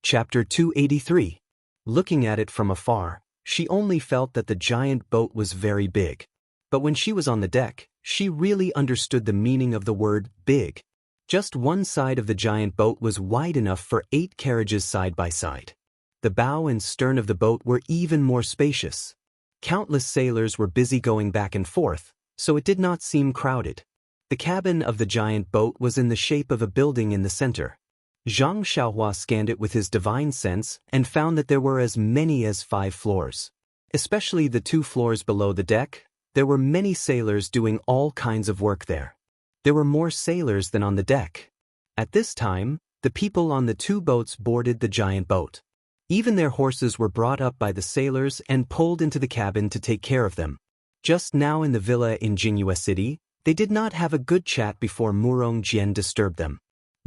Chapter 283. Looking at it from afar, she only felt that the giant boat was very big. But when she was on the deck, she really understood the meaning of the word big. Just one side of the giant boat was wide enough for 8 carriages side by side. The bow and stern of the boat were even more spacious. Countless sailors were busy going back and forth, so it did not seem crowded. The cabin of the giant boat was in the shape of a building in the center. Zhang Xiaohua scanned it with his divine sense and found that there were as many as 5 floors. Especially the 2 floors below the deck, there were many sailors doing all kinds of work there. There were more sailors than on the deck. At this time, the people on the 2 boats boarded the giant boat. Even their horses were brought up by the sailors and pulled into the cabin to take care of them. Just now in the villa in Jingyue City, they did not have a good chat before Murong Jian disturbed them.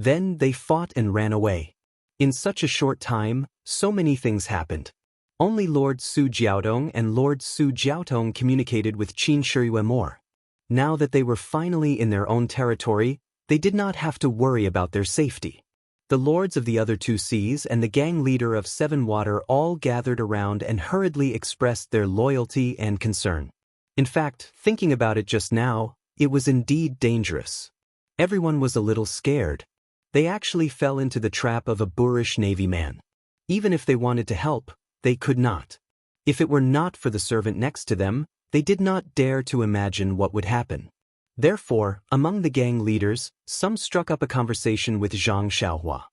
Then they fought and ran away. In such a short time, so many things happened. Only Lord Su Jiaodong and Lord Su Jiaotong communicated with Qin Shiyue more. Now that they were finally in their own territory, they did not have to worry about their safety. The lords of the other 2 seas and the gang leader of 7 Water all gathered around and hurriedly expressed their loyalty and concern. In fact, thinking about it just now, it was indeed dangerous. Everyone was a little scared. They actually fell into the trap of a boorish navy man. Even if they wanted to help, they could not. If it were not for the servant next to them, they did not dare to imagine what would happen. Therefore, among the gang leaders, some struck up a conversation with Zhang Xiaohua.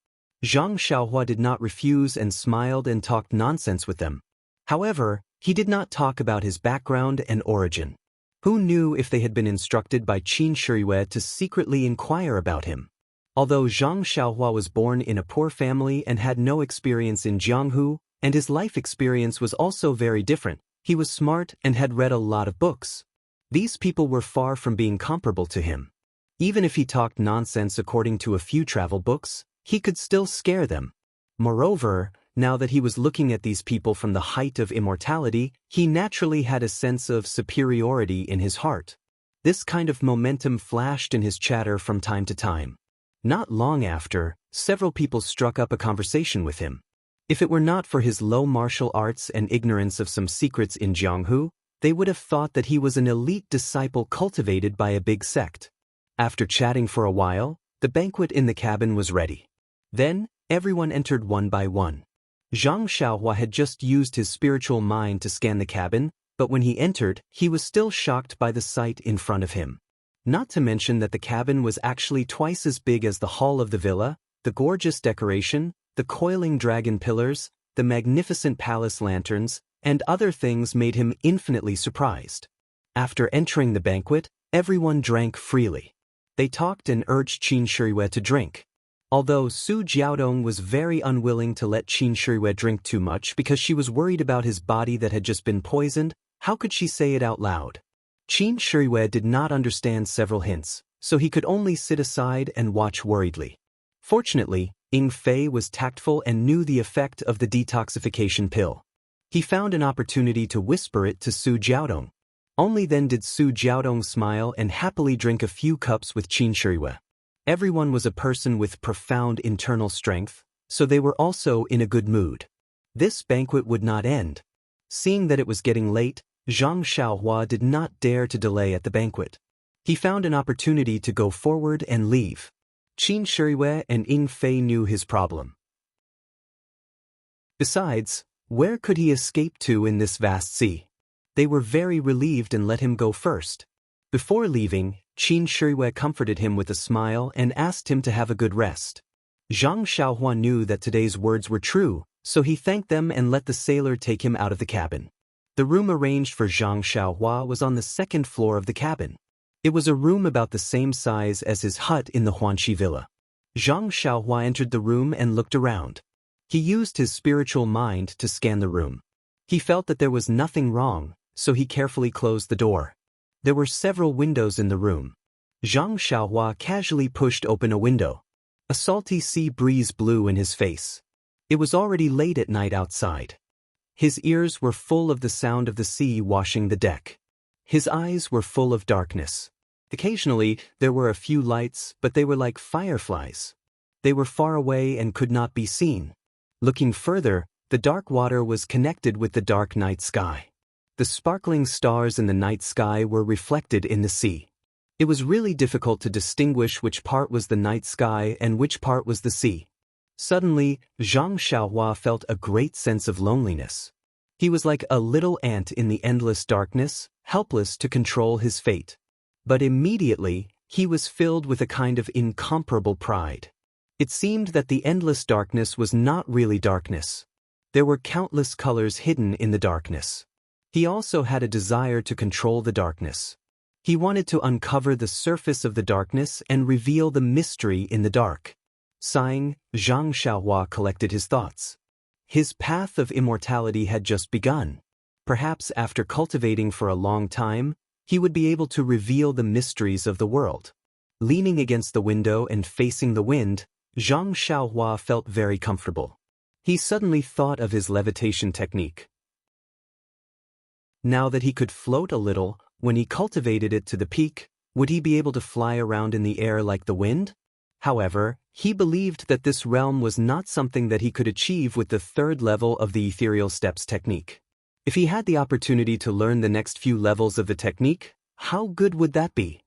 Zhang Xiaohua did not refuse and smiled and talked nonsense with them. However, he did not talk about his background and origin. Who knew if they had been instructed by Qin Shiyue to secretly inquire about him? Although Zhang Xiaohua was born in a poor family and had no experience in Jianghu, and his life experience was also very different, he was smart and had read a lot of books. These people were far from being comparable to him. Even if he talked nonsense according to a few travel books, he could still scare them. Moreover, now that he was looking at these people from the height of immortality, he naturally had a sense of superiority in his heart. This kind of momentum flashed in his chatter from time to time. Not long after, several people struck up a conversation with him. If it were not for his low martial arts and ignorance of some secrets in Jianghu, they would have thought that he was an elite disciple cultivated by a big sect. After chatting for a while, the banquet in the cabin was ready. Then, everyone entered one by one. Zhang Xiaohua had just used his spiritual mind to scan the cabin, but when he entered, he was still shocked by the sight in front of him. Not to mention that the cabin was actually twice as big as the hall of the villa, the gorgeous decoration, the coiling dragon pillars, the magnificent palace lanterns, and other things made him infinitely surprised. After entering the banquet, everyone drank freely. They talked and urged Qin Shiyue to drink. Although Su Jiaodong was very unwilling to let Qin Shiyue drink too much because she was worried about his body that had just been poisoned, how could she say it out loud? Qin Shiyue did not understand several hints, so he could only sit aside and watch worriedly. Fortunately, Ying Fei was tactful and knew the effect of the detoxification pill. He found an opportunity to whisper it to Su Jiaodong. Only then did Su Jiaodong smile and happily drink a few cups with Qin Shiyue. Everyone was a person with profound internal strength, so they were also in a good mood. This banquet would not end. Seeing that it was getting late, Zhang Xiaohua did not dare to delay at the banquet. He found an opportunity to go forward and leave. Qin Shiyue and Ying Fei knew his problem. Besides, where could he escape to in this vast sea? They were very relieved and let him go first. Before leaving, Qin Shiyue comforted him with a smile and asked him to have a good rest. Zhang Xiaohua knew that today's words were true, so he thanked them and let the sailor take him out of the cabin. The room arranged for Zhang Xiaohua was on the 2nd floor of the cabin. It was a room about the same size as his hut in the Huanqi villa. Zhang Xiaohua entered the room and looked around. He used his spiritual mind to scan the room. He felt that there was nothing wrong, so he carefully closed the door. There were several windows in the room. Zhang Xiaohua casually pushed open a window. A salty sea breeze blew in his face. It was already late at night outside. His ears were full of the sound of the sea washing the deck. His eyes were full of darkness. Occasionally, there were a few lights, but they were like fireflies. They were far away and could not be seen. Looking further, the dark water was connected with the dark night sky. The sparkling stars in the night sky were reflected in the sea. It was really difficult to distinguish which part was the night sky and which part was the sea. Suddenly, Zhang Xiaohua felt a great sense of loneliness. He was like a little ant in the endless darkness, helpless to control his fate. But immediately, he was filled with a kind of incomparable pride. It seemed that the endless darkness was not really darkness. There were countless colors hidden in the darkness. He also had a desire to control the darkness. He wanted to uncover the surface of the darkness and reveal the mystery in the dark. Sighing, Zhang Xiaohua collected his thoughts. His path of immortality had just begun. Perhaps after cultivating for a long time, he would be able to reveal the mysteries of the world. Leaning against the window and facing the wind, Zhang Xiaohua felt very comfortable. He suddenly thought of his levitation technique. Now that he could float a little, when he cultivated it to the peak, would he be able to fly around in the air like the wind? However, he believed that this realm was not something that he could achieve with the third level of the ethereal steps technique. If he had the opportunity to learn the next few levels of the technique, how good would that be?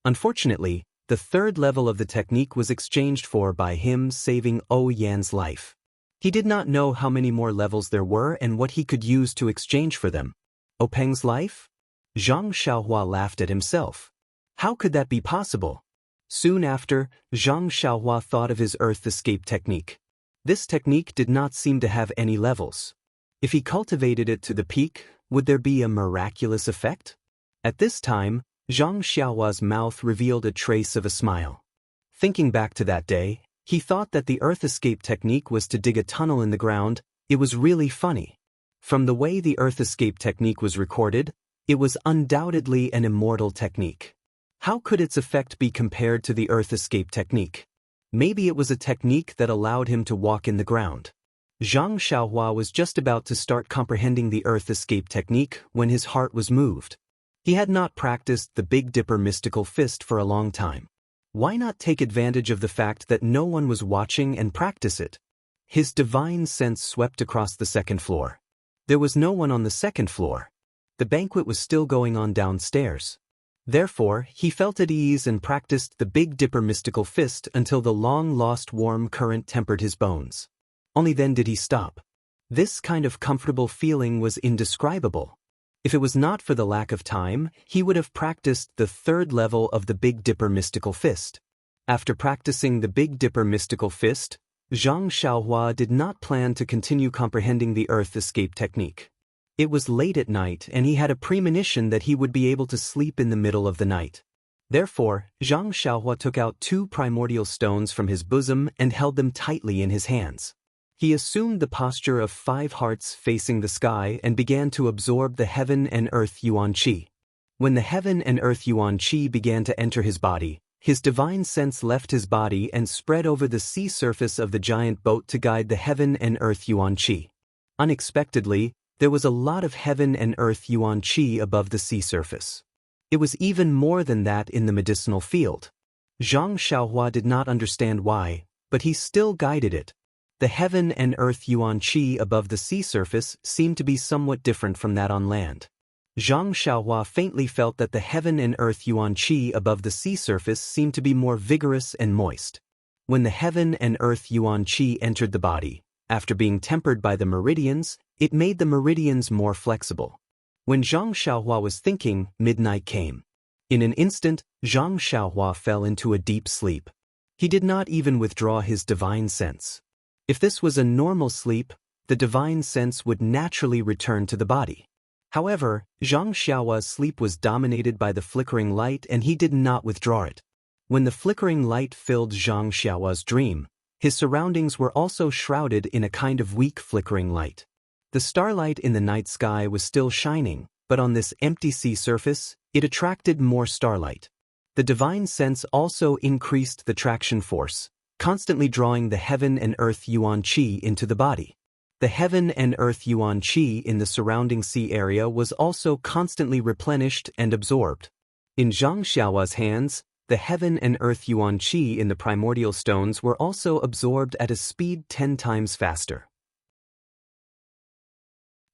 Unfortunately, the third level of the technique was exchanged for by him saving Yan's life. He did not know how many more levels there were and what he could use to exchange for them. Peng's life? Zhang Xiaohua laughed at himself. How could that be possible? Soon after, Zhang Xiaohua thought of his earth escape technique. This technique did not seem to have any levels. If he cultivated it to the peak, would there be a miraculous effect? At this time, Zhang Xiaohua's mouth revealed a trace of a smile. Thinking back to that day, he thought that the earth escape technique was to dig a tunnel in the ground. It was really funny. From the way the earth escape technique was recorded, it was undoubtedly an immortal technique. How could its effect be compared to the earth escape technique? Maybe it was a technique that allowed him to walk in the ground. Zhang Xiaohua was just about to start comprehending the earth escape technique when his heart was moved. He had not practiced the Big Dipper mystical fist for a long time. Why not take advantage of the fact that no one was watching and practice it? His divine sense swept across the second floor. There was no one on the second floor. The banquet was still going on downstairs. Therefore, he felt at ease and practiced the Big Dipper mystical fist until the long-lost warm current tempered his bones. Only then did he stop. This kind of comfortable feeling was indescribable. If it was not for the lack of time, he would have practiced the third level of the Big Dipper mystical fist. After practicing the Big Dipper mystical fist, Zhang Xiaohua did not plan to continue comprehending the earth escape technique. It was late at night and he had a premonition that he would be able to sleep in the middle of the night. Therefore, Zhang Xiaohua took out 2 primordial stones from his bosom and held them tightly in his hands. He assumed the posture of 5 hearts facing the sky and began to absorb the heaven and earth yuan qi. When the heaven and earth yuan qi began to enter his body, his divine sense left his body and spread over the sea surface of the giant boat to guide the heaven and earth yuan qi. Unexpectedly, there was a lot of heaven and earth yuan qi above the sea surface. It was even more than that in the medicinal field. Zhang Xiaohua did not understand why, but he still guided it. The heaven and earth yuan qi above the sea surface seemed to be somewhat different from that on land. Zhang Xiaohua faintly felt that the heaven and earth yuan qi above the sea surface seemed to be more vigorous and moist. When the heaven and earth yuan qi entered the body, after being tempered by the meridians, it made the meridians more flexible. When Zhang Xiaohua was thinking, midnight came. In an instant, Zhang Xiaohua fell into a deep sleep. He did not even withdraw his divine sense. If this was a normal sleep, the divine sense would naturally return to the body. However, Zhang Xiaohua's sleep was dominated by the flickering light and he did not withdraw it. When the flickering light filled Zhang Xiaohua's dream, his surroundings were also shrouded in a kind of weak flickering light. The starlight in the night sky was still shining, but on this empty sea surface, it attracted more starlight. The divine sense also increased the traction force, constantly drawing the heaven and earth yuan qi into the body. The heaven and earth yuan qi in the surrounding sea area was also constantly replenished and absorbed. In Zhang Xiaohua's hands, the heaven and earth yuan qi in the primordial stones were also absorbed at a speed 10 times faster.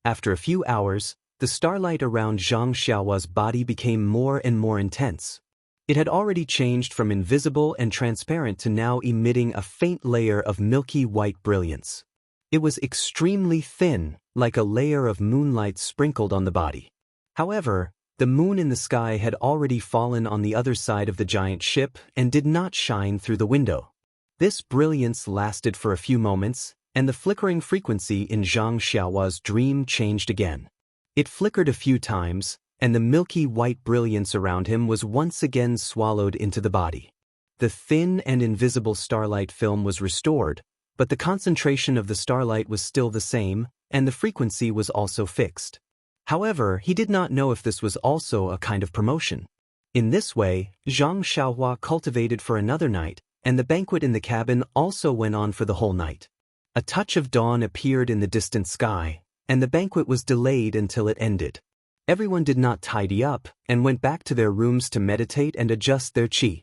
After a few hours, the starlight around Zhang Xiaohua's body became more and more intense. It had already changed from invisible and transparent to now emitting a faint layer of milky white brilliance. It was extremely thin, like a layer of moonlight sprinkled on the body. However, the moon in the sky had already fallen on the other side of the giant ship and did not shine through the window. This brilliance lasted for a few moments, and the flickering frequency in Zhang Xiaohua's dream changed again. It flickered a few times, and the milky white brilliance around him was once again swallowed into the body. The thin and invisible starlight film was restored, but the concentration of the starlight was still the same, and the frequency was also fixed. However, he did not know if this was also a kind of promotion. In this way, Zhang Xiaohua cultivated for another night, and the banquet in the cabin also went on for the whole night. A touch of dawn appeared in the distant sky, and the banquet was delayed until it ended. Everyone did not tidy up and went back to their rooms to meditate and adjust their qi.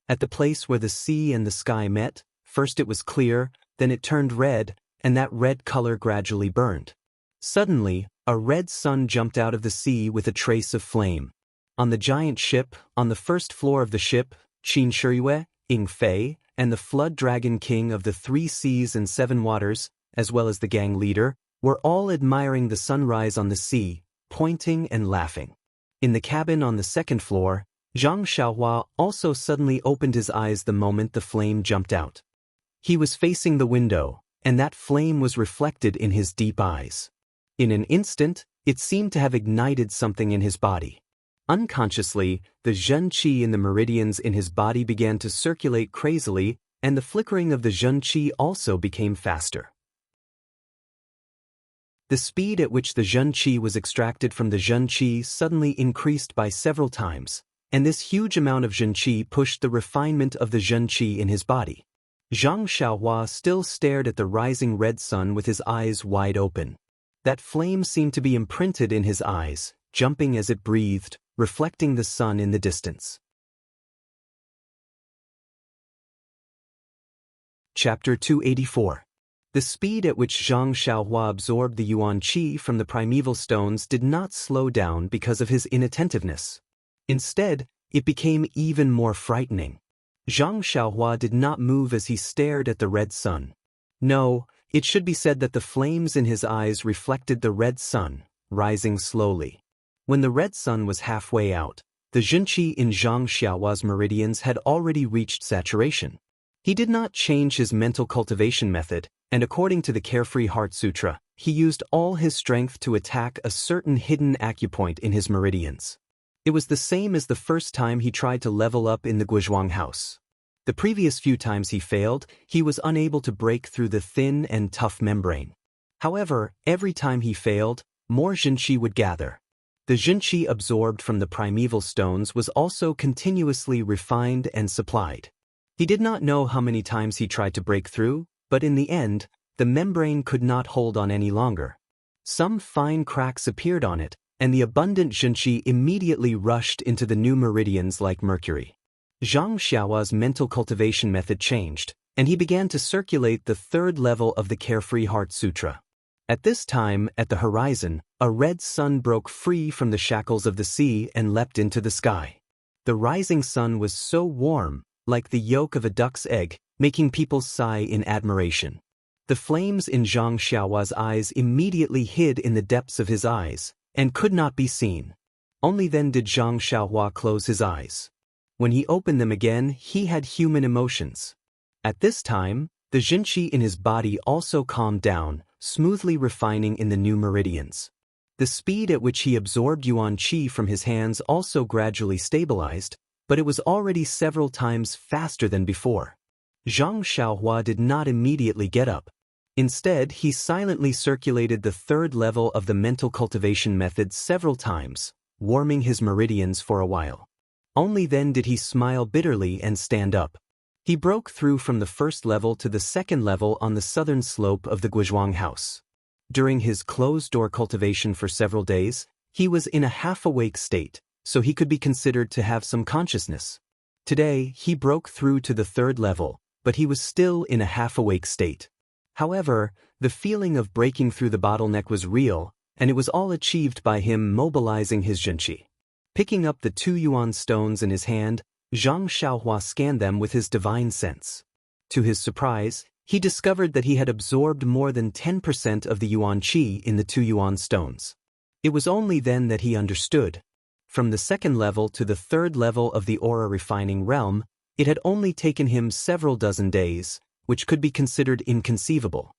At the place where the sea and the sky met, first it was clear, then it turned red, and that red color gradually burned. Suddenly, a red sun jumped out of the sea with a trace of flame. On the giant ship, on the first floor of the ship, Qin Shiyue, Ying Fei, and the flood dragon king of the 3 seas and 7 waters, as well as the gang leader, were all admiring the sunrise on the sea, pointing and laughing. In the cabin on the second floor, Zhang Xiaohua also suddenly opened his eyes the moment the flame jumped out. He was facing the window, and that flame was reflected in his deep eyes. In an instant, it seemed to have ignited something in his body. Unconsciously, the Zhen Qi in the meridians in his body began to circulate crazily, and the flickering of the Zhen Qi also became faster. The speed at which the Zhen Qi was extracted from the Zhen Qi suddenly increased by several times, and this huge amount of Zhen Qi pushed the refinement of the Zhen Qi in his body. Zhang Xiaohua still stared at the rising red sun with his eyes wide open. That flame seemed to be imprinted in his eyes, jumping as it breathed, reflecting the sun in the distance. Chapter 284. The speed at which Zhang Xiaohua absorbed the Yuan Qi from the primeval stones did not slow down because of his inattentiveness. Instead, it became even more frightening. Zhang Xiaohua did not move as he stared at the red sun. No, it should be said that the flames in his eyes reflected the red sun, rising slowly. When the red sun was halfway out, the Zhenqi in Zhang Xiaohua's meridians had already reached saturation. He did not change his mental cultivation method, and according to the Carefree Heart Sutra, he used all his strength to attack a certain hidden acupoint in his meridians. It was the same as the first time he tried to level up in the Guizhuang house. The previous few times he failed, he was unable to break through the thin and tough membrane. However, every time he failed, more Zhenqi would gather. The Zhenqi absorbed from the primeval stones was also continuously refined and supplied. He did not know how many times he tried to break through, but in the end, the membrane could not hold on any longer. Some fine cracks appeared on it, and the abundant Zhenqi immediately rushed into the new meridians like mercury. Zhang Xiaohua's mental cultivation method changed, and he began to circulate the 3rd level of the Carefree Heart Sutra. At this time, at the horizon, a red sun broke free from the shackles of the sea and leapt into the sky. The rising sun was so warm, like the yolk of a duck's egg, making people sigh in admiration. The flames in Zhang Xiaohua's eyes immediately hid in the depths of his eyes, and could not be seen. Only then did Zhang Xiaohua close his eyes. When he opened them again, he had human emotions. At this time, the Zhenqi in his body also calmed down, smoothly refining in the new meridians. The speed at which he absorbed Yuan Qi from his hands also gradually stabilized, but it was already several times faster than before. Zhang Xiaohua did not immediately get up. Instead, he silently circulated the 3rd level of the mental cultivation method several times, warming his meridians for a while. Only then did he smile bitterly and stand up. He broke through from the 1st level to the 2nd level on the southern slope of the Guizhuang house. During his closed-door cultivation for several days, he was in a half-awake state, so he could be considered to have some consciousness. Today, he broke through to the 3rd level, but he was still in a half-awake state. However, the feeling of breaking through the bottleneck was real, and it was all achieved by him mobilizing his zhenqi. Picking up the 2 yuan stones in his hand, Zhang Xiaohua scanned them with his divine sense. To his surprise, he discovered that he had absorbed more than 10% of the yuan qi in the 2 yuan stones. It was only then that he understood. From the 2nd level to the 3rd level of the aura refining realm, it had only taken him several dozen days, which could be considered inconceivable.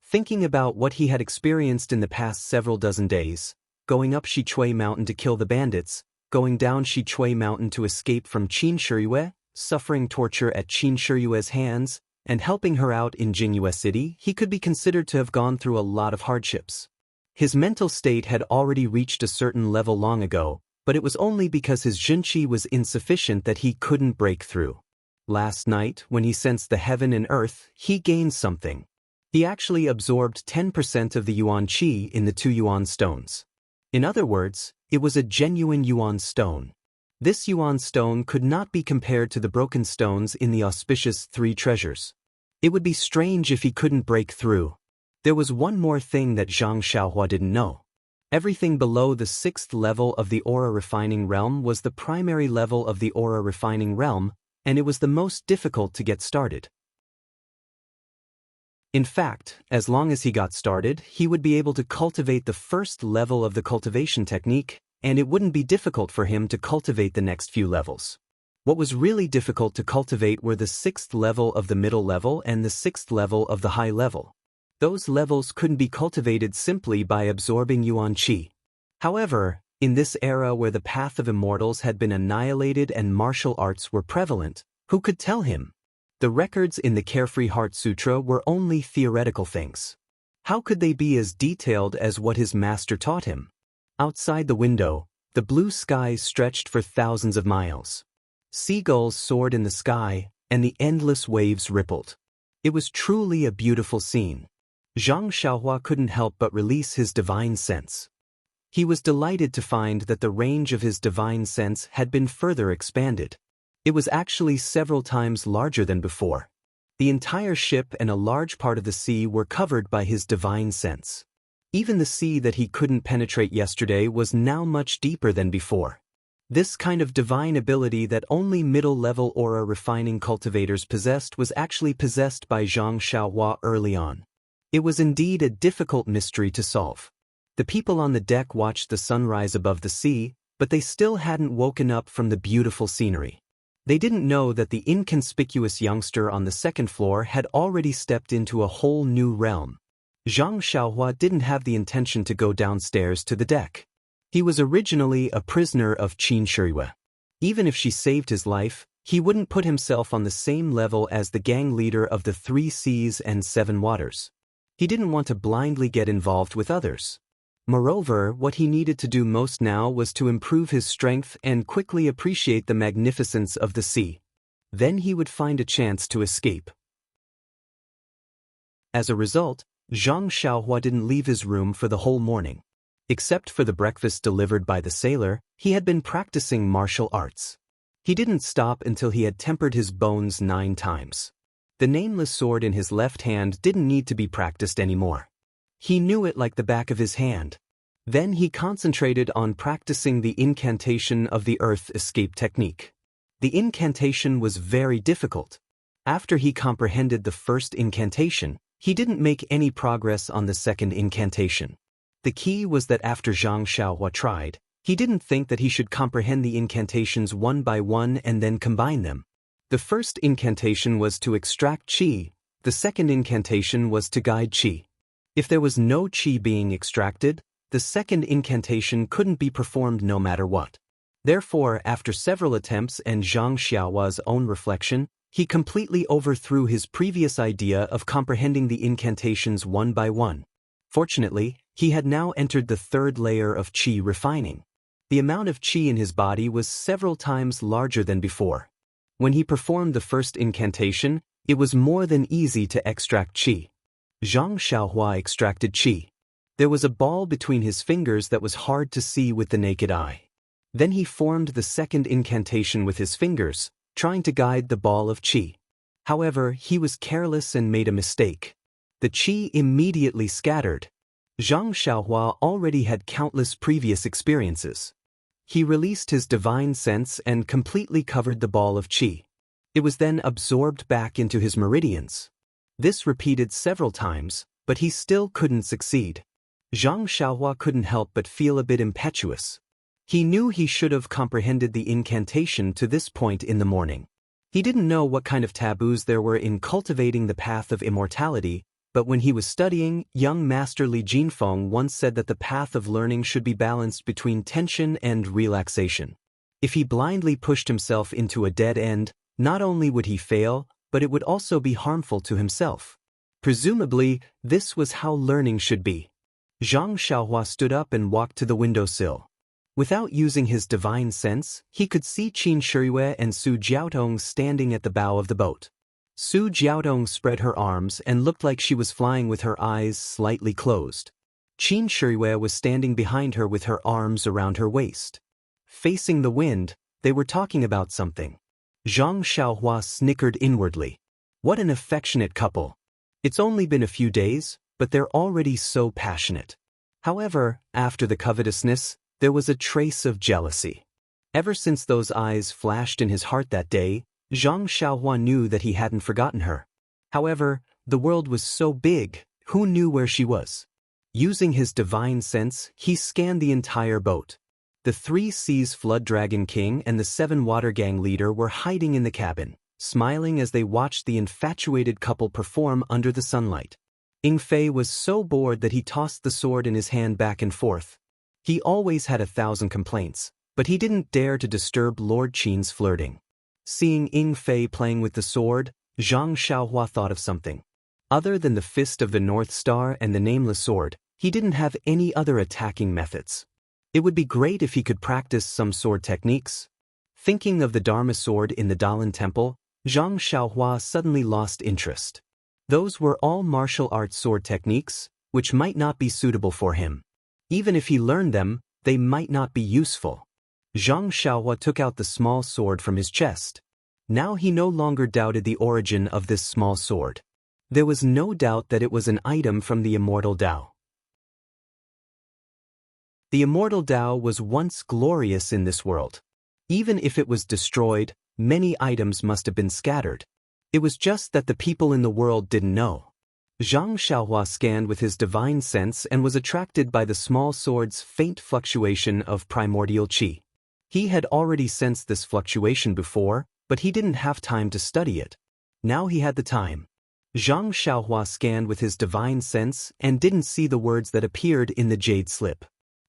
Thinking about what he had experienced in the past several dozen days, going up Shichui Mountain to kill the bandits, going down Shichui Mountain to escape from Qin Shiyue, suffering torture at Qin Shiyue's hands, and helping her out in Jingyue City, he could be considered to have gone through a lot of hardships. His mental state had already reached a certain level long ago, but it was only because his zhenqi was insufficient that he couldn't break through. Last night, when he sensed the heaven and earth, he gained something. He actually absorbed 10% of the yuan qi in the 2 yuan stones. In other words, it was a genuine yuan stone. This yuan stone could not be compared to the broken stones in the auspicious 3 treasures. It would be strange if he couldn't break through. There was one more thing that Zhang Xiaohua didn't know. Everything below the 6th level of the aura refining realm was the primary level of the aura refining realm, and it was the most difficult to get started. In fact, as long as he got started, he would be able to cultivate the 1st level of the cultivation technique, and it wouldn't be difficult for him to cultivate the next few levels. What was really difficult to cultivate were the 6th level of the middle level and the 6th level of the high level. Those levels couldn't be cultivated simply by absorbing yuan qi. However, in this era where the path of immortals had been annihilated and martial arts were prevalent, who could tell him? The records in the Carefree Heart Sutra were only theoretical things. How could they be as detailed as what his master taught him? Outside the window, the blue sky stretched for thousands of miles. Seagulls soared in the sky, and the endless waves rippled. It was truly a beautiful scene. Zhang Xiaohua couldn't help but release his divine sense. He was delighted to find that the range of his divine sense had been further expanded. It was actually several times larger than before. The entire ship and a large part of the sea were covered by his divine sense. Even the sea that he couldn't penetrate yesterday was now much deeper than before. This kind of divine ability that only middle-level aura refining cultivators possessed was actually possessed by Zhang Xiaohua early on. It was indeed a difficult mystery to solve. The people on the deck watched the sunrise above the sea, but they still hadn't woken up from the beautiful scenery. They didn't know that the inconspicuous youngster on the 2nd floor had already stepped into a whole new realm. Zhang Xiaohua didn't have the intention to go downstairs to the deck. He was originally a prisoner of Qin Shiyue. Even if she saved his life, he wouldn't put himself on the same level as the gang leader of the 3 Seas and 7 Waters. He didn't want to blindly get involved with others. Moreover, what he needed to do most now was to improve his strength and quickly appreciate the magnificence of the sea. Then he would find a chance to escape. As a result, Zhang Xiaohua didn't leave his room for the whole morning. Except for the breakfast delivered by the sailor, he had been practicing martial arts. He didn't stop until he had tempered his bones 9 times. The nameless sword in his left hand didn't need to be practiced anymore. He knew it like the back of his hand. Then he concentrated on practicing the incantation of the earth escape technique. The incantation was very difficult. After he comprehended the 1st incantation, he didn't make any progress on the 2nd incantation. The key was that after Zhang Xiaohua tried, he didn't think that he should comprehend the incantations one by one and then combine them. The 1st incantation was to extract qi, the 2nd incantation was to guide qi. If there was no qi being extracted, the 2nd incantation couldn't be performed no matter what. Therefore, after several attempts and Zhang Xiaohua's own reflection, he completely overthrew his previous idea of comprehending the incantations one by one. Fortunately, he had now entered the 3rd layer of qi refining. The amount of qi in his body was several times larger than before. When he performed the 1st incantation, it was more than easy to extract qi. Zhang Xiaohua extracted qi. There was a ball between his fingers that was hard to see with the naked eye. Then he formed the 2nd incantation with his fingers, trying to guide the ball of qi. However, he was careless and made a mistake. The qi immediately scattered. Zhang Xiaohua already had countless previous experiences. He released his divine sense and completely covered the ball of qi. It was then absorbed back into his meridians. This repeated several times, but he still couldn't succeed. Zhang Xiaohua couldn't help but feel a bit impetuous. He knew he should have comprehended the incantation to this point in the morning. He didn't know what kind of taboos there were in cultivating the path of immortality, but when he was studying, young Master Li Jinfeng once said that the path of learning should be balanced between tension and relaxation. If he blindly pushed himself into a dead end, not only would he fail, but it would also be harmful to himself. Presumably, this was how learning should be. Zhang Xiaohua stood up and walked to the windowsill. Without using his divine sense, he could see Qin Shiyue and Su Jiaotong standing at the bow of the boat. Su Jiaotong spread her arms and looked like she was flying with her eyes slightly closed. Qin Shiyue was standing behind her with her arms around her waist. Facing the wind, they were talking about something. Zhang Xiaohua snickered inwardly. What an affectionate couple. It's only been a few days, but they're already so passionate. However, after the covetousness, there was a trace of jealousy. Ever since those eyes flashed in his heart that day, Zhang Xiaohua knew that he hadn't forgotten her. However, the world was so big, who knew where she was? Using his divine sense, he scanned the entire boat. The 3 Seas Flood Dragon King and the 7 Water Gang leader were hiding in the cabin, smiling as they watched the infatuated couple perform under the sunlight. Ying Fei was so bored that he tossed the sword in his hand back and forth. He always had 1,000 complaints, but he didn't dare to disturb Lord Qin's flirting. Seeing Ying Fei playing with the sword, Zhang Xiaohua thought of something. Other than the Fist of the North Star and the Nameless Sword, he didn't have any other attacking methods. It would be great if he could practice some sword techniques. Thinking of the Dharma sword in the Dalan Temple, Zhang Xiaohua suddenly lost interest. Those were all martial arts sword techniques, which might not be suitable for him. Even if he learned them, they might not be useful. Zhang Xiaohua took out the small sword from his chest. Now he no longer doubted the origin of this small sword. There was no doubt that it was an item from the Immortal Dao. The Immortal Dao was once glorious in this world. Even if it was destroyed, many items must have been scattered. It was just that the people in the world didn't know. Zhang Xiaohua scanned with his divine sense and was attracted by the small sword's faint fluctuation of primordial qi. He had already sensed this fluctuation before, but he didn't have time to study it. Now he had the time. Zhang Xiaohua scanned with his divine sense and didn't see the words that appeared in the jade slip.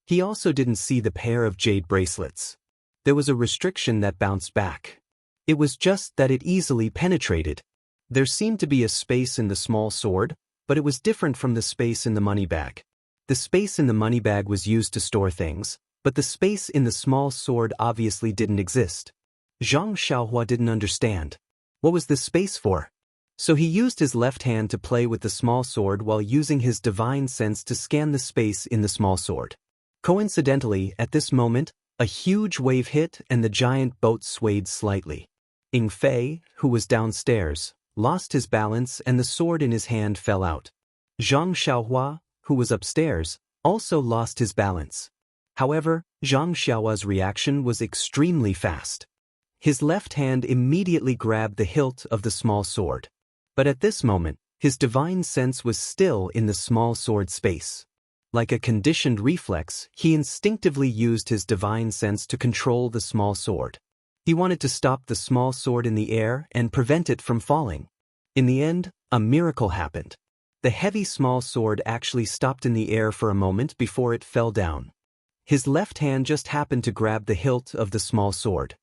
He also didn't see the pair of jade bracelets. There was a restriction that bounced back. It was just that it easily penetrated. There seemed to be a space in the small sword, but it was different from the space in the money bag. The space in the money bag was used to store things, but the space in the small sword obviously didn't exist. Zhang Xiaohua didn't understand. What was this space for? So he used his left hand to play with the small sword while using his divine sense to scan the space in the small sword. Coincidentally, at this moment, a huge wave hit and the giant boat swayed slightly. Ying Fei, who was downstairs, lost his balance and the sword in his hand fell out. Zhang Xiaohua, who was upstairs, also lost his balance. However, Zhang Xiaohua's reaction was extremely fast. His left hand immediately grabbed the hilt of the small sword. But at this moment, his divine sense was still in the small sword space. Like a conditioned reflex, he instinctively used his divine sense to control the small sword. He wanted to stop the small sword in the air and prevent it from falling. In the end, a miracle happened. The heavy small sword actually stopped in the air for a moment before it fell down. His left hand just happened to grab the hilt of the small sword.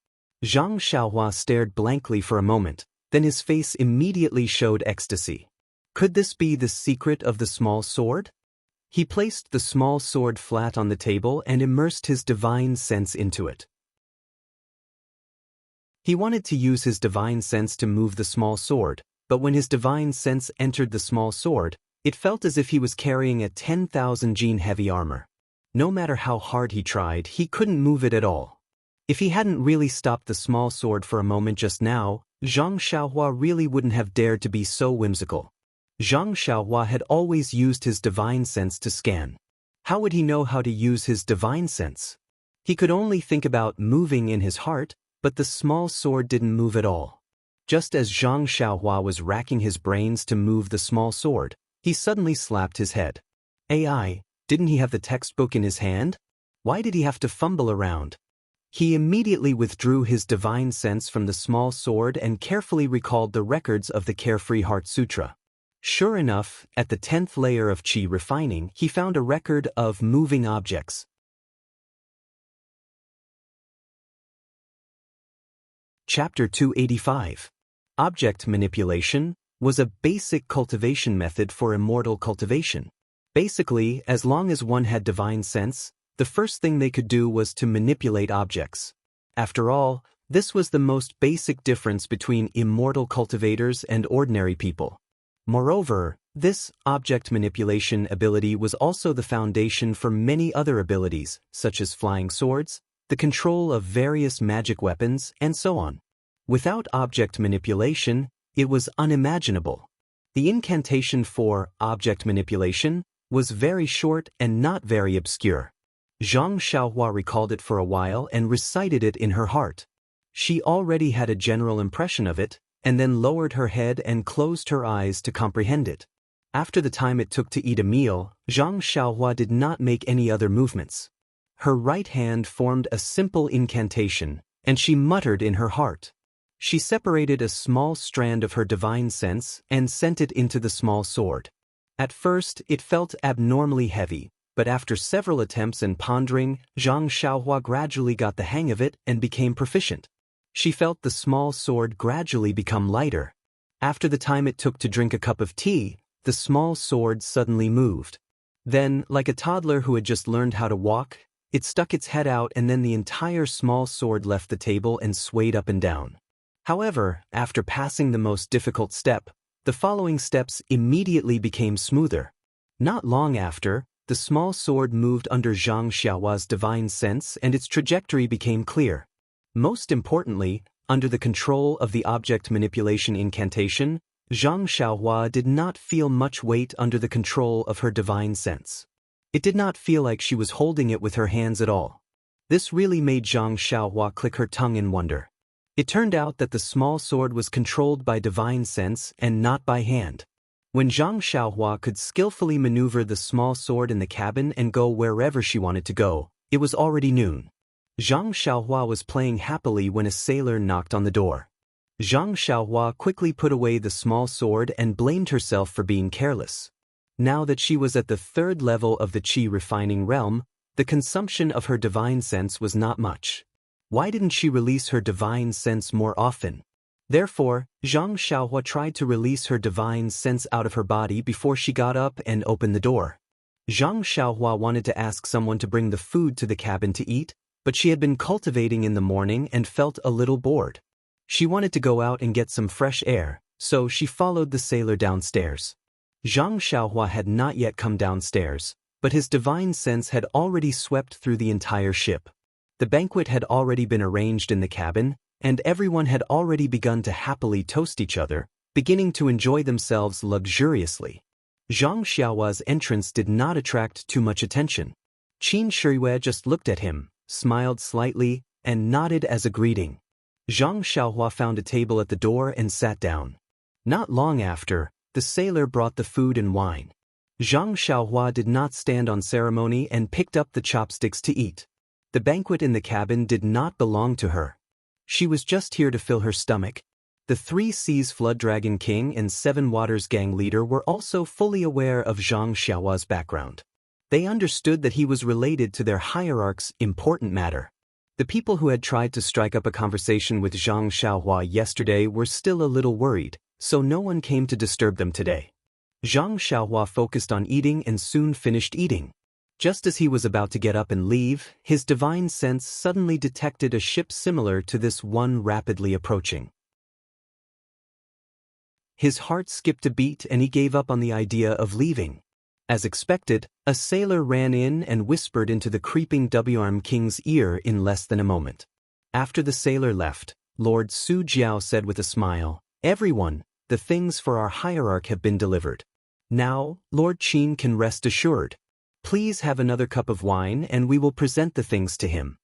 Zhang Xiaohua stared blankly for a moment, then his face immediately showed ecstasy. Could this be the secret of the small sword? He placed the small sword flat on the table and immersed his divine sense into it. He wanted to use his divine sense to move the small sword, but when his divine sense entered the small sword, it felt as if he was carrying a 10,000 gene heavy armor. No matter how hard he tried, he couldn't move it at all. If he hadn't really stopped the small sword for a moment just now, Zhang Xiaohua really wouldn't have dared to be so whimsical. Zhang Xiaohua had always used his divine sense to scan. How would he know how to use his divine sense? He could only think about moving in his heart, but the small sword didn't move at all. Just as Zhang Xiaohua was racking his brains to move the small sword, he suddenly slapped his head. AI, didn't he have the textbook in his hand? Why did he have to fumble around? He immediately withdrew his divine sense from the small sword and carefully recalled the records of the Carefree Heart Sutra. Sure enough, at the 10th layer of Qi refining, he found a record of moving objects. Chapter 285. Object Manipulation was a basic cultivation method for immortal cultivation. Basically, as long as one had divine sense, the first thing they could do was to manipulate objects. After all, this was the most basic difference between immortal cultivators and ordinary people. Moreover, this object manipulation ability was also the foundation for many other abilities, such as flying swords, the control of various magic weapons, and so on. Without object manipulation, it was unimaginable. The incantation for object manipulation was very short and not very obscure. Zhang Xiaohua recalled it for a while and recited it in her heart. She already had a general impression of it, and then lowered her head and closed her eyes to comprehend it. After the time it took to eat a meal, Zhang Xiaohua did not make any other movements. Her right hand formed a simple incantation, and she muttered in her heart. She separated a small strand of her divine sense and sent it into the small sword. At first, it felt abnormally heavy, but after several attempts and pondering, Zhang Xiaohua gradually got the hang of it and became proficient. She felt the small sword gradually become lighter. After the time it took to drink a cup of tea, the small sword suddenly moved. Then, like a toddler who had just learned how to walk, it stuck its head out and then the entire small sword left the table and swayed up and down. However, after passing the most difficult step, the following steps immediately became smoother. Not long after, the small sword moved under Zhang Xiaohua's divine sense and its trajectory became clear. Most importantly, under the control of the object manipulation incantation, Zhang Xiaohua did not feel much weight under the control of her divine sense. It did not feel like she was holding it with her hands at all. This really made Zhang Xiaohua click her tongue in wonder. It turned out that the small sword was controlled by divine sense and not by hand. When Zhang Xiaohua could skillfully maneuver the small sword in the cabin and go wherever she wanted to go, it was already noon. Zhang Xiaohua was playing happily when a sailor knocked on the door. Zhang Xiaohua quickly put away the small sword and blamed herself for being careless. Now that she was at the 3rd level of the Qi refining realm, the consumption of her divine sense was not much. Why didn't she release her divine sense more often? Therefore, Zhang Xiaohua tried to release her divine sense out of her body before she got up and opened the door. Zhang Xiaohua wanted to ask someone to bring the food to the cabin to eat, but she had been cultivating in the morning and felt a little bored. She wanted to go out and get some fresh air, so she followed the sailor downstairs. Zhang Xiaohua had not yet come downstairs, but his divine sense had already swept through the entire ship. The banquet had already been arranged in the cabin, and everyone had already begun to happily toast each other, beginning to enjoy themselves luxuriously. Zhang Xiaohua's entrance did not attract too much attention. Qin Shiyue just looked at him, smiled slightly, and nodded as a greeting. Zhang Xiaohua found a table at the door and sat down. Not long after, the sailor brought the food and wine. Zhang Xiaohua did not stand on ceremony and picked up the chopsticks to eat. The banquet in the cabin did not belong to her. She was just here to fill her stomach. The 3 Seas Flood Dragon King and 7 Waters Gang leader were also fully aware of Zhang Xiaohua's background. They understood that he was related to their hierarch's important matter. The people who had tried to strike up a conversation with Zhang Xiaohua yesterday were still a little worried, so no one came to disturb them today. Zhang Xiaohua focused on eating and soon finished eating. Just as he was about to get up and leave, his divine sense suddenly detected a ship similar to this one rapidly approaching. His heart skipped a beat and he gave up on the idea of leaving. As expected, a sailor ran in and whispered into the creeping WM King's ear in less than a moment. After the sailor left, Lord Su Jiao said with a smile, "Everyone, the things for our hierarch have been delivered. Now, Lord Qin can rest assured. Please have another cup of wine and we will present the things to him."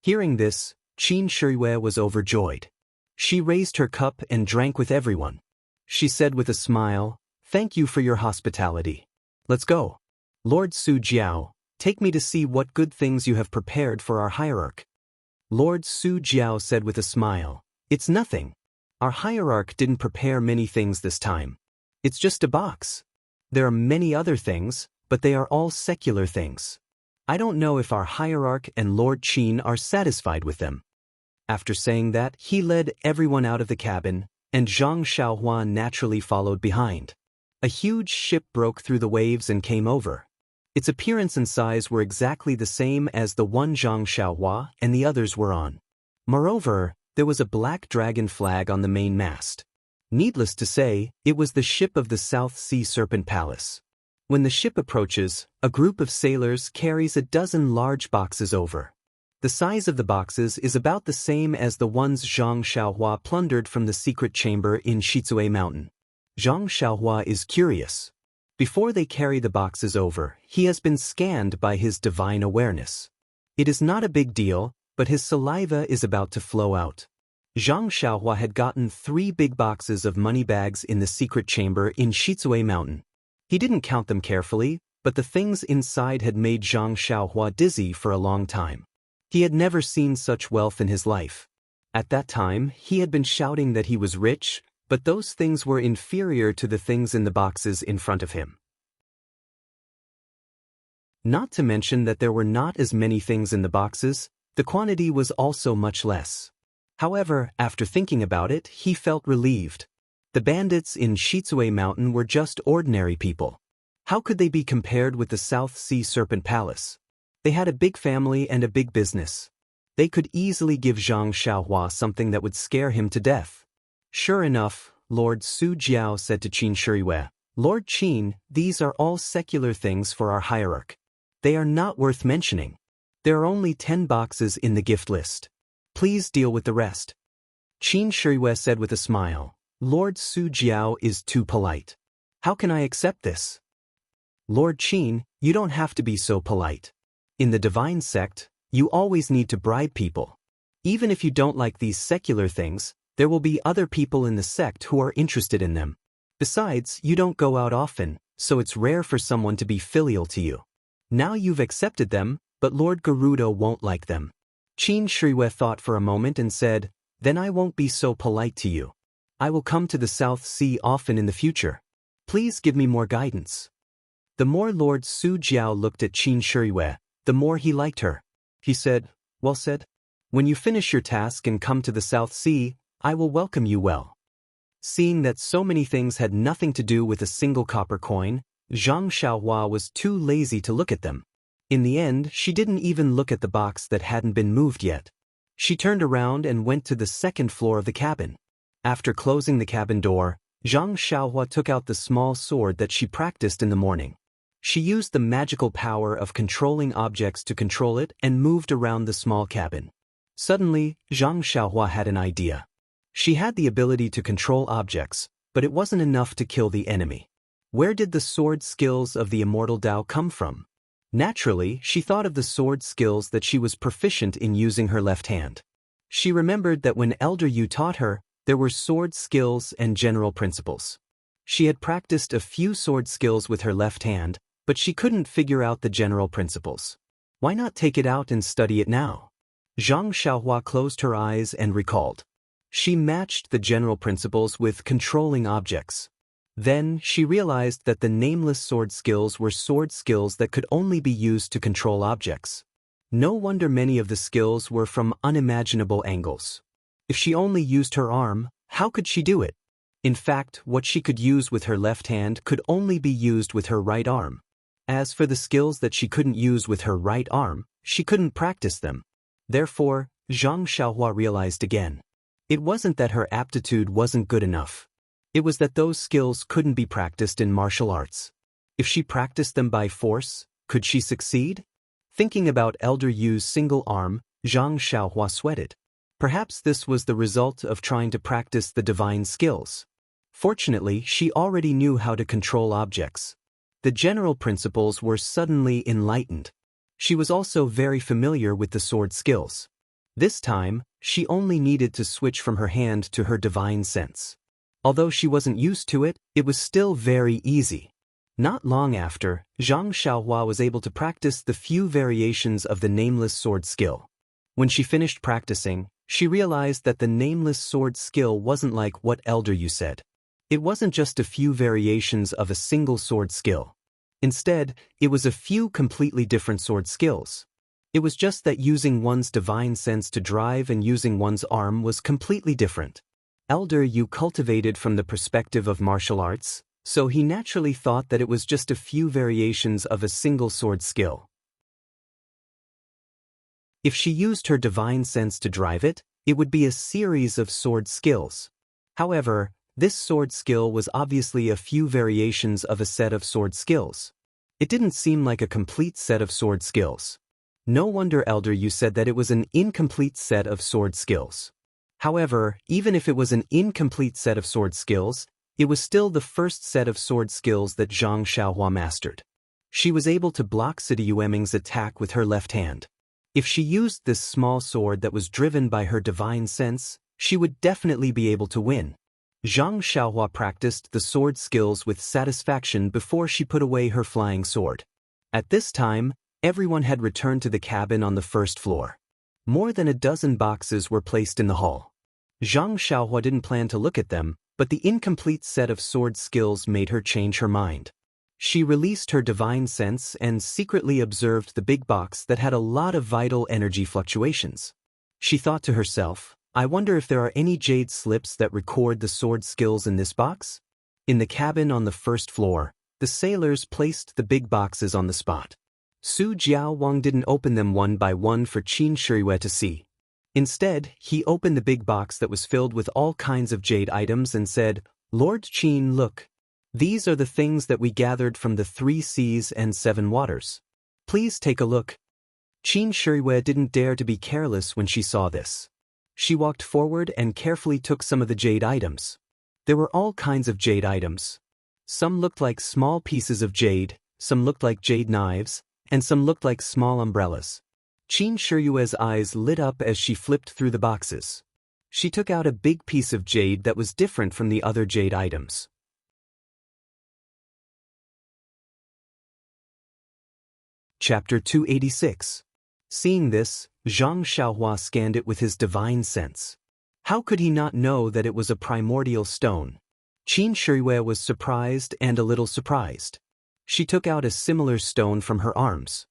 Hearing this, Qin Shiyue was overjoyed. She raised her cup and drank with everyone. She said with a smile, "Thank you for your hospitality. Let's go. Lord Su Jiao, take me to see what good things you have prepared for our hierarch." Lord Su Jiao said with a smile, "It's nothing. Our hierarch didn't prepare many things this time. It's just a box. There are many other things, but they are all secular things. I don't know if our hierarch and Lord Qin are satisfied with them." After saying that, he led everyone out of the cabin, and Zhang Xiaohua naturally followed behind. A huge ship broke through the waves and came over. Its appearance and size were exactly the same as the one Zhang Xiaohua and the others were on. Moreover, there was a black dragon flag on the main mast. Needless to say, it was the ship of the South Sea Serpent Palace. When the ship approaches, a group of sailors carries a dozen large boxes over. The size of the boxes is about the same as the ones Zhang Xiaohua plundered from the secret chamber in Shizue Mountain. Zhang Xiaohua is curious. Before they carry the boxes over, he has been scanned by his divine awareness. It is not a big deal, but his saliva is about to flow out. Zhang Xiaohua had gotten 3 big boxes of money bags in the secret chamber in Shizue Mountain. He didn't count them carefully, but the things inside had made Zhang Xiaohua dizzy for a long time. He had never seen such wealth in his life. At that time, he had been shouting that he was rich, but those things were inferior to the things in the boxes in front of him. Not to mention that there were not as many things in the boxes, the quantity was also much less. However, after thinking about it, he felt relieved. The bandits in Shizue Mountain were just ordinary people. How could they be compared with the South Sea Serpent Palace? They had a big family and a big business. They could easily give Zhang Xiaohua something that would scare him to death. Sure enough, Lord Su Jiao said to Qin Shiyue, "Lord Qin, these are all secular things for our hierarch. They are not worth mentioning. There are only 10 boxes in the gift list. Please deal with the rest." Qin Shiyue said with a smile, "Lord Su Jiao is too polite. How can I accept this?" "Lord Qin, you don't have to be so polite. In the divine sect, you always need to bribe people. Even if you don't like these secular things, there will be other people in the sect who are interested in them. Besides, you don't go out often, so it's rare for someone to be filial to you. Now you've accepted them, but Lord Garuda won't like them." Qin Shiyue thought for a moment and said, "Then I won't be so polite to you. I will come to the South Sea often in the future. Please give me more guidance." The more Lord Su Jiao looked at Qin Shiyue, the more he liked her. He said, "Well said. When you finish your task and come to the South Sea, I will welcome you well." Seeing that so many things had nothing to do with a single copper coin, Zhang Xiaohua was too lazy to look at them. In the end, she didn't even look at the box that hadn't been moved yet. She turned around and went to the second floor of the cabin. After closing the cabin door, Zhang Xiaohua took out the small sword that she practiced in the morning. She used the magical power of controlling objects to control it and moved around the small cabin. Suddenly, Zhang Xiaohua had an idea. She had the ability to control objects, but it wasn't enough to kill the enemy. Where did the sword skills of the immortal Dao come from? Naturally, she thought of the sword skills that she was proficient in using her left hand. She remembered that when Elder Yu taught her, there were sword skills and general principles. She had practiced a few sword skills with her left hand, but she couldn't figure out the general principles. Why not take it out and study it now? Zhang Xiaohua closed her eyes and recalled. She matched the general principles with controlling objects. Then, she realized that the nameless sword skills were sword skills that could only be used to control objects. No wonder many of the skills were from unimaginable angles. If she only used her arm, how could she do it? In fact, what she could use with her left hand could only be used with her right arm. As for the skills that she couldn't use with her right arm, she couldn't practice them. Therefore, Zhang Xiaohua realized again. It wasn't that her aptitude wasn't good enough. It was that those skills couldn't be practiced in martial arts. If she practiced them by force, could she succeed? Thinking about Elder Yu's single arm, Zhang Xiaohua sweated. Perhaps this was the result of trying to practice the divine skills. Fortunately, she already knew how to control objects. The general principles were suddenly enlightened. She was also very familiar with the sword skills. This time, she only needed to switch from her hand to her divine sense. Although she wasn't used to it, it was still very easy. Not long after, Zhang Xiaohua was able to practice the few variations of the nameless sword skill. When she finished practicing, she realized that the nameless sword skill wasn't like what Elder Yu said. It wasn't just a few variations of a single sword skill. Instead, it was a few completely different sword skills. It was just that using one's divine sense to drive and using one's arm was completely different. Elder Yu cultivated from the perspective of martial arts, so he naturally thought that it was just a few variations of a single sword skill. If she used her divine sense to drive it, it would be a series of sword skills. However, this sword skill was obviously a few variations of a set of sword skills. It didn't seem like a complete set of sword skills. No wonder Elder Yu said that it was an incomplete set of sword skills. However, even if it was an incomplete set of sword skills, it was still the first set of sword skills that Zhang Xiaohua mastered. She was able to block Sidi Yueming's attack with her left hand. If she used this small sword that was driven by her divine sense, she would definitely be able to win. Zhang Xiaohua practiced the sword skills with satisfaction before she put away her flying sword. At this time, everyone had returned to the cabin on the first floor. More than a dozen boxes were placed in the hall. Zhang Xiaohua didn't plan to look at them, but the incomplete set of sword skills made her change her mind. She released her divine sense and secretly observed the big box that had a lot of vital energy fluctuations. She thought to herself, I wonder if there are any jade slips that record the sword skills in this box? In the cabin on the first floor, the sailors placed the big boxes on the spot. Su Jiaowang didn't open them one by one for Qin Shiyue to see. Instead, he opened the big box that was filled with all kinds of jade items and said, Lord Qin, look. These are the things that we gathered from the 3 seas and 7 waters. Please take a look. Qin Shiyue didn't dare to be careless when she saw this. She walked forward and carefully took some of the jade items. There were all kinds of jade items. Some looked like small pieces of jade, some looked like jade knives, and some looked like small umbrellas. Qin Shiyue's eyes lit up as she flipped through the boxes. She took out a big piece of jade that was different from the other jade items. Chapter 286. Seeing this, Zhang Xiaohua scanned it with his divine sense. How could he not know that it was a primordial stone? Qin Shiyue was surprised and a little surprised. She took out a similar stone from her arms.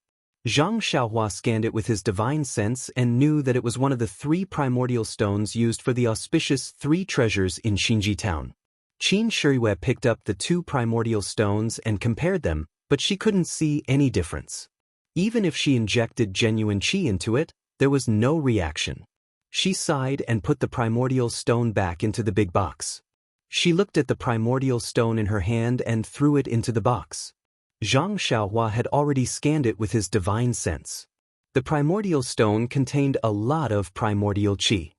Zhang Xiaohua scanned it with his divine sense and knew that it was one of the 3 primordial stones used for the auspicious 3 treasures in Xinji town. Qin Shiyue picked up the 2 primordial stones and compared them, but she couldn't see any difference. Even if she injected genuine qi into it, there was no reaction. She sighed and put the primordial stone back into the big box. She looked at the primordial stone in her hand and threw it into the box. Zhang Xiaohua had already scanned it with his divine sense. The primordial stone contained a lot of primordial qi.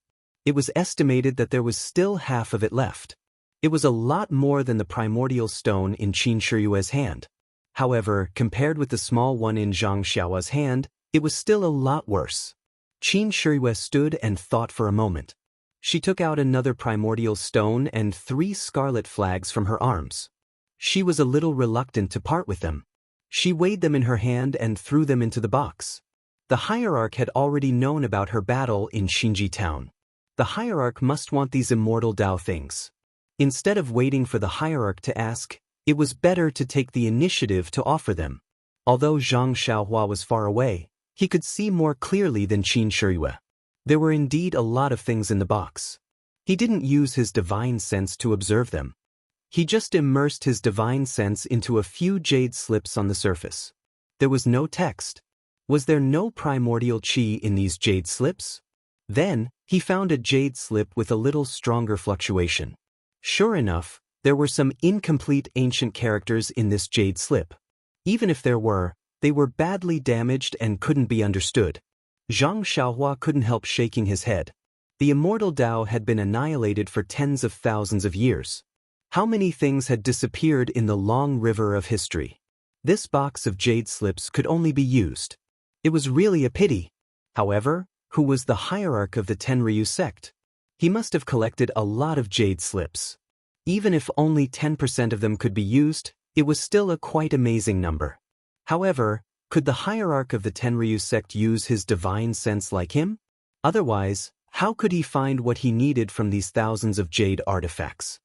It was estimated that there was still half of it left. It was a lot more than the primordial stone in Qin Shiyue's hand. However, compared with the small one in Zhang Xiaohua's hand, it was still a lot worse. Qin Shiyue stood and thought for a moment. She took out another primordial stone and 3 scarlet flags from her arms. She was a little reluctant to part with them. She weighed them in her hand and threw them into the box. The hierarch had already known about her battle in Xinji town. The hierarch must want these immortal Dao things. Instead of waiting for the hierarch to ask, it was better to take the initiative to offer them. Although Zhang Xiaohua was far away, he could see more clearly than Qin Shiyue. There were indeed a lot of things in the box. He didn't use his divine sense to observe them. He just immersed his divine sense into a few jade slips on the surface. There was no text. Was there no primordial qi in these jade slips? Then, he found a jade slip with a little stronger fluctuation. Sure enough, there were some incomplete ancient characters in this jade slip. Even if there were, they were badly damaged and couldn't be understood. Zhang Xiaohua couldn't help shaking his head. The immortal Dao had been annihilated for tens of thousands of years. How many things had disappeared in the long river of history? This box of jade slips could only be used. It was really a pity. However, who was the hierarch of the Tenryu sect? He must have collected a lot of jade slips. Even if only 10% of them could be used, it was still a quite amazing number. However, could the hierarch of the Tenryu sect use his divine sense like him? Otherwise, how could he find what he needed from these thousands of jade artifacts?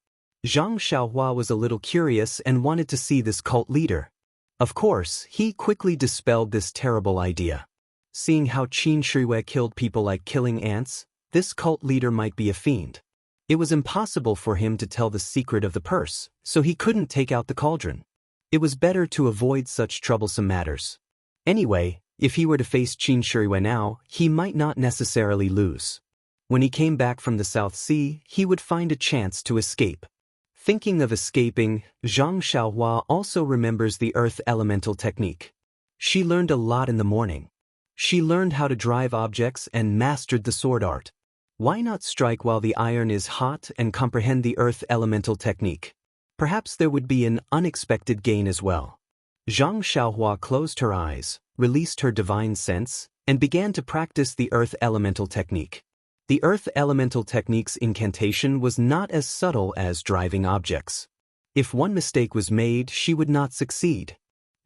Zhang Xiaohua was a little curious and wanted to see this cult leader. Of course, he quickly dispelled this terrible idea. Seeing how Qin Shirui killed people like killing ants, this cult leader might be a fiend. It was impossible for him to tell the secret of the purse, so he couldn't take out the cauldron. It was better to avoid such troublesome matters. Anyway, if he were to face Qin Shirui now, he might not necessarily lose. When he came back from the South Sea, he would find a chance to escape. Thinking of escaping, Zhang Xiaohua also remembers the earth elemental technique. She learned a lot in the morning. She learned how to drive objects and mastered the sword art. Why not strike while the iron is hot and comprehend the earth elemental technique? Perhaps there would be an unexpected gain as well. Zhang Xiaohua closed her eyes, released her divine sense, and began to practice the earth elemental technique. The earth elemental technique's incantation was not as subtle as driving objects. If one mistake was made, she would not succeed.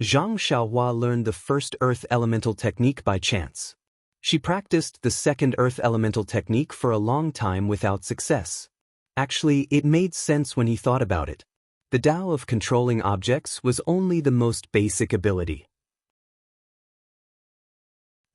Zhang Xiaohua learned the first earth elemental technique by chance. She practiced the second earth elemental technique for a long time without success. Actually, it made sense when he thought about it. The Tao of controlling objects was only the most basic ability.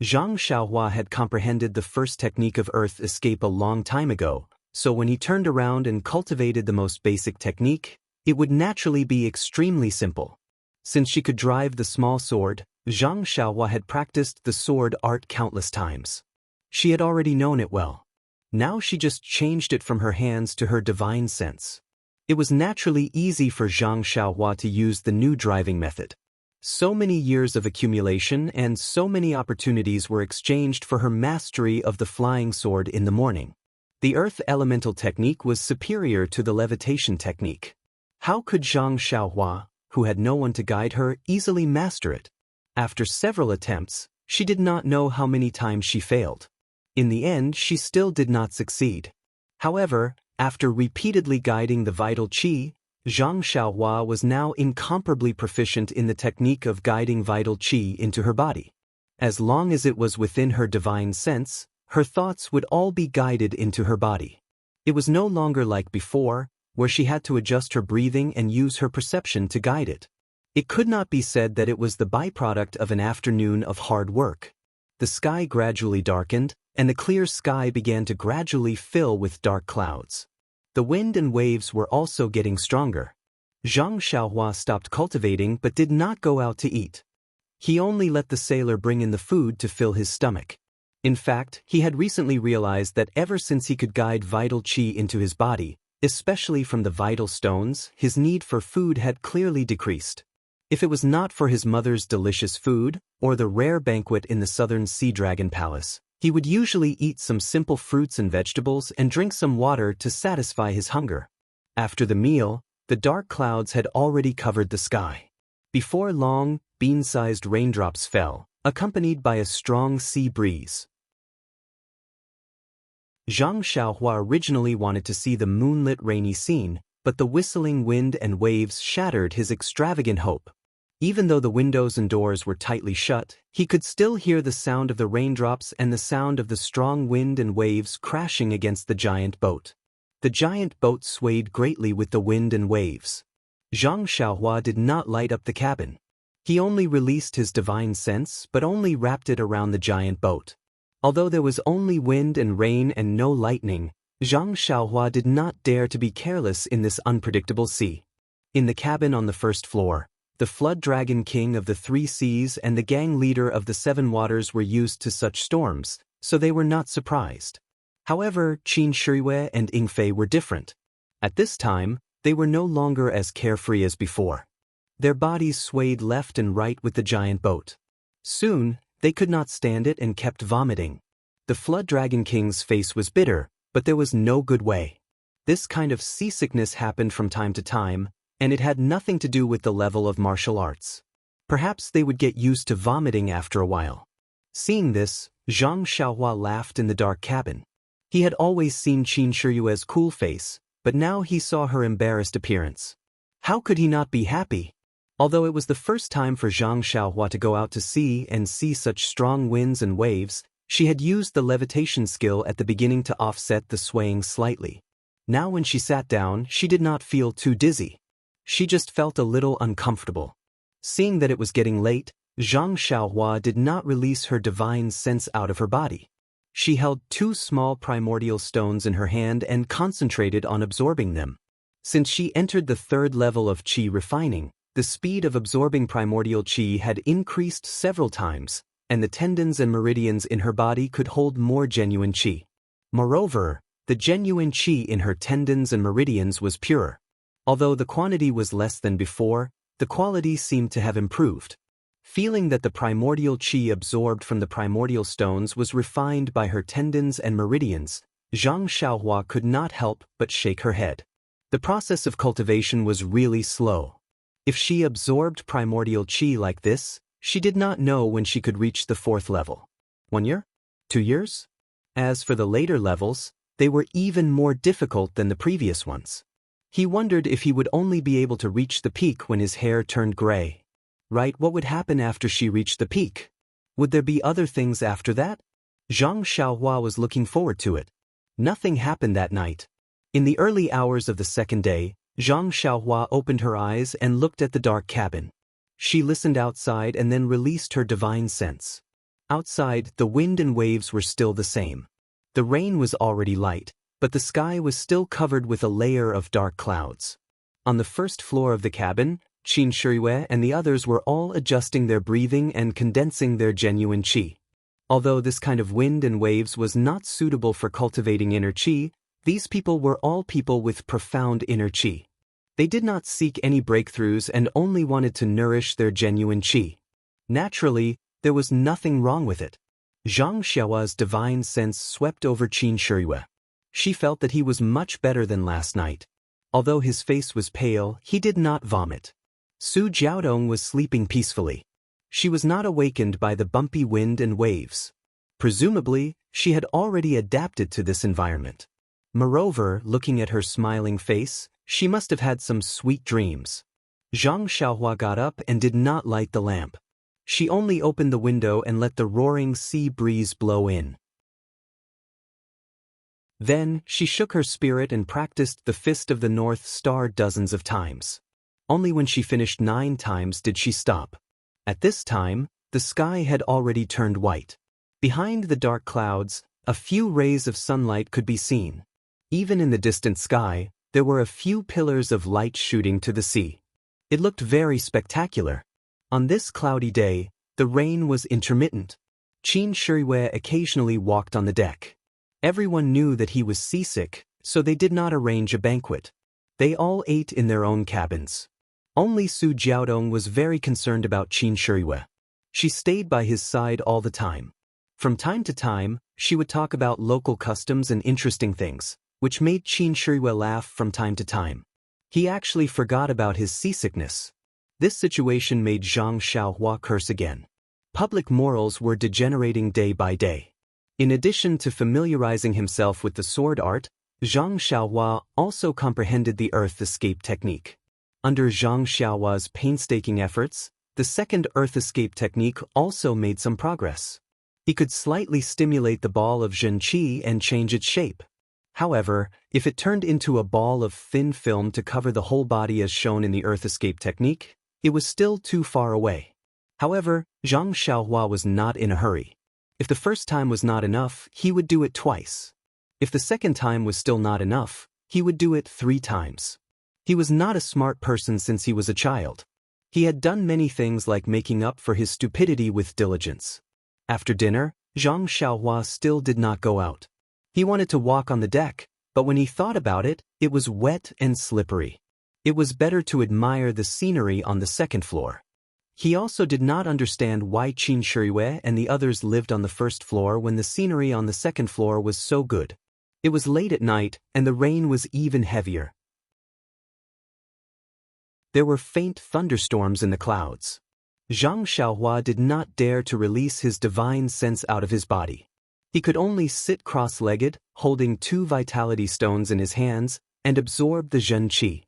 Zhang Xiaohua had comprehended the first technique of earth escape a long time ago, so when he turned around and cultivated the most basic technique, it would naturally be extremely simple. Since she could drive the small sword, Zhang Xiaohua had practiced the sword art countless times. She had already known it well. Now she just changed it from her hands to her divine sense. It was naturally easy for Zhang Xiaohua to use the new driving method. So many years of accumulation and so many opportunities were exchanged for her mastery of the flying sword in the morning. The earth elemental technique was superior to the levitation technique. How could Zhang Xiaohua, who had no one to guide her, easily master it? After several attempts, she did not know how many times she failed. In the end, she still did not succeed. However, after repeatedly guiding the vital qi, Zhang Xiaohua was now incomparably proficient in the technique of guiding vital qi into her body. As long as it was within her divine sense, her thoughts would all be guided into her body. It was no longer like before, where she had to adjust her breathing and use her perception to guide it. It could not be said that it was the byproduct of an afternoon of hard work. The sky gradually darkened, and the clear sky began to gradually fill with dark clouds. The wind and waves were also getting stronger. Zhang Xiaohua stopped cultivating but did not go out to eat. He only let the sailor bring in the food to fill his stomach. In fact, he had recently realized that ever since he could guide vital qi into his body, especially from the vital stones, his need for food had clearly decreased. If it was not for his mother's delicious food, or the rare banquet in the southern Sea Dragon Palace, he would usually eat some simple fruits and vegetables and drink some water to satisfy his hunger. After the meal, the dark clouds had already covered the sky. Before long, bean-sized raindrops fell, accompanied by a strong sea breeze. Zhang Xiaohua originally wanted to see the moonlit rainy scene, but the whistling wind and waves shattered his extravagant hope. Even though the windows and doors were tightly shut, he could still hear the sound of the raindrops and the sound of the strong wind and waves crashing against the giant boat. The giant boat swayed greatly with the wind and waves. Zhang Xiaohua did not light up the cabin. He only released his divine sense but only wrapped it around the giant boat. Although there was only wind and rain and no lightning, Zhang Xiaohua did not dare to be careless in this unpredictable sea. In the cabin on the first floor, the Flood Dragon King of the Three Seas and the gang leader of the Seven Waters were used to such storms, so they were not surprised. However, Qin Shirui and Ingfei were different. At this time, they were no longer as carefree as before. Their bodies swayed left and right with the giant boat. Soon, they could not stand it and kept vomiting. The Flood Dragon King's face was bitter, but there was no good way. This kind of seasickness happened from time to time, and it had nothing to do with the level of martial arts. Perhaps they would get used to vomiting after a while. Seeing this, Zhang Xiaohua laughed in the dark cabin. He had always seen Qin Shiyue's cool face, but now he saw her embarrassed appearance. How could he not be happy? Although it was the first time for Zhang Xiaohua to go out to sea and see such strong winds and waves, she had used the levitation skill at the beginning to offset the swaying slightly. Now when she sat down, she did not feel too dizzy. She just felt a little uncomfortable. Seeing that it was getting late, Zhang Xiaohua did not release her divine sense out of her body. She held 2 small primordial stones in her hand and concentrated on absorbing them. Since she entered the 3rd level of qi refining, the speed of absorbing primordial qi had increased several times, and the tendons and meridians in her body could hold more genuine qi. Moreover, the genuine qi in her tendons and meridians was pure. Although the quantity was less than before, the quality seemed to have improved. Feeling that the primordial qi absorbed from the primordial stones was refined by her tendons and meridians, Zhang Xiaohua could not help but shake her head. The process of cultivation was really slow. If she absorbed primordial qi like this, she did not know when she could reach the 4th level. 1 year? 2 years? As for the later levels, they were even more difficult than the previous ones. He wondered if he would only be able to reach the peak when his hair turned gray. Right, what would happen after she reached the peak? Would there be other things after that? Zhang Xiaohua was looking forward to it. Nothing happened that night. In the early hours of the 2nd day, Zhang Xiaohua opened her eyes and looked at the dark cabin. She listened outside and then released her divine sense. Outside, the wind and waves were still the same. The rain was already light, but the sky was still covered with a layer of dark clouds. On the 1st floor of the cabin, Qin Shiyue and the others were all adjusting their breathing and condensing their genuine qi. Although this kind of wind and waves was not suitable for cultivating inner qi, these people were all people with profound inner qi. They did not seek any breakthroughs and only wanted to nourish their genuine qi. Naturally, there was nothing wrong with it. Zhang Xiaohua's divine sense swept over Qin Shiyue. She felt that he was much better than last night. Although his face was pale, he did not vomit. Su Jiaodong was sleeping peacefully. She was not awakened by the bumpy wind and waves. Presumably, she had already adapted to this environment. Moreover, looking at her smiling face, she must have had some sweet dreams. Zhang Xiaohua got up and did not light the lamp. She only opened the window and let the roaring sea breeze blow in. Then, she shook her spirit and practiced the Fist of the North Star dozens of times. Only when she finished 9 times did she stop. At this time, the sky had already turned white. Behind the dark clouds, a few rays of sunlight could be seen. Even in the distant sky, there were a few pillars of light shooting to the sea. It looked very spectacular. On this cloudy day, the rain was intermittent. Qin Shiyue occasionally walked on the deck. Everyone knew that he was seasick, so they did not arrange a banquet. They all ate in their own cabins. Only Su Jiaodong was very concerned about Qin Shiyue. She stayed by his side all the time. From time to time, she would talk about local customs and interesting things, which made Qin Shiyue laugh from time to time. He actually forgot about his seasickness. This situation made Zhang Xiaohua curse again. Public morals were degenerating day by day. In addition to familiarizing himself with the sword art, Zhang Xiaohua also comprehended the earth escape technique. Under Zhang Xiaohua's painstaking efforts, the 2nd earth escape technique also made some progress. He could slightly stimulate the ball of Zhen Qi and change its shape. However, if it turned into a ball of thin film to cover the whole body as shown in the earth escape technique, it was still too far away. However, Zhang Xiaohua was not in a hurry. If the first time was not enough, he would do it twice. If the 2nd time was still not enough, he would do it 3 times. He was not a smart person since he was a child. He had done many things like making up for his stupidity with diligence. After dinner, Zhang Xiaohua still did not go out. He wanted to walk on the deck, but when he thought about it, it was wet and slippery. It was better to admire the scenery on the 2nd floor. He also did not understand why Qin Shiyue and the others lived on the 1st floor when the scenery on the 2nd floor was so good. It was late at night, and the rain was even heavier. There were faint thunderstorms in the clouds. Zhang Xiaohua did not dare to release his divine sense out of his body. He could only sit cross-legged, holding 2 vitality stones in his hands, and absorb the Zhen Qi.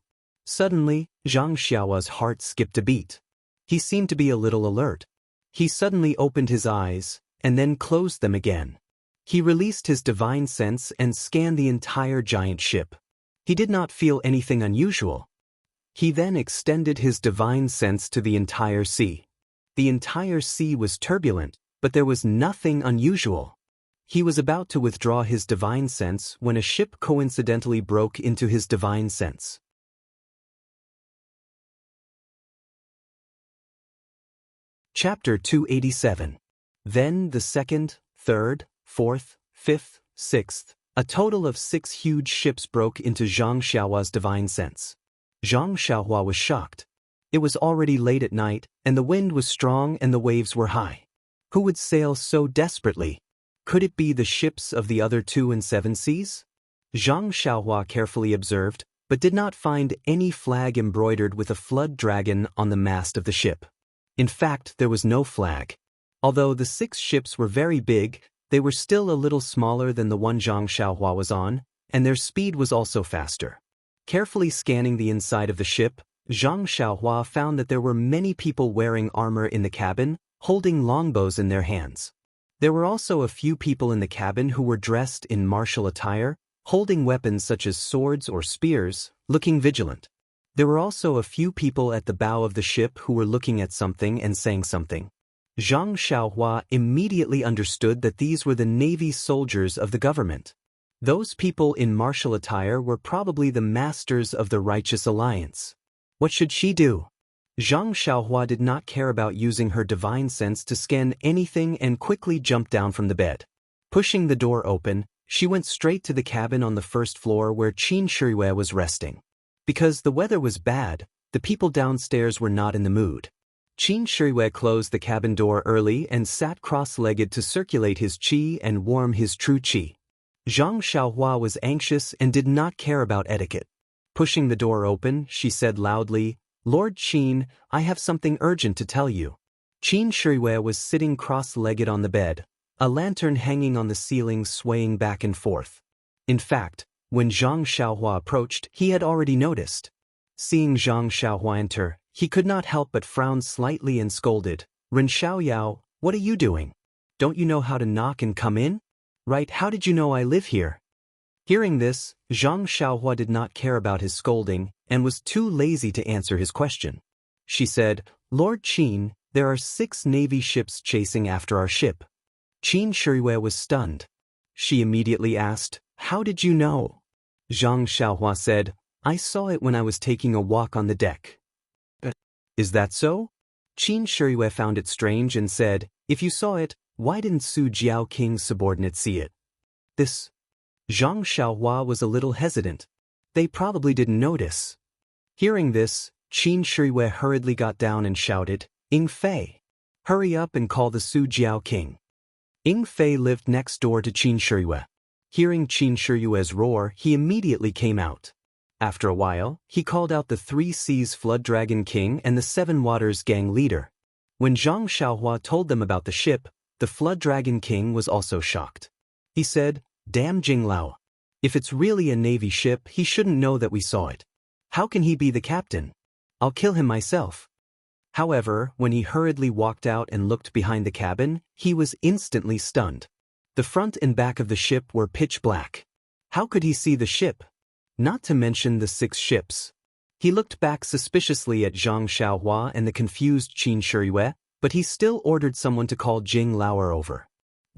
Suddenly, Zhang Xiaohua's heart skipped a beat. He seemed to be a little alert. He suddenly opened his eyes, and then closed them again. He released his divine sense and scanned the entire giant ship. He did not feel anything unusual. He then extended his divine sense to the entire sea. The entire sea was turbulent, but there was nothing unusual. He was about to withdraw his divine sense when a ship coincidentally broke into his divine sense. Chapter 287. Then the second, third, fourth, fifth, sixth, a total of 6 huge ships broke into Zhang Xiaohua's divine sense. Zhang Xiaohua was shocked. It was already late at night, and the wind was strong and the waves were high. Who would sail so desperately? Could it be the ships of the other 2 and 7 seas? Zhang Xiaohua carefully observed, but did not find any flag embroidered with a flood dragon on the mast of the ship. In fact, there was no flag. Although the 6 ships were very big, they were still a little smaller than the one Zhang Xiaohua was on, and their speed was also faster. Carefully scanning the inside of the ship, Zhang Xiaohua found that there were many people wearing armor in the cabin, holding longbows in their hands. There were also a few people in the cabin who were dressed in martial attire, holding weapons such as swords or spears, looking vigilant. There were also a few people at the bow of the ship who were looking at something and saying something. Zhang Xiaohua immediately understood that these were the Navy soldiers of the government. Those people in martial attire were probably the masters of the Righteous Alliance. What should she do? Zhang Xiaohua did not care about using her divine sense to scan anything and quickly jumped down from the bed. Pushing the door open, she went straight to the cabin on the first floor where Qin Shiyue was resting. Because the weather was bad, the people downstairs were not in the mood. Qin Shiyue closed the cabin door early and sat cross-legged to circulate his qi and warm his true qi. Zhang Xiaohua was anxious and did not care about etiquette. Pushing the door open, she said loudly, "Lord Qin, I have something urgent to tell you." Qin Shiyue was sitting cross-legged on the bed, a lantern hanging on the ceiling swaying back and forth. In fact, when Zhang Xiaohua approached, he had already noticed. Seeing Zhang Xiaohua enter, he could not help but frown slightly and scolded, "Ren Xiaoyao, what are you doing? Don't you know how to knock and come in? Right, how did you know I live here?" Hearing this, Zhang Xiaohua did not care about his scolding and was too lazy to answer his question. She said, "Lord Qin, there are 6 Navy ships chasing after our ship." Qin Shiyue was stunned. She immediately asked, "How did you know?" Zhang Xiaohua said, "I saw it when I was taking a walk on the deck." "Is that so?" Qin Shiyue found it strange and said, "If you saw it, why didn't Su Jiao King's subordinate see it?" This. Zhang Xiaohua was a little hesitant. They probably didn't notice. Hearing this, Qin Shiyue hurriedly got down and shouted, "Ying Fei! Hurry up and call the Su Jiao King." Ying Fei lived next door to Qin Shiyue. Hearing Qin Shiyue's roar, he immediately came out. After a while, he called out the 3 Seas Flood Dragon King and the 7 Waters Gang leader. When Zhang Xiaohua told them about the ship, the Flood Dragon King was also shocked. He said, "Damn Jinglao. If it's really a Navy ship, he shouldn't know that we saw it. How can he be the captain? I'll kill him myself." However, when he hurriedly walked out and looked behind the cabin, he was instantly stunned. The front and back of the ship were pitch black. How could he see the ship? Not to mention the 6 ships. He looked back suspiciously at Zhang Xiaohua and the confused Qin Shiyue, but he still ordered someone to call Jing Laoer over.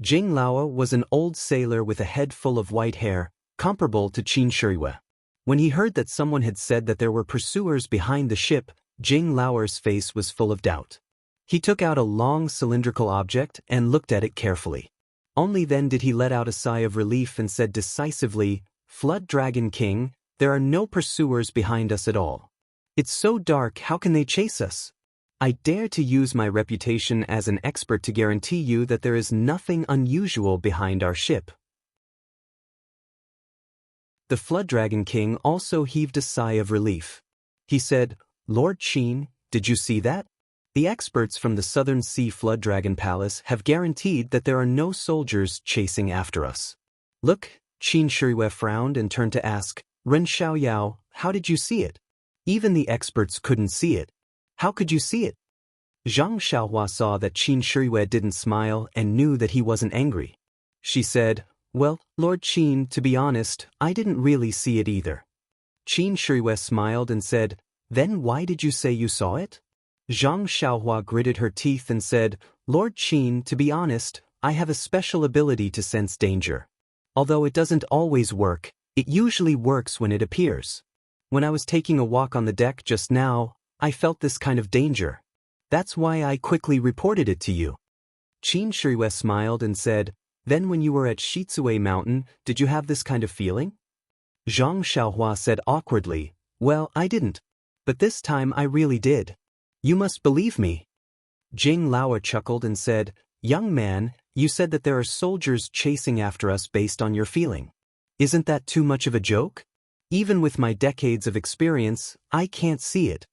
Jing Laoer was an old sailor with a head full of white hair, comparable to Qin Shiyue. When he heard that someone had said that there were pursuers behind the ship, Jing Laoer's face was full of doubt. He took out a long cylindrical object and looked at it carefully. Only then did he let out a sigh of relief and said decisively, "Flood Dragon King, there are no pursuers behind us at all. It's so dark, how can they chase us? I dare to use my reputation as an expert to guarantee you that there is nothing unusual behind our ship." The Flood Dragon King also heaved a sigh of relief. He said, "Lord Qin, did you see that? The experts from the Southern Sea Flood Dragon Palace have guaranteed that there are no soldiers chasing after us." "Look," Qin Shiriyue frowned and turned to ask, "Ren Xiaoyao, how did you see it? Even the experts couldn't see it. How could you see it?" Zhang Xiaohua saw that Qin Shiriyue didn't smile and knew that he wasn't angry. She said, "Well, Lord Qin, to be honest, I didn't really see it either." Qin Shiriyue smiled and said, "Then why did you say you saw it?" Zhang Xiaohua gritted her teeth and said, "Lord Qin, to be honest, I have a special ability to sense danger. Although it doesn't always work, it usually works when it appears. When I was taking a walk on the deck just now, I felt this kind of danger. That's why I quickly reported it to you." Qin Shiriyue smiled and said, "Then when you were at Shitsue Mountain, did you have this kind of feeling?" Zhang Xiaohua said awkwardly, "Well, I didn't. But this time I really did. You must believe me." Jing Laoer chuckled and said, "Young man, you said that there are soldiers chasing after us based on your feeling. Isn't that too much of a joke? Even with my decades of experience, I can't see it."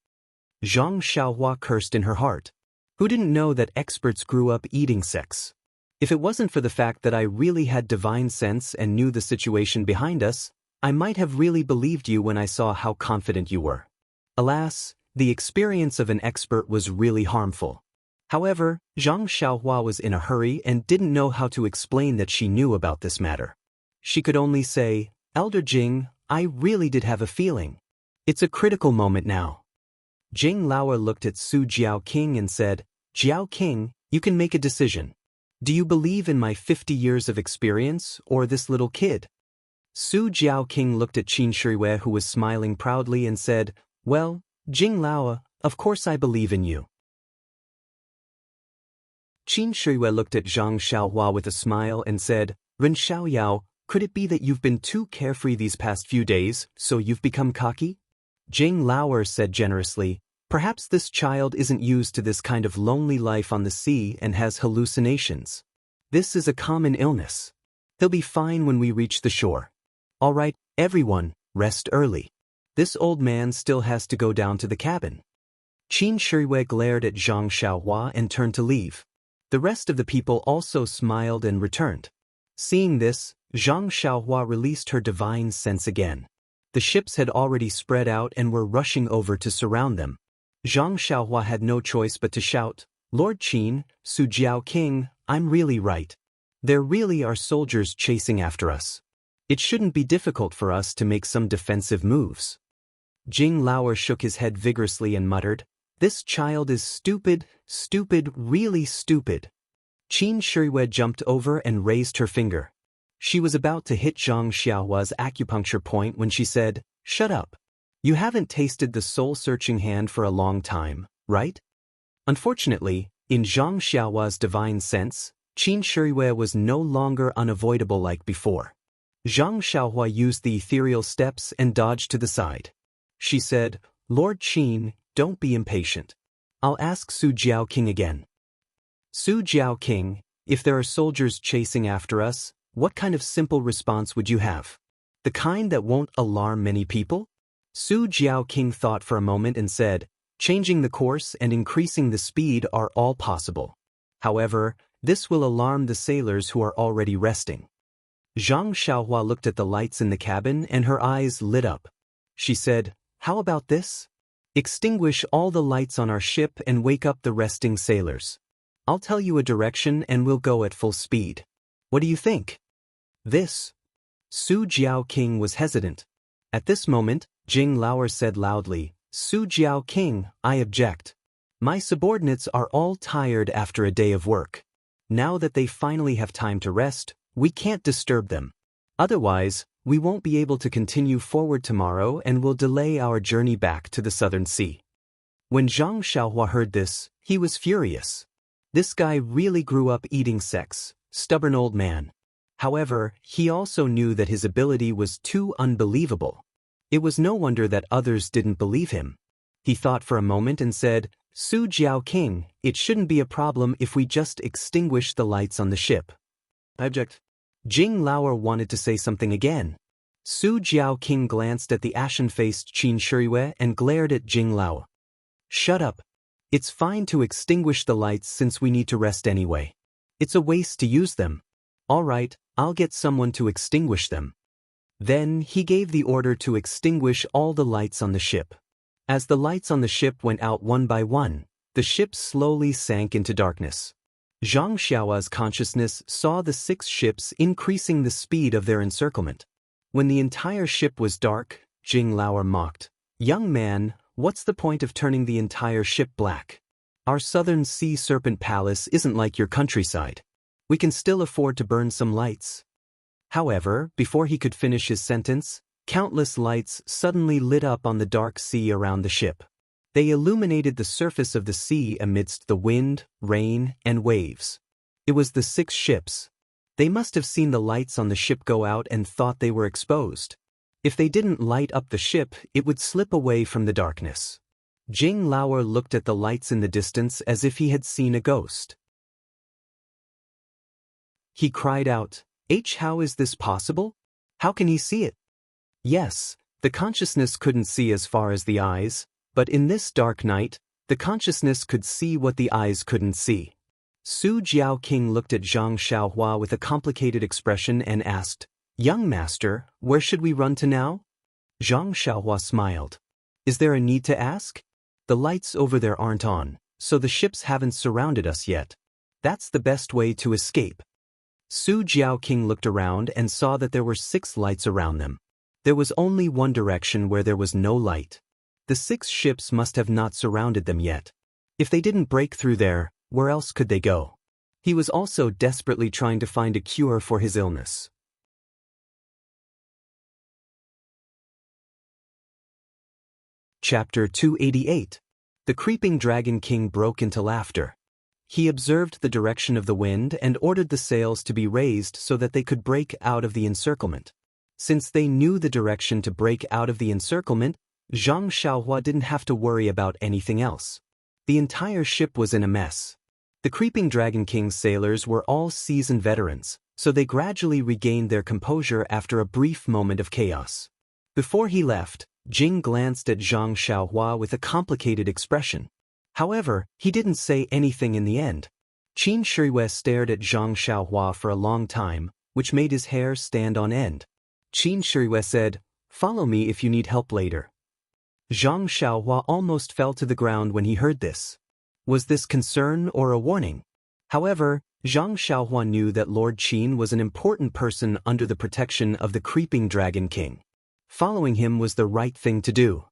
Zhang Xiaohua cursed in her heart. Who didn't know that experts grew up eating sex? If it wasn't for the fact that I really had divine sense and knew the situation behind us, I might have really believed you when I saw how confident you were. Alas, the experience of an expert was really harmful. However, Zhang Xiaohua was in a hurry and didn't know how to explain that she knew about this matter. She could only say, "Elder Jing, I really did have a feeling. It's a critical moment now." Jing Laoer looked at Su Jiaoqing and said, "Jiaoqing, you can make a decision. Do you believe in my 50 years of experience or this little kid?" Su Jiaoqing looked at Qin Shiriyue, who was smiling proudly, and said, "Well, Jing Laoer, of course I believe in you." Qin Shiriyue looked at Zhang Xiaohua with a smile and said, "Ren Xiaoyao, could it be that you've been too carefree these past few days, so you've become cocky?" Jing Laoer said generously, "Perhaps this child isn't used to this kind of lonely life on the sea and has hallucinations. This is a common illness. He'll be fine when we reach the shore. All right, everyone, rest early. This old man still has to go down to the cabin." Qin Shiriyue glared at Zhang Xiaohua and turned to leave. The rest of the people also smiled and returned. Seeing this, Zhang Xiaohua released her divine sense again. The ships had already spread out and were rushing over to surround them. Zhang Xiaohua had no choice but to shout, "Lord Qin, Su Jiaoqing, I'm really right. There really are soldiers chasing after us. It shouldn't be difficult for us to make some defensive moves." Jing Laoer shook his head vigorously and muttered, "This child is stupid, stupid, really stupid." Qin Shiriyue jumped over and raised her finger. She was about to hit Zhang Xiaohua's acupuncture point when she said, "Shut up. You haven't tasted the soul-searching hand for a long time, right?" Unfortunately, in Zhang Xiaohua's divine sense, Qin Shiriyue was no longer unavoidable like before. Zhang Xiaohua used the ethereal steps and dodged to the side. She said, "Lord Qin, don't be impatient. I'll ask Su Jiaoqing again. Su Jiaoqing, if there are soldiers chasing after us, what kind of simple response would you have? The kind that won't alarm many people?" Su Jiaoqing thought for a moment and said, "Changing the course and increasing the speed are all possible. However, this will alarm the sailors who are already resting." Zhang Xiaohua looked at the lights in the cabin and her eyes lit up. She said, "How about this? Extinguish all the lights on our ship and wake up the resting sailors. I'll tell you a direction and we'll go at full speed. What do you think?" This. Su Jiaoqing was hesitant. At this moment, Jing Laoer said loudly, "Su Jiaoqing, I object. My subordinates are all tired after a day of work. Now that they finally have time to rest, we can't disturb them. Otherwise, we won't be able to continue forward tomorrow and will delay our journey back to the Southern Sea." When Zhang Xiaohua heard this, he was furious. This guy really grew up eating sex, stubborn old man. However, he also knew that his ability was too unbelievable. It was no wonder that others didn't believe him. He thought for a moment and said, "Su Jiaoqing, it shouldn't be a problem if we just extinguish the lights on the ship." "I object." Jing Laoer wanted to say something again. Su Jiaoqing glanced at the ashen-faced Qin Shiyue and glared at Jing Lao. Shut up. It's fine to extinguish the lights since we need to rest anyway. It's a waste to use them. All right, I'll get someone to extinguish them. Then he gave the order to extinguish all the lights on the ship. As the lights on the ship went out one by one, the ship slowly sank into darkness. Zhang Xiao's consciousness saw the 6 ships increasing the speed of their encirclement. When the entire ship was dark, Jing Lao mocked. Young man, what's the point of turning the entire ship black? Our southern sea serpent palace isn't like your countryside. We can still afford to burn some lights. However, before he could finish his sentence, countless lights suddenly lit up on the dark sea around the ship. They illuminated the surface of the sea amidst the wind, rain, and waves. It was the 6 ships. They must have seen the lights on the ship go out and thought they were exposed. If they didn't light up the ship, it would slip away from the darkness. Jing Lao looked at the lights in the distance as if he had seen a ghost. He cried out, how is this possible? How can he see it? Yes, the consciousness couldn't see as far as the eyes, but in this dark night, the consciousness could see what the eyes couldn't see. Su Jiaoqing looked at Zhang Xiaohua with a complicated expression and asked, Young master, where should we run to now? Zhang Xiaohua smiled. Is there a need to ask? The lights over there aren't on, so the ships haven't surrounded us yet. That's the best way to escape. Su Jiaoqing looked around and saw that there were 6 lights around them. There was only one direction where there was no light. The 6 ships must have not surrounded them yet. If they didn't break through there, where else could they go? He was also desperately trying to find a cure for his illness. Chapter 288. The Creeping Dragon King broke into laughter. He observed the direction of the wind and ordered the sails to be raised so that they could break out of the encirclement. Since they knew the direction to break out of the encirclement, Zhang Xiaohua didn't have to worry about anything else. The entire ship was in a mess. The Creeping Dragon King's sailors were all seasoned veterans, so they gradually regained their composure after a brief moment of chaos. Before he left, Jing glanced at Zhang Xiaohua with a complicated expression. However, he didn't say anything in the end. Qin Shiyue stared at Zhang Xiaohua for a long time, which made his hair stand on end. Qin Shiyue said, Follow me if you need help later. Zhang Xiaohua almost fell to the ground when he heard this. Was this concern or a warning? However, Zhang Xiaohua knew that Lord Qin was an important person under the protection of the Creeping Dragon King. Following him was the right thing to do.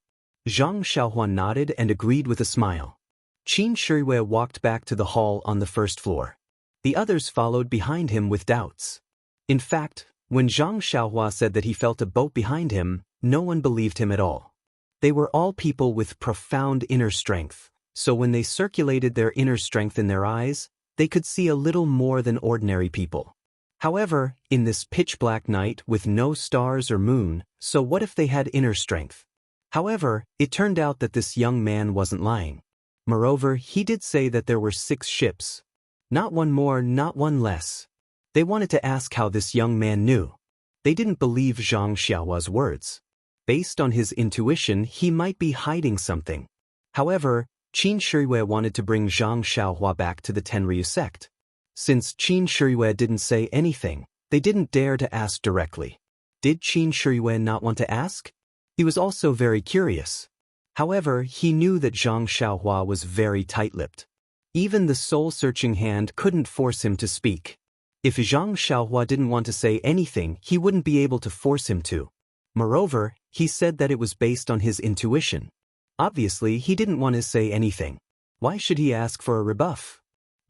Zhang Xiaohua nodded and agreed with a smile. Qin Shiyue walked back to the hall on the first floor. The others followed behind him with doubts. In fact, when Zhang Xiaohua said that he felt a boat behind him, no one believed him at all. They were all people with profound inner strength, so when they circulated their inner strength in their eyes, they could see a little more than ordinary people. However, in this pitch-black night with no stars or moon, so what if they had inner strength? However, it turned out that this young man wasn't lying. Moreover, he did say that there were 6 ships. Not one more, not one less. They wanted to ask how this young man knew. They didn't believe Zhang Xiaohua's words. Based on his intuition, he might be hiding something. However, Qin Shiyue wanted to bring Zhang Xiaohua back to the Tenryu sect. Since Qin Shiyue didn't say anything, they didn't dare to ask directly. Did Qin Shiyue not want to ask? He was also very curious. However, he knew that Zhang Xiaohua was very tight-lipped. Even the soul-searching hand couldn't force him to speak. If Zhang Xiaohua didn't want to say anything, he wouldn't be able to force him to. Moreover, he said that it was based on his intuition. Obviously, he didn't want to say anything. Why should he ask for a rebuff?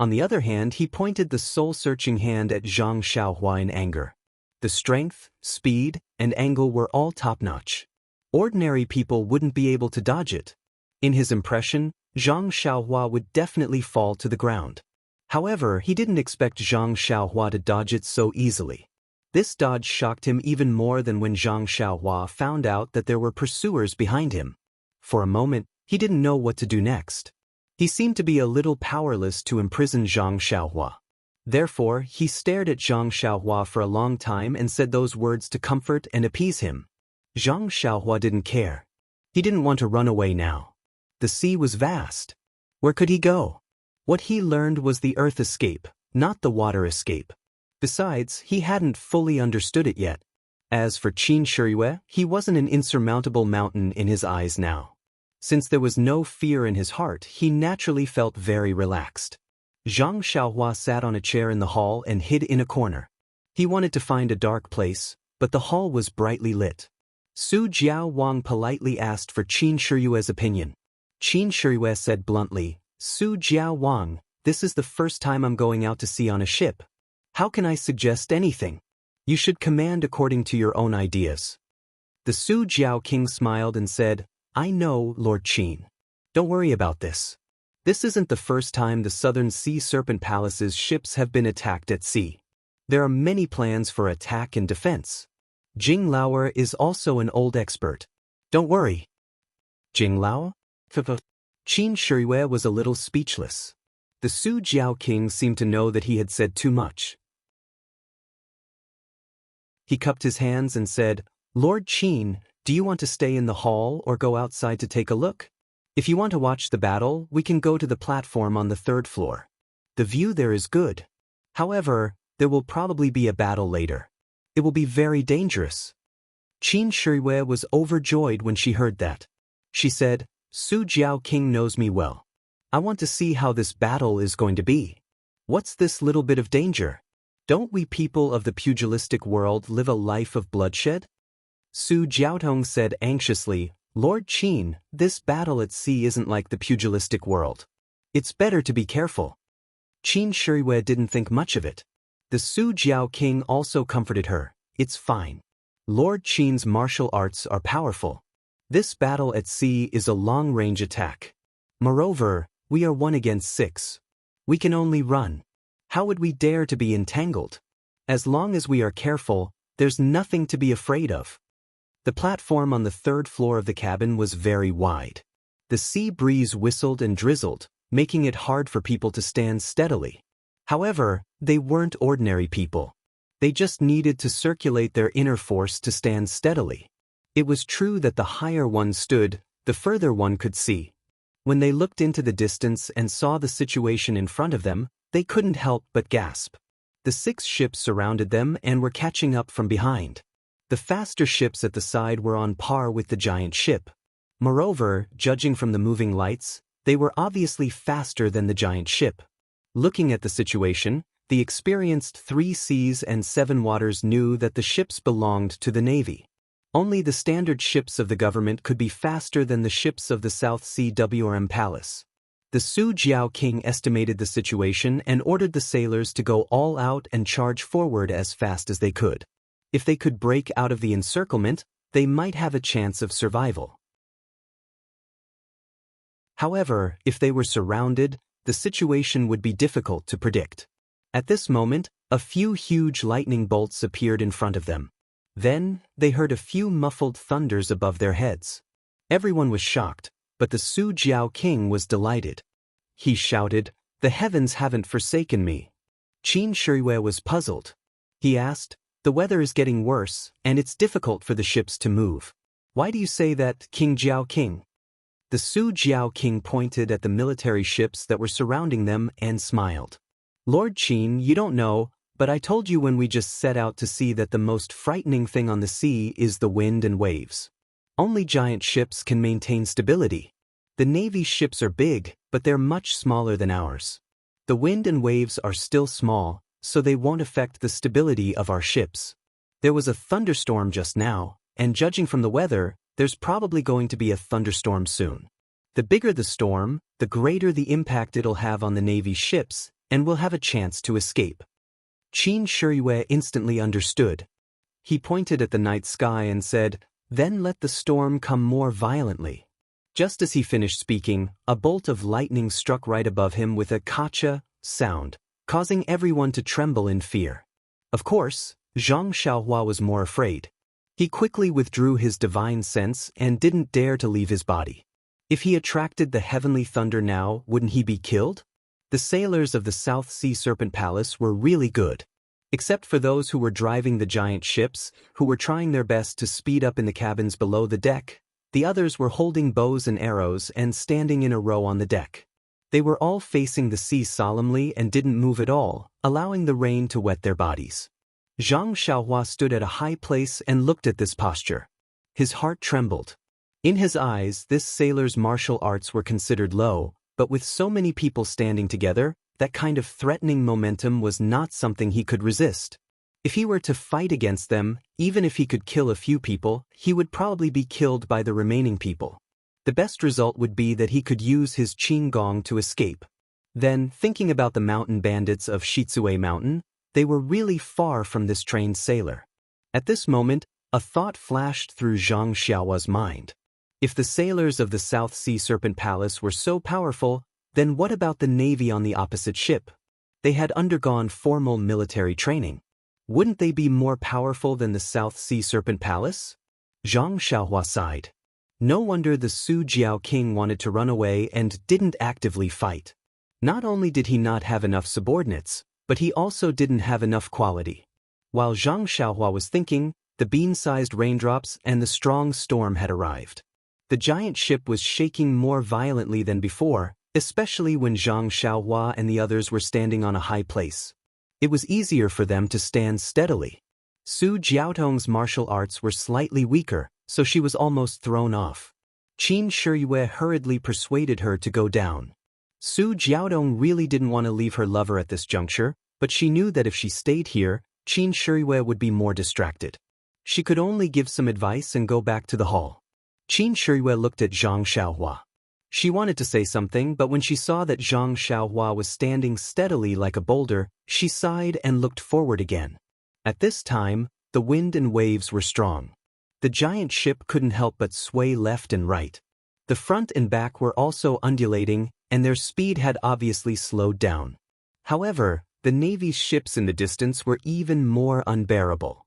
On the other hand, he pointed the soul-searching hand at Zhang Xiaohua in anger. The strength, speed, and angle were all top-notch. Ordinary people wouldn't be able to dodge it. In his impression, Zhang Xiaohua would definitely fall to the ground. However, he didn't expect Zhang Xiaohua to dodge it so easily. This dodge shocked him even more than when Zhang Xiaohua found out that there were pursuers behind him. For a moment, he didn't know what to do next. He seemed to be a little powerless to imprison Zhang Xiaohua. Therefore, he stared at Zhang Xiaohua for a long time and said those words to comfort and appease him. Zhang Xiaohua didn't care. He didn't want to run away now. The sea was vast. Where could he go? What he learned was the earth escape, not the water escape. Besides, he hadn't fully understood it yet. As for Qin Shiyue, he wasn't an insurmountable mountain in his eyes now. Since there was no fear in his heart, he naturally felt very relaxed. Zhang Xiaohua sat on a chair in the hall and hid in a corner. He wanted to find a dark place, but the hall was brightly lit. Su Jiao Wang politely asked for Qin Shiyue's opinion. Qin Shiyue said bluntly, "Su Jiao Wang, this is the first time I'm going out to sea on a ship. How can I suggest anything? You should command according to your own ideas." The Su Jiao king smiled and said, "I know, Lord Qin. Don't worry about this. This isn't the first time the Southern Sea Serpent Palace's ships have been attacked at sea. There are many plans for attack and defense. Jing Laoer is also an old expert. Don't worry." Jing Lao? Qin Shiyue was a little speechless. The Su Jiao king seemed to know that he had said too much. He cupped his hands and said, "Lord Qin, do you want to stay in the hall or go outside to take a look? If you want to watch the battle, we can go to the platform on the 3rd floor. The view there is good. However, there will probably be a battle later. It will be very dangerous." Qin Shiyue was overjoyed when she heard that. She said, "Su Jiao king knows me well. I want to see how this battle is going to be. What's this little bit of danger? Don't we people of the pugilistic world live a life of bloodshed?" Su Jiaotong said anxiously, "Lord Qin, this battle at sea isn't like the pugilistic world. It's better to be careful." Qin Shiyue didn't think much of it. The Su Jiao king also comforted her, "It's fine. Lord Qin's martial arts are powerful. This battle at sea is a long-range attack. Moreover, we are 1 against 6. We can only run. How would we dare to be entangled? As long as we are careful, there's nothing to be afraid of." The platform on the 3rd floor of the cabin was very wide. The sea breeze whistled and drizzled, making it hard for people to stand steadily. However, they weren't ordinary people. They just needed to circulate their inner force to stand steadily. It was true that the higher one stood, the further one could see. When they looked into the distance and saw the situation in front of them, they couldn't help but gasp. The 6 ships surrounded them and were catching up from behind. The faster ships at the side were on par with the giant ship. Moreover, judging from the moving lights, they were obviously faster than the giant ship. Looking at the situation, the experienced 3 seas and 7 waters knew that the ships belonged to the Navy. Only the standard ships of the government could be faster than the ships of the South Sea WRM Palace. The Su Jiao king estimated the situation and ordered the sailors to go all out and charge forward as fast as they could. If they could break out of the encirclement, they might have a chance of survival. However, if they were surrounded, the situation would be difficult to predict. At this moment, a few huge lightning bolts appeared in front of them. Then, they heard a few muffled thunders above their heads. Everyone was shocked, but the Su Jiao king was delighted. He shouted, "The heavens haven't forsaken me." Qin Shiyue was puzzled. He asked, "The weather is getting worse, and it's difficult for the ships to move. Why do you say that, King Jiao king?" The Su Jiao king pointed at the military ships that were surrounding them and smiled. "Lord Qin, you don't know, but I told you when we just set out to sea that the most frightening thing on the sea is the wind and waves. Only giant ships can maintain stability. The Navy's ships are big, but they're much smaller than ours. The wind and waves are still small, so they won't affect the stability of our ships. There was a thunderstorm just now, and judging from the weather, there's probably going to be a thunderstorm soon. The bigger the storm, the greater the impact it'll have on the Navy's ships, and we'll have a chance to escape." Qin Shiyue instantly understood. He pointed at the night sky and said, "Then let the storm come more violently." Just as he finished speaking, a bolt of lightning struck right above him with a kacha sound, causing everyone to tremble in fear. Of course, Zhang Xiaohua was more afraid. He quickly withdrew his divine sense and didn't dare to leave his body. If he attracted the heavenly thunder now, wouldn't he be killed? The sailors of the South Sea Serpent Palace were really good. Except for those who were driving the giant ships, who were trying their best to speed up in the cabins below the deck, the others were holding bows and arrows and standing in a row on the deck. They were all facing the sea solemnly and didn't move at all, allowing the rain to wet their bodies. Zhang Xiaohua stood at a high place and looked at this posture. His heart trembled. In his eyes, this sailor's martial arts were considered low, but with so many people standing together, that kind of threatening momentum was not something he could resist. If he were to fight against them, even if he could kill a few people, he would probably be killed by the remaining people. The best result would be that he could use his qinggong to escape. Then, thinking about the mountain bandits of Shizue Mountain, they were really far from this trained sailor. At this moment, a thought flashed through Zhang Xiaohua's mind. If the sailors of the South Sea Serpent Palace were so powerful, then what about the navy on the opposite ship? They had undergone formal military training. Wouldn't they be more powerful than the South Sea Serpent Palace? Zhang Xiaohua sighed. No wonder the Su Jiao King wanted to run away and didn't actively fight. Not only did he not have enough subordinates, but he also didn't have enough quality. While Zhang Xiaohua was thinking, the bean-sized raindrops and the strong storm had arrived. The giant ship was shaking more violently than before, especially when Zhang Xiaohua and the others were standing on a high place. It was easier for them to stand steadily. Su Jiaotong's martial arts were slightly weaker, so she was almost thrown off. Qin Shiyue hurriedly persuaded her to go down. Su Jiaotong really didn't want to leave her lover at this juncture, but she knew that if she stayed here, Qin Shiyue would be more distracted. She could only give some advice and go back to the hall. Qin Shiyue looked at Zhang Xiaohua. She wanted to say something, but when she saw that Zhang Xiaohua was standing steadily like a boulder, she sighed and looked forward again. At this time, the wind and waves were strong. The giant ship couldn't help but sway left and right. The front and back were also undulating, and their speed had obviously slowed down. However, the Navy's ships in the distance were even more unbearable.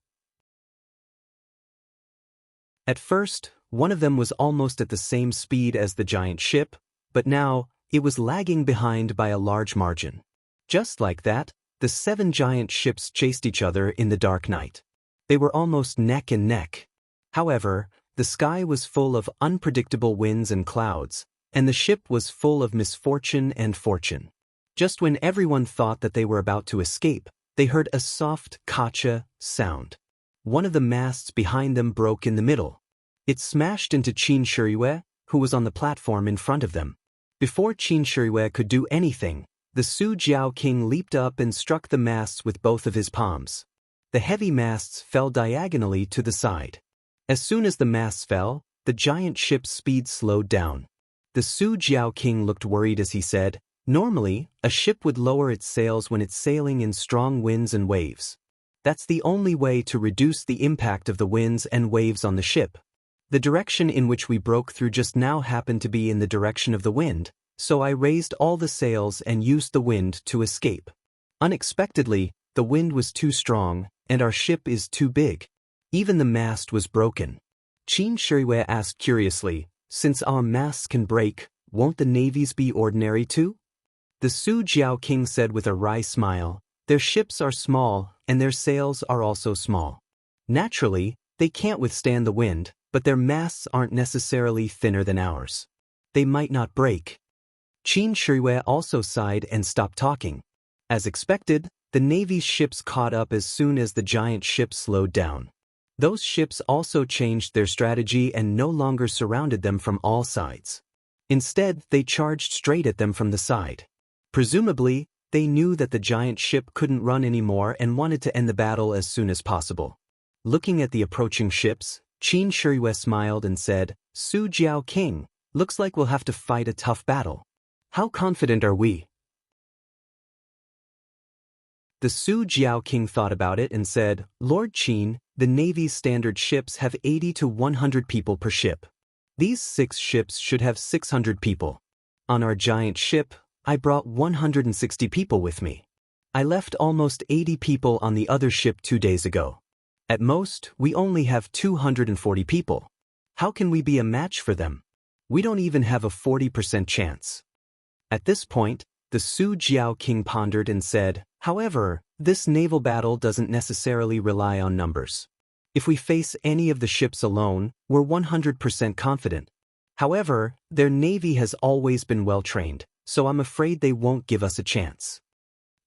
At first, one of them was almost at the same speed as the giant ship, but now, it was lagging behind by a large margin. Just like that, the 7 giant ships chased each other in the dark night. They were almost neck and neck. However, the sky was full of unpredictable winds and clouds, and the ship was full of misfortune and fortune. Just when everyone thought that they were about to escape, they heard a soft kacha sound. One of the masts behind them broke in the middle. It smashed into Qin Shiyue, who was on the platform in front of them. Before Qin Shiyue could do anything, the Su Jiao King leaped up and struck the masts with both of his palms. The heavy masts fell diagonally to the side. As soon as the masts fell, the giant ship's speed slowed down. The Su Jiao King looked worried as he said, "Normally, a ship would lower its sails when it's sailing in strong winds and waves. That's the only way to reduce the impact of the winds and waves on the ship. The direction in which we broke through just now happened to be in the direction of the wind, so I raised all the sails and used the wind to escape. Unexpectedly, the wind was too strong, and our ship is too big. Even the mast was broken." Qin Shiyue asked curiously, "Since our masts can break, won't the navies be ordinary too?" The Su Jiao King said with a wry smile, "Their ships are small, and their sails are also small. Naturally, they can't withstand the wind, but their masts aren't necessarily thinner than ours. They might not break." Qin Shiyue also sighed and stopped talking. As expected, the Navy's ships caught up as soon as the giant ship slowed down. Those ships also changed their strategy and no longer surrounded them from all sides. Instead, they charged straight at them from the side. Presumably, they knew that the giant ship couldn't run anymore and wanted to end the battle as soon as possible. Looking at the approaching ships, Qin Shiyue smiled and said, "Su Jiao King, looks like we'll have to fight a tough battle. How confident are we?" The Su Jiao King thought about it and said, "Lord Qin, the Navy's standard ships have 80 to 100 people per ship. These 6 ships should have 600 people. On our giant ship, I brought 160 people with me. I left almost 80 people on the other ship 2 days ago. At most, we only have 240 people. How can we be a match for them? We don't even have a 40% chance." At this point, the The Su Jiao king pondered and said, "However, this naval battle doesn't necessarily rely on numbers. If we face any of the ships alone, we're 100% confident. However, their navy has always been well trained, so I'm afraid they won't give us a chance."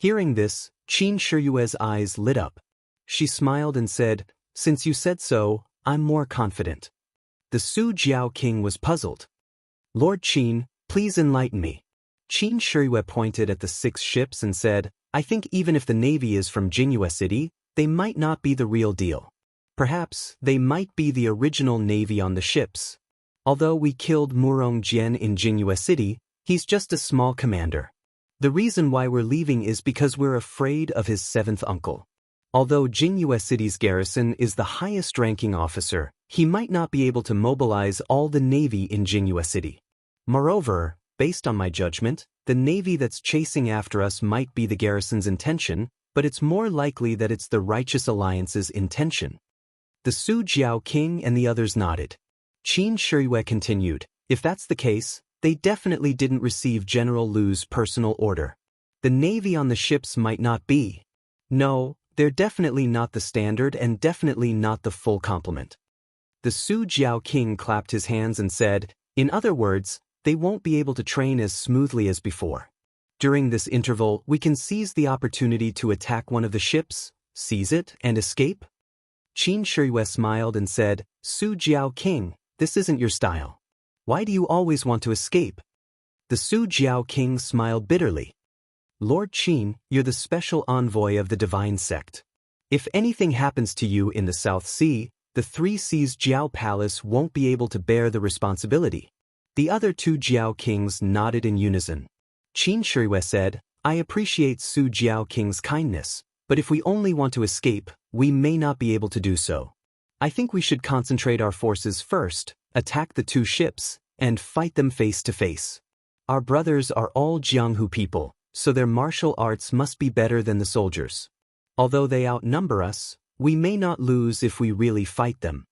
Hearing this, Qin Shiyue's eyes lit up. She smiled and said, "Since you said so, I'm more confident." The Su Jiao king was puzzled. "Lord Qin, please enlighten me." Qin Shiyue pointed at the 6 ships and said, "I think even if the navy is from Jingyue City, they might not be the real deal. Perhaps they might be the original navy on the ships. Although we killed Murong Jian in Jingyue City, he's just a small commander. The reason why we're leaving is because we're afraid of his 7th uncle. Although Jingyue City's garrison is the highest-ranking officer, he might not be able to mobilize all the navy in Jingyue City. Moreover, based on my judgment, the navy that's chasing after us might be the garrison's intention, but it's more likely that it's the Righteous Alliance's intention." The Su Jiao king and the others nodded. Qin Shiyue continued, "If that's the case, they definitely didn't receive General Lu's personal order. The navy on the ships might not be. No, they're definitely not the standard and definitely not the full complement." The Su Jiao king clapped his hands and said, "In other words, they won't be able to train as smoothly as before. During this interval, we can seize the opportunity to attack one of the ships, seize it, and escape?" Qin Shiyue smiled and said, "Su Jiao king, this isn't your style. Why do you always want to escape?" The Su Jiao king smiled bitterly. "Lord Qin, you're the special envoy of the divine sect. If anything happens to you in the South Sea, the 3 Seas Jiao Palace won't be able to bear the responsibility." The other 2 Jiao kings nodded in unison. Qin Shiyue said, "I appreciate Su Jiao king's kindness, but if we only want to escape, we may not be able to do so. I think we should concentrate our forces first, attack the 2 ships, and fight them face to face. Our brothers are all Jianghu people, so their martial arts must be better than the soldiers. Although they outnumber us, we may not lose if we really fight them."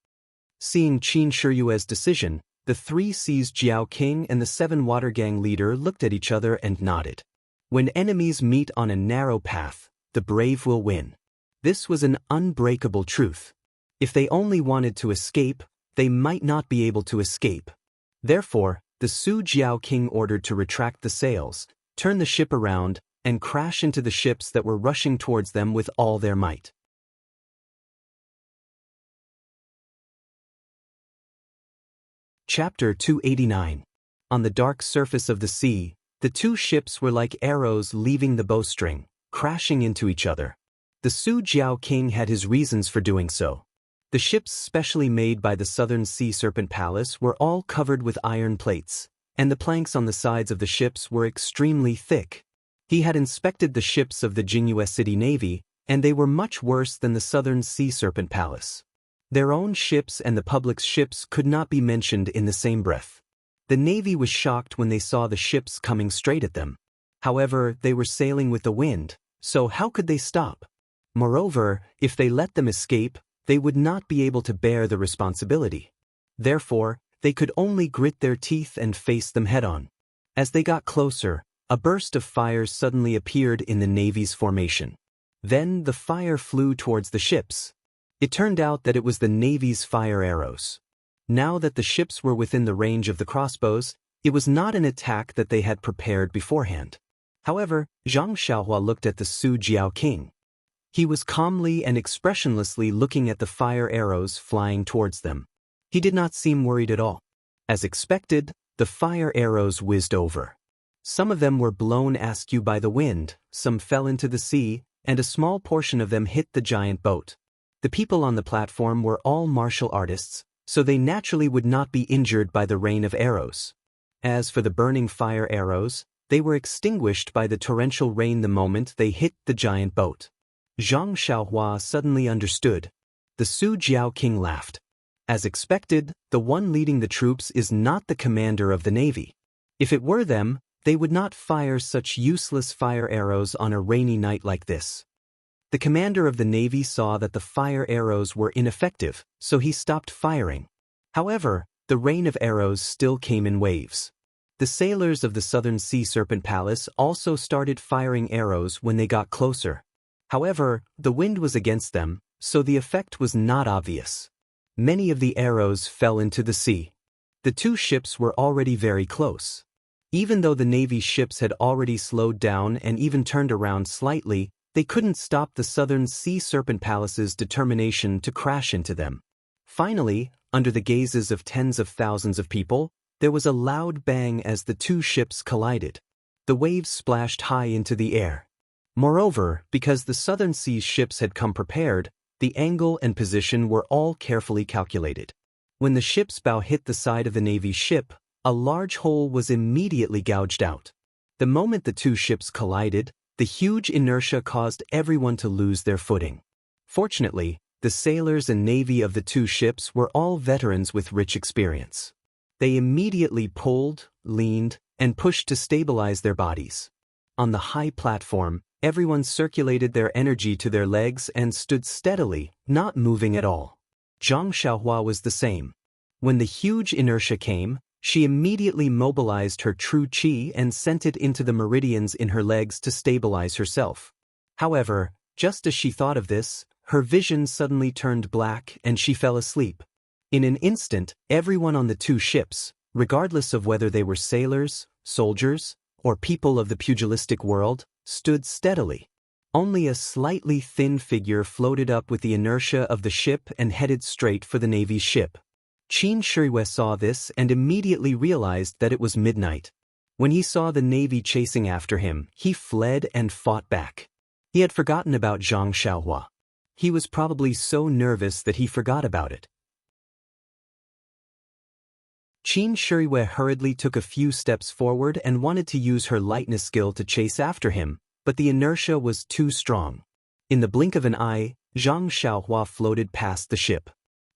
Seeing Qin Shiyue's decision, the 3 Seas Jiao king and the 7 Water Gang leader looked at each other and nodded. When enemies meet on a narrow path, the brave will win. This was an unbreakable truth. If they only wanted to escape, they might not be able to escape. Therefore, the Su Jiao king ordered to retract the sails, turn the ship around, and crash into the ships that were rushing towards them with all their might. Chapter 289. On the dark surface of the sea, the 2 ships were like arrows leaving the bowstring, crashing into each other. The Su Jiao king had his reasons for doing so. The ships specially made by the Southern Sea Serpent Palace were all covered with iron plates, and the planks on the sides of the ships were extremely thick. He had inspected the ships of the Jingyue City Navy, and they were much worse than the Southern Sea Serpent Palace. Their own ships and the public's ships could not be mentioned in the same breath. The Navy was shocked when they saw the ships coming straight at them. However, they were sailing with the wind, so how could they stop? Moreover, if they let them escape, they would not be able to bear the responsibility. Therefore, they could only grit their teeth and face them head-on. As they got closer, a burst of fire suddenly appeared in the Navy's formation. Then the fire flew towards the ships. It turned out that it was the Navy's fire arrows. Now that the ships were within the range of the crossbows, it was not an attack that they had prepared beforehand. However, Zhang Xiaohua looked at the Su Jiao king. He was calmly and expressionlessly looking at the fire arrows flying towards them. He did not seem worried at all. As expected, the fire arrows whizzed over. Some of them were blown askew by the wind, some fell into the sea, and a small portion of them hit the giant boat. The people on the platform were all martial artists, so they naturally would not be injured by the rain of arrows. As for the burning fire arrows, they were extinguished by the torrential rain the moment they hit the giant boat. Zhang Xiaohua suddenly understood. The Su Jiao king laughed. As expected, the one leading the troops is not the commander of the Navy. If it were them, they would not fire such useless fire arrows on a rainy night like this. The commander of the Navy saw that the fire arrows were ineffective, so he stopped firing. However, the rain of arrows still came in waves. The sailors of the Southern Sea Serpent Palace also started firing arrows when they got closer. However, the wind was against them, so the effect was not obvious. Many of the arrows fell into the sea. The two ships were already very close. Even though the Navy's ships had already slowed down and even turned around slightly, they couldn't stop the Southern Sea Serpent Palace's determination to crash into them. Finally, under the gazes of tens of thousands of people, there was a loud bang as the two ships collided. The waves splashed high into the air. Moreover, because the Southern Sea's ships had come prepared, the angle and position were all carefully calculated. When the ship's bow hit the side of the Navy's ship, a large hole was immediately gouged out. The moment the two ships collided, the huge inertia caused everyone to lose their footing. Fortunately, the sailors and navy of the two ships were all veterans with rich experience. They immediately pulled, leaned, and pushed to stabilize their bodies. On the high platform, everyone circulated their energy to their legs and stood steadily, not moving at all. Zhang Xiaohua was the same. When the huge inertia came, she immediately mobilized her true qi and sent it into the meridians in her legs to stabilize herself. However, just as she thought of this, her vision suddenly turned black and she fell asleep. In an instant, everyone on the two ships, regardless of whether they were sailors, soldiers, or people of the pugilistic world, stood steadily. Only a slightly thin figure floated up with the inertia of the ship and headed straight for the Navy's ship. Qin Shirui saw this and immediately realized that it was midnight. When he saw the Navy chasing after him, he fled and fought back. He had forgotten about Zhang Xiaohua. He was probably so nervous that he forgot about it. Qin Shirui hurriedly took a few steps forward and wanted to use her lightness skill to chase after him, but the inertia was too strong. In the blink of an eye, Zhang Xiaohua floated past the ship.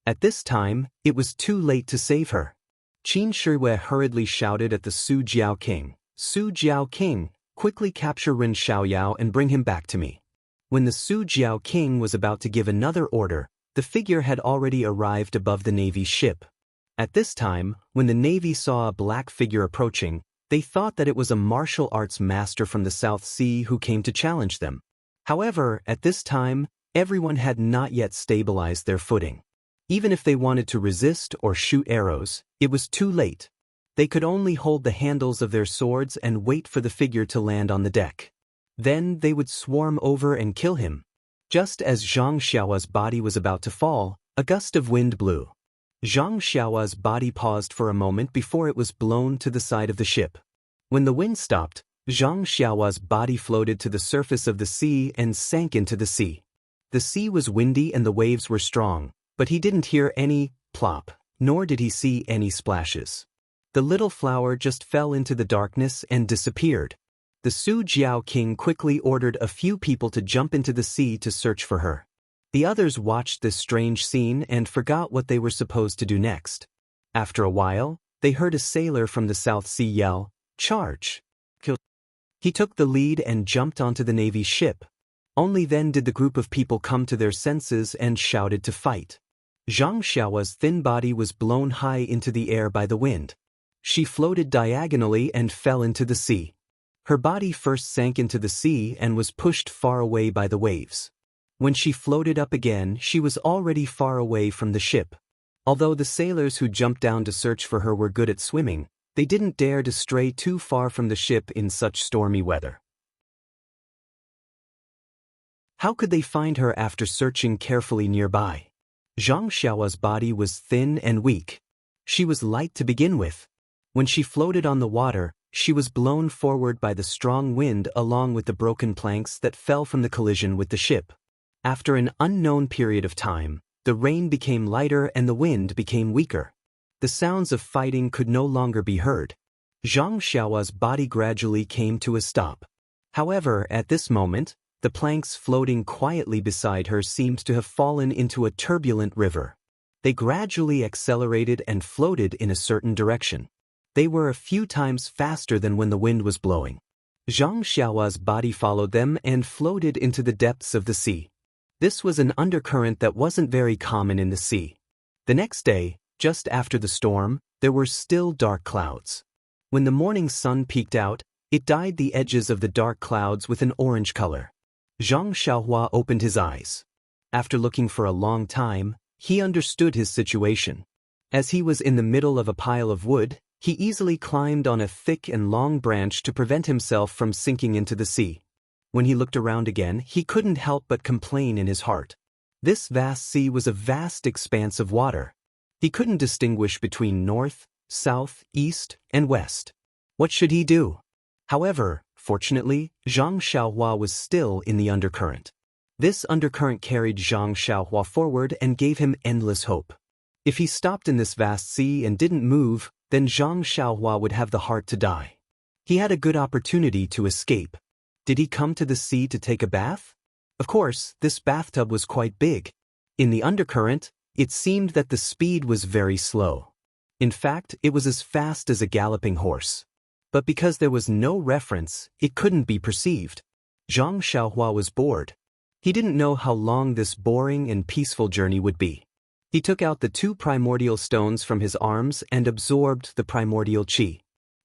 At this time, it was too late to save her. Qin Shirui hurriedly shouted at the Su Jiao King, "Su Jiao King, quickly capture Ren Xiaoyao and bring him back to me." When the Su Jiao King was about to give another order, the figure had already arrived above the Navy's ship. At this time, when the Navy saw a black figure approaching, they thought that it was a martial arts master from the South Sea who came to challenge them. However, at this time, everyone had not yet stabilized their footing. Even if they wanted to resist or shoot arrows, it was too late. They could only hold the handles of their swords and wait for the figure to land on the deck. Then they would swarm over and kill him. Just as Zhang Xiaohua's body was about to fall, a gust of wind blew. Zhang Xiaohua's body paused for a moment before it was blown to the side of the ship. When the wind stopped, Zhang Xiaohua's body floated to the surface of the sea and sank into the sea. The sea was windy and the waves were strong, but he didn't hear any plop, nor did he see any splashes. The little flower just fell into the darkness and disappeared. The Su Jiao King quickly ordered a few people to jump into the sea to search for her. The others watched this strange scene and forgot what they were supposed to do next. After a while, they heard a sailor from the South Sea yell, "Charge!" He took the lead and jumped onto the Navy's ship. Only then did the group of people come to their senses and shouted to fight. Zhang Xiaohua's thin body was blown high into the air by the wind. She floated diagonally and fell into the sea. Her body first sank into the sea and was pushed far away by the waves. When she floated up again, she was already far away from the ship. Although the sailors who jumped down to search for her were good at swimming, they didn't dare to stray too far from the ship in such stormy weather. How could they find her after searching carefully nearby? Zhang Xiaohua's body was thin and weak. She was light to begin with. When she floated on the water, she was blown forward by the strong wind along with the broken planks that fell from the collision with the ship. After an unknown period of time, the rain became lighter and the wind became weaker. The sounds of fighting could no longer be heard. Zhang Xiaohua's body gradually came to a stop. However, at this moment, the planks floating quietly beside her seemed to have fallen into a turbulent river. They gradually accelerated and floated in a certain direction. They were a few times faster than when the wind was blowing. Zhang Xiaohua's body followed them and floated into the depths of the sea. This was an undercurrent that wasn't very common in the sea. The next day, just after the storm, there were still dark clouds. When the morning sun peeked out, it dyed the edges of the dark clouds with an orange color. Zhang Xiaohua opened his eyes. After looking for a long time, he understood his situation. As he was in the middle of a pile of wood, he easily climbed on a thick and long branch to prevent himself from sinking into the sea. When he looked around again, he couldn't help but complain in his heart. This vast sea was a vast expanse of water. He couldn't distinguish between north, south, east, and west. What should he do? However, fortunately, Zhang Xiaohua was still in the undercurrent. This undercurrent carried Zhang Xiaohua forward and gave him endless hope. If he stopped in this vast sea and didn't move, then Zhang Xiaohua would have the heart to die. He had a good opportunity to escape. Did he come to the sea to take a bath? Of course, this bathtub was quite big. In the undercurrent, it seemed that the speed was very slow. In fact, it was as fast as a galloping horse. But because there was no reference, it couldn't be perceived. Zhang Xiaohua was bored. He didn't know how long this boring and peaceful journey would be. He took out the 2 primordial stones from his arms and absorbed the primordial qi.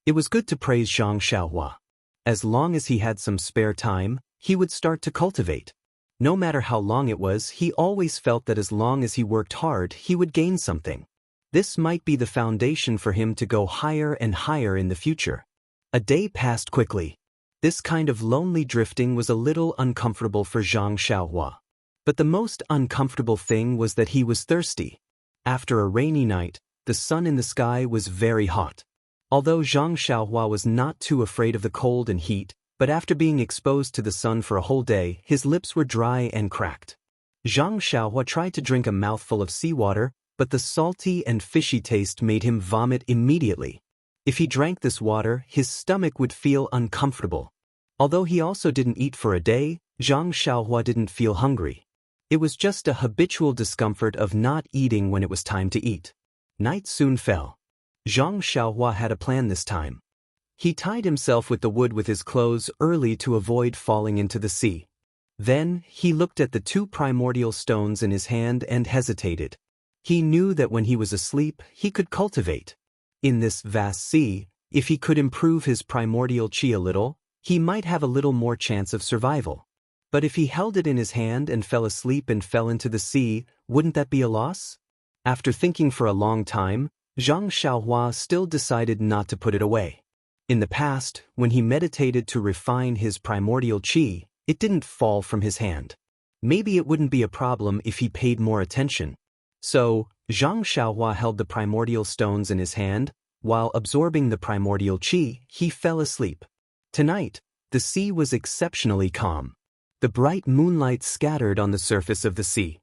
It was good to praise Zhang Xiaohua. As long as he had some spare time, he would start to cultivate. No matter how long it was, he always felt that as long as he worked hard, he would gain something. This might be the foundation for him to go higher and higher in the future. A day passed quickly. This kind of lonely drifting was a little uncomfortable for Zhang Xiaohua. But the most uncomfortable thing was that he was thirsty. After a rainy night, the sun in the sky was very hot. Although Zhang Xiaohua was not too afraid of the cold and heat, but after being exposed to the sun for a whole day, his lips were dry and cracked. Zhang Xiaohua tried to drink a mouthful of seawater, but the salty and fishy taste made him vomit immediately. If he drank this water, his stomach would feel uncomfortable. Although he also didn't eat for a day, Zhang Xiaohua didn't feel hungry. It was just a habitual discomfort of not eating when it was time to eat. Night soon fell. Zhang Xiaohua had a plan this time. He tied himself with the wood with his clothes early to avoid falling into the sea. Then, he looked at the 2 primordial stones in his hand and hesitated. He knew that when he was asleep, he could cultivate. In this vast sea, if he could improve his primordial qi a little, he might have a little more chance of survival. But if he held it in his hand and fell asleep and fell into the sea, wouldn't that be a loss? After thinking for a long time, Zhang Xiaohua still decided not to put it away. In the past, when he meditated to refine his primordial qi, it didn't fall from his hand. Maybe it wouldn't be a problem if he paid more attention. So, Zhang Xiaohua held the primordial stones in his hand. While absorbing the primordial qi, he fell asleep. Tonight, the sea was exceptionally calm. The bright moonlight scattered on the surface of the sea.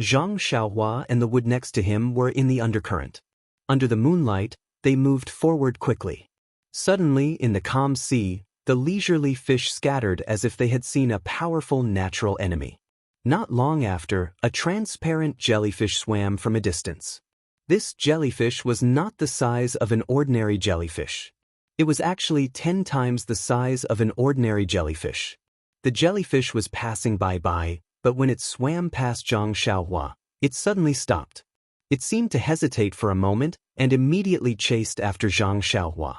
Zhang Xiaohua and the wood next to him were in the undercurrent. Under the moonlight, they moved forward quickly. Suddenly, in the calm sea, the leisurely fish scattered as if they had seen a powerful natural enemy. Not long after, a transparent jellyfish swam from a distance. This jellyfish was not the size of an ordinary jellyfish. It was actually 10 times the size of an ordinary jellyfish. The jellyfish was passing by, but when it swam past Zhang Xiaohua, it suddenly stopped. It seemed to hesitate for a moment and immediately chased after Zhang Xiaohua.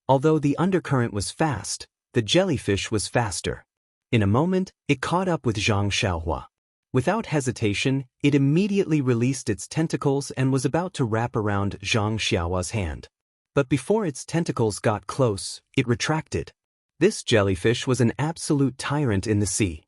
Although the undercurrent was fast, the jellyfish was faster. In a moment, it caught up with Zhang Xiaohua. Without hesitation, it immediately released its tentacles and was about to wrap around Zhang Xiaohua's hand. But before its tentacles got close, it retracted. This jellyfish was an absolute tyrant in the sea.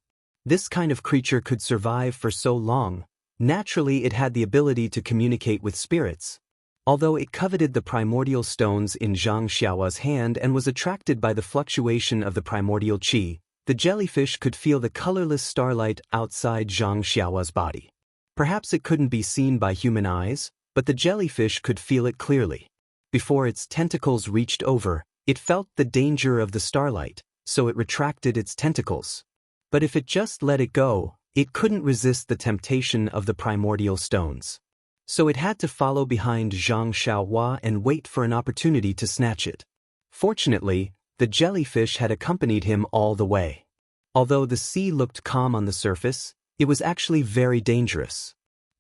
This kind of creature could survive for so long. Naturally, it had the ability to communicate with spirits. Although it coveted the primordial stones in Zhang Xiaohua's hand and was attracted by the fluctuation of the primordial qi, the jellyfish could feel the colorless starlight outside Zhang Xiaohua's body. Perhaps it couldn't be seen by human eyes, but the jellyfish could feel it clearly. Before its tentacles reached over, it felt the danger of the starlight, so it retracted its tentacles. But if it just let it go, it couldn't resist the temptation of the primordial stones. So it had to follow behind Zhang Xiaohua and wait for an opportunity to snatch it. Fortunately, the jellyfish had accompanied him all the way. Although the sea looked calm on the surface, it was actually very dangerous.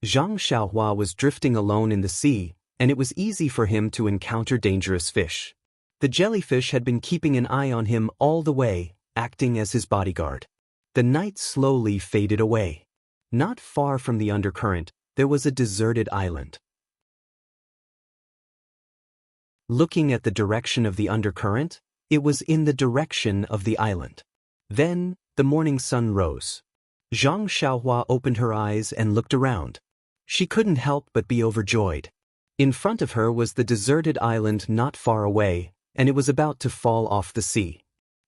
Zhang Xiaohua was drifting alone in the sea, and it was easy for him to encounter dangerous fish. The jellyfish had been keeping an eye on him all the way, acting as his bodyguard. The night slowly faded away. Not far from the undercurrent, there was a deserted island. Looking at the direction of the undercurrent, it was in the direction of the island. Then, the morning sun rose. Zhang Xiaohua opened her eyes and looked around. She couldn't help but be overjoyed. In front of her was the deserted island not far away, and it was about to fall off the sea.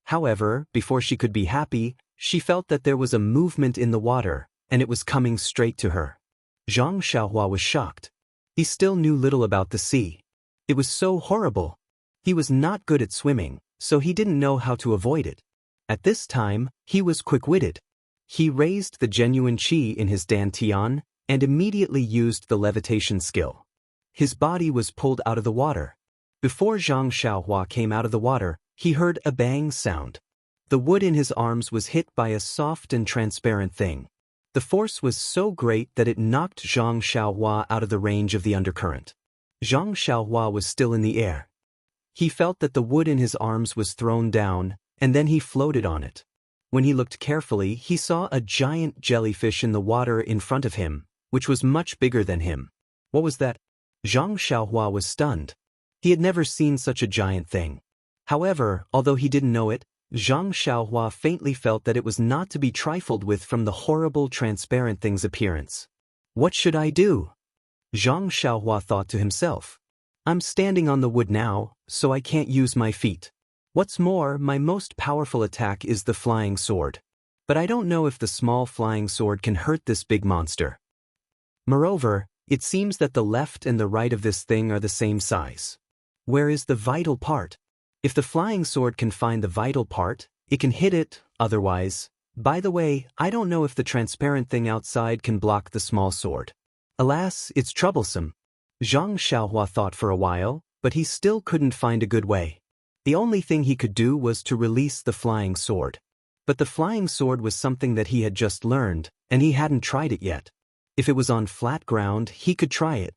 However, before she could be happy, she felt that there was a movement in the water, and it was coming straight to her. Zhang Xiaohua was shocked. He still knew little about the sea. It was so horrible. He was not good at swimming, so he didn't know how to avoid it. At this time, he was quick-witted. He raised the genuine qi in his dantian and immediately used the levitation skill. His body was pulled out of the water. Before Zhang Xiaohua came out of the water, he heard a bang sound. The wood in his arms was hit by a soft and transparent thing. The force was so great that it knocked Zhang Xiaohua out of the range of the undercurrent. Zhang Xiaohua was still in the air. He felt that the wood in his arms was thrown down, and then he floated on it. When he looked carefully, he saw a giant jellyfish in the water in front of him, which was much bigger than him. What was that? Zhang Xiaohua was stunned. He had never seen such a giant thing. However, although he didn't know it, Zhang Xiaohua faintly felt that it was not to be trifled with from the horrible transparent thing's appearance. What should I do? Zhang Xiaohua thought to himself. I'm standing on the wood now, so I can't use my feet. What's more, my most powerful attack is the flying sword. But I don't know if the small flying sword can hurt this big monster. Moreover, it seems that the left and the right of this thing are the same size. Where is the vital part? If the flying sword can find the vital part, it can hit it, otherwise. By the way, I don't know if the transparent thing outside can block the small sword. Alas, it's troublesome. Zhang Xiaohua thought for a while, but he still couldn't find a good way. The only thing he could do was to release the flying sword. But the flying sword was something that he had just learned, and he hadn't tried it yet. If it was on flat ground, he could try it.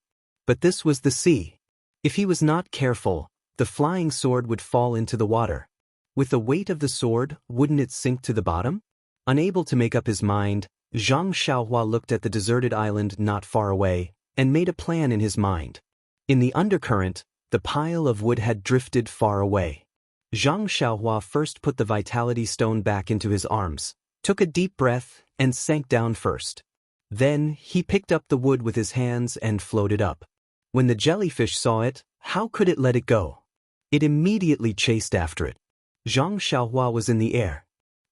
But this was the sea. If he was not careful, the flying sword would fall into the water. With the weight of the sword, wouldn't it sink to the bottom? Unable to make up his mind, Zhang Xiaohua looked at the deserted island not far away, and made a plan in his mind. In the undercurrent, the pile of wood had drifted far away. Zhang Xiaohua first put the vitality stone back into his arms, took a deep breath, and sank down first. Then, he picked up the wood with his hands and floated up. When the jellyfish saw it, how could it let it go? It immediately chased after it. Zhang Xiaohua was in the air.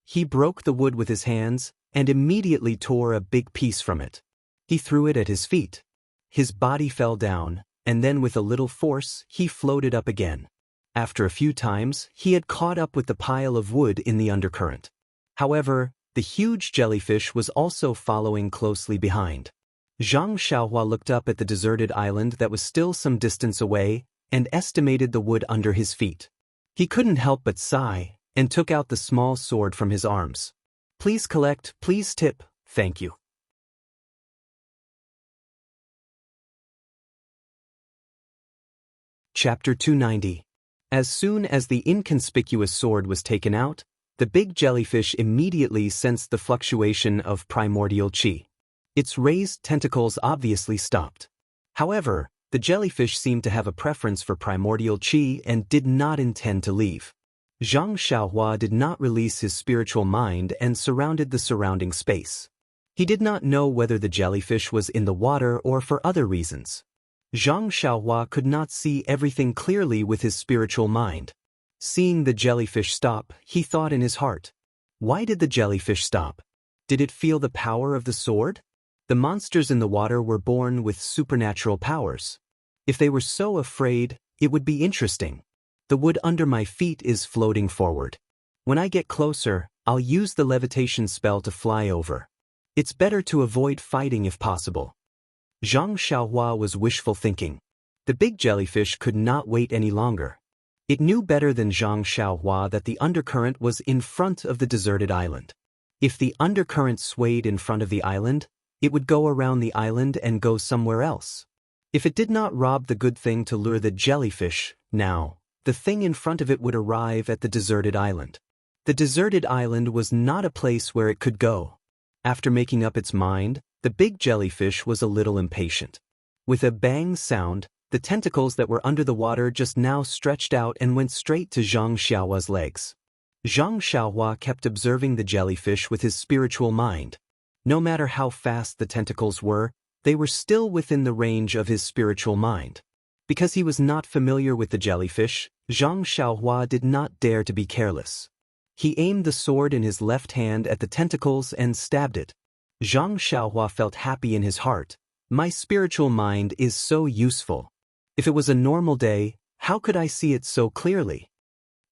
He broke the wood with his hands, and immediately tore a big piece from it. He threw it at his feet. His body fell down, and then with a little force, he floated up again. After a few times, he had caught up with the pile of wood in the undercurrent. However, the huge jellyfish was also following closely behind. Zhang Xiaohua looked up at the deserted island that was still some distance away, and estimated the wood under his feet. He couldn't help but sigh, and took out the small sword from his arms. Please collect, please tip, thank you. Chapter 290. As soon as the inconspicuous sword was taken out, the big jellyfish immediately sensed the fluctuation of primordial qi. Its raised tentacles obviously stopped. However, the jellyfish seemed to have a preference for primordial qi and did not intend to leave. Zhang Xiaohua did not release his spiritual mind and surrounded the surrounding space. He did not know whether the jellyfish was in the water or for other reasons. Zhang Xiaohua could not see everything clearly with his spiritual mind. Seeing the jellyfish stop, he thought in his heart, why did the jellyfish stop? Did it feel the power of the sword? The monsters in the water were born with supernatural powers. If they were so afraid, it would be interesting. The wood under my feet is floating forward. When I get closer, I'll use the levitation spell to fly over. It's better to avoid fighting if possible. Zhang Xiaohua was wishful thinking. The big jellyfish could not wait any longer. It knew better than Zhang Xiaohua that the undercurrent was in front of the deserted island. If the undercurrent swayed in front of the island, it would go around the island and go somewhere else. If it did not rob the good thing to lure the jellyfish, now, the thing in front of it would arrive at the deserted island. The deserted island was not a place where it could go. After making up its mind, the big jellyfish was a little impatient. With a bang sound, the tentacles that were under the water just now stretched out and went straight to Zhang Xiaohua's legs. Zhang Xiaohua kept observing the jellyfish with his spiritual mind. No matter how fast the tentacles were, they were still within the range of his spiritual mind. Because he was not familiar with the jellyfish, Zhang Xiaohua did not dare to be careless. He aimed the sword in his left hand at the tentacles and stabbed it. Zhang Xiaohua felt happy in his heart. My spiritual mind is so useful. If it was a normal day, how could I see it so clearly?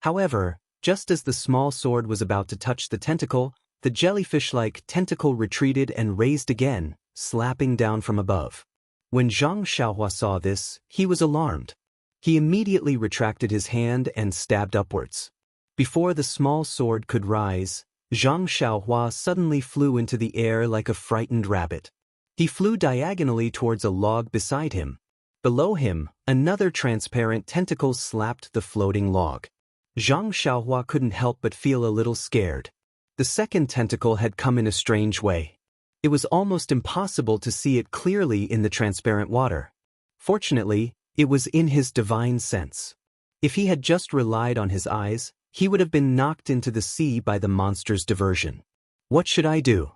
However, just as the small sword was about to touch the tentacle, the jellyfish-like tentacle retreated and raised again, slapping down from above. When Zhang Xiaohua saw this, he was alarmed. He immediately retracted his hand and stabbed upwards. Before the small sword could rise, Zhang Xiaohua suddenly flew into the air like a frightened rabbit. He flew diagonally towards a log beside him. Below him, another transparent tentacle slapped the floating log. Zhang Xiaohua couldn't help but feel a little scared. The second tentacle had come in a strange way. It was almost impossible to see it clearly in the transparent water. Fortunately, it was in his divine sense. If he had just relied on his eyes, he would have been knocked into the sea by the monster's diversion. What should I do?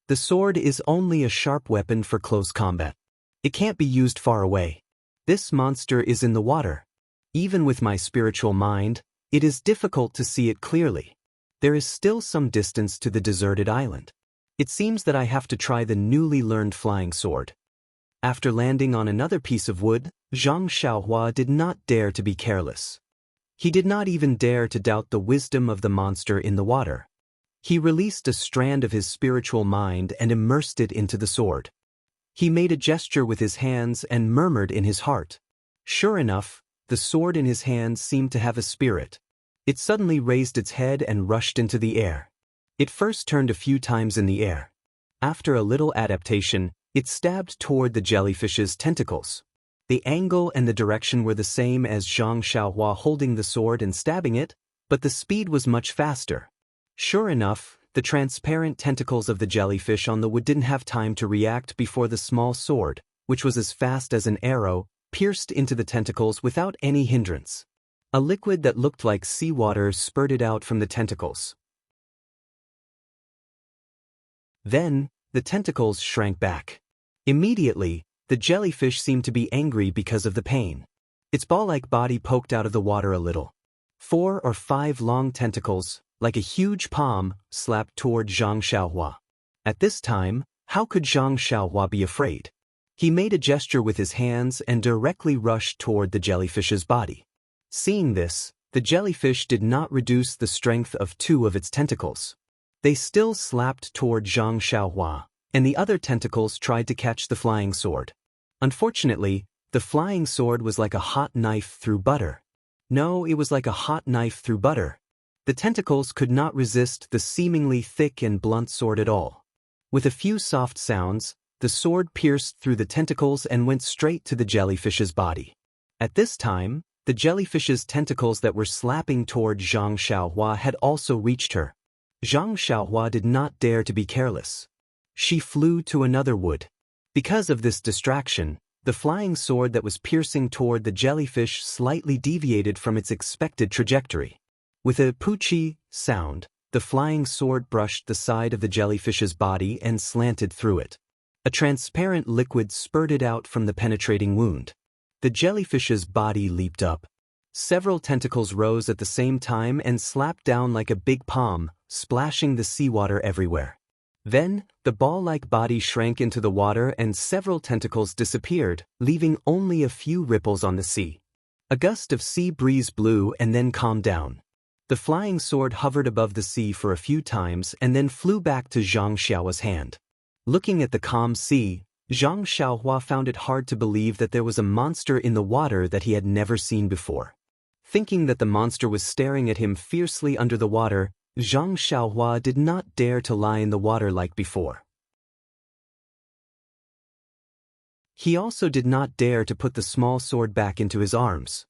The sword is only a sharp weapon for close combat. It can't be used far away. This monster is in the water. Even with my spiritual mind, it is difficult to see it clearly. There is still some distance to the deserted island. It seems that I have to try the newly learned flying sword. After landing on another piece of wood, Zhang Xiaohua did not dare to be careless. He did not even dare to doubt the wisdom of the monster in the water. He released a strand of his spiritual mind and immersed it into the sword. He made a gesture with his hands and murmured in his heart. Sure enough, the sword in his hand seemed to have a spirit. It suddenly raised its head and rushed into the air. It first turned a few times in the air. After a little adaptation, it stabbed toward the jellyfish's tentacles. The angle and the direction were the same as Zhang Xiaohua holding the sword and stabbing it, but the speed was much faster. Sure enough, the transparent tentacles of the jellyfish on the wood didn't have time to react before the small sword, which was as fast as an arrow, pierced into the tentacles without any hindrance. A liquid that looked like seawater spurted out from the tentacles. Then, the tentacles shrank back. Immediately, the jellyfish seemed to be angry because of the pain. Its ball-like body poked out of the water a little. 4 or 5 long tentacles, like a huge palm, slapped toward Zhang Xiaohua. At this time, how could Zhang Xiaohua be afraid? He made a gesture with his hands and directly rushed toward the jellyfish's body. Seeing this, the jellyfish did not reduce the strength of 2 of its tentacles. They still slapped toward Zhang Xiaohua, and the other tentacles tried to catch the flying sword. Unfortunately, the flying sword was like a hot knife through butter. No, it was like a hot knife through butter. The tentacles could not resist the seemingly thick and blunt sword at all. With a few soft sounds, the sword pierced through the tentacles and went straight to the jellyfish's body. At this time, the jellyfish's tentacles that were slapping toward Zhang Xiaohua had also reached her. Zhang Xiaohua did not dare to be careless. She flew to another wood. Because of this distraction, the flying sword that was piercing toward the jellyfish slightly deviated from its expected trajectory. With a poochie sound, the flying sword brushed the side of the jellyfish's body and slanted through it. A transparent liquid spurted out from the penetrating wound. The jellyfish's body leaped up. Several tentacles rose at the same time and slapped down like a big palm, splashing the seawater everywhere. Then, the ball-like body shrank into the water and several tentacles disappeared, leaving only a few ripples on the sea. A gust of sea breeze blew and then calmed down. The flying sword hovered above the sea for a few times and then flew back to Zhang Xiaohua's hand. Looking at the calm sea, Zhang Xiaohua found it hard to believe that there was a monster in the water that he had never seen before. Thinking that the monster was staring at him fiercely under the water, Zhang Xiaohua did not dare to lie in the water like before. He also did not dare to put the small sword back into his arms.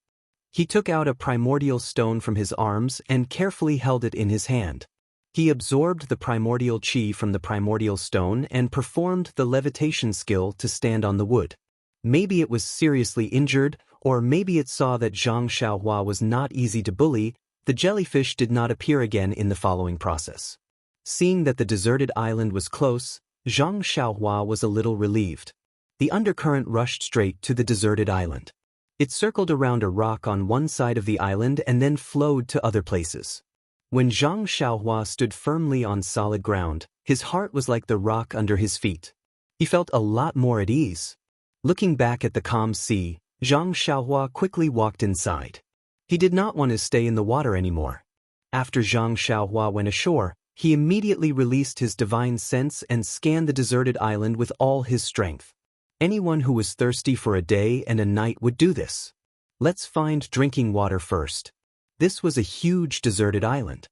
He took out a primordial stone from his arms and carefully held it in his hand. He absorbed the primordial chi from the primordial stone and performed the levitation skill to stand on the wood. Maybe it was seriously injured, or maybe it saw that Zhang Xiaohua was not easy to bully. The jellyfish did not appear again in the following process. Seeing that the deserted island was close, Zhang Xiaohua was a little relieved. The undercurrent rushed straight to the deserted island. It circled around a rock on one side of the island and then flowed to other places. When Zhang Xiaohua stood firmly on solid ground, his heart was like the rock under his feet. He felt a lot more at ease. Looking back at the calm sea, Zhang Xiaohua quickly walked inside. He did not want to stay in the water anymore. After Zhang Xiaohua went ashore, he immediately released his divine sense and scanned the deserted island with all his strength. Anyone who was thirsty for a day and a night would do this. Let's find drinking water first. This was a huge deserted island.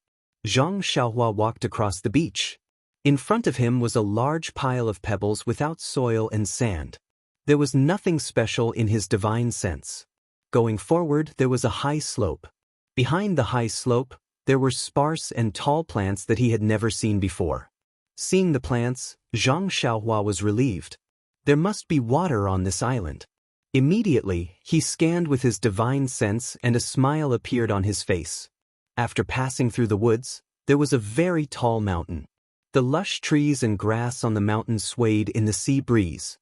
Zhang Xiaohua walked across the beach. In front of him was a large pile of pebbles without soil and sand. There was nothing special in his divine sense. Going forward, there was a high slope. Behind the high slope, there were sparse and tall plants that he had never seen before. Seeing the plants, Zhang Xiaohua was relieved. There must be water on this island. Immediately, he scanned with his divine sense and a smile appeared on his face. After passing through the woods, there was a very tall mountain. The lush trees and grass on the mountain swayed in the sea breeze.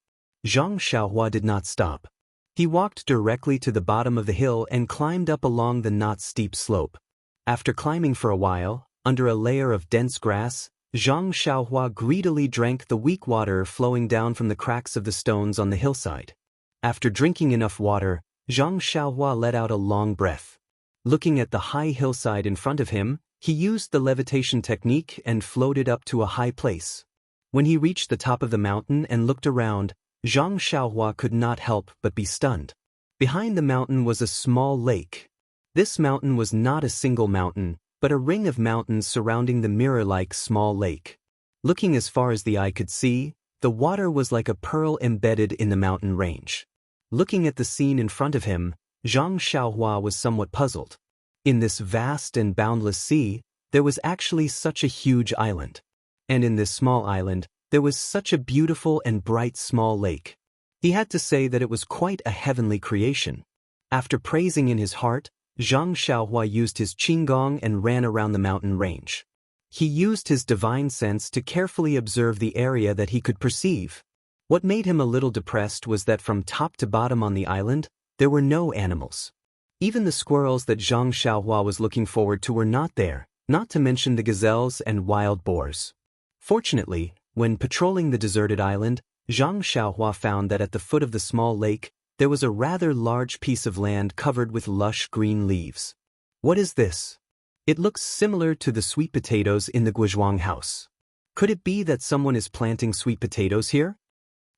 Zhang Xiaohua did not stop. He walked directly to the bottom of the hill and climbed up along the not steep slope. After climbing for a while, under a layer of dense grass, Zhang Xiaohua greedily drank the weak water flowing down from the cracks of the stones on the hillside. After drinking enough water, Zhang Xiaohua let out a long breath. Looking at the high hillside in front of him, he used the levitation technique and floated up to a high place. When he reached the top of the mountain and looked around, Zhang Xiaohua could not help but be stunned. Behind the mountain was a small lake. This mountain was not a single mountain, but a ring of mountains surrounding the mirror-like small lake. Looking as far as the eye could see, the water was like a pearl embedded in the mountain range. Looking at the scene in front of him, Zhang Xiaohua was somewhat puzzled. In this vast and boundless sea, there was actually such a huge island. And in this small island, there was such a beautiful and bright small lake. He had to say that it was quite a heavenly creation. After praising in his heart, Zhang Xiaohua used his qinggong and ran around the mountain range. He used his divine sense to carefully observe the area that he could perceive. What made him a little depressed was that from top to bottom on the island, there were no animals. Even the squirrels that Zhang Xiaohua was looking forward to were not there, not to mention the gazelles and wild boars. Fortunately, when patrolling the deserted island, Zhang Xiaohua found that at the foot of the small lake, there was a rather large piece of land covered with lush green leaves. What is this? It looks similar to the sweet potatoes in the Guizhuang house. Could it be that someone is planting sweet potatoes here?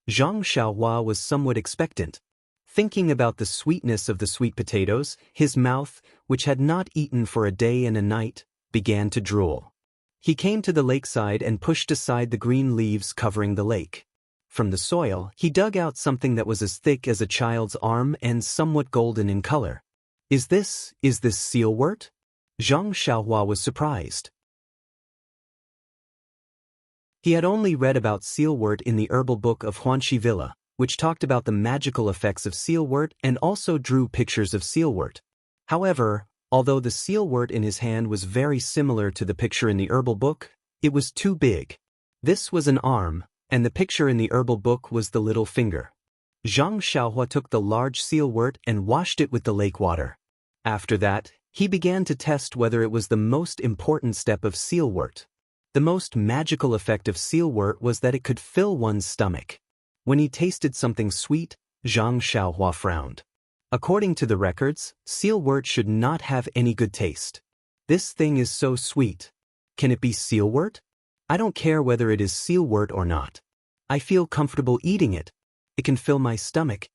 Zhang Xiaohua was somewhat expectant. Thinking about the sweetness of the sweet potatoes, his mouth, which had not eaten for a day and a night, began to drool. He came to the lakeside and pushed aside the green leaves covering the lake. From the soil, he dug out something that was as thick as a child's arm and somewhat golden in color. Is this sealwort? Zhang Xiaohua was surprised. He had only read about sealwort in the herbal book of Huanxi Villa, which talked about the magical effects of sealwort and also drew pictures of sealwort. However, although the sealwort in his hand was very similar to the picture in the herbal book, it was too big. This was an arm, and the picture in the herbal book was the little finger. Zhang Xiaohua took the large sealwort and washed it with the lake water. After that, he began to test whether it was the most important step of sealwort. The most magical effect of sealwort was that it could fill one's stomach. When he tasted something sweet, Zhang Xiaohua frowned. According to the records, sealwort should not have any good taste. This thing is so sweet. Can it be sealwort? I don't care whether it is sealwort or not. I feel comfortable eating it. It can fill my stomach.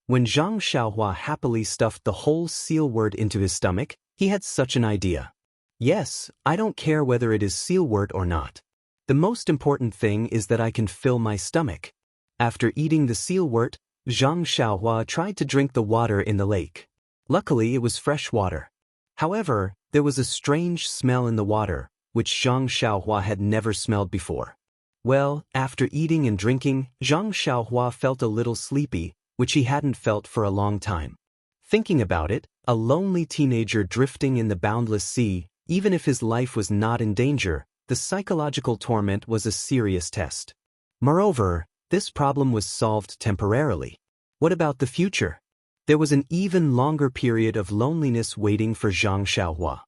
When Zhang Xiaohua happily stuffed the whole sealwort into his stomach, he had such an idea. Yes, I don't care whether it is sealwort or not. The most important thing is that I can fill my stomach. After eating the sealwort, Zhang Xiaohua tried to drink the water in the lake. Luckily, it was fresh water. However, there was a strange smell in the water, which Zhang Xiaohua had never smelled before. Well, after eating and drinking, Zhang Xiaohua felt a little sleepy, which he hadn't felt for a long time. Thinking about it, a lonely teenager drifting in the boundless sea, even if his life was not in danger, the psychological torment was a serious test. Moreover, this problem was solved temporarily. What about the future? There was an even longer period of loneliness waiting for Zhang Xiaohua.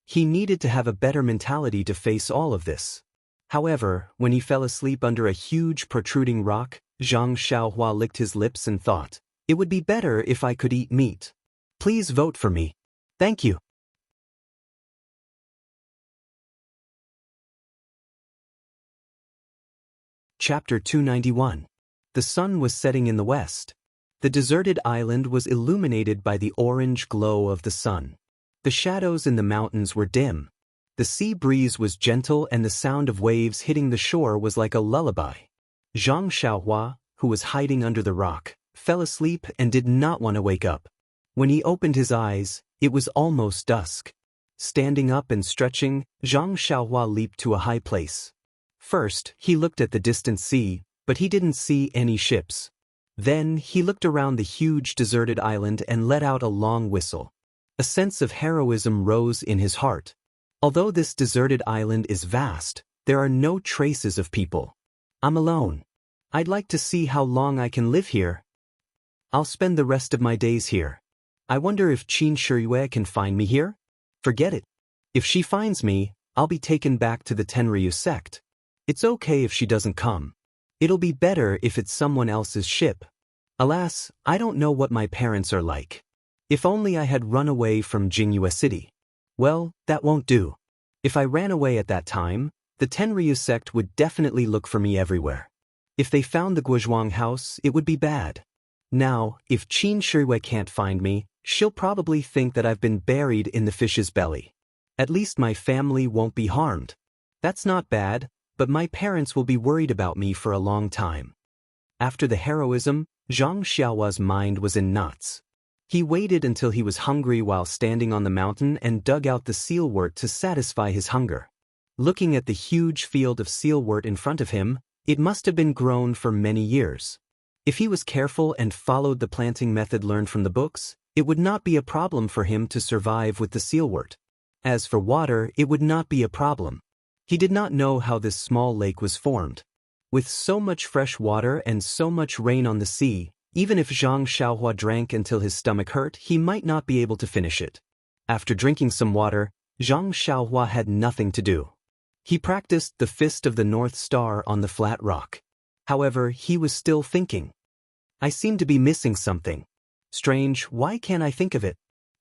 He needed to have a better mentality to face all of this. However, when he fell asleep under a huge protruding rock, Zhang Xiaohua licked his lips and thought, "It would be better if I could eat meat. Please vote for me. Thank you." Chapter 291. The sun was setting in the west. The deserted island was illuminated by the orange glow of the sun. The shadows in the mountains were dim. The sea breeze was gentle and the sound of waves hitting the shore was like a lullaby. Zhang Xiaohua, who was hiding under the rock, fell asleep and did not want to wake up. When he opened his eyes, it was almost dusk. Standing up and stretching, Zhang Xiaohua leaped to a high place. First, he looked at the distant sea, but he didn't see any ships. Then, he looked around the huge deserted island and let out a long whistle. A sense of heroism rose in his heart. Although this deserted island is vast, there are no traces of people. I'm alone. I'd like to see how long I can live here. I'll spend the rest of my days here. I wonder if Qin Shiyue can find me here? Forget it. If she finds me, I'll be taken back to the Tenryu sect. It's okay if she doesn't come. It'll be better if it's someone else's ship. Alas, I don't know what my parents are like. If only I had run away from Jingyue City. Well, that won't do. If I ran away at that time, the Tenryu sect would definitely look for me everywhere. If they found the Guozhuang house, it would be bad. Now, if Qin Shiyue can't find me, she'll probably think that I've been buried in the fish's belly. At least my family won't be harmed. That's not bad, but my parents will be worried about me for a long time. After the heroism, Zhang Xiaohua's mind was in knots. He waited until he was hungry while standing on the mountain and dug out the sealwort to satisfy his hunger. Looking at the huge field of sealwort in front of him, it must have been grown for many years. If he was careful and followed the planting method learned from the books, it would not be a problem for him to survive with the sealwort. As for water, it would not be a problem. He did not know how this small lake was formed. With so much fresh water and so much rain on the sea, even if Zhang Xiaohua drank until his stomach hurt, he might not be able to finish it. After drinking some water, Zhang Xiaohua had nothing to do. He practiced the Fist of the North Star on the flat rock. However, he was still thinking. I seem to be missing something. Strange, why can't I think of it?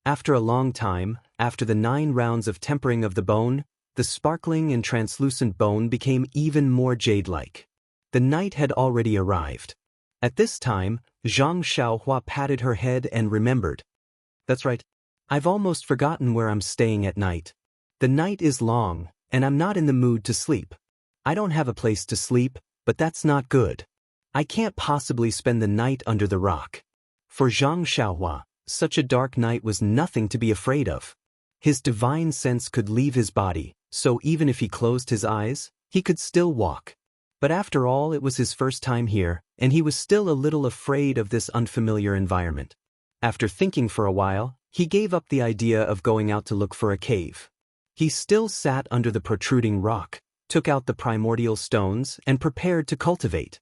After a long time, after the 9 rounds of tempering of the bone, the sparkling and translucent bone became even more jade-like. The night had already arrived. At this time, Zhang Xiaohua patted her head and remembered. That's right. I've almost forgotten where I'm staying at night. The night is long, and I'm not in the mood to sleep. I don't have a place to sleep, but that's not good. I can't possibly spend the night under the rock. For Zhang Xiaohua, such a dark night was nothing to be afraid of. His divine sense could leave his body, so even if he closed his eyes, he could still walk. But after all, it was his first time here, and he was still a little afraid of this unfamiliar environment. After thinking for a while, he gave up the idea of going out to look for a cave. He still sat under the protruding rock, took out the primordial stones, and prepared to cultivate.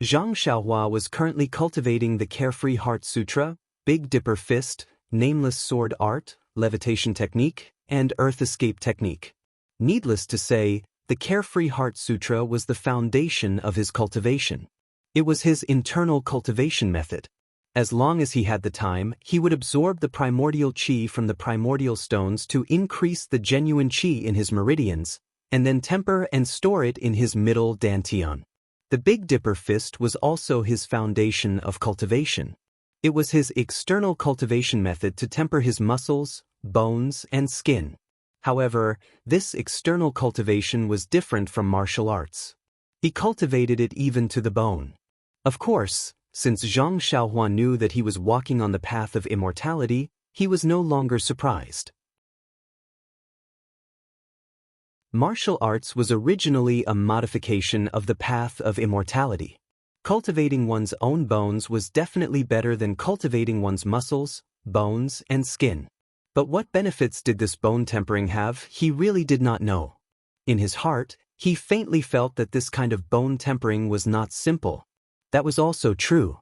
Zhang Xiaohua was currently cultivating the Carefree Heart Sutra, Big Dipper Fist, Nameless Sword Art, Levitation Technique, and Earth Escape Technique. Needless to say, the Carefree Heart Sutra was the foundation of his cultivation. It was his internal cultivation method. As long as he had the time, he would absorb the primordial qi from the primordial stones to increase the genuine qi in his meridians, and then temper and store it in his middle dantian. The Big Dipper Fist was also his foundation of cultivation. It was his external cultivation method to temper his muscles, bones, and skin. However, this external cultivation was different from martial arts. He cultivated it even to the bone. Of course, Since Zhang Xiaohua knew that he was walking on the path of immortality, he was no longer surprised. Martial arts was originally a modification of the path of immortality. Cultivating one's own bones was definitely better than cultivating one's muscles, bones, and skin. But what benefits did this bone tempering have? He really did not know. In his heart, he faintly felt that this kind of bone tempering was not simple. That was also true.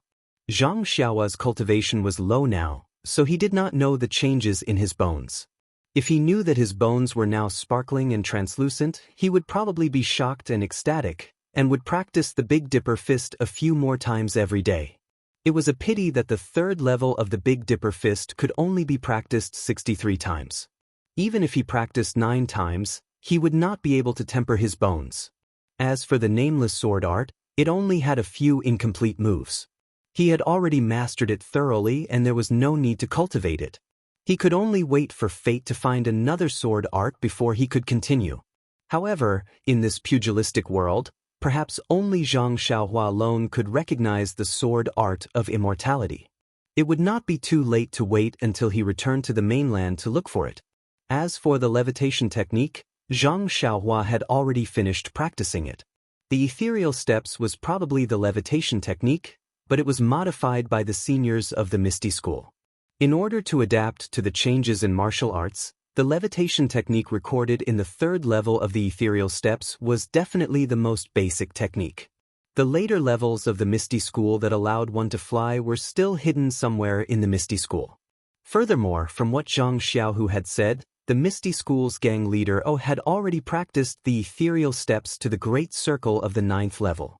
Zhang Xiaohua's cultivation was low now, so he did not know the changes in his bones. If he knew that his bones were now sparkling and translucent, he would probably be shocked and ecstatic, and would practice the Big Dipper fist a few more times every day. It was a pity that the third level of the Big Dipper fist could only be practiced 63 times. Even if he practiced 9 times, he would not be able to temper his bones. As for the nameless sword art, it only had a few incomplete moves. He had already mastered it thoroughly and there was no need to cultivate it. He could only wait for fate to find another sword art before he could continue. However, in this pugilistic world, perhaps only Zhang Xiaohua alone could recognize the sword art of immortality. It would not be too late to wait until he returned to the mainland to look for it. As for the levitation technique, Zhang Xiaohua had already finished practicing it. The ethereal steps was probably the levitation technique, but it was modified by the seniors of the Misty School. In order to adapt to the changes in martial arts, the levitation technique recorded in the third level of the ethereal steps was definitely the most basic technique. The later levels of the Misty School that allowed one to fly were still hidden somewhere in the Misty School. Furthermore, from what Zhang Xiaohu had said, the Misty School's gang leader had already practiced the ethereal steps to the Great Circle of the 9th level.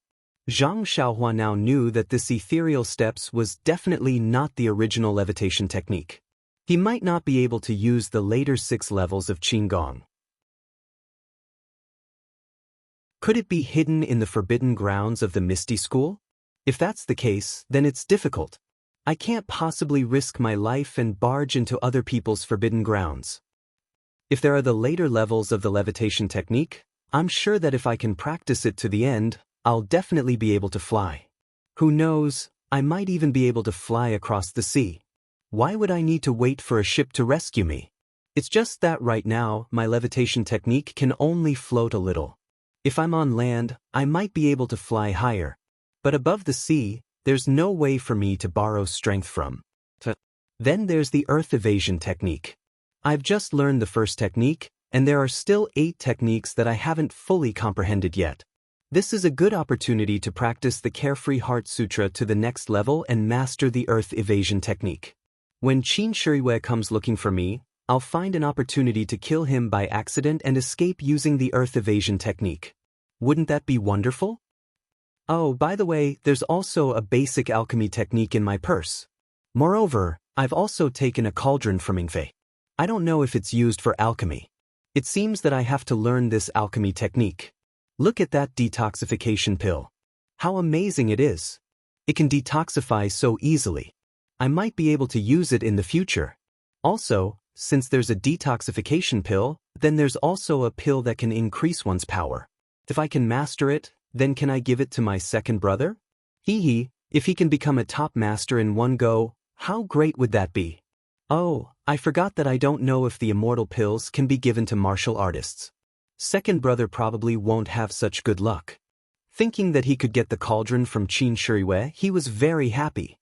Zhang Xiaohua now knew that this ethereal steps was definitely not the original levitation technique. He might not be able to use the later 6 levels of Qigong. Could it be hidden in the forbidden grounds of the Misty School? If that's the case, then it's difficult. I can't possibly risk my life and barge into other people's forbidden grounds. If there are the later levels of the levitation technique, I'm sure that if I can practice it to the end, I'll definitely be able to fly. Who knows, I might even be able to fly across the sea. Why would I need to wait for a ship to rescue me? It's just that right now, my levitation technique can only float a little. If I'm on land, I might be able to fly higher. But above the sea, there's no way for me to borrow strength from. Then there's the earth evasion technique. I've just learned the first technique, and there are still 8 techniques that I haven't fully comprehended yet. This is a good opportunity to practice the Carefree Heart Sutra to the next level and master the earth evasion technique. When Qin Shiriyue comes looking for me, I'll find an opportunity to kill him by accident and escape using the earth evasion technique. Wouldn't that be wonderful? Oh, by the way, there's also a basic alchemy technique in my purse. Moreover, I've also taken a cauldron from Yingfei. I don't know if it's used for alchemy. It seems that I have to learn this alchemy technique. Look at that detoxification pill. How amazing it is. It can detoxify so easily. I might be able to use it in the future. Also, since there's a detoxification pill, then there's also a pill that can increase one's power. If I can master it, then can I give it to my second brother? If he can become a top master in one go, how great would that be? Oh, I forgot that I don't know if the immortal pills can be given to martial artists. Second brother probably won't have such good luck. Thinking that he could get the cauldron from Qin Shiriyue, he was very happy.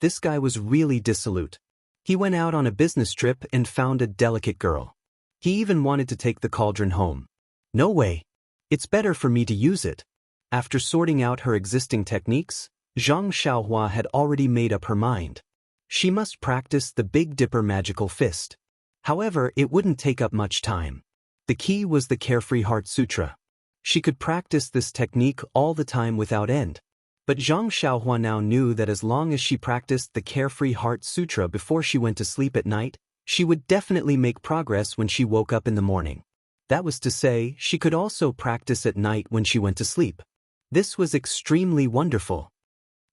This guy was really dissolute. He went out on a business trip and found a delicate girl. He even wanted to take the cauldron home. No way. It's better for me to use it. After sorting out her existing techniques, Zhang Xiaohua had already made up her mind. She must practice the Big Dipper magical fist. However, it wouldn't take up much time. The key was the Carefree Heart Sutra. She could practice this technique all the time without end. But Zhang Xiaohua now knew that as long as she practiced the Carefree Heart Sutra before she went to sleep at night, she would definitely make progress when she woke up in the morning. That was to say, she could also practice at night when she went to sleep. This was extremely wonderful.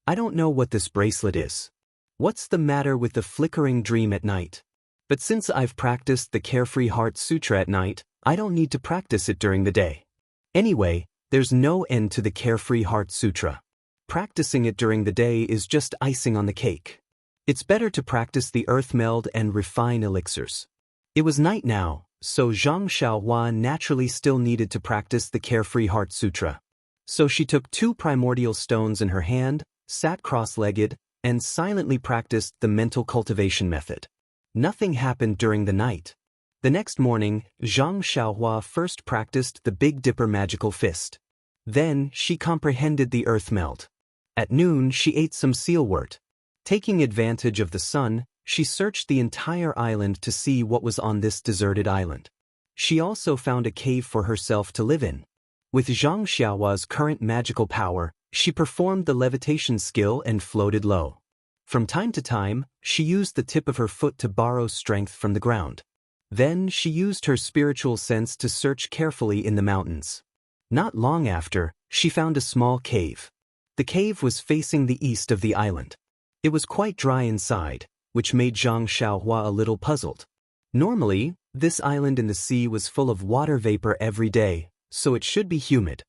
I don't know what this bracelet is. What's the matter with the flickering dream at night? But since I've practiced the Carefree Heart Sutra at night, I don't need to practice it during the day. Anyway, there's no end to the Carefree Heart Sutra. Practicing it during the day is just icing on the cake. It's better to practice the earth meld and refine elixirs. It was night now, so Zhang Xiaohua naturally still needed to practice the Carefree Heart Sutra. So she took 2 primordial stones in her hand, sat cross-legged, and silently practiced the mental cultivation method. Nothing happened during the night. The next morning, Zhang Xiaohua first practiced the Big Dipper magical fist. Then, she comprehended the earth meld. At noon, she ate some sealwort. Taking advantage of the sun, she searched the entire island to see what was on this deserted island. She also found a cave for herself to live in. With Zhang Xiaohua's current magical power, she performed the levitation skill and floated low. From time to time, she used the tip of her foot to borrow strength from the ground. Then she used her spiritual sense to search carefully in the mountains. Not long after, she found a small cave. The cave was facing the east of the island. It was quite dry inside, which made Zhang Xiaohua a little puzzled. Normally, this island in the sea was full of water vapor every day, so it should be humid.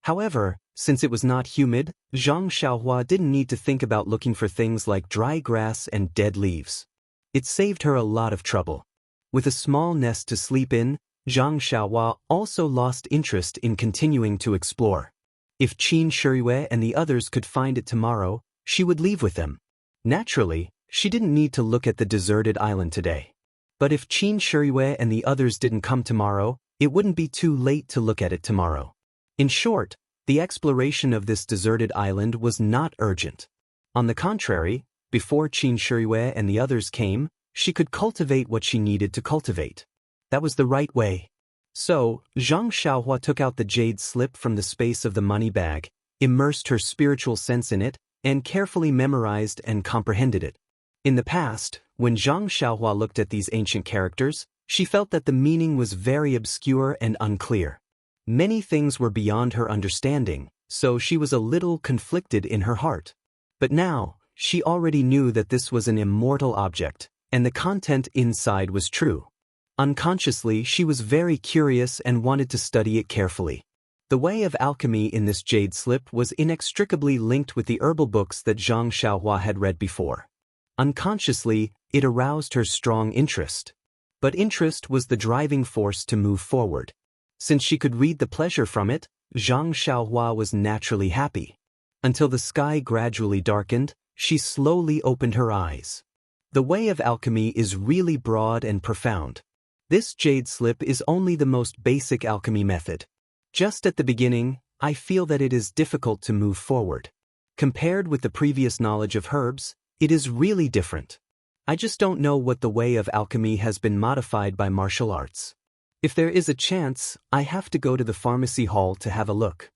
However, since it was not humid, Zhang Xiaohua didn't need to think about looking for things like dry grass and dead leaves. It saved her a lot of trouble. With a small nest to sleep in, Zhang Xiaohua also lost interest in continuing to explore. If Qin Shiyue and the others could find it tomorrow, she would leave with them. Naturally, she didn't need to look at the deserted island today. But if Qin Shiyue and the others didn't come tomorrow, it wouldn't be too late to look at it tomorrow. In short, the exploration of this deserted island was not urgent. On the contrary, before Qin Shiyue and the others came, she could cultivate what she needed to cultivate. That was the right way. So, Zhang Xiaohua took out the jade slip from the space of the money bag, immersed her spiritual sense in it, and carefully memorized and comprehended it. In the past, when Zhang Xiaohua looked at these ancient characters, she felt that the meaning was very obscure and unclear. Many things were beyond her understanding, so she was a little conflicted in her heart. But now, she already knew that this was an immortal object, and the content inside was true. Unconsciously, she was very curious and wanted to study it carefully. The way of alchemy in this jade slip was inextricably linked with the herbal books that Zhang Xiaohua had read before. Unconsciously, it aroused her strong interest. But interest was the driving force to move forward. Since she could read the pleasure from it, Zhang Xiaohua was naturally happy. Until the sky gradually darkened, she slowly opened her eyes. The way of alchemy is really broad and profound. This jade slip is only the most basic alchemy method. Just at the beginning, I feel that it is difficult to move forward. Compared with the previous knowledge of herbs, it is really different. I just don't know what the way of alchemy has been modified by martial arts. If there is a chance, I have to go to the pharmacy hall to have a look.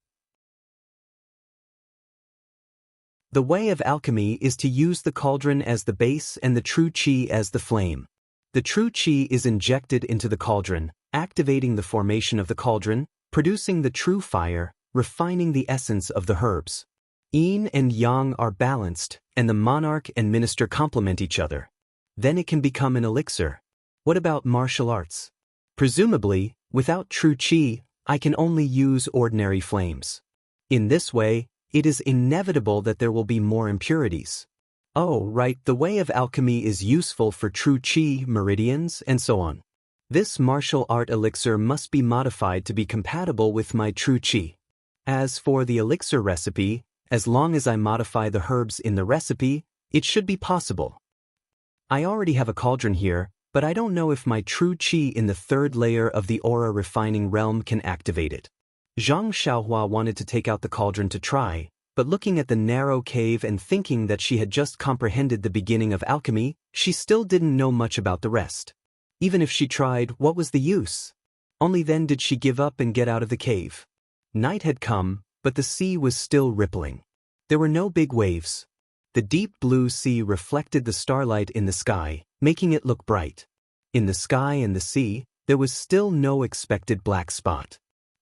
The way of alchemy is to use the cauldron as the base and the true qi as the flame. The true qi is injected into the cauldron, activating the formation of the cauldron, producing the true fire, refining the essence of the herbs. Yin and yang are balanced, and the monarch and minister complement each other. Then it can become an elixir. What about martial arts? Presumably, without true qi, I can only use ordinary flames. In this way, it is inevitable that there will be more impurities. Oh, right, the way of alchemy is useful for true qi, meridians, and so on. This martial art elixir must be modified to be compatible with my true qi. As for the elixir recipe, as long as I modify the herbs in the recipe, it should be possible. I already have a cauldron here, but I don't know if my true qi in the third layer of the aura refining realm can activate it. Zhang Xiaohua wanted to take out the cauldron to try, but looking at the narrow cave and thinking that she had just comprehended the beginning of alchemy, she still didn't know much about the rest. Even if she tried, what was the use? Only then did she give up and get out of the cave. Night had come, but the sea was still rippling. There were no big waves. The deep blue sea reflected the starlight in the sky, making it look bright. In the sky and the sea, there was still no expected black spot.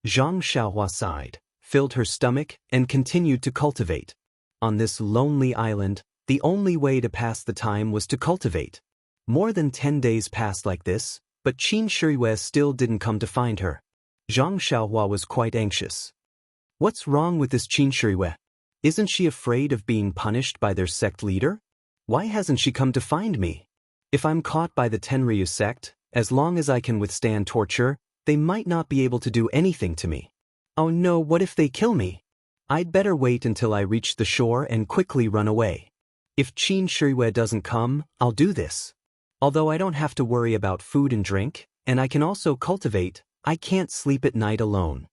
Zhang Xiaohua sighed, filled her stomach, and continued to cultivate. On this lonely island, the only way to pass the time was to cultivate. More than 10 days passed like this, but Qin Shiyue still didn't come to find her. Zhang Xiaohua was quite anxious. What's wrong with this Qin Shiriyue? Isn't she afraid of being punished by their sect leader? Why hasn't she come to find me? If I'm caught by the Tenryu sect, as long as I can withstand torture, they might not be able to do anything to me. Oh no, what if they kill me? I'd better wait until I reach the shore and quickly run away. If Qin Shiriyue doesn't come, I'll do this. Although I don't have to worry about food and drink, and I can also cultivate, I can't sleep at night alone.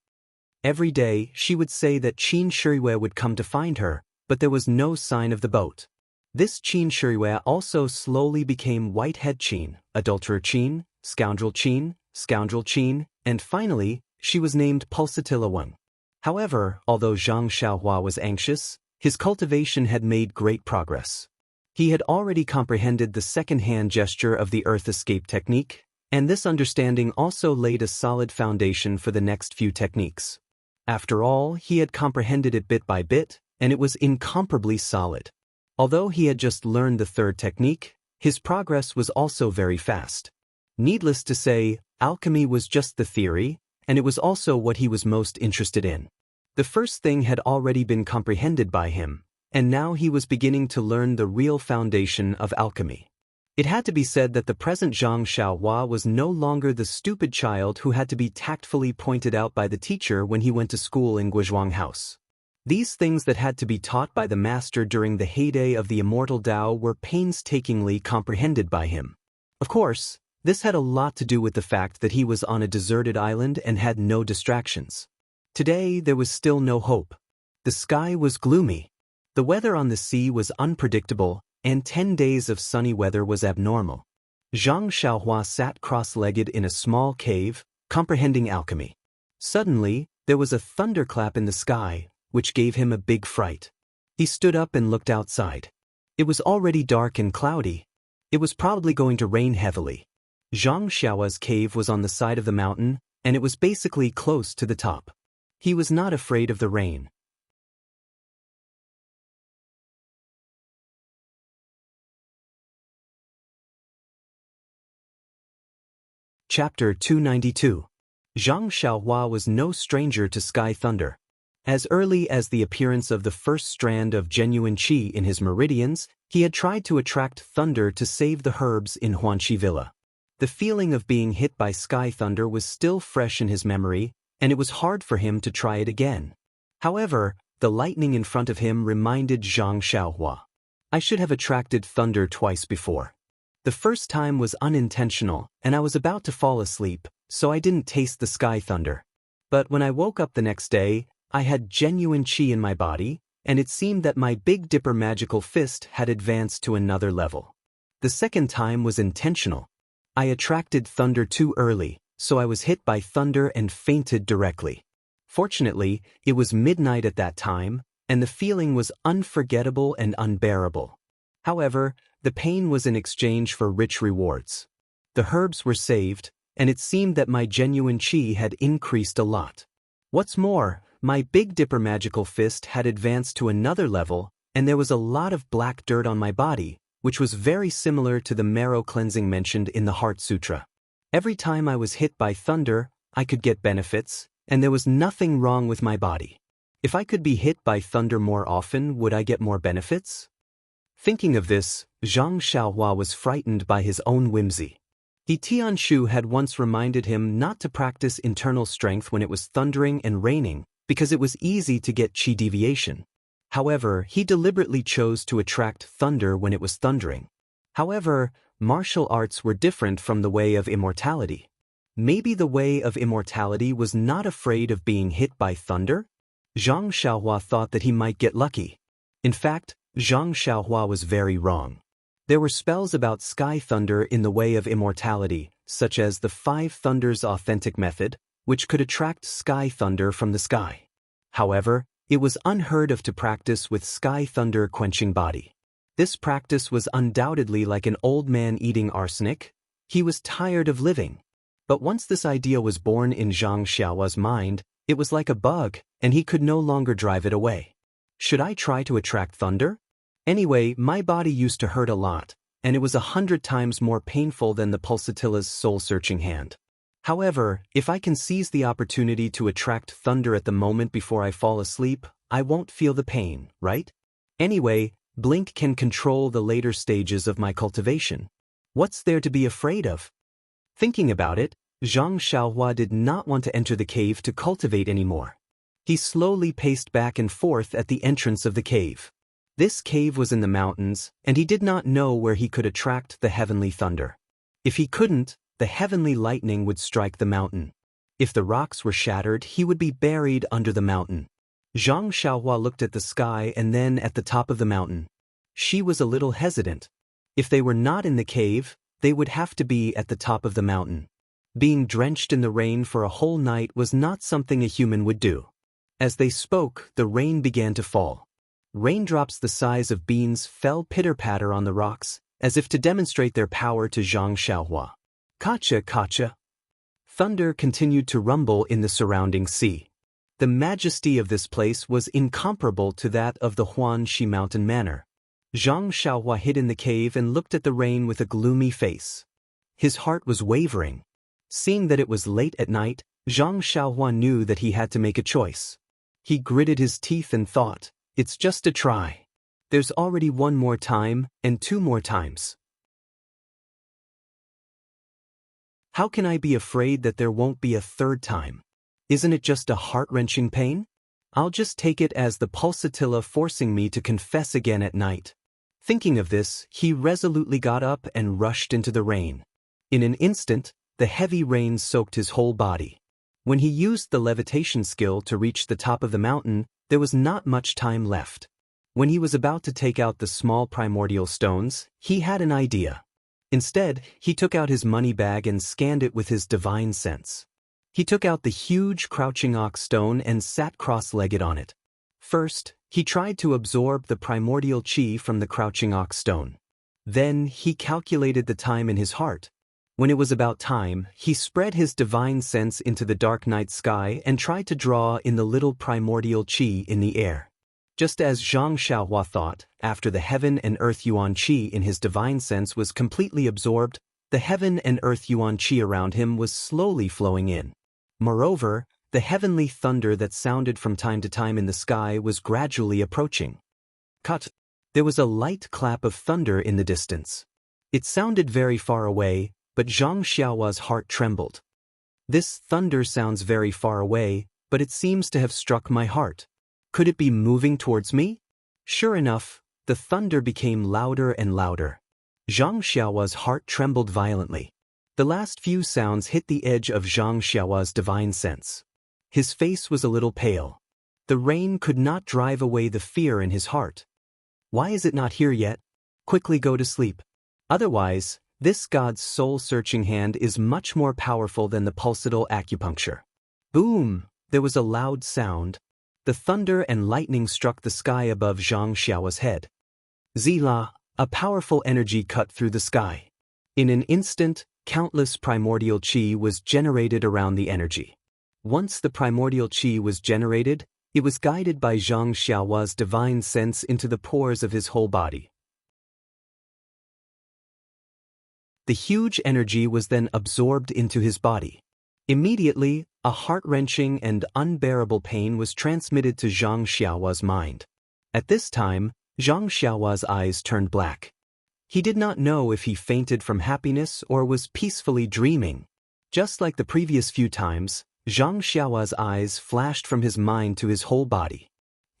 Every day, she would say that Qin Shiriyue would come to find her, but there was no sign of the boat. This Qin Shiriyue also slowly became Whitehead Qin, Adulterer Qin, Scoundrel Qin, and finally, she was named Pulsatilla Wang. However, although Zhang Xiaohua was anxious, his cultivation had made great progress. He had already comprehended the second-hand gesture of the earth escape technique, and this understanding also laid a solid foundation for the next few techniques. After all, he had comprehended it bit by bit, and it was incomparably solid. Although he had just learned the third technique, his progress was also very fast. Needless to say, alchemy was just the theory, and it was also what he was most interested in. The first thing had already been comprehended by him, and now he was beginning to learn the real foundation of alchemy. It had to be said that the present Zhang Xiaohua was no longer the stupid child who had to be tactfully pointed out by the teacher when he went to school in Guizhuang House. These things that had to be taught by the master during the heyday of the immortal Dao were painstakingly comprehended by him. Of course, this had a lot to do with the fact that he was on a deserted island and had no distractions. Today, there was still no hope. The sky was gloomy. The weather on the sea was unpredictable, and 10 days of sunny weather was abnormal. Zhang Xiaohua sat cross-legged in a small cave, comprehending alchemy. Suddenly, there was a thunderclap in the sky, which gave him a big fright. He stood up and looked outside. It was already dark and cloudy. It was probably going to rain heavily. Zhang Xiaohua's cave was on the side of the mountain, and it was basically close to the top. He was not afraid of the rain. Chapter 292. Zhang Xiaohua was no stranger to sky thunder. As early as the appearance of the first strand of genuine qi in his meridians, he had tried to attract thunder to save the herbs in Huanqi Villa. The feeling of being hit by sky thunder was still fresh in his memory, and it was hard for him to try it again. However, the lightning in front of him reminded Zhang Xiaohua. I should have attracted thunder twice before. The first time was unintentional, and I was about to fall asleep, so I didn't taste the sky thunder. But when I woke up the next day, I had genuine qi in my body, and it seemed that my Big Dipper magical fist had advanced to another level. The second time was intentional. I attracted thunder too early, so I was hit by thunder and fainted directly. Fortunately, it was midnight at that time, and the feeling was unforgettable and unbearable. However, the pain was in exchange for rich rewards. The herbs were saved, and it seemed that my genuine qi had increased a lot. What's more, my Big Dipper magical fist had advanced to another level, and there was a lot of black dirt on my body, which was very similar to the marrow cleansing mentioned in the Heart Sutra. Every time I was hit by thunder, I could get benefits, and there was nothing wrong with my body. If I could be hit by thunder more often, would I get more benefits? Thinking of this, Zhang Xiaohua was frightened by his own whimsy. He Tianshu had once reminded him not to practice internal strength when it was thundering and raining, because it was easy to get qi deviation. However, he deliberately chose to attract thunder when it was thundering. However, martial arts were different from the way of immortality. Maybe the way of immortality was not afraid of being hit by thunder? Zhang Xiaohua thought that he might get lucky. In fact, Zhang Xiaohua was very wrong. There were spells about sky thunder in the way of immortality, such as the 5 Thunders authentic method, which could attract sky thunder from the sky. However, it was unheard of to practice with sky thunder quenching body. This practice was undoubtedly like an old man eating arsenic. He was tired of living. But once this idea was born in Zhang Xiaohua's mind, it was like a bug, and he could no longer drive it away. Should I try to attract thunder? Anyway, my body used to hurt a lot, and it was 100 times more painful than the Pulsatilla's soul-searching hand. However, if I can seize the opportunity to attract thunder at the moment before I fall asleep, I won't feel the pain, right? Anyway, Blink can control the later stages of my cultivation. What's there to be afraid of? Thinking about it, Zhang Xiaohua did not want to enter the cave to cultivate anymore. He slowly paced back and forth at the entrance of the cave. This cave was in the mountains, and he did not know where he could attract the heavenly thunder. If he couldn't, the heavenly lightning would strike the mountain. If the rocks were shattered, he would be buried under the mountain. Zhang Xiaohua looked at the sky and then at the top of the mountain. She was a little hesitant. If they were not in the cave, they would have to be at the top of the mountain. Being drenched in the rain for a whole night was not something a human would do. As they spoke, the rain began to fall. Raindrops the size of beans fell pitter-patter on the rocks, as if to demonstrate their power to Zhang Xiaohua. Kacha, kacha. Thunder continued to rumble in the surrounding sea. The majesty of this place was incomparable to that of the Huanxi mountain manor. Zhang Xiaohua hid in the cave and looked at the rain with a gloomy face. His heart was wavering. Seeing that it was late at night, Zhang Xiaohua knew that he had to make a choice. He gritted his teeth and thought, it's just a try. There's already one more time, and two more times. How can I be afraid that there won't be a third time? Isn't it just a heart-wrenching pain? I'll just take it as the pulsatilla forcing me to confess again at night. Thinking of this, he resolutely got up and rushed into the rain. In an instant, the heavy rain soaked his whole body. When he used the levitation skill to reach the top of the mountain, there was not much time left. When he was about to take out the small primordial stones, he had an idea. Instead, he took out his money bag and scanned it with his divine sense. He took out the huge crouching ox stone and sat cross-legged on it. First, he tried to absorb the primordial chi from the crouching ox stone. Then, he calculated the time in his heart. When it was about time, he spread his divine sense into the dark night sky and tried to draw in the little primordial chi in the air. Just as Zhang Xiaohua thought, after the heaven and earth yuan chi in his divine sense was completely absorbed, the heaven and earth yuan chi around him was slowly flowing in. Moreover, the heavenly thunder that sounded from time to time in the sky was gradually approaching. Cut! There was a light clap of thunder in the distance. It sounded very far away, but Zhang Xiaohua's heart trembled. This thunder sounds very far away, but it seems to have struck my heart. Could it be moving towards me? Sure enough, the thunder became louder and louder. Zhang Xiaohua's heart trembled violently. The last few sounds hit the edge of Zhang Xiaohua's divine sense. His face was a little pale. The rain could not drive away the fear in his heart. Why is it not here yet? Quickly go to sleep. Otherwise, this god's soul-searching hand is much more powerful than the pulsatile acupuncture. Boom! There was a loud sound. The thunder and lightning struck the sky above Zhang Xiaohua's head. Zila, a powerful energy cut through the sky. In an instant, countless primordial chi was generated around the energy. Once the primordial chi was generated, it was guided by Zhang Xiaohua's divine sense into the pores of his whole body. The huge energy was then absorbed into his body. Immediately, a heart-wrenching and unbearable pain was transmitted to Zhang Xiaohua's mind. At this time, Zhang Xiaohua's eyes turned black. He did not know if he fainted from happiness or was peacefully dreaming. Just like the previous few times, Zhang Xiaohua's eyes flashed from his mind to his whole body.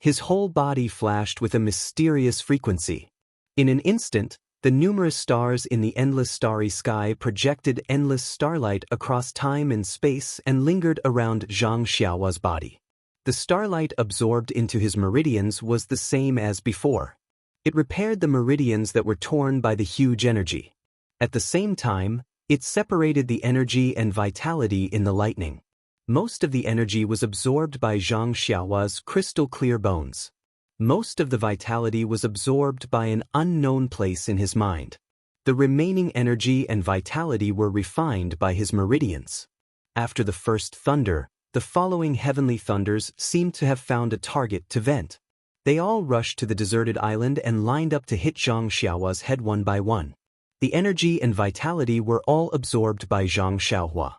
His whole body flashed with a mysterious frequency. In an instant, the numerous stars in the endless starry sky projected endless starlight across time and space and lingered around Zhang Xiaohua's body. The starlight absorbed into his meridians was the same as before. It repaired the meridians that were torn by the huge energy. At the same time, it separated the energy and vitality in the lightning. Most of the energy was absorbed by Zhang Xiaohua's crystal-clear bones. Most of the vitality was absorbed by an unknown place in his mind. The remaining energy and vitality were refined by his meridians. After the first thunder, the following heavenly thunders seemed to have found a target to vent. They all rushed to the deserted island and lined up to hit Zhang Xiaohua's head one by one. The energy and vitality were all absorbed by Zhang Xiaohua.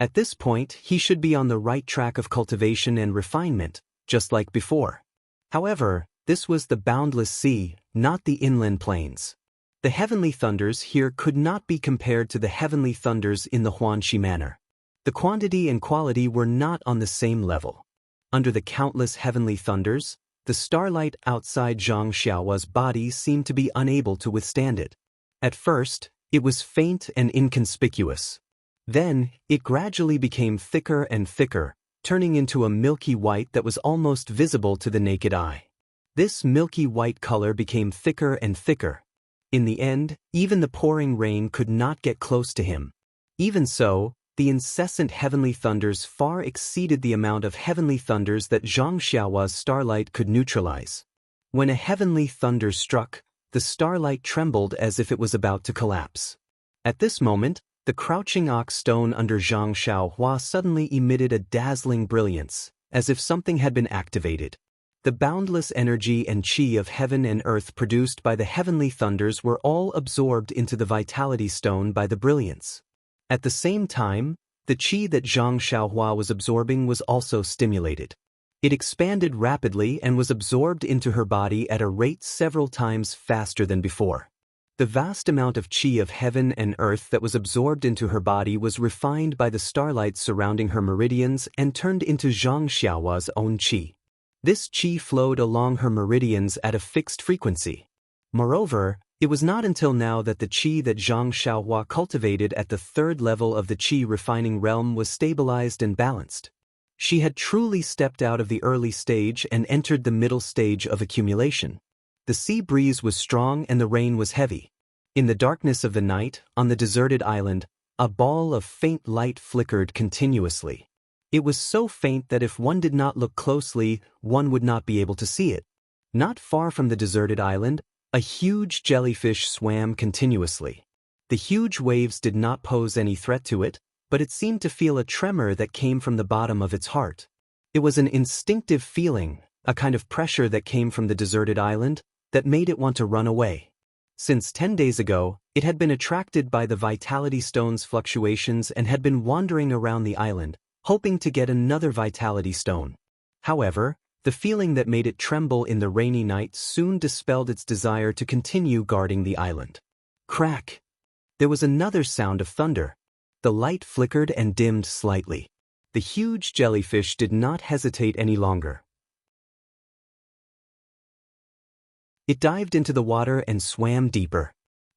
At this point, he should be on the right track of cultivation and refinement, just like before. However, this was the boundless sea, not the inland plains. The heavenly thunders here could not be compared to the heavenly thunders in the Huanxi manner. The quantity and quality were not on the same level. Under the countless heavenly thunders, the starlight outside Zhang Xiaohua's body seemed to be unable to withstand it. At first, it was faint and inconspicuous. Then, it gradually became thicker and thicker, turning into a milky white that was almost visible to the naked eye. This milky white color became thicker and thicker. In the end, even the pouring rain could not get close to him. Even so, the incessant heavenly thunders far exceeded the amount of heavenly thunders that Zhang Xiaohua's starlight could neutralize. When a heavenly thunder struck, the starlight trembled as if it was about to collapse. At this moment, the crouching ox stone under Zhang Xiaohua suddenly emitted a dazzling brilliance, as if something had been activated. The boundless energy and qi of heaven and earth produced by the heavenly thunders were all absorbed into the vitality stone by the brilliance. At the same time, the qi that Zhang Xiaohua was absorbing was also stimulated. It expanded rapidly and was absorbed into her body at a rate several times faster than before. The vast amount of qi of heaven and earth that was absorbed into her body was refined by the starlight surrounding her meridians and turned into Zhang Xiaohua's own qi. This qi flowed along her meridians at a fixed frequency. Moreover, it was not until now that the qi that Zhang Xiaohua cultivated at the third level of the qi refining realm was stabilized and balanced. She had truly stepped out of the early stage and entered the middle stage of accumulation. The sea breeze was strong and the rain was heavy. In the darkness of the night, on the deserted island, a ball of faint light flickered continuously. It was so faint that if one did not look closely, one would not be able to see it. Not far from the deserted island, a huge jellyfish swam continuously. The huge waves did not pose any threat to it, but it seemed to feel a tremor that came from the bottom of its heart. It was an instinctive feeling, a kind of pressure that came from the deserted island, that made it want to run away. Since 10 days ago, it had been attracted by the vitality stone's fluctuations and had been wandering around the island, hoping to get another vitality stone. However, the feeling that made it tremble in the rainy night soon dispelled its desire to continue guarding the island. Crack! There was another sound of thunder. The light flickered and dimmed slightly. The huge jellyfish did not hesitate any longer. It dived into the water and swam deeper.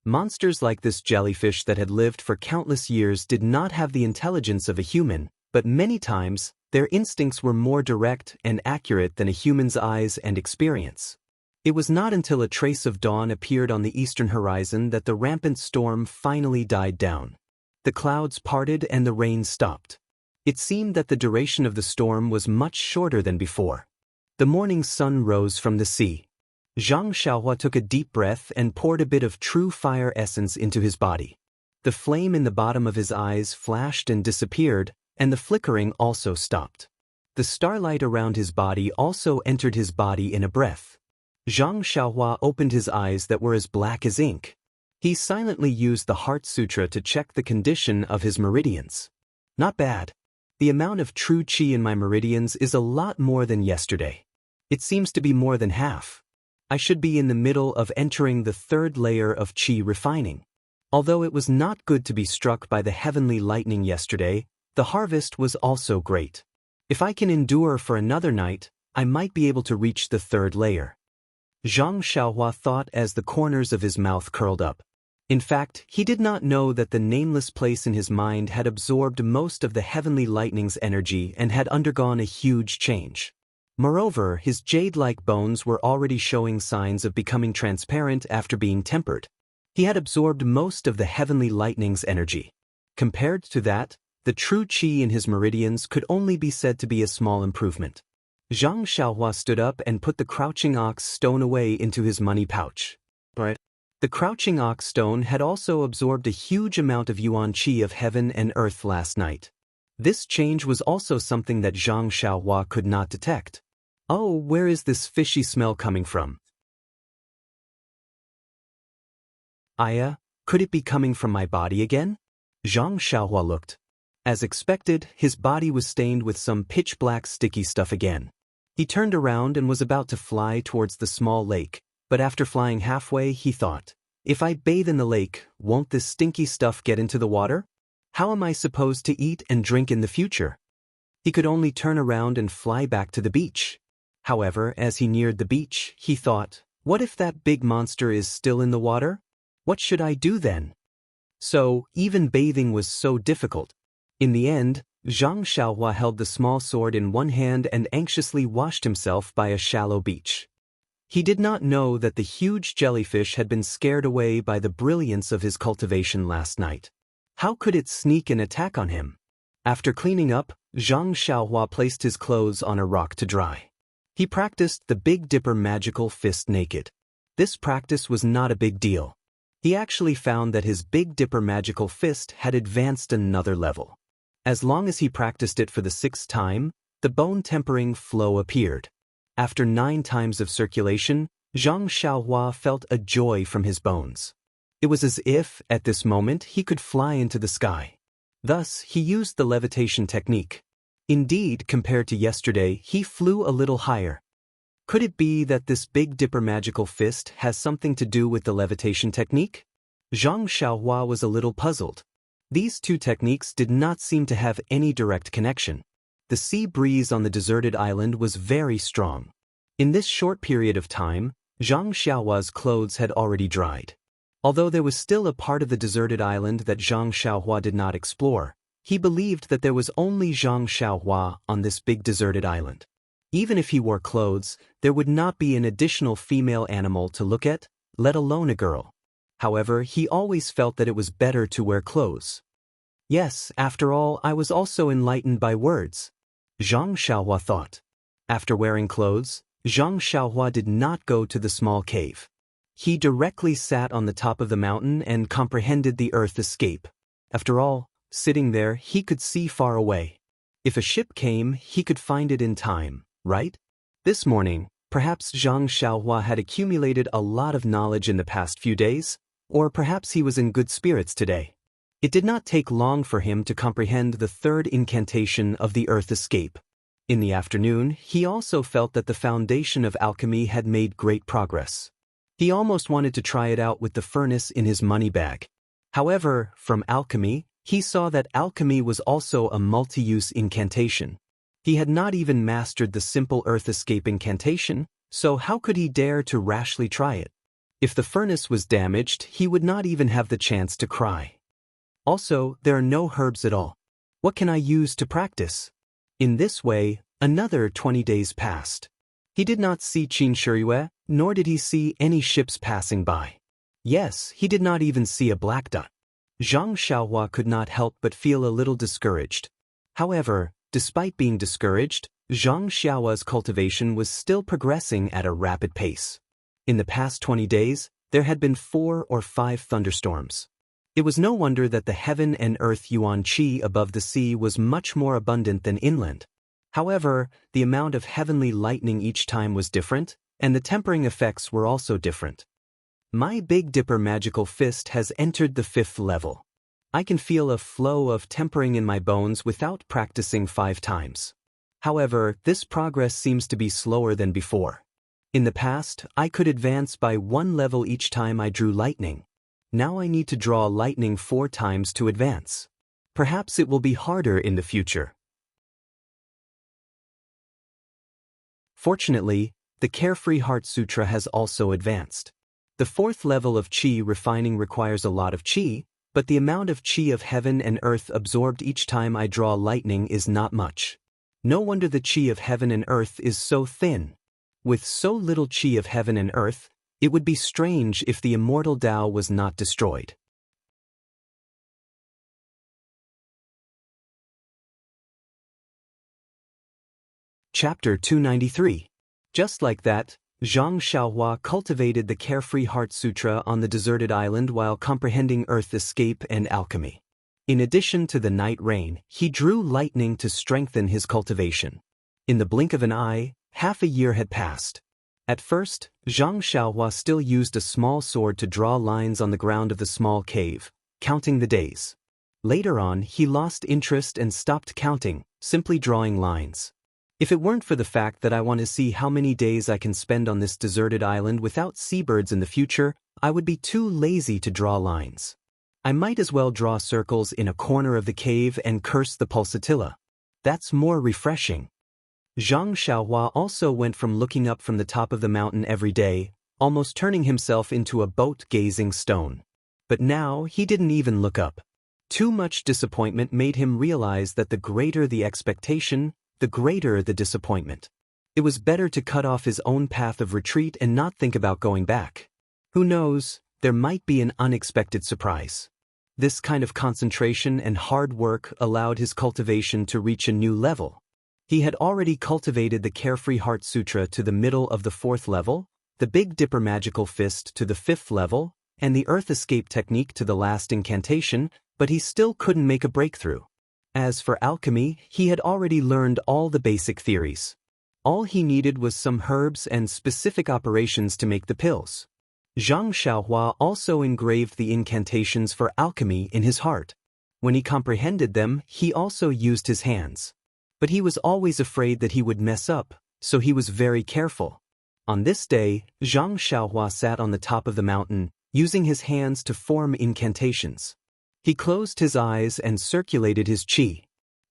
Monsters like this jellyfish that had lived for countless years did not have the intelligence of a human, but many times, their instincts were more direct and accurate than a human's eyes and experience. It was not until a trace of dawn appeared on the eastern horizon that the rampant storm finally died down. The clouds parted and the rain stopped. It seemed that the duration of the storm was much shorter than before. The morning sun rose from the sea. Zhang Xiaohua took a deep breath and poured a bit of true fire essence into his body. The flame in the bottom of his eyes flashed and disappeared, and the flickering also stopped. The starlight around his body also entered his body in a breath. Zhang Xiaohua opened his eyes that were as black as ink. He silently used the Heart Sutra to check the condition of his meridians. Not bad. The amount of true qi in my meridians is a lot more than yesterday. It seems to be more than half. I should be in the middle of entering the third layer of qi refining. Although it was not good to be struck by the heavenly lightning yesterday, the harvest was also great. If I can endure for another night, I might be able to reach the third layer. Zhang Xiaohua thought as the corners of his mouth curled up. In fact, he did not know that the nameless place in his mind had absorbed most of the heavenly lightning's energy and had undergone a huge change. Moreover, his jade-like bones were already showing signs of becoming transparent after being tempered. He had absorbed most of the heavenly lightning's energy. Compared to that, the true qi in his meridians could only be said to be a small improvement. Zhang Xiaohua stood up and put the crouching ox stone away into his money pouch. The crouching ox stone had also absorbed a huge amount of yuan qi of heaven and earth last night. This change was also something that Zhang Xiaohua could not detect. Oh, where is this fishy smell coming from? Aya, could it be coming from my body again? Zhang Xiaohua looked. As expected, his body was stained with some pitch-black sticky stuff again. He turned around and was about to fly towards the small lake, but after flying halfway he thought, if I bathe in the lake, won't this stinky stuff get into the water? How am I supposed to eat and drink in the future? He could only turn around and fly back to the beach. However, as he neared the beach, he thought, what if that big monster is still in the water? What should I do then? So, even bathing was so difficult. In the end, Zhang Xiaohua held the small sword in one hand and anxiously washed himself by a shallow beach. He did not know that the huge jellyfish had been scared away by the brilliance of his cultivation last night. How could it sneak and attack on him? After cleaning up, Zhang Xiaohua placed his clothes on a rock to dry. He practiced the Big Dipper magical fist naked. This practice was not a big deal. He actually found that his Big Dipper magical fist had advanced another level. As long as he practiced it for the 6th time, the bone-tempering flow appeared. After 9 times of circulation, Zhang Xiaohua felt a joy from his bones. It was as if, at this moment, he could fly into the sky. Thus, he used the levitation technique. Indeed, compared to yesterday, he flew a little higher. Could it be that this Big Dipper magical fist has something to do with the levitation technique? Zhang Xiaohua was a little puzzled. These two techniques did not seem to have any direct connection. The sea breeze on the deserted island was very strong. In this short period of time, Zhang Xiaohua's clothes had already dried. Although there was still a part of the deserted island that Zhang Xiaohua did not explore, he believed that there was only Zhang Xiaohua on this big deserted island. Even if he wore clothes, there would not be an additional female animal to look at, let alone a girl. However, he always felt that it was better to wear clothes. Yes, after all, I was also enlightened by words, Zhang Xiaohua thought. After wearing clothes, Zhang Xiaohua did not go to the small cave. He directly sat on the top of the mountain and comprehended the earth escape. After all, sitting there, he could see far away. If a ship came, he could find it in time, right? This morning, perhaps Zhang Xiaohua had accumulated a lot of knowledge in the past few days, or perhaps he was in good spirits today. It did not take long for him to comprehend the 3rd incantation of the earth escape. In the afternoon, he also felt that the foundation of alchemy had made great progress. He almost wanted to try it out with the furnace in his money bag. However, from alchemy, he saw that alchemy was also a multi-use incantation. He had not even mastered the simple earth escape incantation, so how could he dare to rashly try it? If the furnace was damaged, he would not even have the chance to cry. Also, there are no herbs at all. What can I use to practice? In this way, another 20 days passed. He did not see Qin Shiyue, nor did he see any ships passing by. Yes, he did not even see a black dot. Zhang Xiaohua could not help but feel a little discouraged. However, despite being discouraged, Zhang Xiaohua's cultivation was still progressing at a rapid pace. In the past 20 days, there had been 4 or 5 thunderstorms. It was no wonder that the heaven and earth yuan qi above the sea was much more abundant than inland. However, the amount of heavenly lightning each time was different, and the tempering effects were also different. My Big Dipper magical fist has entered the 5th level. I can feel a flow of tempering in my bones without practicing 5 times. However, this progress seems to be slower than before. In the past, I could advance by 1 level each time I drew lightning. Now I need to draw lightning 4 times to advance. Perhaps it will be harder in the future. Fortunately, the Carefree Heart Sutra has also advanced. The 4th level of Qi refining requires a lot of Qi, but the amount of Qi of heaven and earth absorbed each time I draw lightning is not much. No wonder the Qi of heaven and earth is so thin. With so little Qi of heaven and earth, it would be strange if the immortal Tao was not destroyed. Chapter 293. Just like that, Zhang Xiaohua cultivated the Carefree Heart Sutra on the deserted island while comprehending earth escape and alchemy. In addition to the night rain, he drew lightning to strengthen his cultivation. In the blink of an eye, half a year had passed. At first, Zhang Xiaohua still used a small sword to draw lines on the ground of the small cave, counting the days. Later on, he lost interest and stopped counting, simply drawing lines. If it weren't for the fact that I want to see how many days I can spend on this deserted island without seabirds in the future, I would be too lazy to draw lines. I might as well draw circles in a corner of the cave and curse the pulsatilla. That's more refreshing. Zhang Xiaohua also went from looking up from the top of the mountain every day, almost turning himself into a boat-gazing stone. But now he didn't even look up. Too much disappointment made him realize that the greater the expectation, the greater the disappointment. It was better to cut off his own path of retreat and not think about going back. Who knows, there might be an unexpected surprise. This kind of concentration and hard work allowed his cultivation to reach a new level. He had already cultivated the Carefree Heart Sutra to the middle of the 4th level, the Big Dipper Magical Fist to the 5th level, and the Earth Escape Technique to the last incantation, but he still couldn't make a breakthrough. As for alchemy, he had already learned all the basic theories. All he needed was some herbs and specific operations to make the pills. Zhang Xiaohua also engraved the incantations for alchemy in his heart. When he comprehended them, he also used his hands. But he was always afraid that he would mess up, so he was very careful. On this day, Zhang Xiaohua sat on the top of the mountain, using his hands to form incantations. He closed his eyes and circulated his qi.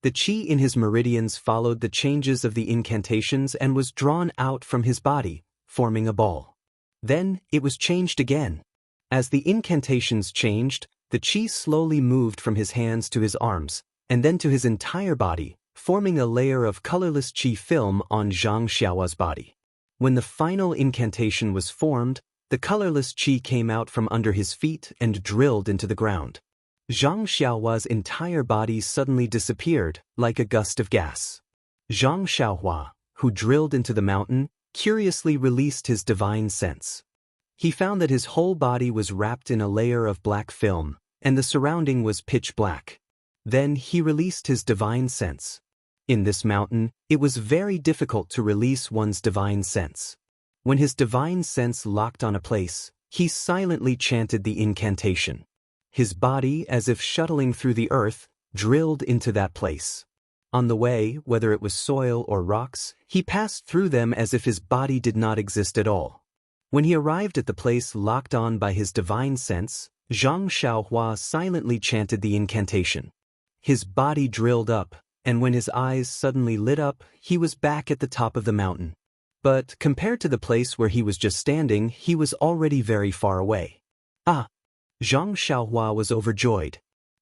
The qi in his meridians followed the changes of the incantations and was drawn out from his body, forming a ball. Then, it was changed again. As the incantations changed, the qi slowly moved from his hands to his arms, and then to his entire body, forming a layer of colorless qi film on Zhang Xiaohua's body. When the final incantation was formed, the colorless qi came out from under his feet and drilled into the ground. Zhang Xiaohua's entire body suddenly disappeared, like a gust of gas. Zhang Xiaohua, who drilled into the mountain, curiously released his divine sense. He found that his whole body was wrapped in a layer of black film, and the surrounding was pitch black. Then he released his divine sense. In this mountain, it was very difficult to release one's divine sense. When his divine sense locked on a place, he silently chanted the incantation. His body, as if shuttling through the earth, drilled into that place. On the way, whether it was soil or rocks, he passed through them as if his body did not exist at all. When he arrived at the place locked on by his divine sense, Zhang Xiaohua silently chanted the incantation. His body drilled up, and when his eyes suddenly lit up, he was back at the top of the mountain. But compared to the place where he was just standing, he was already very far away. Ah! Zhang Xiaohua was overjoyed.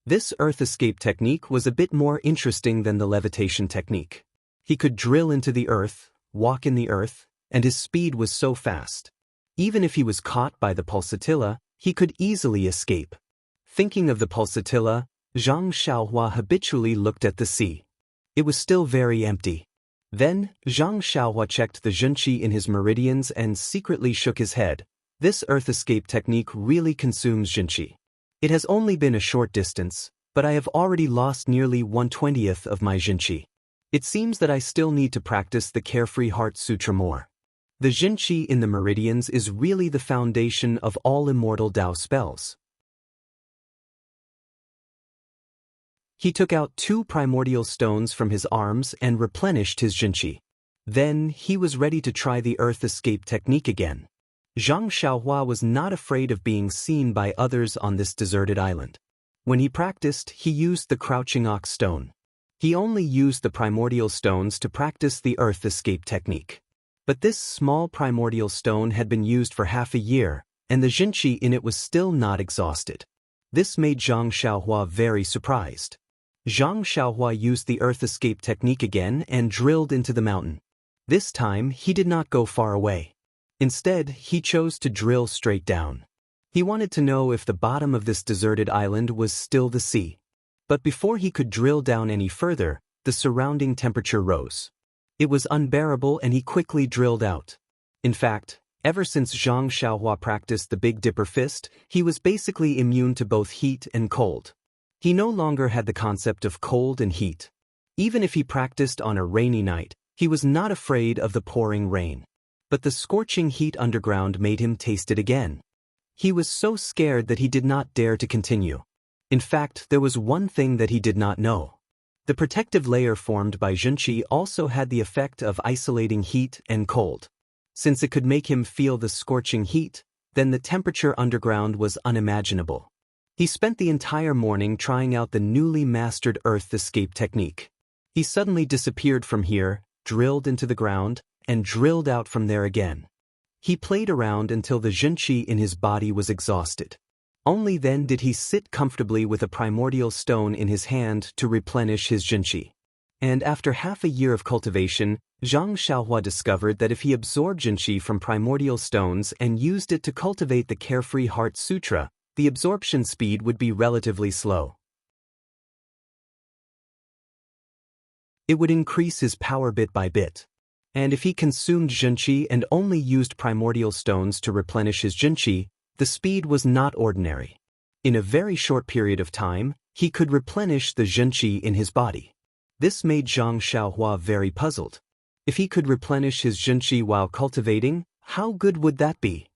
This earth escape technique was a bit more interesting than the levitation technique. He could drill into the earth, walk in the earth, and his speed was so fast. Even if he was caught by the pulsatilla, he could easily escape. Thinking of the pulsatilla, Zhang Xiaohua habitually looked at the sea. It was still very empty. Then, Zhang Xiaohua checked the zhenqi in his meridians and secretly shook his head. This earth escape technique really consumes zhenqi. It has only been a short distance, but I have already lost nearly 1/20th of my zhenqi. It seems that I still need to practice the Carefree Heart Sutra more. The zhenqi in the meridians is really the foundation of all immortal Dao spells. He took out 2 primordial stones from his arms and replenished his zhenqi. Then, he was ready to try the earth escape technique again. Zhang Xiaohua was not afraid of being seen by others on this deserted island. When he practiced, he used the crouching ox stone. He only used the primordial stones to practice the earth escape technique. But this small primordial stone had been used for half a year, and the zhenqi in it was still not exhausted. This made Zhang Xiaohua very surprised. Zhang Xiaohua used the earth escape technique again and drilled into the mountain. This time, he did not go far away. Instead, he chose to drill straight down. He wanted to know if the bottom of this deserted island was still the sea. But before he could drill down any further, the surrounding temperature rose. It was unbearable and he quickly drilled out. In fact, ever since Zhang Xiaohua practiced the Big Dipper Fist, he was basically immune to both heat and cold. He no longer had the concept of cold and heat. Even if he practiced on a rainy night, he was not afraid of the pouring rain. But the scorching heat underground made him taste it again. He was so scared that he did not dare to continue. In fact, there was one thing that he did not know. The protective layer formed by Xianxia also had the effect of isolating heat and cold. Since it could make him feel the scorching heat, then the temperature underground was unimaginable. He spent the entire morning trying out the newly mastered earth escape technique. He suddenly disappeared from here, drilled into the ground, and drilled out from there again. He played around until the Xianxia in his body was exhausted. Only then did he sit comfortably with a primordial stone in his hand to replenish his Xianxia. And after half a year of cultivation, Zhang Xiaohua discovered that if he absorbed Xianxia from primordial stones and used it to cultivate the Carefree Heart Sutra, the absorption speed would be relatively slow. It would increase his power bit by bit. And if he consumed Xianxia and only used primordial stones to replenish his Xianxia, the speed was not ordinary. In a very short period of time, he could replenish the Xianxia in his body. This made Zhang Xiaohua very puzzled. If he could replenish his Xianxia while cultivating, how good would that be?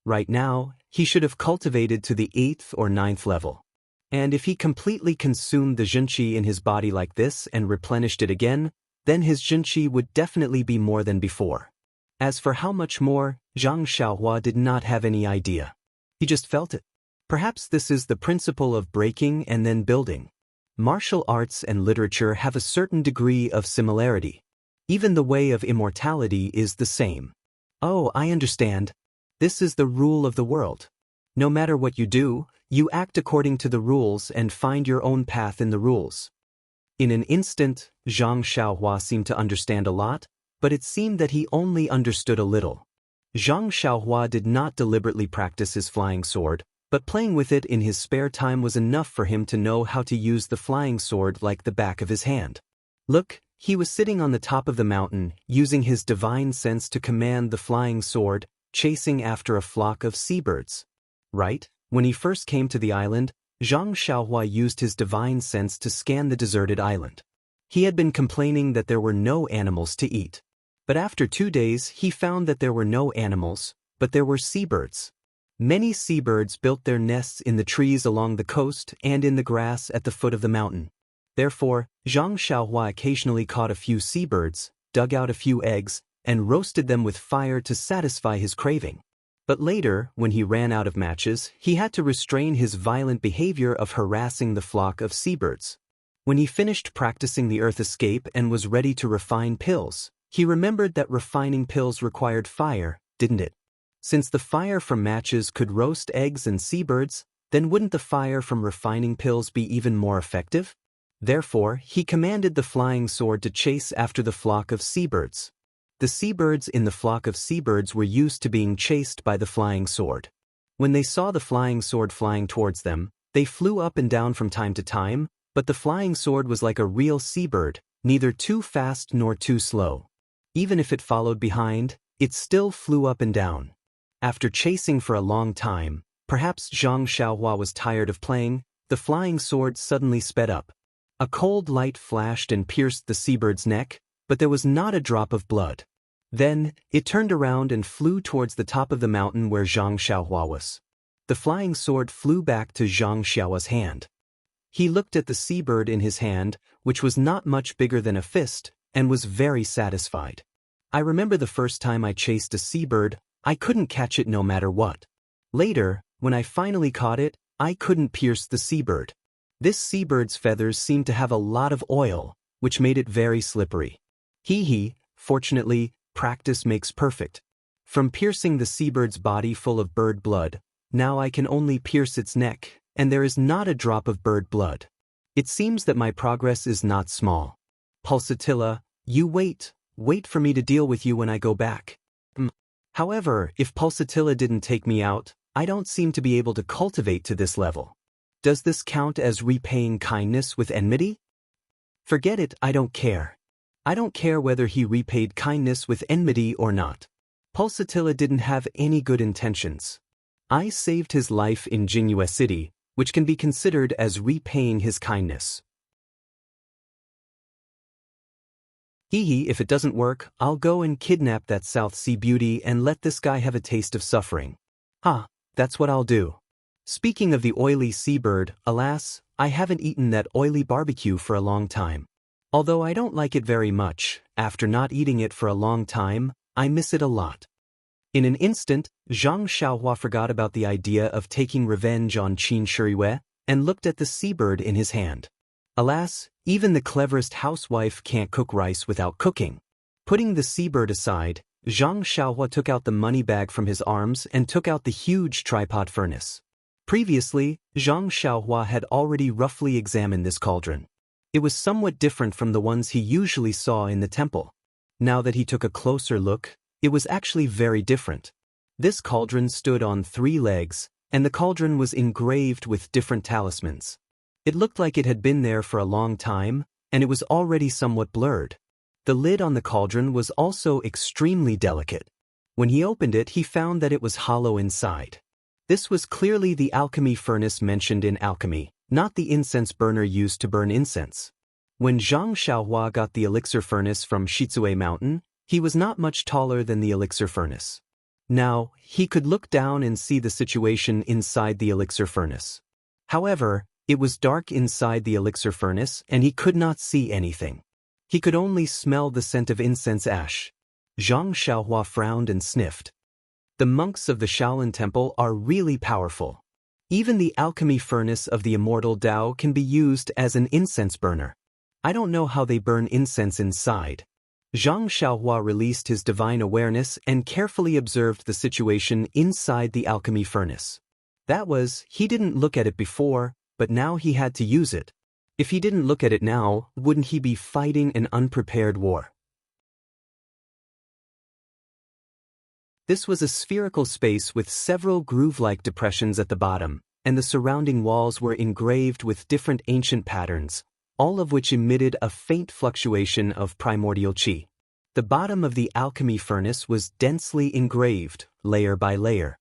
Right now, he should have cultivated to the 8th or 9th level. And if he completely consumed the Xianxia in his body like this and replenished it again, then his Xianxia would definitely be more than before. As for how much more, Zhang Xiaohua did not have any idea. He just felt it. Perhaps this is the principle of breaking and then building. Martial arts and literature have a certain degree of similarity. Even the way of immortality is the same. Oh, I understand. This is the rule of the world. No matter what you do, you act according to the rules and find your own path in the rules. In an instant, Zhang Xiaohua seemed to understand a lot, but it seemed that he only understood a little. Zhang Xiaohua did not deliberately practice his flying sword, but playing with it in his spare time was enough for him to know how to use the flying sword like the back of his hand. Look, he was sitting on the top of the mountain, using his divine sense to command the flying sword, chasing after a flock of seabirds. Right? When he first came to the island, Zhang Xiaohua used his divine sense to scan the deserted island. He had been complaining that there were no animals to eat. But after 2 days, he found that there were no animals, but there were seabirds. Many seabirds built their nests in the trees along the coast and in the grass at the foot of the mountain. Therefore, Zhang Xiaohua occasionally caught a few seabirds, dug out a few eggs, and roasted them with fire to satisfy his craving. But later, when he ran out of matches, he had to restrain his violent behavior of harassing the flock of seabirds. When he finished practicing the earth escape and was ready to refine pills, he remembered that refining pills required fire, didn't it? Since the fire from matches could roast eggs and seabirds, then wouldn't the fire from refining pills be even more effective? Therefore, he commanded the flying sword to chase after the flock of seabirds. The seabirds in the flock of seabirds were used to being chased by the flying sword. When they saw the flying sword flying towards them, they flew up and down from time to time, but the flying sword was like a real seabird, neither too fast nor too slow. Even if it followed behind, it still flew up and down. After chasing for a long time, perhaps Zhang Xiaohua was tired of playing, the flying sword suddenly sped up. A cold light flashed and pierced the seabird's neck, but there was not a drop of blood. Then, it turned around and flew towards the top of the mountain where Zhang Xiaohua was. The flying sword flew back to Zhang Xiaohua's hand. He looked at the seabird in his hand, which was not much bigger than a fist, and was very satisfied. I remember the first time I chased a seabird, I couldn't catch it no matter what. Later, when I finally caught it, I couldn't pierce the seabird. This seabird's feathers seemed to have a lot of oil, which made it very slippery. Fortunately, practice makes perfect. From piercing the seabird's body full of bird blood, now I can only pierce its neck, and there is not a drop of bird blood. It seems that my progress is not small. Pulsatilla, you wait for me to deal with you when I go back. However, if Pulsatilla didn't take me out, I don't seem to be able to cultivate to this level. Does this count as repaying kindness with enmity? Forget it, I don't care. I don't care whether he repaid kindness with enmity or not. Pulsatilla didn't have any good intentions. I saved his life in Jingyue City, which can be considered as repaying his kindness. If it doesn't work, I'll go and kidnap that South Sea beauty and let this guy have a taste of suffering. That's what I'll do. Speaking of the oily seabird, alas, I haven't eaten that oily barbecue for a long time. Although I don't like it very much, after not eating it for a long time, I miss it a lot. In an instant, Zhang Xiaohua forgot about the idea of taking revenge on Qin Shiriyue and looked at the seabird in his hand. Alas, even the cleverest housewife can't cook rice without cooking. Putting the seabird aside, Zhang Xiaohua took out the money bag from his arms and took out the huge tripod furnace. Previously, Zhang Xiaohua had already roughly examined this cauldron. It was somewhat different from the ones he usually saw in the temple. Now that he took a closer look, it was actually very different. This cauldron stood on 3 legs, and the cauldron was engraved with different talismans. It looked like it had been there for a long time, and it was already somewhat blurred. The lid on the cauldron was also extremely delicate. When he opened it, he found that it was hollow inside. This was clearly the alchemy furnace mentioned in alchemy, not the incense burner used to burn incense. When Zhang Xiaohua got the elixir furnace from Shizue Mountain, he was not much taller than the elixir furnace. Now, he could look down and see the situation inside the elixir furnace. However, it was dark inside the elixir furnace and he could not see anything. He could only smell the scent of incense ash. Zhang Xiaohua frowned and sniffed. The monks of the Shaolin Temple are really powerful. Even the alchemy furnace of the Immortal Dao can be used as an incense burner. I don't know how they burn incense inside. Zhang Xiaohua released his divine awareness and carefully observed the situation inside the alchemy furnace. That was, he didn't look at it before, but now he had to use it. If he didn't look at it now, wouldn't he be fighting an unprepared war? This was a spherical space with several groove-like depressions at the bottom, and the surrounding walls were engraved with different ancient patterns, all of which emitted a faint fluctuation of primordial qi. The bottom of the alchemy furnace was densely engraved, layer by layer.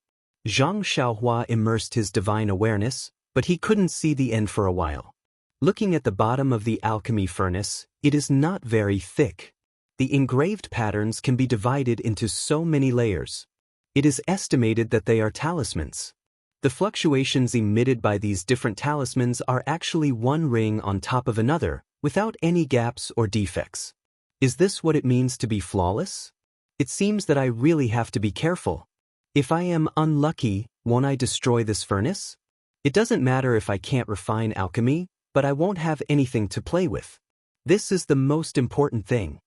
Zhang Xiaohua immersed his divine awareness, but he couldn't see the end for a while. Looking at the bottom of the alchemy furnace, it is not very thick. The engraved patterns can be divided into so many layers. It is estimated that they are talismans. The fluctuations emitted by these different talismans are actually one ring on top of another, without any gaps or defects. Is this what it means to be flawless? It seems that I really have to be careful. If I am unlucky, won't I destroy this furnace? It doesn't matter if I can't refine alchemy, but I won't have anything to play with. This is the most important thing.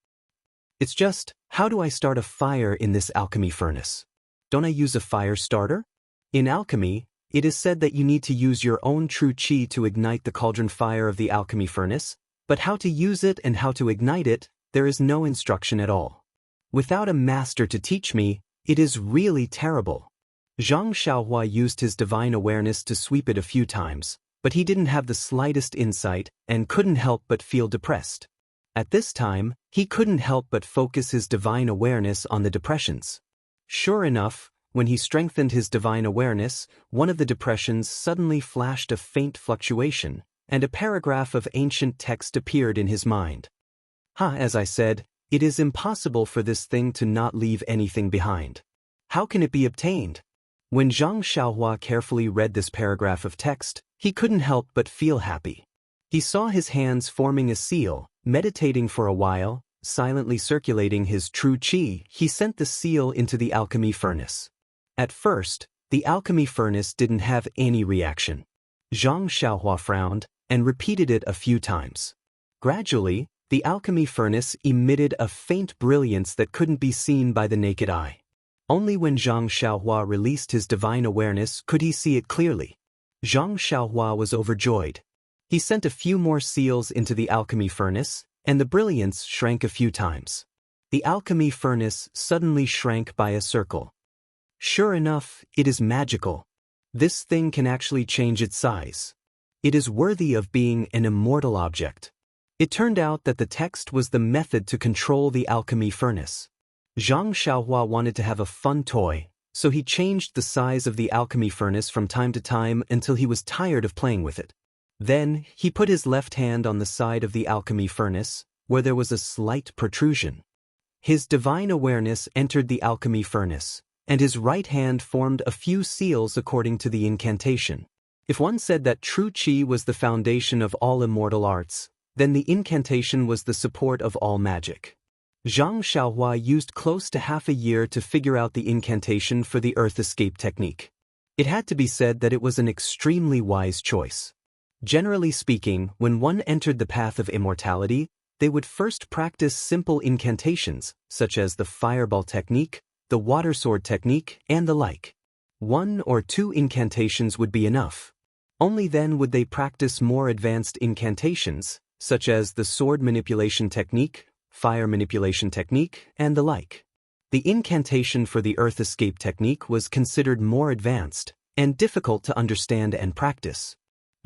It's just, how do I start a fire in this alchemy furnace? Don't I use a fire starter? In alchemy, it is said that you need to use your own true qi to ignite the cauldron fire of the alchemy furnace, but how to use it and how to ignite it, there is no instruction at all. Without a master to teach me, it is really terrible. Zhang Xiaohua used his divine awareness to sweep it a few times, but he didn't have the slightest insight and couldn't help but feel depressed. At this time, he couldn't help but focus his divine awareness on the depressions. Sure enough, when he strengthened his divine awareness, one of the depressions suddenly flashed a faint fluctuation, and a paragraph of ancient text appeared in his mind. As I said, it is impossible for this thing to not leave anything behind. How can it be obtained? When Zhang Xiaohua carefully read this paragraph of text, he couldn't help but feel happy. He saw his hands forming a seal. Meditating for a while, silently circulating his true qi, he sent the seal into the alchemy furnace. At first, the alchemy furnace didn't have any reaction. Zhang Xiaohua frowned and repeated it a few times. Gradually, the alchemy furnace emitted a faint brilliance that couldn't be seen by the naked eye. Only when Zhang Xiaohua released his divine awareness could he see it clearly. Zhang Xiaohua was overjoyed. He sent a few more seals into the alchemy furnace, and the brilliance shrank a few times. The alchemy furnace suddenly shrank by a circle. Sure enough, it is magical. This thing can actually change its size. It is worthy of being an immortal object. It turned out that the text was the method to control the alchemy furnace. Zhang Xiaohua wanted to have a fun toy, so he changed the size of the alchemy furnace from time to time until he was tired of playing with it. Then, he put his left hand on the side of the alchemy furnace, where there was a slight protrusion. His divine awareness entered the alchemy furnace, and his right hand formed a few seals according to the incantation. If one said that true qi was the foundation of all immortal arts, then the incantation was the support of all magic. Zhang Xiaohua used close to half a year to figure out the incantation for the earth escape technique. It had to be said that it was an extremely wise choice. Generally speaking, when one entered the path of immortality, they would first practice simple incantations, such as the fireball technique, the water sword technique, and the like. 1 or 2 incantations would be enough. Only then would they practice more advanced incantations, such as the sword manipulation technique, fire manipulation technique, and the like. The incantation for the earth escape technique was considered more advanced and difficult to understand and practice.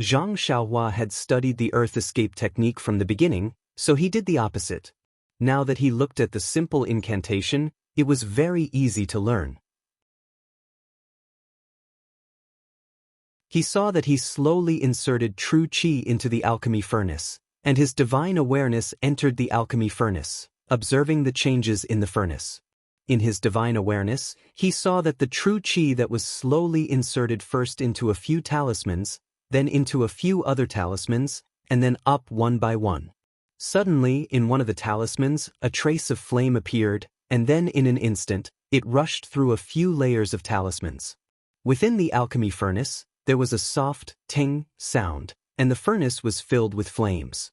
Zhang Xiaohua had studied the earth escape technique from the beginning, so he did the opposite. Now that he looked at the simple incantation, it was very easy to learn. He saw that he slowly inserted true qi into the alchemy furnace, and his divine awareness entered the alchemy furnace, observing the changes in the furnace. In his divine awareness, he saw that the true qi that was slowly inserted first into a few talismans, then into a few other talismans, and then up one by one. Suddenly, in one of the talismans, a trace of flame appeared, and then in an instant, it rushed through a few layers of talismans. Within the alchemy furnace, there was a soft, ting sound, and the furnace was filled with flames.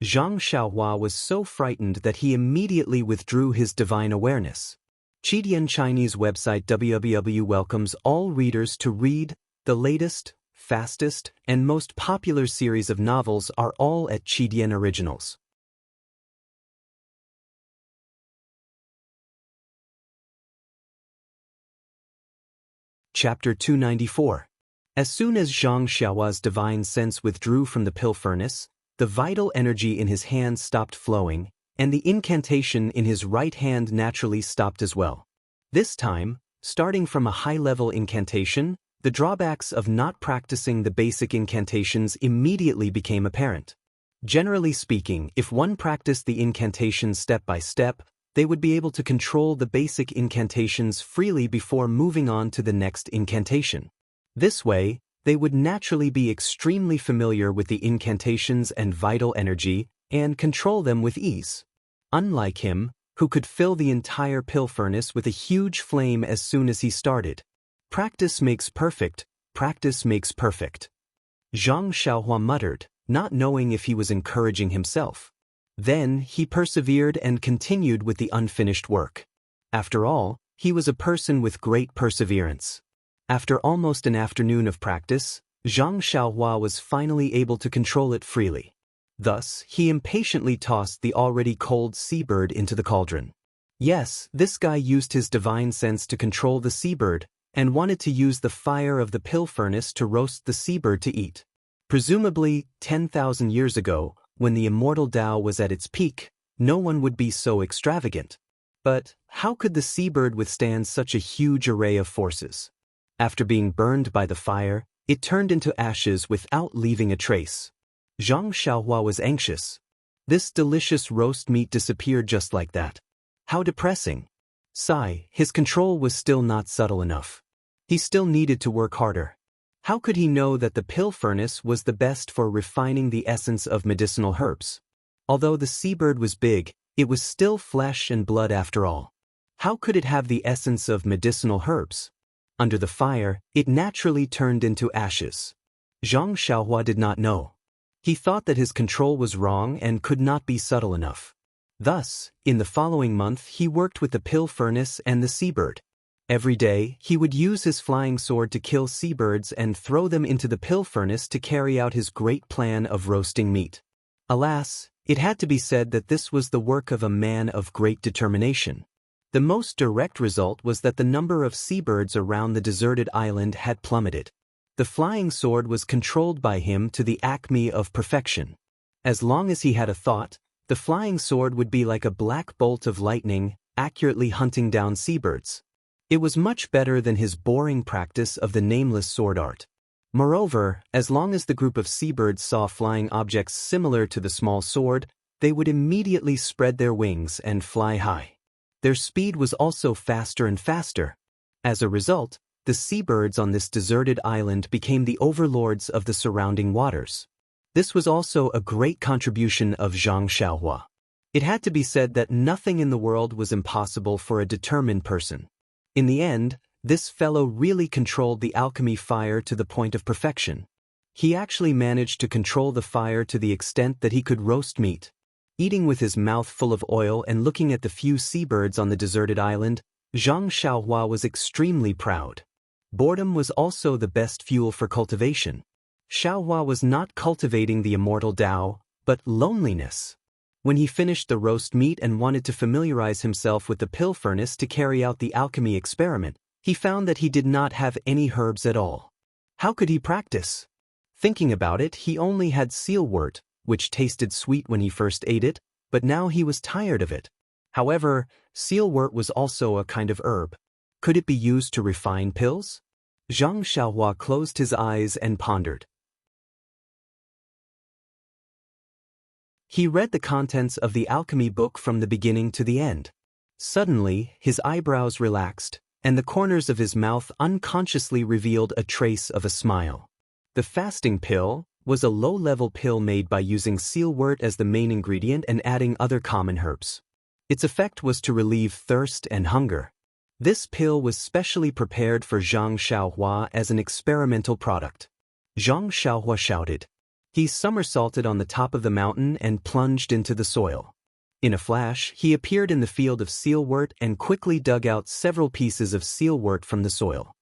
Zhang Xiaohua was so frightened that he immediately withdrew his divine awareness. Qidian Chinese website www welcomes all readers to read. The latest, fastest, and most popular series of novels are all at Qidian Originals. Chapter 294. As soon as Zhang Xiaohua's divine sense withdrew from the pill furnace, the vital energy in his hand stopped flowing, and the incantation in his right hand naturally stopped as well. This time, starting from a high-level incantation, the drawbacks of not practicing the basic incantations immediately became apparent. Generally speaking, if one practiced the incantations step by step, they would be able to control the basic incantations freely before moving on to the next incantation. This way, they would naturally be extremely familiar with the incantations and vital energy and control them with ease. Unlike him, who could fill the entire pill furnace with a huge flame as soon as he started. Practice makes perfect, practice makes perfect. Zhang Xiaohua muttered, not knowing if he was encouraging himself. Then he persevered and continued with the unfinished work. After all, he was a person with great perseverance. After almost an afternoon of practice, Zhang Xiaohua was finally able to control it freely. Thus, he impatiently tossed the already cold seabird into the cauldron. Yes, this guy used his divine sense to control the seabird, and wanted to use the fire of the pill furnace to roast the seabird to eat. Presumably, 10,000 years ago, when the immortal Tao was at its peak, no one would be so extravagant. But how could the seabird withstand such a huge array of forces? After being burned by the fire, it turned into ashes without leaving a trace. Zhang Xiaohua was anxious. This delicious roast meat disappeared just like that. How depressing. Sigh, his control was still not subtle enough. He still needed to work harder. How could he know that the pill furnace was the best for refining the essence of medicinal herbs? Although the seabird was big, it was still flesh and blood after all. How could it have the essence of medicinal herbs? Under the fire, it naturally turned into ashes. Zhang Xiaohua did not know. He thought that his control was wrong and could not be subtle enough. Thus, in the following month he worked with the pill furnace and the seabird. Every day, he would use his flying sword to kill seabirds and throw them into the pill furnace to carry out his great plan of roasting meat. Alas, it had to be said that this was the work of a man of great determination. The most direct result was that the number of seabirds around the deserted island had plummeted. The flying sword was controlled by him to the acme of perfection. As long as he had a thought, the flying sword would be like a black bolt of lightning, accurately hunting down seabirds. It was much better than his boring practice of the nameless sword art. Moreover, as long as the group of seabirds saw flying objects similar to the small sword, they would immediately spread their wings and fly high. Their speed was also faster and faster. As a result, the seabirds on this deserted island became the overlords of the surrounding waters. This was also a great contribution of Zhang Xiaohua. It had to be said that nothing in the world was impossible for a determined person. In the end, this fellow really controlled the alchemy fire to the point of perfection. He actually managed to control the fire to the extent that he could roast meat. Eating with his mouth full of oil and looking at the few seabirds on the deserted island, Zhang Xiaohua was extremely proud. Boredom was also the best fuel for cultivation. Xiaohua was not cultivating the immortal Dao, but loneliness. When he finished the roast meat and wanted to familiarize himself with the pill furnace to carry out the alchemy experiment, he found that he did not have any herbs at all. How could he practice? Thinking about it, he only had sealwort, which tasted sweet when he first ate it, but now he was tired of it. However, sealwort was also a kind of herb. Could it be used to refine pills? Zhang Xiaohua closed his eyes and pondered. He read the contents of the alchemy book from the beginning to the end. Suddenly, his eyebrows relaxed, and the corners of his mouth unconsciously revealed a trace of a smile. The fasting pill was a low-level pill made by using sealwort as the main ingredient and adding other common herbs. Its effect was to relieve thirst and hunger. This pill was specially prepared for Zhang Xiaohua as an experimental product. Zhang Xiaohua shouted. He somersaulted on the top of the mountain and plunged into the soil. In a flash, he appeared in the field of sealwort and quickly dug out several pieces of sealwort from the soil.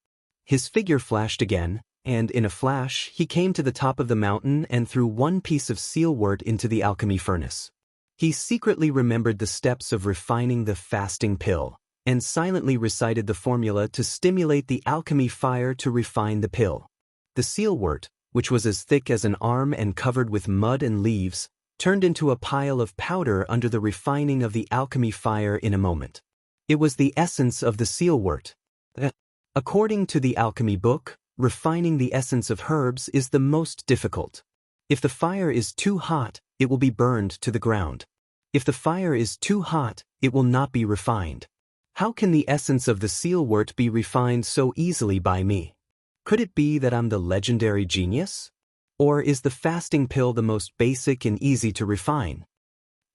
His figure flashed again, and in a flash, he came to the top of the mountain and threw one piece of sealwort into the alchemy furnace. He secretly remembered the steps of refining the fasting pill, and silently recited the formula to stimulate the alchemy fire to refine the pill. The sealwort, which was as thick as an arm and covered with mud and leaves, turned into a pile of powder under the refining of the alchemy fire in a moment. It was the essence of the sealwort. According to the alchemy book, refining the essence of herbs is the most difficult. If the fire is too hot, it will be burned to the ground. If the fire is too hot, it will not be refined. How can the essence of the sealwort be refined so easily by me? Could it be that I'm the legendary genius? Or is the fasting pill the most basic and easy to refine?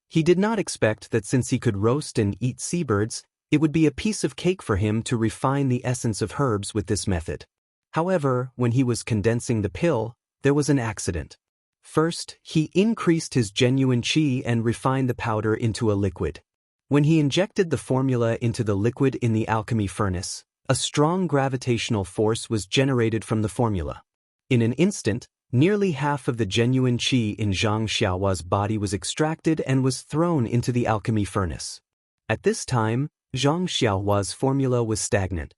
He did not expect that since he could roast and eat seabirds, it would be a piece of cake for him to refine the essence of herbs with this method. However, when he was condensing the pill, there was an accident. First, he increased his genuine qi and refined the powder into a liquid. When he injected the formula into the liquid in the alchemy furnace, a strong gravitational force was generated from the formula. In an instant, nearly half of the genuine qi in Zhang Xiaohua's body was extracted and was thrown into the alchemy furnace. At this time, Zhang Xiaohua's formula was stagnant.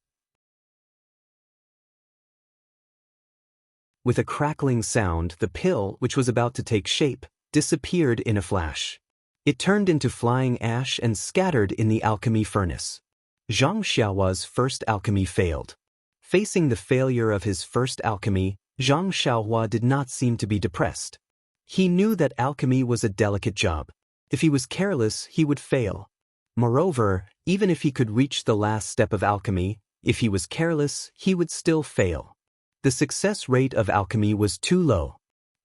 With a crackling sound, the pill, which was about to take shape, disappeared in a flash. It turned into flying ash and scattered in the alchemy furnace. Zhang Xiaohua's first alchemy failed. Facing the failure of his first alchemy, Zhang Xiaohua did not seem to be depressed. He knew that alchemy was a delicate job. If he was careless, he would fail. Moreover, even if he could reach the last step of alchemy, if he was careless, he would still fail. The success rate of alchemy was too low.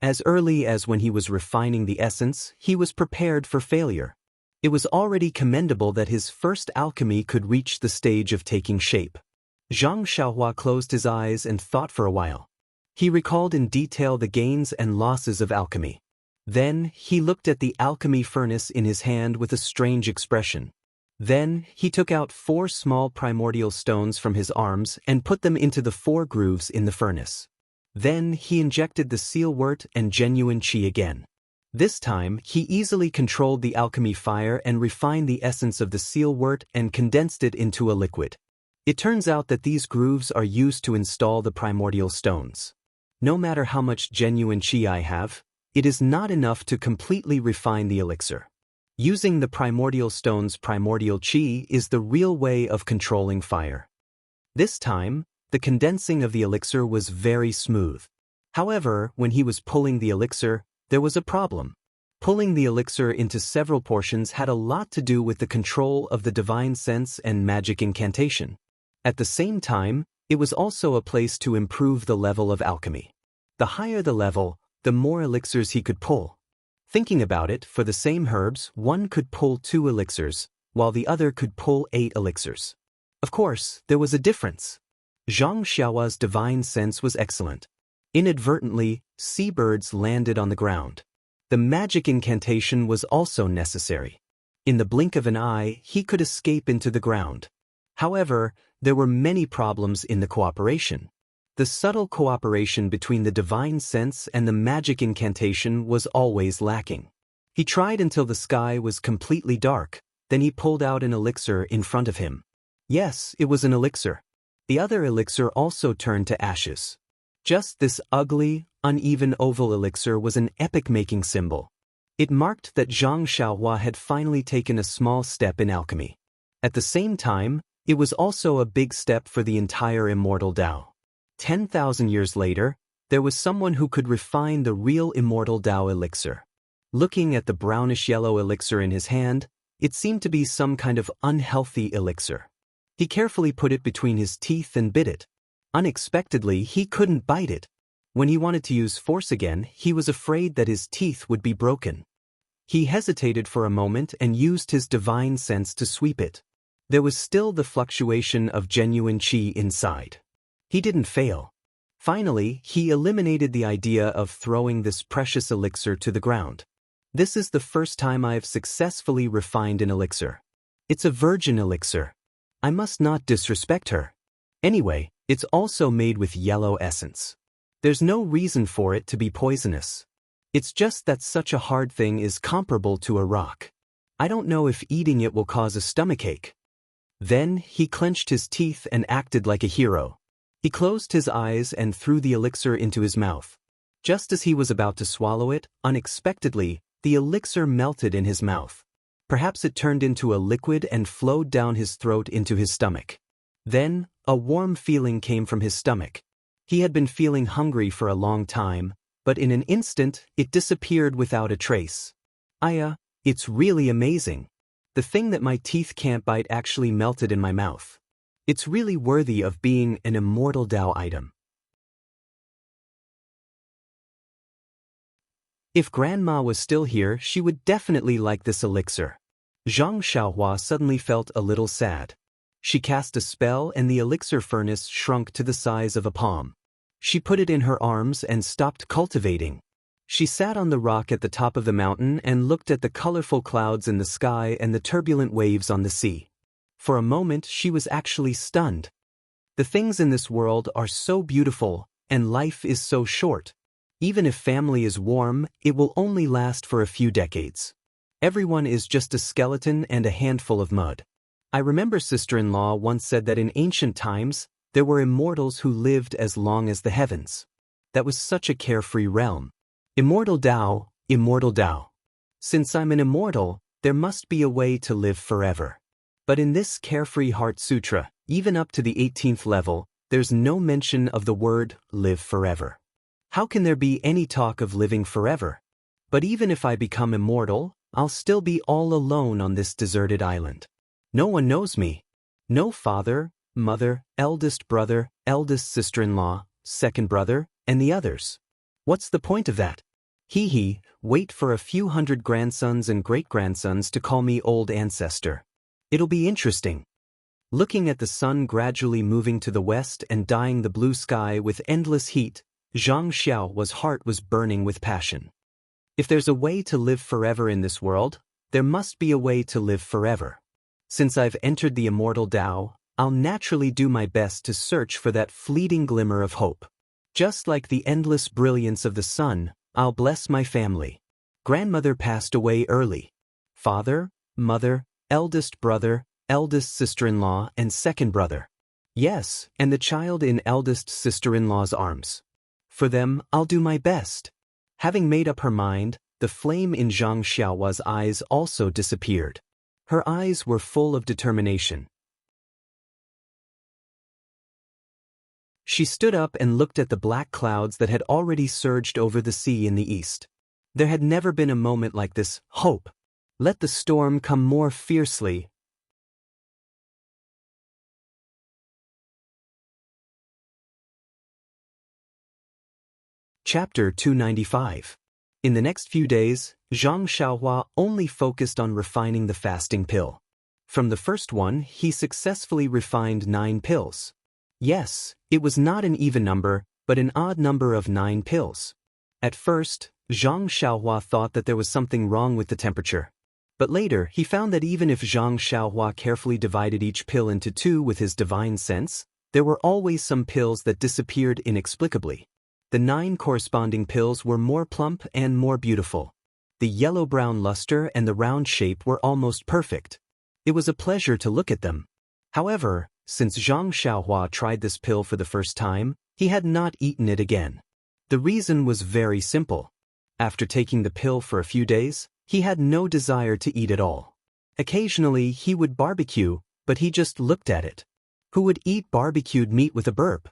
As early as when he was refining the essence, he was prepared for failure. It was already commendable that his first alchemy could reach the stage of taking shape. Zhang Xiaohua closed his eyes and thought for a while. He recalled in detail the gains and losses of alchemy. Then, he looked at the alchemy furnace in his hand with a strange expression. Then, he took out 4 small primordial stones from his arms and put them into the 4 grooves in the furnace. Then, he injected the sealwort and genuine qi again. This time, he easily controlled the alchemy fire and refined the essence of the sealwort and condensed it into a liquid. It turns out that these grooves are used to install the primordial stones. No matter how much genuine qi I have, it is not enough to completely refine the elixir. Using the primordial stone's primordial qi is the real way of controlling fire. This time, the condensing of the elixir was very smooth. However, when he was pulling the elixir, there was a problem. Pulling the elixir into several portions had a lot to do with the control of the divine sense and magic incantation. At the same time, It was also a place to improve the level of alchemy. The higher the level, the more elixirs he could pull. Thinking about it, for the same herbs, one could pull 2 elixirs, while the other could pull 8 elixirs. Of course, there was a difference. Zhang Xiaohua's divine sense was excellent. Inadvertently, seabirds landed on the ground. The magic incantation was also necessary. In the blink of an eye, he could escape into the ground. However, there were many problems in the cooperation. The subtle cooperation between the divine sense and the magic incantation was always lacking. He tried until the sky was completely dark, then he pulled out an elixir in front of him. Yes, it was an elixir. The other elixir also turned to ashes. Just this ugly, uneven oval elixir was an epic-making symbol. It marked that Zhang Xiaohua had finally taken a small step in alchemy. At the same time, it was also a big step for the entire Immortal Dao. 10,000 years later, there was someone who could refine the real Immortal Dao elixir. Looking at the brownish-yellow elixir in his hand, it seemed to be some kind of unhealthy elixir. He carefully put it between his teeth and bit it. Unexpectedly, he couldn't bite it. When he wanted to use force again, he was afraid that his teeth would be broken. He hesitated for a moment and used his divine sense to sweep it. There was still the fluctuation of genuine qi inside. He didn't fail. Finally, he eliminated the idea of throwing this precious elixir to the ground. This is the first time I have successfully refined an elixir. It's a virgin elixir. I must not disrespect her. Anyway, it's also made with yellow essence. There's no reason for it to be poisonous. It's just that such a hard thing is comparable to a rock. I don't know if eating it will cause a stomachache. Then, he clenched his teeth and acted like a hero. He closed his eyes and threw the elixir into his mouth. Just as he was about to swallow it, unexpectedly, the elixir melted in his mouth. Perhaps it turned into a liquid and flowed down his throat into his stomach. Then, a warm feeling came from his stomach. He had been feeling hungry for a long time, but in an instant, it disappeared without a trace. It's really amazing. The thing that my teeth can't bite actually melted in my mouth. It's really worthy of being an Immortal Dao item. If Grandma was still here, she would definitely like this elixir. Zhang Xiaohua suddenly felt a little sad. She cast a spell and the elixir furnace shrunk to the size of a palm. She put it in her arms and stopped cultivating. She sat on the rock at the top of the mountain and looked at the colorful clouds in the sky and the turbulent waves on the sea. For a moment, she was actually stunned. The things in this world are so beautiful, and life is so short. Even if family is warm, it will only last for a few decades. Everyone is just a skeleton and a handful of mud. I remember sister-in-law once said that in ancient times, there were immortals who lived as long as the heavens. That was such a carefree realm. Immortal Dao, Immortal Dao. Since I'm an immortal, there must be a way to live forever. But in this carefree heart sutra, even up to the 18th level, there's no mention of the word live forever. How can there be any talk of living forever? But even if I become immortal, I'll still be all alone on this deserted island. No one knows me. No father, mother, eldest brother, eldest sister-in-law, second brother, and the others. What's the point of that? Wait for a few hundred grandsons and great-grandsons to call me old ancestor. It'll be interesting. Looking at the sun gradually moving to the west and dyeing the blue sky with endless heat, Zhang Xiaohua's heart was burning with passion. If there's a way to live forever in this world, there must be a way to live forever. Since I've entered the Immortal Dao, I'll naturally do my best to search for that fleeting glimmer of hope. Just like the endless brilliance of the sun, I'll bless my family. Grandmother passed away early. Father, mother, eldest brother, eldest sister-in-law, and second brother. Yes, and the child in eldest sister-in-law's arms. For them, I'll do my best. Having made up her mind, the flame in Zhang Xiaohua's eyes also disappeared. Her eyes were full of determination. She stood up and looked at the black clouds that had already surged over the sea in the east. There had never been a moment like this. Hope. Let the storm come more fiercely, Chapter 295. In the next few days, Zhang Xiaohua only focused on refining the fasting pill. From the first one, he successfully refined 9 pills. Yes, it was not an even number, but an odd number of 9 pills. At first, Zhang Xiaohua thought that there was something wrong with the temperature. But later, he found that even if Zhang Xiaohua carefully divided each pill into 2 with his divine sense, there were always some pills that disappeared inexplicably. The 9 corresponding pills were more plump and more beautiful. The yellow-brown luster and the round shape were almost perfect. It was a pleasure to look at them. However, since Zhang Xiaohua tried this pill for the first time, he had not eaten it again. The reason was very simple. After taking the pill for a few days, he had no desire to eat at all. Occasionally, he would barbecue, but he just looked at it. Who would eat barbecued meat with a burp?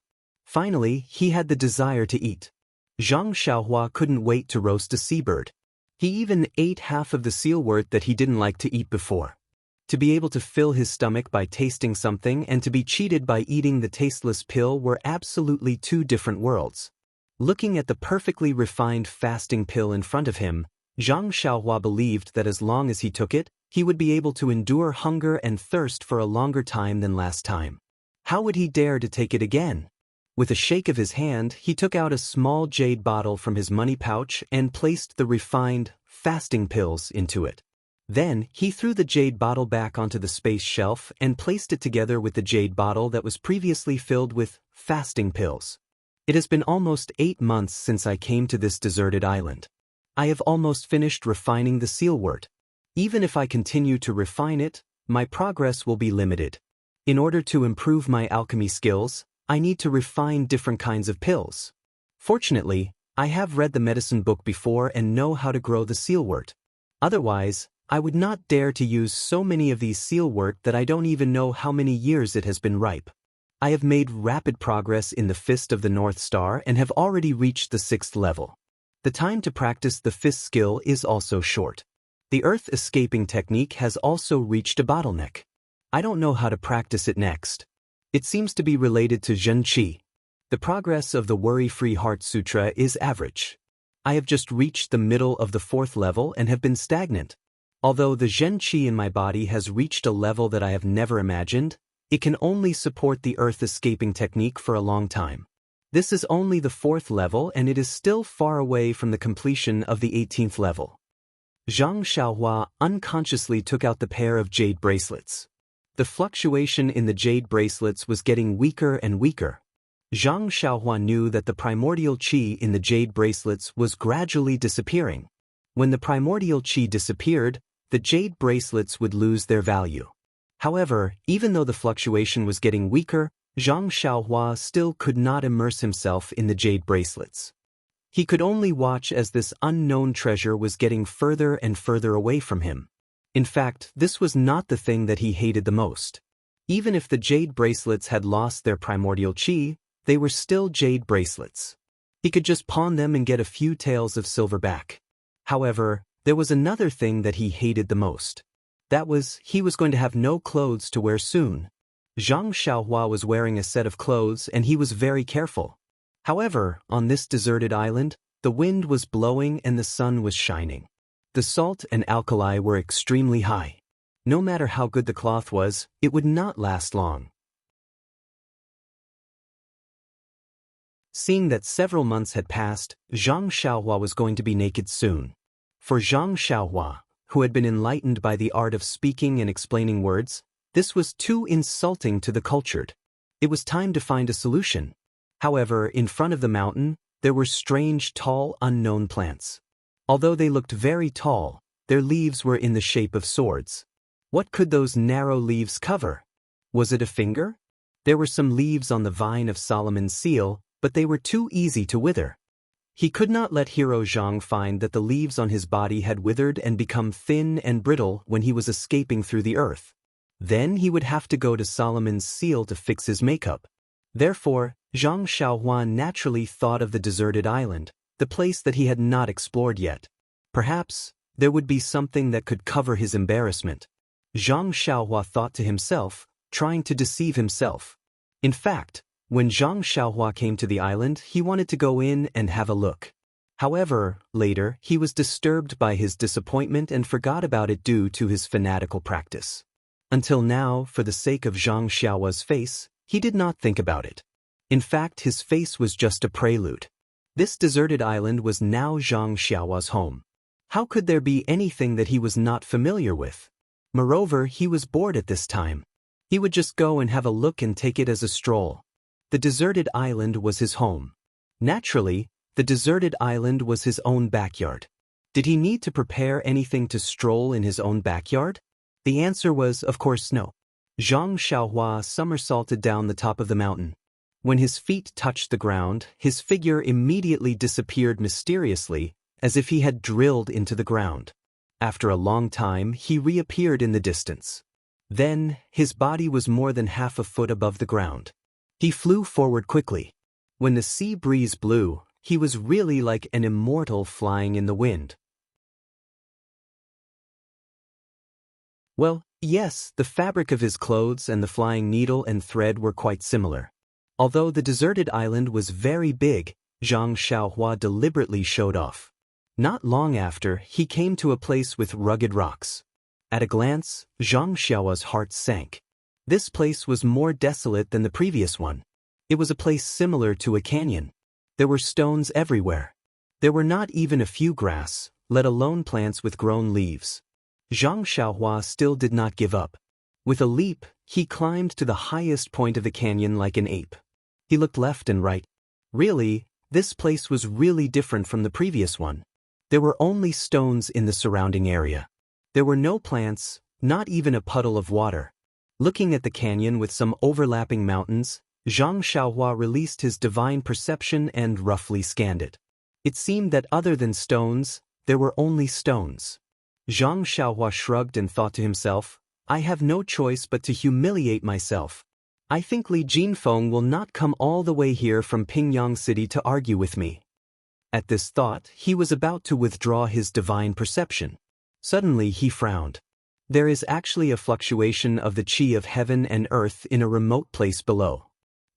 Finally, he had the desire to eat. Zhang Xiaohua couldn't wait to roast a seabird. He even ate half of the sealwort that he didn't like to eat before. To be able to fill his stomach by tasting something and to be cheated by eating the tasteless pill were absolutely 2 different worlds. Looking at the perfectly refined fasting pill in front of him, Zhang Xiaohua believed that as long as he took it, he would be able to endure hunger and thirst for a longer time than last time. How would he dare to take it again? With a shake of his hand, he took out a small jade bottle from his money pouch and placed the refined, fasting pills into it. Then, he threw the jade bottle back onto the space shelf and placed it together with the jade bottle that was previously filled with fasting pills. It has been almost 8 months since I came to this deserted island. I have almost finished refining the sealwort. Even if I continue to refine it, my progress will be limited. In order to improve my alchemy skills, I need to refine different kinds of pills. Fortunately, I have read the medicine book before and know how to grow the sealwort. Otherwise, I would not dare to use so many of these sealwort that I don't even know how many years it has been ripe. I have made rapid progress in the Fist of the North Star and have already reached the 6th level. The time to practice the fist skill is also short. The earth escaping technique has also reached a bottleneck. I don't know how to practice it next. It seems to be related to Zhen Qi. The progress of the Worry-Free Heart Sutra is average. I have just reached the middle of the 4th level and have been stagnant. Although the Zhen Qi in my body has reached a level that I have never imagined, it can only support the earth escaping technique for a long time. This is only the 4th level and it is still far away from the completion of the 18th level. Zhang Xiaohua unconsciously took out the pair of jade bracelets. The fluctuation in the jade bracelets was getting weaker and weaker. Zhang Xiaohua knew that the primordial qi in the jade bracelets was gradually disappearing. When the primordial qi disappeared, the jade bracelets would lose their value. However, even though the fluctuation was getting weaker, Zhang Xiaohua still could not immerse himself in the jade bracelets. He could only watch as this unknown treasure was getting further and further away from him. In fact, this was not the thing that he hated the most. Even if the jade bracelets had lost their primordial qi, they were still jade bracelets. He could just pawn them and get a few taels of silver back. However, there was another thing that he hated the most. That was, he was going to have no clothes to wear soon. Zhang Xiaohua was wearing a set of clothes and he was very careful. However, on this deserted island, the wind was blowing and the sun was shining. The salt and alkali were extremely high. No matter how good the cloth was, it would not last long. Seeing that several months had passed, Zhang Xiaohua was going to be naked soon. For Zhang Xiaohua, who had been enlightened by the art of speaking and explaining words, this was too insulting to the cultured. It was time to find a solution. However, in front of the mountain, there were strange, tall, unknown plants. Although they looked very tall, their leaves were in the shape of swords. What could those narrow leaves cover? Was it a finger? There were some leaves on the vine of Solomon's seal, but they were too easy to wither. He could not let Hero Zhang find that the leaves on his body had withered and become thin and brittle when he was escaping through the earth. Then he would have to go to Solomon's seal to fix his makeup. Therefore, Zhang Xiaohua naturally thought of the deserted island, the place that he had not explored yet. Perhaps, there would be something that could cover his embarrassment. Zhang Xiaohua thought to himself, trying to deceive himself. In fact, When Zhang Xiaohua came to the island, he wanted to go in and have a look. However, later, he was disturbed by his disappointment and forgot about it due to his fanatical practice. Until now, for the sake of Zhang Xiaohua's face, he did not think about it. In fact, his face was just a prelude. This deserted island was now Zhang Xiaohua's home. How could there be anything that he was not familiar with? Moreover, he was bored at this time. He would just go and have a look and take it as a stroll. The deserted island was his home. Naturally, the deserted island was his own backyard. Did he need to prepare anything to stroll in his own backyard? The answer was, of course, no. Zhang Xiaohua somersaulted down the top of the mountain. When his feet touched the ground, his figure immediately disappeared mysteriously, as if he had drilled into the ground. After a long time, he reappeared in the distance. Then, his body was more than half a foot above the ground. He flew forward quickly. When the sea breeze blew, he was really like an immortal flying in the wind. Well, yes, the fabric of his clothes and the flying needle and thread were quite similar. Although the deserted island was very big, Zhang Xiaohua deliberately showed off. Not long after, he came to a place with rugged rocks. At a glance, Zhang Xiaohua's heart sank. This place was more desolate than the previous one. It was a place similar to a canyon. There were stones everywhere. There were not even a few grass, let alone plants with grown leaves. Zhang Xiaohua still did not give up. With a leap, he climbed to the highest point of the canyon like an ape. He looked left and right. Really, this place was really different from the previous one. There were only stones in the surrounding area. There were no plants, not even a puddle of water. Looking at the canyon with some overlapping mountains, Zhang Xiaohua released his divine perception and roughly scanned it. It seemed that other than stones, there were only stones. Zhang Xiaohua shrugged and thought to himself, I have no choice but to humiliate myself. I think Li Jinfeng will not come all the way here from Pingyang City to argue with me. At this thought, he was about to withdraw his divine perception. Suddenly he frowned. There is actually a fluctuation of the qi of heaven and earth in a remote place below.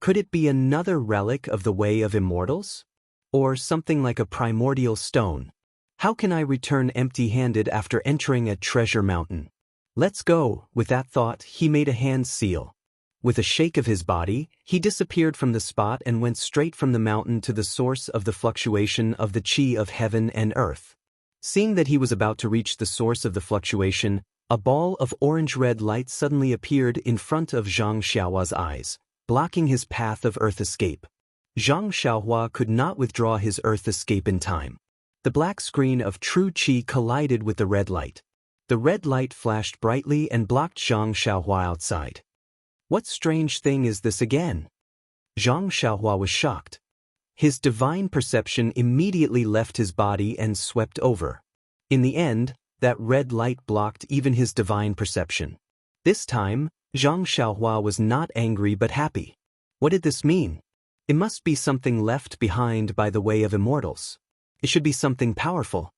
Could it be another relic of the way of immortals? Or something like a primordial stone? How can I return empty-handed after entering a treasure mountain? Let's go. With that thought, he made a hand seal. With a shake of his body, he disappeared from the spot and went straight from the mountain to the source of the fluctuation of the qi of heaven and earth. Seeing that he was about to reach the source of the fluctuation, a ball of orange-red light suddenly appeared in front of Zhang Xiaohua's eyes, blocking his path of earth escape. Zhang Xiaohua could not withdraw his earth escape in time. The black screen of true qi collided with the red light. The red light flashed brightly and blocked Zhang Xiaohua outside. What strange thing is this again? Zhang Xiaohua was shocked. His divine perception immediately left his body and swept over. In the end, that red light blocked even his divine perception. This time, Zhang Xiaohua was not angry but happy. What did this mean? It must be something left behind by the way of immortals. It should be something powerful.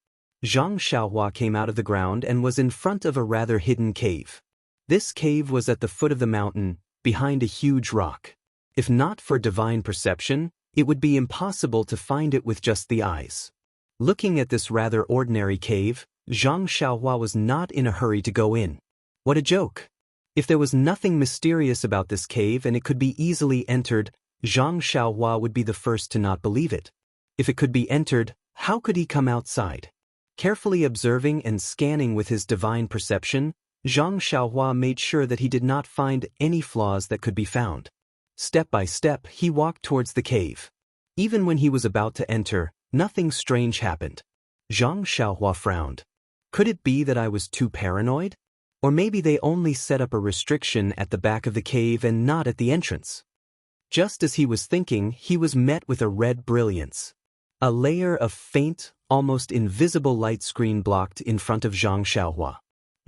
Zhang Xiaohua came out of the ground and was in front of a rather hidden cave. This cave was at the foot of the mountain, behind a huge rock. If not for divine perception, it would be impossible to find it with just the eyes. Looking at this rather ordinary cave, Zhang Xiaohua was not in a hurry to go in. What a joke! If there was nothing mysterious about this cave and it could be easily entered, Zhang Xiaohua would be the first to not believe it. If it could be entered, how could he come outside? Carefully observing and scanning with his divine perception, Zhang Xiaohua made sure that he did not find any flaws that could be found. Step by step, he walked towards the cave. Even when he was about to enter, nothing strange happened. Zhang Xiaohua frowned. Could it be that I was too paranoid? Or maybe they only set up a restriction at the back of the cave and not at the entrance? Just as he was thinking, he was met with a red brilliance. A layer of faint, almost invisible light screen blocked in front of Zhang Xiaohua.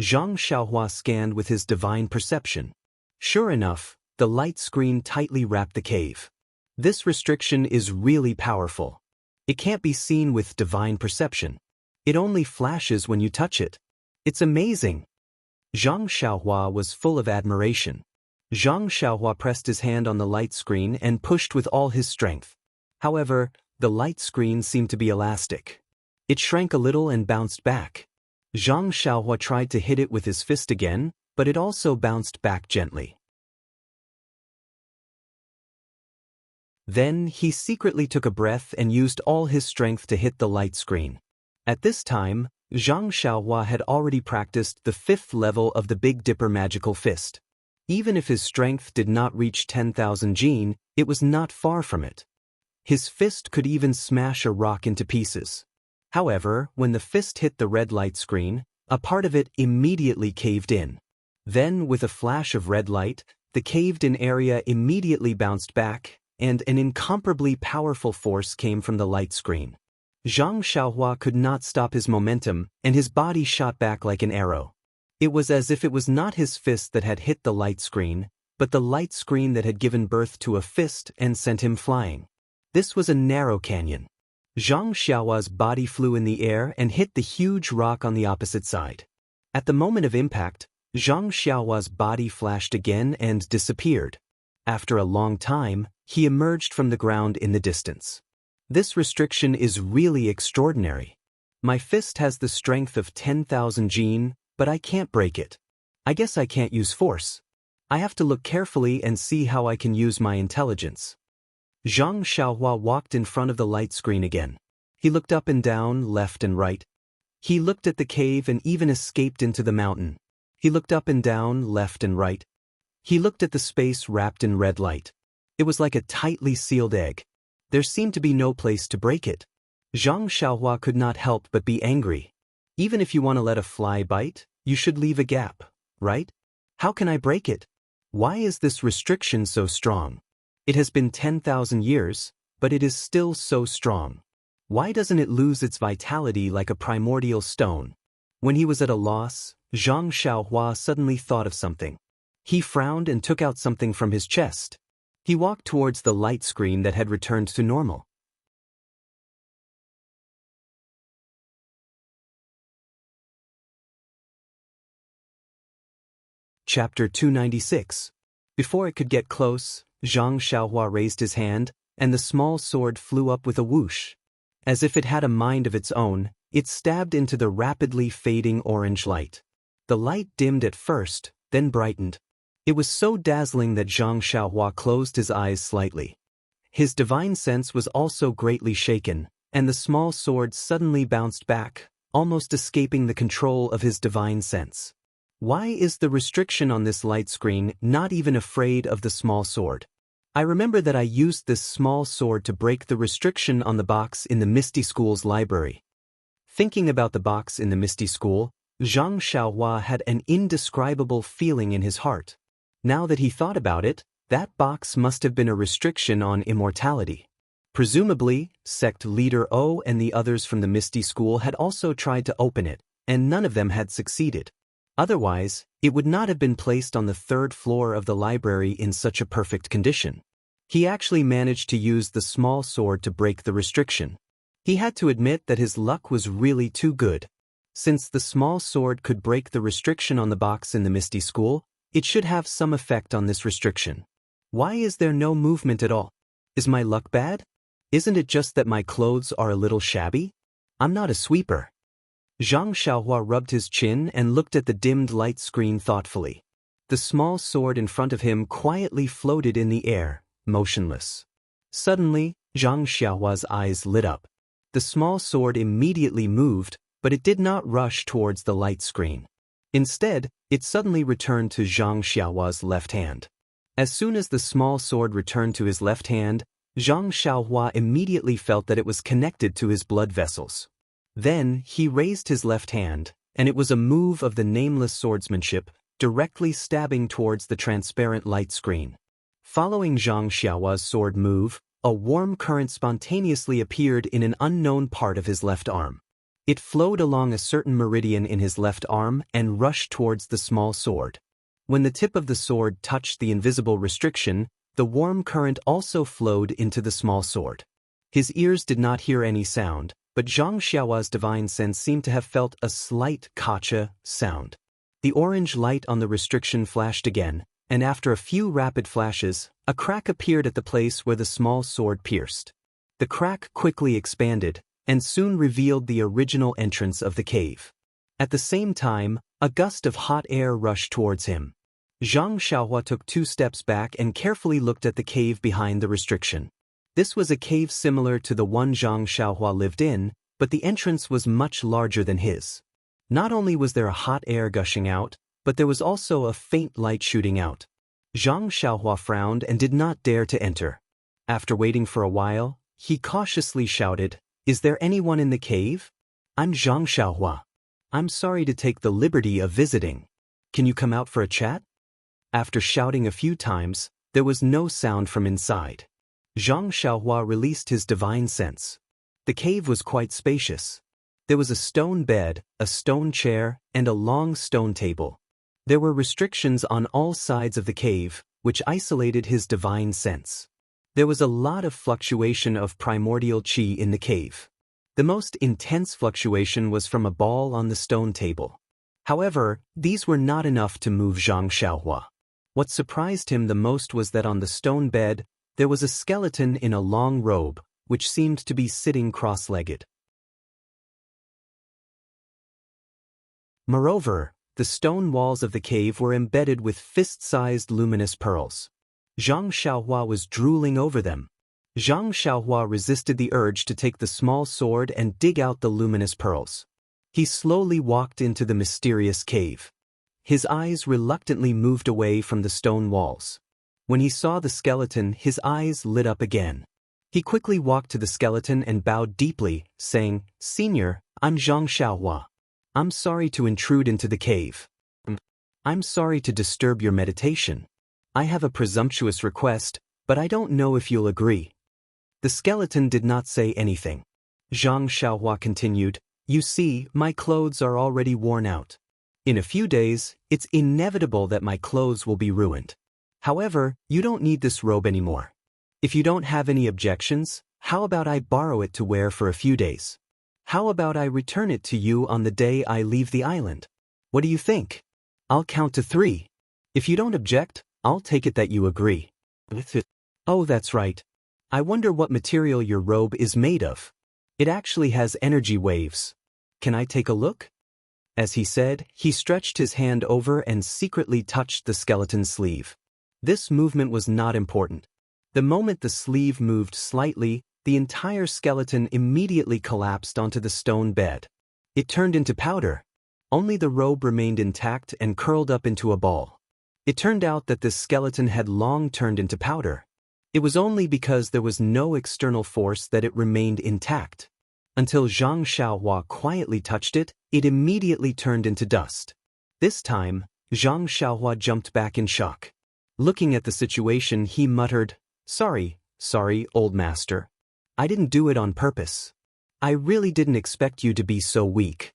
Zhang Xiaohua scanned with his divine perception. Sure enough, the light screen tightly wrapped the cave. This restriction is really powerful. It can't be seen with divine perception. It only flashes when you touch it. It's amazing. Zhang Xiaohua was full of admiration. Zhang Xiaohua pressed his hand on the light screen and pushed with all his strength. However, the light screen seemed to be elastic. It shrank a little and bounced back. Zhang Xiaohua tried to hit it with his fist again, but it also bounced back gently. Then he secretly took a breath and used all his strength to hit the light screen. At this time, Zhang Xiaohua had already practiced the 5th level of the Big Dipper magical fist. Even if his strength did not reach 10,000 jin, it was not far from it. His fist could even smash a rock into pieces. However, when the fist hit the red light screen, a part of it immediately caved in. Then, with a flash of red light, the caved-in area immediately bounced back, and an incomparably powerful force came from the light screen. Zhang Xiaohua could not stop his momentum, and his body shot back like an arrow. It was as if it was not his fist that had hit the light screen, but the light screen that had given birth to a fist and sent him flying. This was a narrow canyon. Zhang Xiaohua's body flew in the air and hit the huge rock on the opposite side. At the moment of impact, Zhang Xiaohua's body flashed again and disappeared. After a long time, he emerged from the ground in the distance. This restriction is really extraordinary. My fist has the strength of 10,000 jin, but I can't break it. I guess I can't use force. I have to look carefully and see how I can use my intelligence. Zhang Xiaohua walked in front of the light screen again. He looked up and down, left and right. He looked at the cave and even escaped into the mountain. He looked up and down, left and right. He looked at the space wrapped in red light. It was like a tightly sealed egg. There seemed to be no place to break it. Zhang Xiaohua could not help but be angry. Even if you want to let a fly bite, you should leave a gap, right? How can I break it? Why is this restriction so strong? It has been 10,000 years, but it is still so strong. Why doesn't it lose its vitality like a primordial stone? When he was at a loss, Zhang Xiaohua suddenly thought of something. He frowned and took out something from his chest. He walked towards the light screen that had returned to normal. Chapter 296. Before it could get close, Zhang Xiaohua raised his hand, and the small sword flew up with a whoosh. As if it had a mind of its own, it stabbed into the rapidly fading orange light. The light dimmed at first, then brightened. It was so dazzling that Zhang Xiaohua closed his eyes slightly. His divine sense was also greatly shaken, and the small sword suddenly bounced back, almost escaping the control of his divine sense. Why is the restriction on this light screen not even afraid of the small sword? I remember that I used this small sword to break the restriction on the box in the Misty School's library. Thinking about the box in the Misty School, Zhang Xiaohua had an indescribable feeling in his heart. Now that he thought about it, that box must have been a restriction on immortality. Presumably, sect leader O and the others from the Misty School had also tried to open it, and none of them had succeeded. Otherwise, it would not have been placed on the 3rd floor of the library in such a perfect condition. He actually managed to use the small sword to break the restriction. He had to admit that his luck was really too good. Since the small sword could break the restriction on the box in the Misty School, it should have some effect on this restriction. Why is there no movement at all? Is my luck bad? Isn't it just that my clothes are a little shabby? I'm not a sweeper. Zhang Xiaohua rubbed his chin and looked at the dimmed light screen thoughtfully. The small sword in front of him quietly floated in the air, motionless. Suddenly, Zhang Xiaohua's eyes lit up. The small sword immediately moved, but it did not rush towards the light screen. Instead, it suddenly returned to Zhang Xiaohua's left hand. As soon as the small sword returned to his left hand, Zhang Xiaohua immediately felt that it was connected to his blood vessels. Then, he raised his left hand, and it was a move of the nameless swordsmanship, directly stabbing towards the transparent light screen. Following Zhang Xiaohua's sword move, a warm current spontaneously appeared in an unknown part of his left arm. It flowed along a certain meridian in his left arm and rushed towards the small sword. When the tip of the sword touched the invisible restriction, the warm current also flowed into the small sword. His ears did not hear any sound, but Zhang Xiaohua's divine sense seemed to have felt a slight kacha sound. The orange light on the restriction flashed again, and after a few rapid flashes, a crack appeared at the place where the small sword pierced. The crack quickly expanded, and soon revealed the original entrance of the cave. At the same time, a gust of hot air rushed towards him. Zhang Xiaohua took 2 steps back and carefully looked at the cave behind the restriction. This was a cave similar to the one Zhang Xiaohua lived in, but the entrance was much larger than his. Not only was there a hot air gushing out, but there was also a faint light shooting out. Zhang Xiaohua frowned and did not dare to enter. After waiting for a while, he cautiously shouted, "Is there anyone in the cave? I'm Zhang Xiaohua. I'm sorry to take the liberty of visiting. Can you come out for a chat?" After shouting a few times, there was no sound from inside. Zhang Xiaohua released his divine sense. The cave was quite spacious. There was a stone bed, a stone chair, and a long stone table. There were restrictions on all sides of the cave, which isolated his divine sense. There was a lot of fluctuation of primordial qi in the cave. The most intense fluctuation was from a ball on the stone table. However, these were not enough to move Zhang Xiaohua. What surprised him the most was that on the stone bed, there was a skeleton in a long robe, which seemed to be sitting cross-legged. Moreover, the stone walls of the cave were embedded with fist-sized luminous pearls. Zhang Xiaohua was drooling over them. Zhang Xiaohua resisted the urge to take the small sword and dig out the luminous pearls. He slowly walked into the mysterious cave. His eyes reluctantly moved away from the stone walls. When he saw the skeleton, his eyes lit up again. He quickly walked to the skeleton and bowed deeply, saying, "Senior, I'm Zhang Xiaohua. I'm sorry to intrude into the cave. I'm sorry to disturb your meditation. I have a presumptuous request, but I don't know if you'll agree." The skeleton did not say anything. Zhang Xiaohua continued, "You see, my clothes are already worn out. In a few days, it's inevitable that my clothes will be ruined. However, you don't need this robe anymore. If you don't have any objections, how about I borrow it to wear for a few days? How about I return it to you on the day I leave the island? What do you think? I'll count to 3. If you don't object, I'll take it that you agree." "Oh, that's right. I wonder what material your robe is made of. It actually has energy waves. Can I take a look?" As he said, he stretched his hand over and secretly touched the skeleton's sleeve. This movement was not important. The moment the sleeve moved slightly, the entire skeleton immediately collapsed onto the stone bed. It turned into powder. Only the robe remained intact and curled up into a ball. It turned out that this skeleton had long turned into powder. It was only because there was no external force that it remained intact. Until Zhang Xiaohua quietly touched it, it immediately turned into dust. This time, Zhang Xiaohua jumped back in shock. Looking at the situation, he muttered, Sorry, old master. I didn't do it on purpose. I really didn't expect you to be so weak."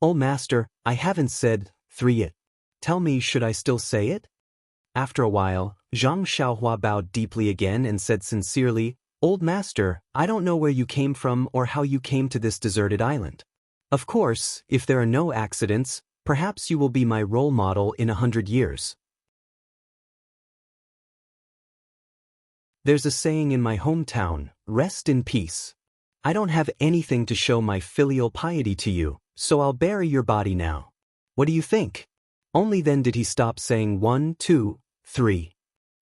Old master, I haven't said 3 yet. Tell me, should I still say it?" After a while, Zhang Xiaohua bowed deeply again and said sincerely, "Old master, I don't know where you came from or how you came to this deserted island. Of course, if there are no accidents, perhaps you will be my role model in 100 years. There's a saying in my hometown, rest in peace. I don't have anything to show my filial piety to you, so I'll bury your body now. What do you think?" Only then did he stop saying 1, 2, 3.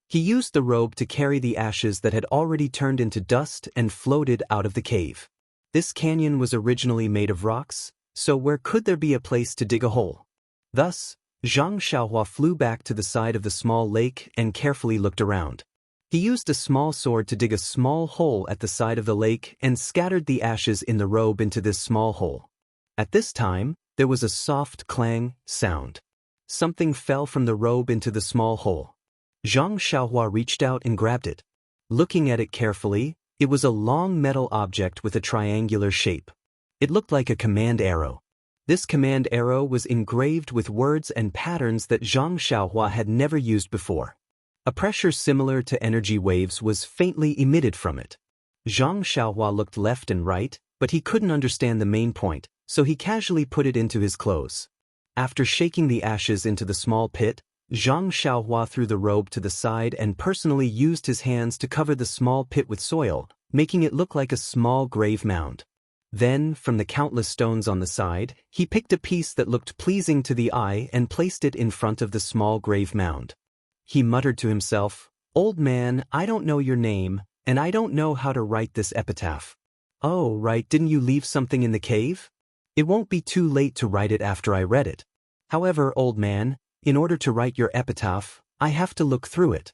He used the robe to carry the ashes that had already turned into dust and floated out of the cave. This canyon was originally made of rocks, so where could there be a place to dig a hole? Thus, Zhang Xiaohua flew back to the side of the small lake and carefully looked around. He used a small sword to dig a small hole at the side of the lake and scattered the ashes in the robe into this small hole. At this time, there was a soft clang sound. Something fell from the robe into the small hole. Zhang Xiaohua reached out and grabbed it. Looking at it carefully, it was a long metal object with a triangular shape. It looked like a command arrow. This command arrow was engraved with words and patterns that Zhang Xiaohua had never used before. A pressure similar to energy waves was faintly emitted from it. Zhang Xiaohua looked left and right, but he couldn't understand the main point, so he casually put it into his clothes. After shaking the ashes into the small pit, Zhang Xiaohua threw the robe to the side and personally used his hands to cover the small pit with soil, making it look like a small grave mound. Then, from the countless stones on the side, he picked a piece that looked pleasing to the eye and placed it in front of the small grave mound. He muttered to himself, "Old man, I don't know your name, and I don't know how to write this epitaph." "Oh, right, didn't you leave something in the cave? It won't be too late to write it after I read it. However, old man, in order to write your epitaph, I have to look through it.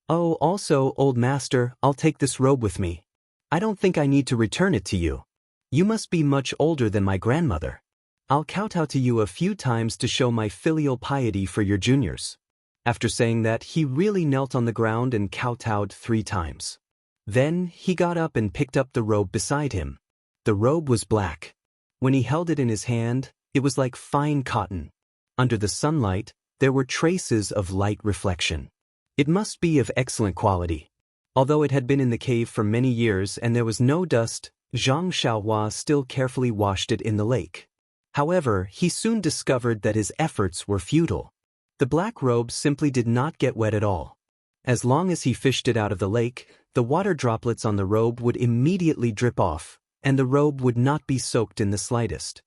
Oh, also, old master, I'll take this robe with me. I don't think I need to return it to you. You must be much older than my grandmother. I'll kowtow to you a few times to show my filial piety for your juniors." After saying that, he really knelt on the ground and kowtowed 3 times. Then, he got up and picked up the robe beside him. The robe was black. When he held it in his hand, it was like fine cotton. Under the sunlight, there were traces of light reflection. It must be of excellent quality. Although it had been in the cave for many years and there was no dust, Zhang Xiaohua still carefully washed it in the lake. However, he soon discovered that his efforts were futile. The black robe simply did not get wet at all. As long as he fished it out of the lake, the water droplets on the robe would immediately drip off, and the robe would not be soaked in the slightest.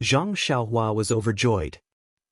Zhang Xiaohua was overjoyed.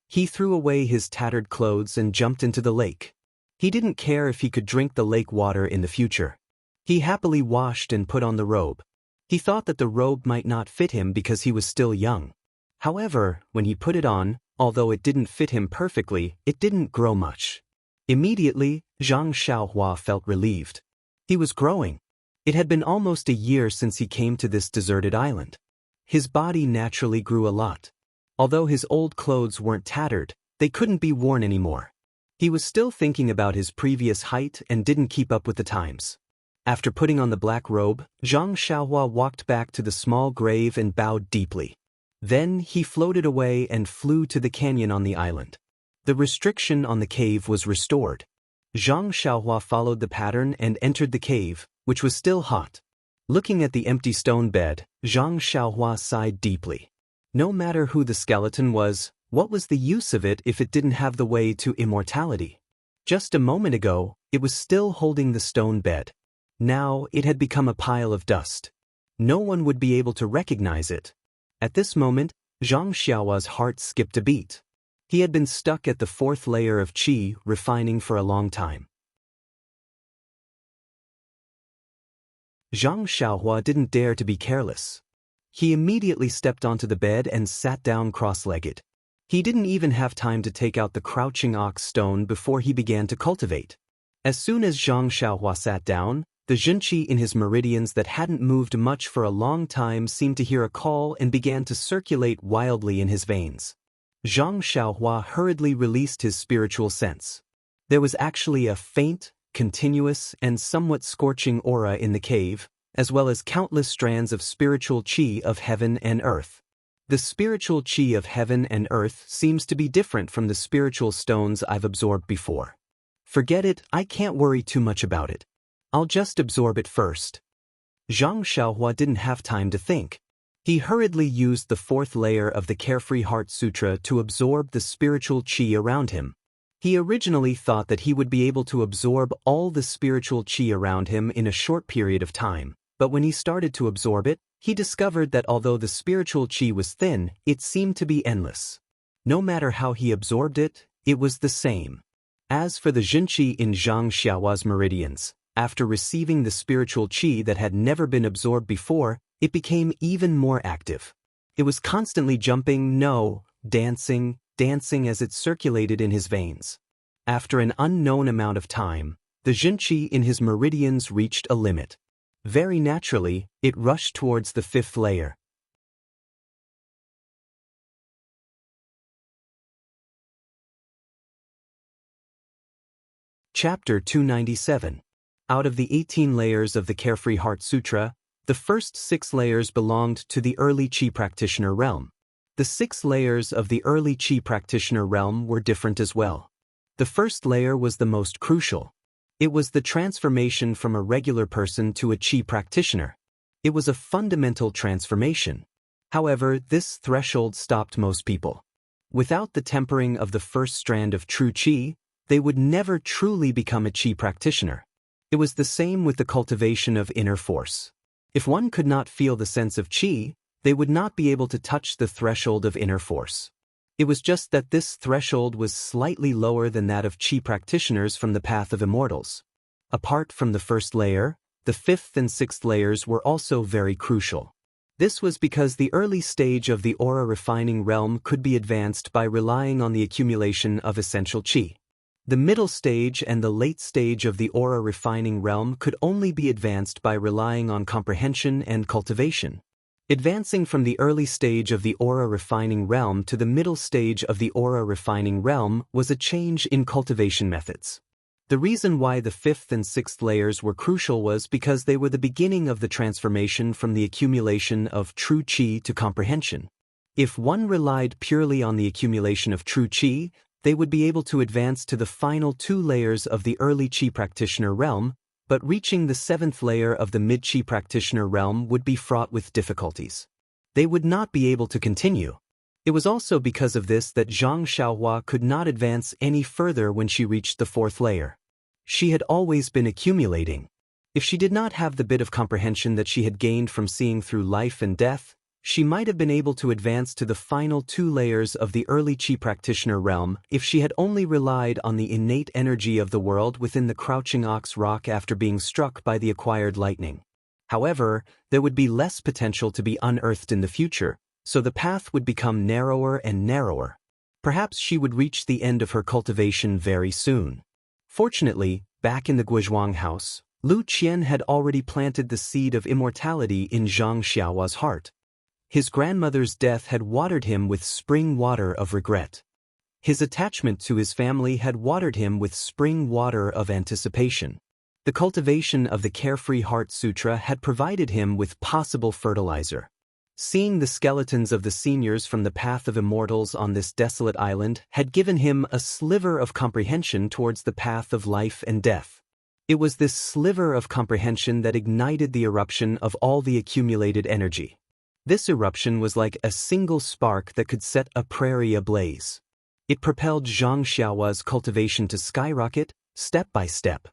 He threw away his tattered clothes and jumped into the lake. He didn't care if he could drink the lake water in the future. He happily washed and put on the robe. He thought that the robe might not fit him because he was still young. However, when he put it on, although it didn't fit him perfectly, it didn't grow much. Immediately, Zhang Xiaohua felt relieved. He was growing. It had been almost a year since he came to this deserted island. His body naturally grew a lot. Although his old clothes weren't tattered, they couldn't be worn anymore. He was still thinking about his previous height and didn't keep up with the times. After putting on the black robe, Zhang Xiaohua walked back to the small grave and bowed deeply. Then he floated away and flew to the canyon on the island. The restriction on the cave was restored. Zhang Xiaohua followed the pattern and entered the cave, which was still hot. Looking at the empty stone bed, Zhang Xiaohua sighed deeply. No matter who the skeleton was, what was the use of it if it didn't have the way to immortality? Just a moment ago, it was still holding the stone bed. Now, it had become a pile of dust. No one would be able to recognize it. At this moment, Zhang Xiaohua's heart skipped a beat. He had been stuck at the 4th layer of qi, refining for a long time. Zhang Xiaohua didn't dare to be careless. He immediately stepped onto the bed and sat down cross-legged. He didn't even have time to take out the crouching ox stone before he began to cultivate. As soon as Zhang Xiaohua sat down, the Junqi in his meridians that hadn't moved much for a long time seemed to hear a call and began to circulate wildly in his veins. Zhang Xiaohua hurriedly released his spiritual sense. There was actually a faint, continuous, and somewhat scorching aura in the cave, as well as countless strands of spiritual qi of heaven and earth. The spiritual qi of heaven and earth seems to be different from the spiritual stones I've absorbed before. Forget it, I can't worry too much about it. I'll just absorb it first. Zhang Xiaohua didn't have time to think. He hurriedly used the 4th layer of the Carefree Heart Sutra to absorb the spiritual qi around him. He originally thought that he would be able to absorb all the spiritual qi around him in a short period of time, but when he started to absorb it, he discovered that although the spiritual qi was thin, it seemed to be endless. No matter how he absorbed it, it was the same. As for the Junqi in Zhang Xiaohua's meridians, after receiving the spiritual qi that had never been absorbed before, it became even more active. It was constantly jumping, dancing as it circulated in his veins. After an unknown amount of time, the Junqi in his meridians reached a limit. Very naturally, it rushed towards the 5th layer. Chapter 297. Out of the 18 layers of the Carefree Heart Sutra, the first 6 layers belonged to the early Qi practitioner realm. The 6 layers of the early Qi practitioner realm were different as well. The first layer was the most crucial. It was the transformation from a regular person to a Qi practitioner. It was a fundamental transformation. However, this threshold stopped most people. Without the tempering of the first strand of true qi, they would never truly become a qi practitioner. It was the same with the cultivation of inner force. If one could not feel the sense of qi, they would not be able to touch the threshold of inner force. It was just that this threshold was slightly lower than that of qi practitioners from the path of immortals. Apart from the first layer, the fifth and sixth layers were also very crucial. This was because the early stage of the aura refining realm could be advanced by relying on the accumulation of essential qi. The middle stage and the late stage of the aura refining realm could only be advanced by relying on comprehension and cultivation. Advancing from the early stage of the aura refining realm to the middle stage of the aura refining realm was a change in cultivation methods. The reason why the fifth and sixth layers were crucial was because they were the beginning of the transformation from the accumulation of true qi to comprehension. If one relied purely on the accumulation of true qi, they would be able to advance to the final two layers of the early qi practitioner realm, but reaching the seventh layer of the mid-qi practitioner realm would be fraught with difficulties. They would not be able to continue. It was also because of this that Zhang Xiaohua could not advance any further when she reached the fourth layer. She had always been accumulating. If she did not have the bit of comprehension that she had gained from seeing through life and death, she might have been able to advance to the final two layers of the early qi practitioner realm if she had only relied on the innate energy of the world within the crouching ox rock after being struck by the acquired lightning. However, there would be less potential to be unearthed in the future, so the path would become narrower and narrower. Perhaps she would reach the end of her cultivation very soon. Fortunately, back in the Guizhuang house, Lu Qian had already planted the seed of immortality in Zhang Xiaohua's heart. His grandmother's death had watered him with spring water of regret. His attachment to his family had watered him with spring water of anticipation. The cultivation of the Carefree Heart Sutra had provided him with possible fertilizer. Seeing the skeletons of the seniors from the path of immortals on this desolate island had given him a sliver of comprehension towards the path of life and death. It was this sliver of comprehension that ignited the eruption of all the accumulated energy. This eruption was like a single spark that could set a prairie ablaze. It propelled Zhang Xiaohua's cultivation to skyrocket, step by step.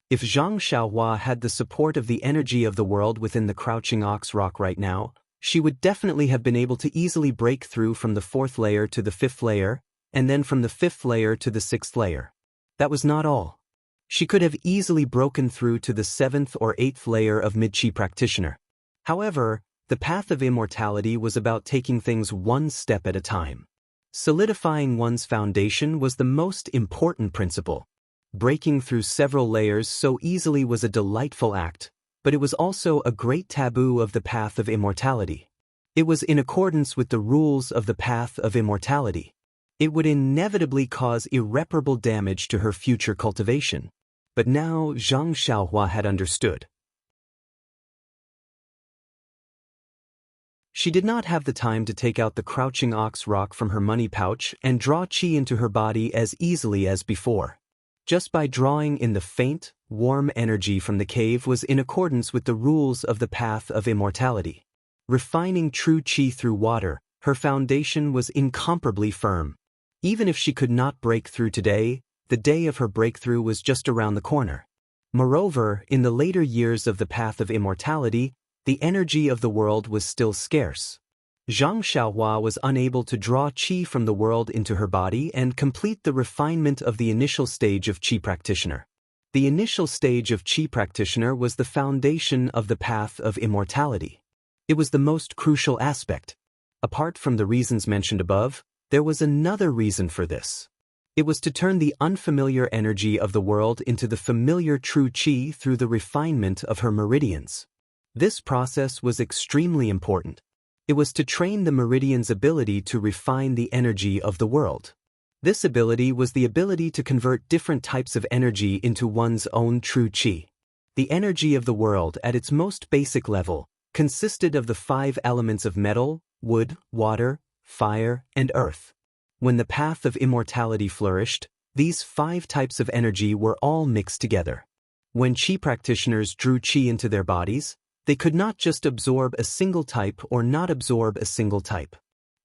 If Zhang Xiaohua had the support of the energy of the world within the crouching ox rock right now, she would definitely have been able to easily break through from the fourth layer to the fifth layer, and then from the fifth layer to the sixth layer. That was not all. She could have easily broken through to the seventh or eighth layer of mid-qi practitioner. However, the path of immortality was about taking things one step at a time. Solidifying one's foundation was the most important principle. Breaking through several layers so easily was a delightful act, but it was also a great taboo of the path of immortality. It was in accordance with the rules of the path of immortality. It would inevitably cause irreparable damage to her future cultivation. But now Zhang Xiaohua had understood. She did not have the time to take out the crouching ox rock from her money pouch and draw qi into her body as easily as before. Just by drawing in the faint, warm energy from the cave was in accordance with the rules of the path of immortality. Refining true qi through water, her foundation was incomparably firm. Even if she could not break through today, the day of her breakthrough was just around the corner. Moreover, in the later years of the path of immortality, the energy of the world was still scarce. Zhang Xiaohua was unable to draw qi from the world into her body and complete the refinement of the initial stage of qi practitioner. The initial stage of qi practitioner was the foundation of the path of immortality. It was the most crucial aspect. Apart from the reasons mentioned above, there was another reason for this. It was to turn the unfamiliar energy of the world into the familiar true qi through the refinement of her meridians. This process was extremely important. It was to train the meridian's ability to refine the energy of the world. This ability was the ability to convert different types of energy into one's own true qi. The energy of the world at its most basic level consisted of the 5 elements of metal, wood, water, fire, and earth. When the path of immortality flourished, these 5 types of energy were all mixed together. When qi practitioners drew qi into their bodies, they could not just absorb a single type or not absorb a single type.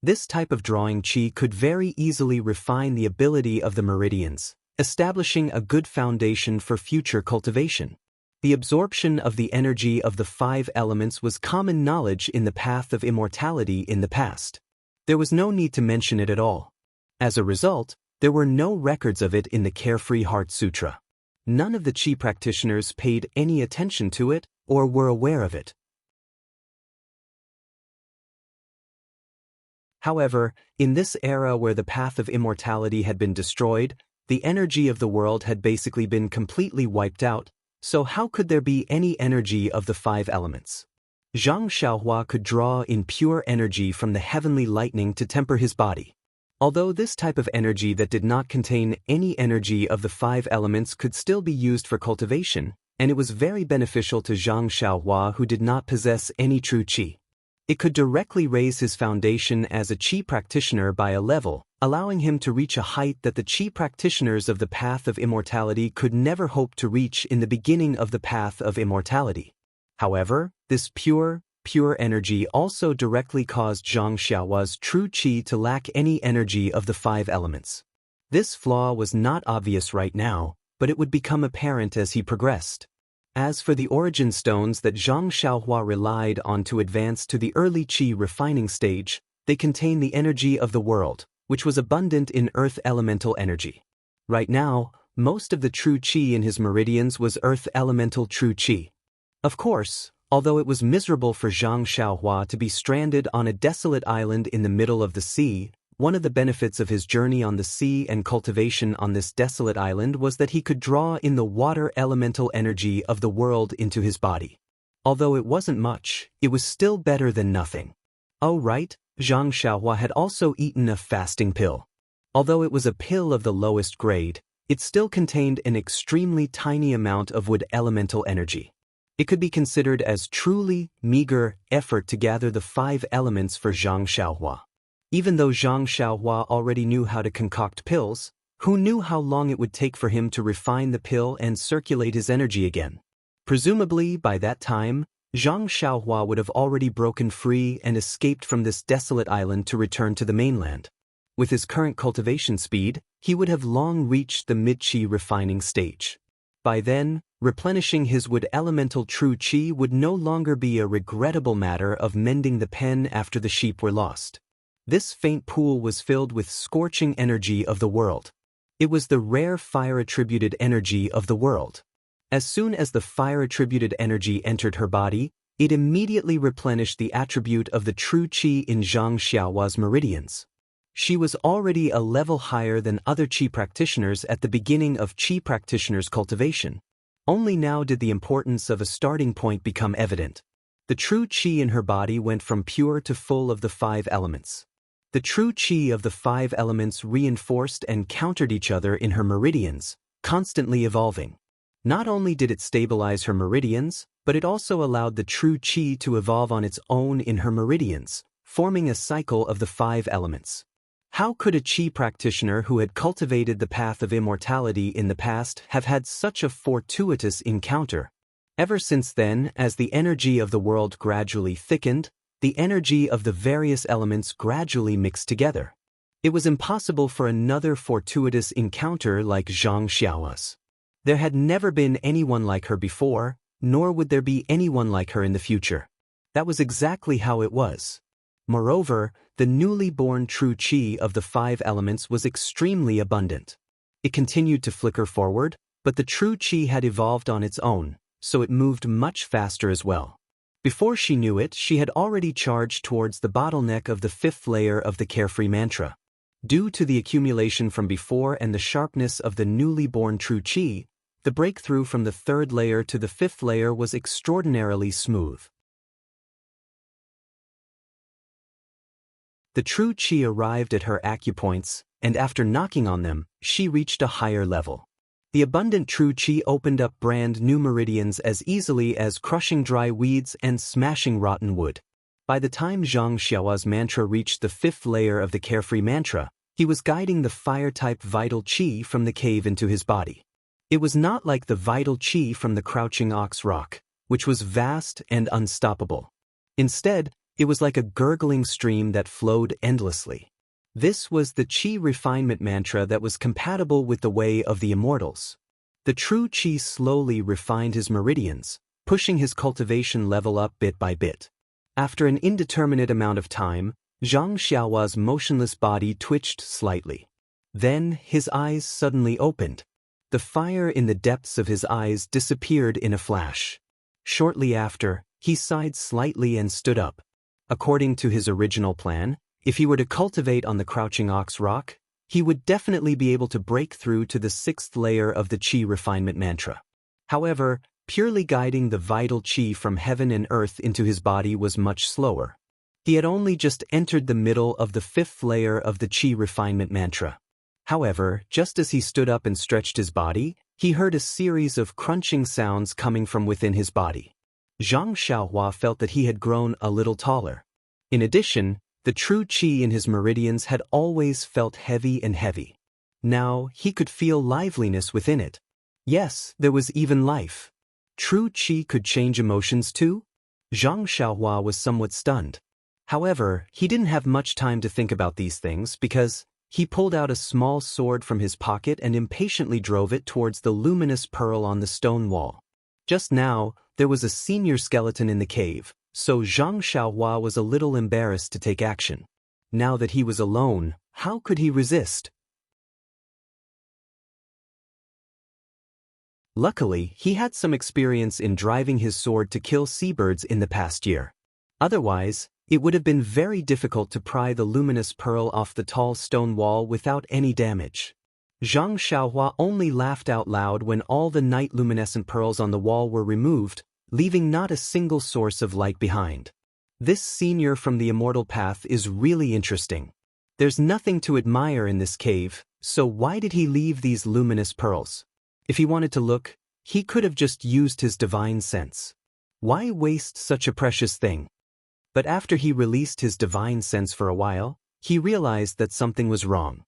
This type of drawing qi could very easily refine the ability of the meridians, establishing a good foundation for future cultivation. The absorption of the energy of the 5 elements was common knowledge in the path of immortality in the past. There was no need to mention it at all. As a result, there were no records of it in the Carefree Heart Sutra. None of the qi practitioners paid any attention to it or were aware of it. However, in this era where the path of immortality had been destroyed, the energy of the world had basically been completely wiped out, so how could there be any energy of the 5 elements? Zhang Xiaohua could draw in pure energy from the heavenly lightning to temper his body. Although this type of energy that did not contain any energy of the 5 elements could still be used for cultivation, and it was very beneficial to Zhang Xiaohua who did not possess any true qi. It could directly raise his foundation as a qi practitioner by a level, allowing him to reach a height that the qi practitioners of the path of immortality could never hope to reach in the beginning of the path of immortality. However, this pure energy also directly caused Zhang Xiaohua's true qi to lack any energy of the 5 elements. This flaw was not obvious right now, but it would become apparent as he progressed. As for the origin stones that Zhang Xiaohua relied on to advance to the early qi refining stage, they contain the energy of the world, which was abundant in earth elemental energy. Right now, most of the true qi in his meridians was earth elemental true qi. Of course, although it was miserable for Zhang Xiaohua to be stranded on a desolate island in the middle of the sea, one of the benefits of his journey on the sea and cultivation on this desolate island was that he could draw in the water elemental energy of the world into his body. Although it wasn't much, it was still better than nothing. Oh right, Zhang Xiaohua had also eaten a fasting pill. Although it was a pill of the lowest grade, it still contained an extremely tiny amount of wood elemental energy. It could be considered as truly meager effort to gather the 5 elements for Zhang Xiaohua. Even though Zhang Xiaohua already knew how to concoct pills, who knew how long it would take for him to refine the pill and circulate his energy again? Presumably, by that time, Zhang Xiaohua would have already broken free and escaped from this desolate island to return to the mainland. With his current cultivation speed, he would have long reached the mid-qi refining stage. By then, replenishing his wood elemental true qi would no longer be a regrettable matter of mending the pen after the sheep were lost. This faint pool was filled with scorching energy of the world. It was the rare fire-attributed energy of the world. As soon as the fire-attributed energy entered her body, it immediately replenished the attribute of the true qi in Zhang Xiaohua's meridians. She was already a level higher than other qi practitioners at the beginning of qi practitioners' cultivation. Only now did the importance of a starting point become evident. The true qi in her body went from pure to full of the 5 elements. The true qi of the 5 elements reinforced and countered each other in her meridians, constantly evolving. Not only did it stabilize her meridians, but it also allowed the true qi to evolve on its own in her meridians, forming a cycle of the 5 elements. How could a qi practitioner who had cultivated the path of immortality in the past have had such a fortuitous encounter? Ever since then, as the energy of the world gradually thickened, the energy of the various elements gradually mixed together. It was impossible for another fortuitous encounter like Zhang Xiaohua's. There had never been anyone like her before, nor would there be anyone like her in the future. That was exactly how it was. Moreover, the newly born true qi of the 5 elements was extremely abundant. It continued to flicker forward, but the true qi had evolved on its own, so it moved much faster as well. Before she knew it, she had already charged towards the bottleneck of the 5th layer of the Carefree mantra. Due to the accumulation from before and the sharpness of the newly born true qi, the breakthrough from the 3rd layer to the 5th layer was extraordinarily smooth. The true qi arrived at her acupoints, and after knocking on them, she reached a higher level. The abundant true qi opened up brand new meridians as easily as crushing dry weeds and smashing rotten wood. By the time Zhang Xiaohua's mantra reached the 5th layer of the Carefree mantra, he was guiding the fire-type vital qi from the cave into his body. It was not like the vital qi from the crouching ox rock, which was vast and unstoppable. Instead, It was like a gurgling stream that flowed endlessly. This was the Qi refinement mantra that was compatible with the way of the immortals. The true Qi slowly refined his meridians, pushing his cultivation level up bit by bit. After an indeterminate amount of time, Zhang Xiaohua's motionless body twitched slightly. Then his eyes suddenly opened. The fire in the depths of his eyes disappeared in a flash. Shortly after, he sighed slightly and stood up. According to his original plan, if he were to cultivate on the Crouching Ox Rock, he would definitely be able to break through to the 6th layer of the Qi refinement mantra. However, purely guiding the vital Qi from heaven and earth into his body was much slower. He had only just entered the middle of the 5th layer of the Qi refinement mantra. However, just as he stood up and stretched his body, he heard a series of crunching sounds coming from within his body. Zhang Xiaohua felt that he had grown a little taller. In addition, the true Qi in his meridians had always felt heavy and heavy. Now, he could feel liveliness within it. Yes, there was even life. True Qi could change emotions too? Zhang Xiaohua was somewhat stunned. However, he didn't have much time to think about these things because he pulled out a small sword from his pocket and impatiently drove it towards the luminous pearl on the stone wall. Just now, there was a senior skeleton in the cave, so Zhang Xiaohua was a little embarrassed to take action. Now that he was alone, how could he resist? Luckily, he had some experience in driving his sword to kill seabirds in the past year. Otherwise, it would have been very difficult to pry the luminous pearl off the tall stone wall without any damage. Zhang Xiaohua only laughed out loud when all the night luminescent pearls on the wall were removed, leaving not a single source of light behind. This senior from the immortal path is really interesting. There's nothing to admire in this cave, so why did he leave these luminous pearls? If he wanted to look, he could have just used his divine sense. Why waste such a precious thing? But after he released his divine sense for a while, he realized that something was wrong.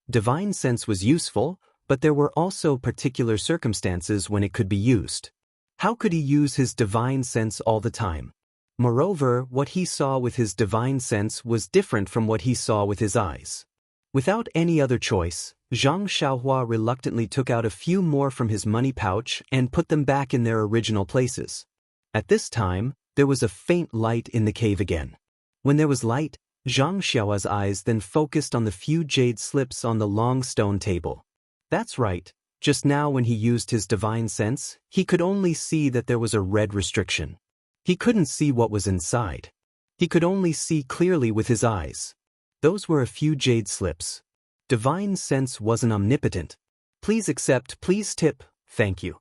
Divine sense was useful, but there were also particular circumstances when it could be used. How could he use his divine sense all the time? Moreover, what he saw with his divine sense was different from what he saw with his eyes. Without any other choice, Zhang Xiaohua reluctantly took out a few more from his money pouch and put them back in their original places. At this time, there was a faint light in the cave again. When there was light, Zhang Xiaohua's eyes then focused on the few jade slips on the long stone table. That's right, just now when he used his divine sense, he could only see that there was a red restriction. He couldn't see what was inside. He could only see clearly with his eyes. Those were a few jade slips. Divine sense wasn't omnipotent. Please accept, please tip, thank you.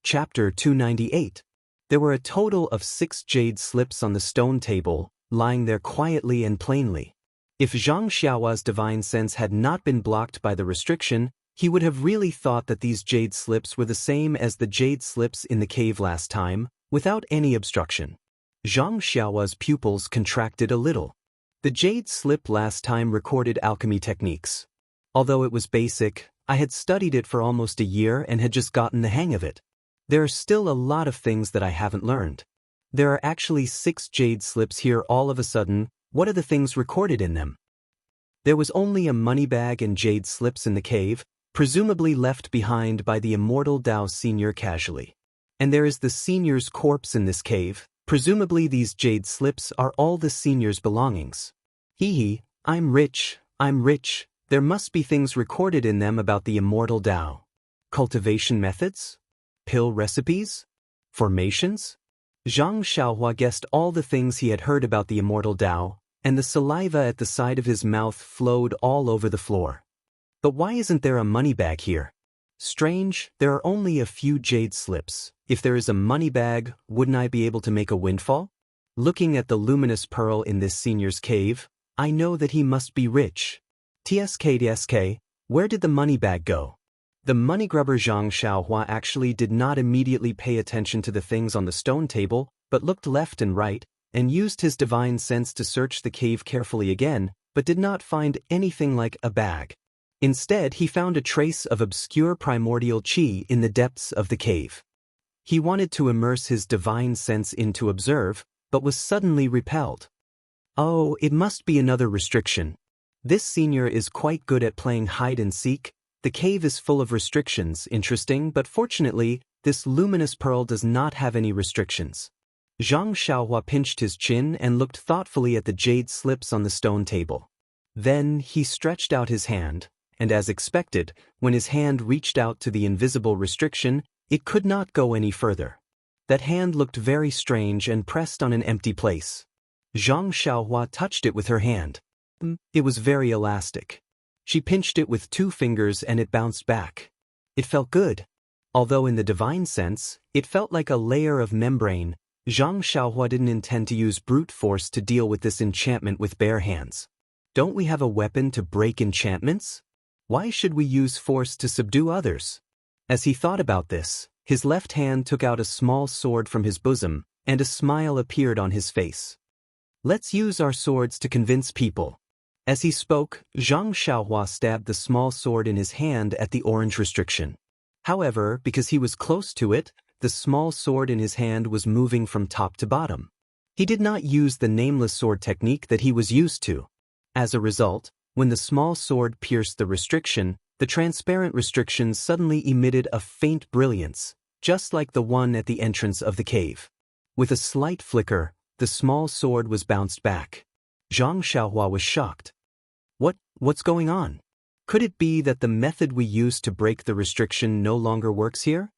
Chapter 298. There were a total of 6 jade slips on the stone table, lying there quietly and plainly. If Zhang Xiaohua's divine sense had not been blocked by the restriction, he would have really thought that these jade slips were the same as the jade slips in the cave last time, without any obstruction. Zhang Xiaohua's pupils contracted a little. The jade slip last time recorded alchemy techniques. Although it was basic, I had studied it for almost a year and had just gotten the hang of it. There are still a lot of things that I haven't learned. There are actually 6 jade slips here all of a sudden. What are the things recorded in them? There was only a money bag and jade slips in the cave, presumably left behind by the immortal Dao senior casually. And there is the senior's corpse in this cave. Presumably these jade slips are all the senior's belongings. Hee, I'm rich. There must be things recorded in them about the immortal Dao. Cultivation methods? Pill recipes? Formations? Zhang Xiaohua guessed all the things he had heard about the immortal Dao, and the saliva at the side of his mouth flowed all over the floor. But why isn't there a money bag here? Strange, there are only a few jade slips. If there is a money bag, wouldn't I be able to make a windfall? Looking at the luminous pearl in this senior's cave, I know that he must be rich. TSK, where did the money bag go? The money grubber Zhang Xiaohua actually did not immediately pay attention to the things on the stone table, but looked left and right, and used his divine sense to search the cave carefully again, but did not find anything like a bag. Instead, he found a trace of obscure primordial qi in the depths of the cave. He wanted to immerse his divine sense in to observe, but was suddenly repelled. Oh, it must be another restriction. This senior is quite good at playing hide and seek. The cave is full of restrictions, interesting, but fortunately, this luminous pearl does not have any restrictions. Zhang Xiaohua pinched his chin and looked thoughtfully at the jade slips on the stone table. Then he stretched out his hand, and as expected, when his hand reached out to the invisible restriction, it could not go any further. That hand looked very strange and pressed on an empty place. Zhang Xiaohua touched it with her hand. It was very elastic. She pinched it with 2 fingers and it bounced back. It felt good. Although in the divine sense, it felt like a layer of membrane, Zhang Xiaohua didn't intend to use brute force to deal with this enchantment with bare hands. Don't we have a weapon to break enchantments? Why should we use force to subdue others? As he thought about this, his left hand took out a small sword from his bosom, and a smile appeared on his face. Let's use our swords to convince people. As he spoke, Zhang Xiaohua stabbed the small sword in his hand at the orange restriction. However, because he was close to it, the small sword in his hand was moving from top to bottom. He did not use the nameless sword technique that he was used to. As a result, when the small sword pierced the restriction, the transparent restriction suddenly emitted a faint brilliance, just like the one at the entrance of the cave. With a slight flicker, the small sword was bounced back. Zhang Xiaohua was shocked. What's going on? Could it be that the method we used to break the restriction no longer works here?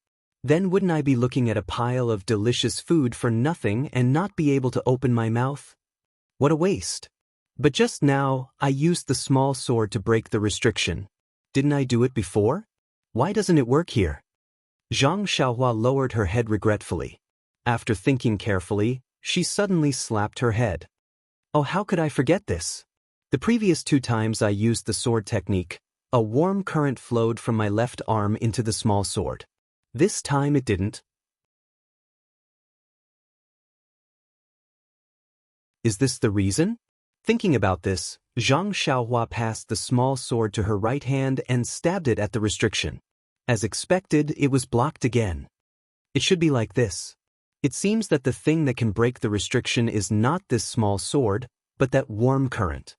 Then wouldn't I be looking at a pile of delicious food for nothing and not be able to open my mouth? What a waste. But just now, I used the small sword to break the restriction. Didn't I do it before? Why doesn't it work here? Zhang Xiaohua lowered her head regretfully. After thinking carefully, she suddenly slapped her head. Oh, how could I forget this? The previous 2 times I used the sword technique, a warm current flowed from my left arm into the small sword. This time it didn't. Is this the reason? Thinking about this, Zhang Xiaohua passed the small sword to her right hand and stabbed it at the restriction. As expected, it was blocked again. It should be like this. It seems that the thing that can break the restriction is not this small sword, but that warm current.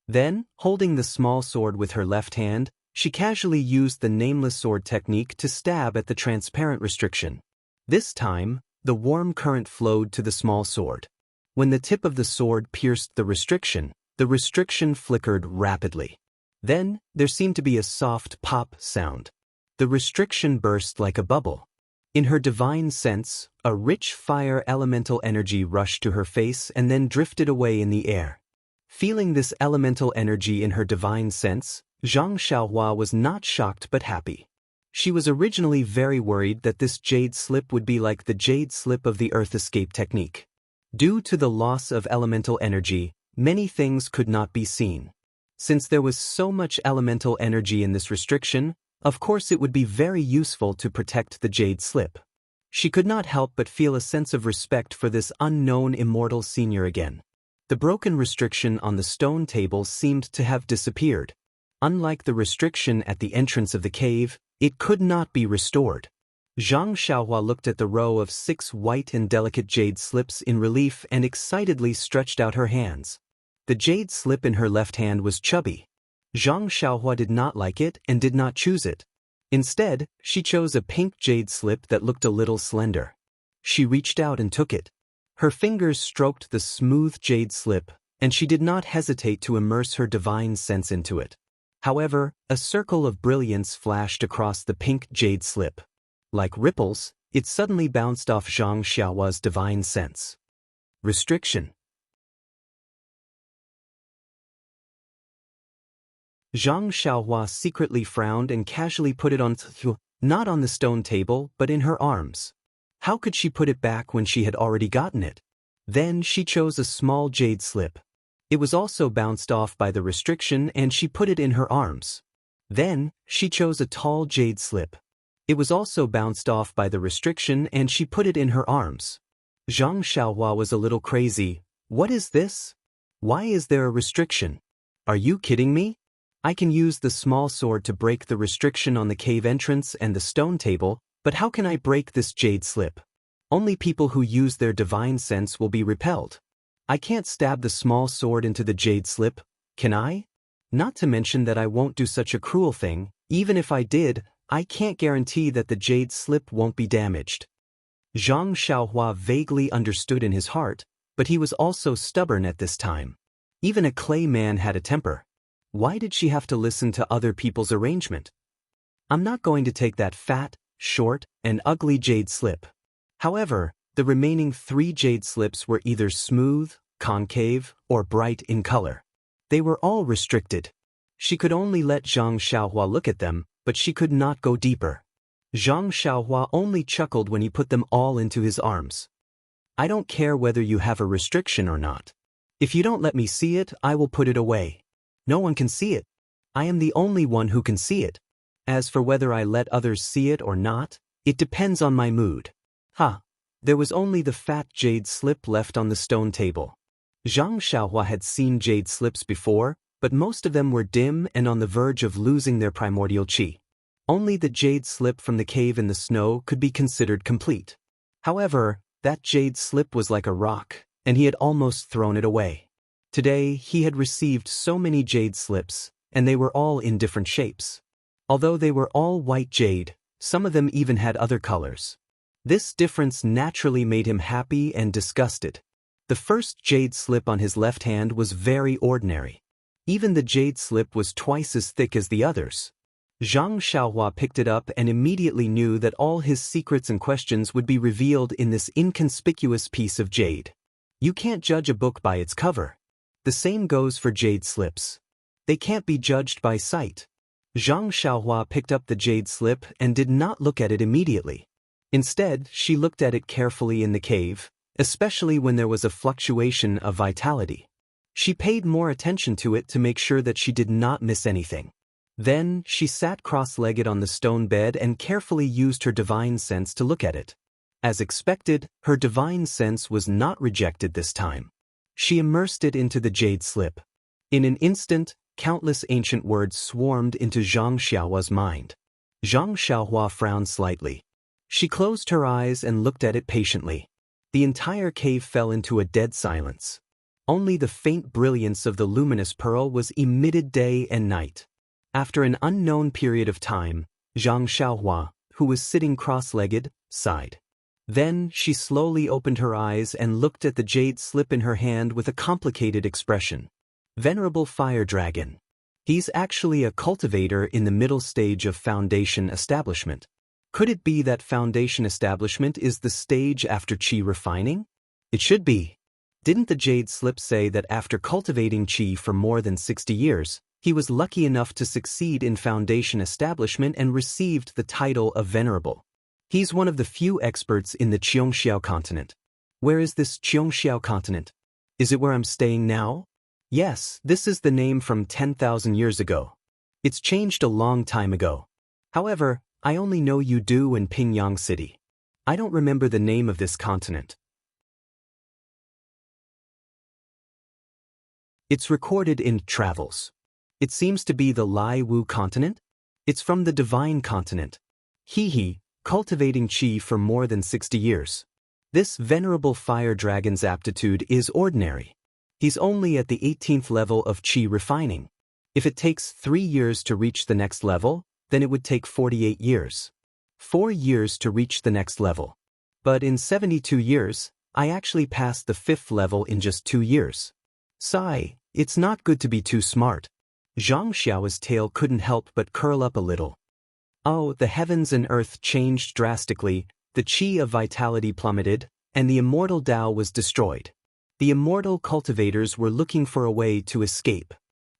Then, holding the small sword with her left hand, she casually used the nameless sword technique to stab at the transparent restriction. This time, the warm current flowed to the small sword. When the tip of the sword pierced the restriction flickered rapidly. Then, there seemed to be a soft pop sound. The restriction burst like a bubble. In her divine sense, a rich fire elemental energy rushed to her face and then drifted away in the air. Feeling this elemental energy in her divine sense, Zhang Xiaohua was not shocked but happy. She was originally very worried that this jade slip would be like the jade slip of the earth escape technique. Due to the loss of elemental energy, many things could not be seen. Since there was so much elemental energy in this restriction, of course it would be very useful to protect the jade slip. She could not help but feel a sense of respect for this unknown immortal senior again. The broken restriction on the stone table seemed to have disappeared. Unlike the restriction at the entrance of the cave, it could not be restored. Zhang Xiaohua looked at the row of 6 white and delicate jade slips in relief and excitedly stretched out her hands. The jade slip in her left hand was chubby. Zhang Xiaohua did not like it and did not choose it. Instead, she chose a pink jade slip that looked a little slender. She reached out and took it. Her fingers stroked the smooth jade slip, and she did not hesitate to immerse her divine sense into it. However, a circle of brilliance flashed across the pink jade slip. Like ripples, it suddenly bounced off Zhang Xiaohua's divine sense. Restriction. Zhang Xiaohua secretly frowned and casually put it on, not on the stone table, but in her arms. How could she put it back when she had already gotten it? Then she chose a small jade slip. It was also bounced off by the restriction and she put it in her arms. Then, she chose a tall jade slip. It was also bounced off by the restriction and she put it in her arms. Zhang Xiaohua was a little crazy. What is this? Why is there a restriction? Are you kidding me? I can use the small sword to break the restriction on the cave entrance and the stone table, but how can I break this jade slip? Only people who use their divine sense will be repelled. I can't stab the small sword into the jade slip, can I? Not to mention that I won't do such a cruel thing. Even if I did, I can't guarantee that the jade slip won't be damaged. Zhang Xiaohua vaguely understood in his heart, but he was also stubborn at this time. Even a clay man had a temper. Why did she have to listen to other people's arrangement? I'm not going to take that fat, short, and ugly jade slip. However, the remaining 3 jade slips were either smooth, concave, or bright in color. They were all restricted. She could only let Zhang Xiaohua look at them, but she could not go deeper. Zhang Xiaohua only chuckled when he put them all into his arms. I don't care whether you have a restriction or not. If you don't let me see it, I will put it away. No one can see it. I am the only one who can see it. As for whether I let others see it or not, it depends on my mood. There was only the fat jade slip left on the stone table. Zhang Xiaohua had seen jade slips before, but most of them were dim and on the verge of losing their primordial qi. Only the jade slip from the cave in the snow could be considered complete. However, that jade slip was like a rock, and he had almost thrown it away. Today, he had received so many jade slips, and they were all in different shapes. Although they were all white jade, some of them even had other colors. This difference naturally made him happy and disgusted. The first jade slip on his left hand was very ordinary. Even the jade slip was twice as thick as the others. Zhang Xiaohua picked it up and immediately knew that all his secrets and questions would be revealed in this inconspicuous piece of jade. You can't judge a book by its cover. The same goes for jade slips. They can't be judged by sight. Zhang Xiaohua picked up the jade slip and did not look at it immediately. Instead, she looked at it carefully in the cave, especially when there was a fluctuation of vitality. She paid more attention to it to make sure that she did not miss anything. Then, she sat cross-legged on the stone bed and carefully used her divine sense to look at it. As expected, her divine sense was not rejected this time. She immersed it into the jade slip. In an instant, countless ancient words swarmed into Zhang Xiaohua's mind. Zhang Xiaohua frowned slightly. She closed her eyes and looked at it patiently. The entire cave fell into a dead silence. Only the faint brilliance of the luminous pearl was emitted day and night. After an unknown period of time, Zhang Xiaohua, who was sitting cross-legged, sighed. Then she slowly opened her eyes and looked at the jade slip in her hand with a complicated expression. Venerable Fire Dragon. He's actually a cultivator in the middle stage of foundation establishment. Could it be that foundation establishment is the stage after qi refining? It should be. Didn't the jade slip say that after cultivating qi for more than 60 years, he was lucky enough to succeed in foundation establishment and received the title of Venerable? He's one of the few experts in the Qiongxiao continent. Where is this Qiongxiao continent? Is it where I'm staying now? Yes, this is the name from 10,000 years ago. It's changed a long time ago. However, I only know Yudu and Pingyang City. I don't remember the name of this continent. It's recorded in Travels. It seems to be the Lai Wu continent? It's from the Divine continent. Cultivating qi for more than 60 years. This venerable fire dragon's aptitude is ordinary. He's only at the 18th level of qi refining. If it takes 3 years to reach the next level, then it would take 48 years. 4 years to reach the next level. But in 72 years, I actually passed the 5th level in just 2 years. Sigh, it's not good to be too smart. Zhang Xiao's tail couldn't help but curl up a little. Oh, the heavens and earth changed drastically, the qi of vitality plummeted, and the immortal Dao was destroyed. The immortal cultivators were looking for a way to escape.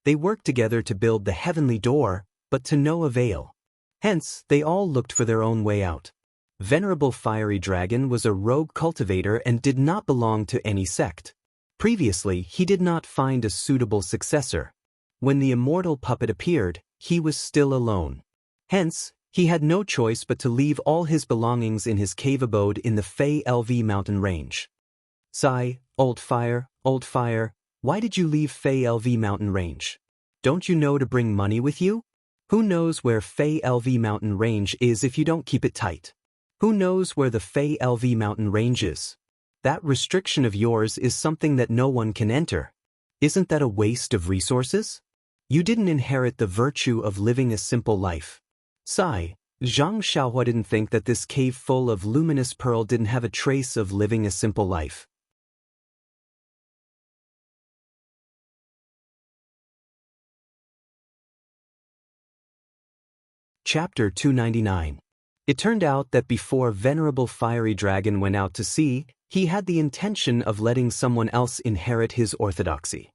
They worked together to build the heavenly door, but to no avail. Hence, they all looked for their own way out. Venerable Fiery Dragon was a rogue cultivator and did not belong to any sect. Previously, he did not find a suitable successor. When the immortal puppet appeared, he was still alone. Hence, he had no choice but to leave all his belongings in his cave abode in the Fei LV mountain range. Sigh, old fire, why did you leave Fei LV mountain range? Don't you know to bring money with you? Who knows where Fei LV mountain range is if you don't keep it tight? Who knows where the Fei LV mountain range is? That restriction of yours is something that no one can enter. Isn't that a waste of resources? You didn't inherit the virtue of living a simple life. Sigh. Zhang Xiaohua didn't think that this cave full of luminous pearl didn't have a trace of living a simple life. Chapter 299. It turned out that before Venerable Fiery Dragon went out to sea, he had the intention of letting someone else inherit his orthodoxy.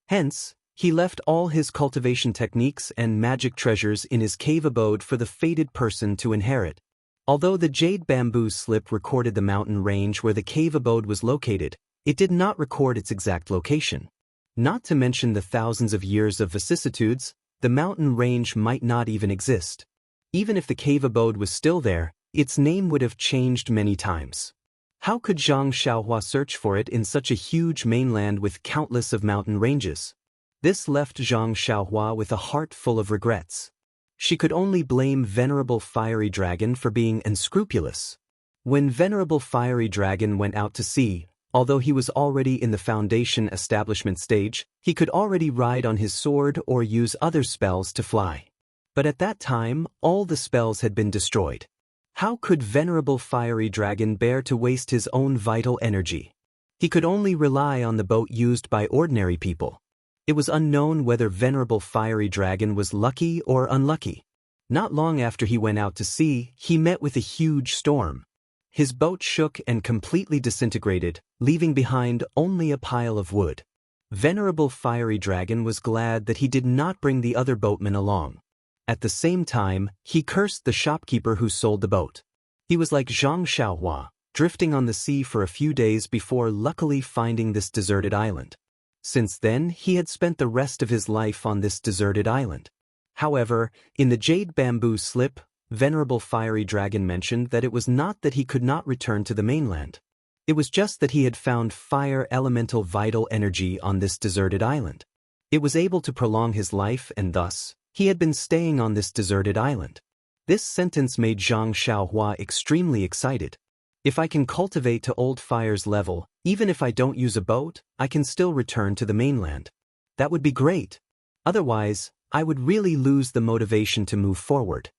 Hence, he left all his cultivation techniques and magic treasures in his cave abode for the fated person to inherit. Although the jade bamboo slip recorded the mountain range where the cave abode was located, it did not record its exact location. Not to mention the thousands of years of vicissitudes, the mountain range might not even exist. Even if the cave abode was still there, its name would have changed many times. How could Zhang Xiaohua search for it in such a huge mainland with countless of mountain ranges? This left Zhang Xiaohua with a heart full of regrets. She could only blame Venerable Fiery Dragon for being unscrupulous. When Venerable Fiery Dragon went out to sea, although he was already in the foundation establishment stage, he could already ride on his sword or use other spells to fly. But at that time, all the spells had been destroyed. How could Venerable Fiery Dragon bear to waste his own vital energy? He could only rely on the boat used by ordinary people. It was unknown whether Venerable Fiery Dragon was lucky or unlucky. Not long after he went out to sea, he met with a huge storm. His boat shook and completely disintegrated, leaving behind only a pile of wood. Venerable Fiery Dragon was glad that he did not bring the other boatmen along. At the same time, he cursed the shopkeeper who sold the boat. He was like Zhang Xiaohua, drifting on the sea for a few days before luckily finding this deserted island. Since then, he had spent the rest of his life on this deserted island. However, in the jade bamboo slip, Venerable Fiery Dragon mentioned that it was not that he could not return to the mainland. It was just that he had found fire elemental vital energy on this deserted island. It was able to prolong his life and thus, he had been staying on this deserted island. This sentence made Zhang Xiaohua extremely excited. If I can cultivate to old fire's level, even if I don't use a boat, I can still return to the mainland. That would be great. Otherwise, I would really lose the motivation to move forward.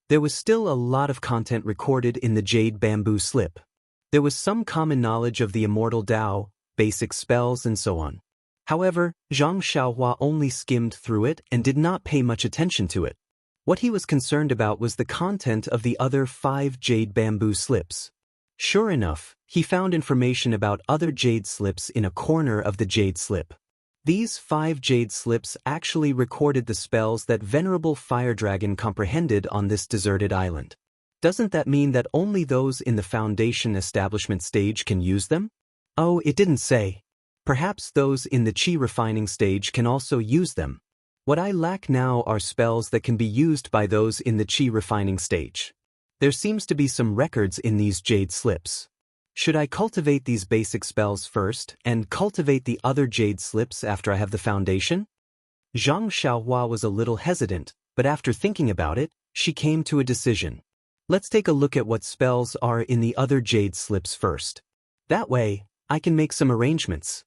There was still a lot of content recorded in the jade bamboo slip. There was some common knowledge of the immortal Dao, basic spells and so on. However, Zhang Xiaohua only skimmed through it and did not pay much attention to it. What he was concerned about was the content of the other 5 jade bamboo slips. Sure enough, he found information about other jade slips in a corner of the jade slip. These 5 jade slips actually recorded the spells that Venerable Fire Dragon comprehended on this deserted island. Doesn't that mean that only those in the foundation establishment stage can use them? Oh, it didn't say. Perhaps those in the chi refining stage can also use them. What I lack now are spells that can be used by those in the chi refining stage. There seems to be some records in these jade slips. Should I cultivate these basic spells first and cultivate the other jade slips after I have the foundation? Zhang Xiaohua was a little hesitant, but after thinking about it, she came to a decision. Let's take a look at what spells are in the other jade slips first. That way, I can make some arrangements.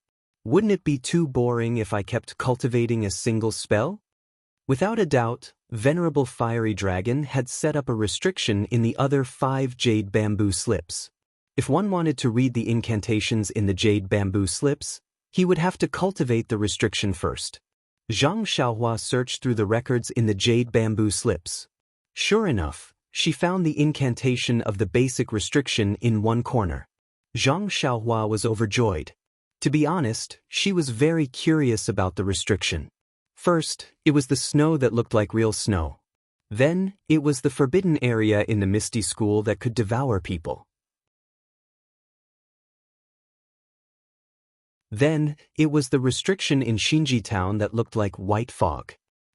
Wouldn't it be too boring if I kept cultivating a single spell? Without a doubt, Venerable Fiery Dragon had set up a restriction in the other 5 jade bamboo slips. If one wanted to read the incantations in the jade bamboo slips, he would have to cultivate the restriction first. Zhang Xiaohua searched through the records in the jade bamboo slips. Sure enough, she found the incantation of the basic restriction in one corner. Zhang Xiaohua was overjoyed. To be honest, she was very curious about the restriction. First, it was the snow that looked like real snow. Then, it was the forbidden area in the Misty School that could devour people. Then, it was the restriction in Xinji Town that looked like white fog.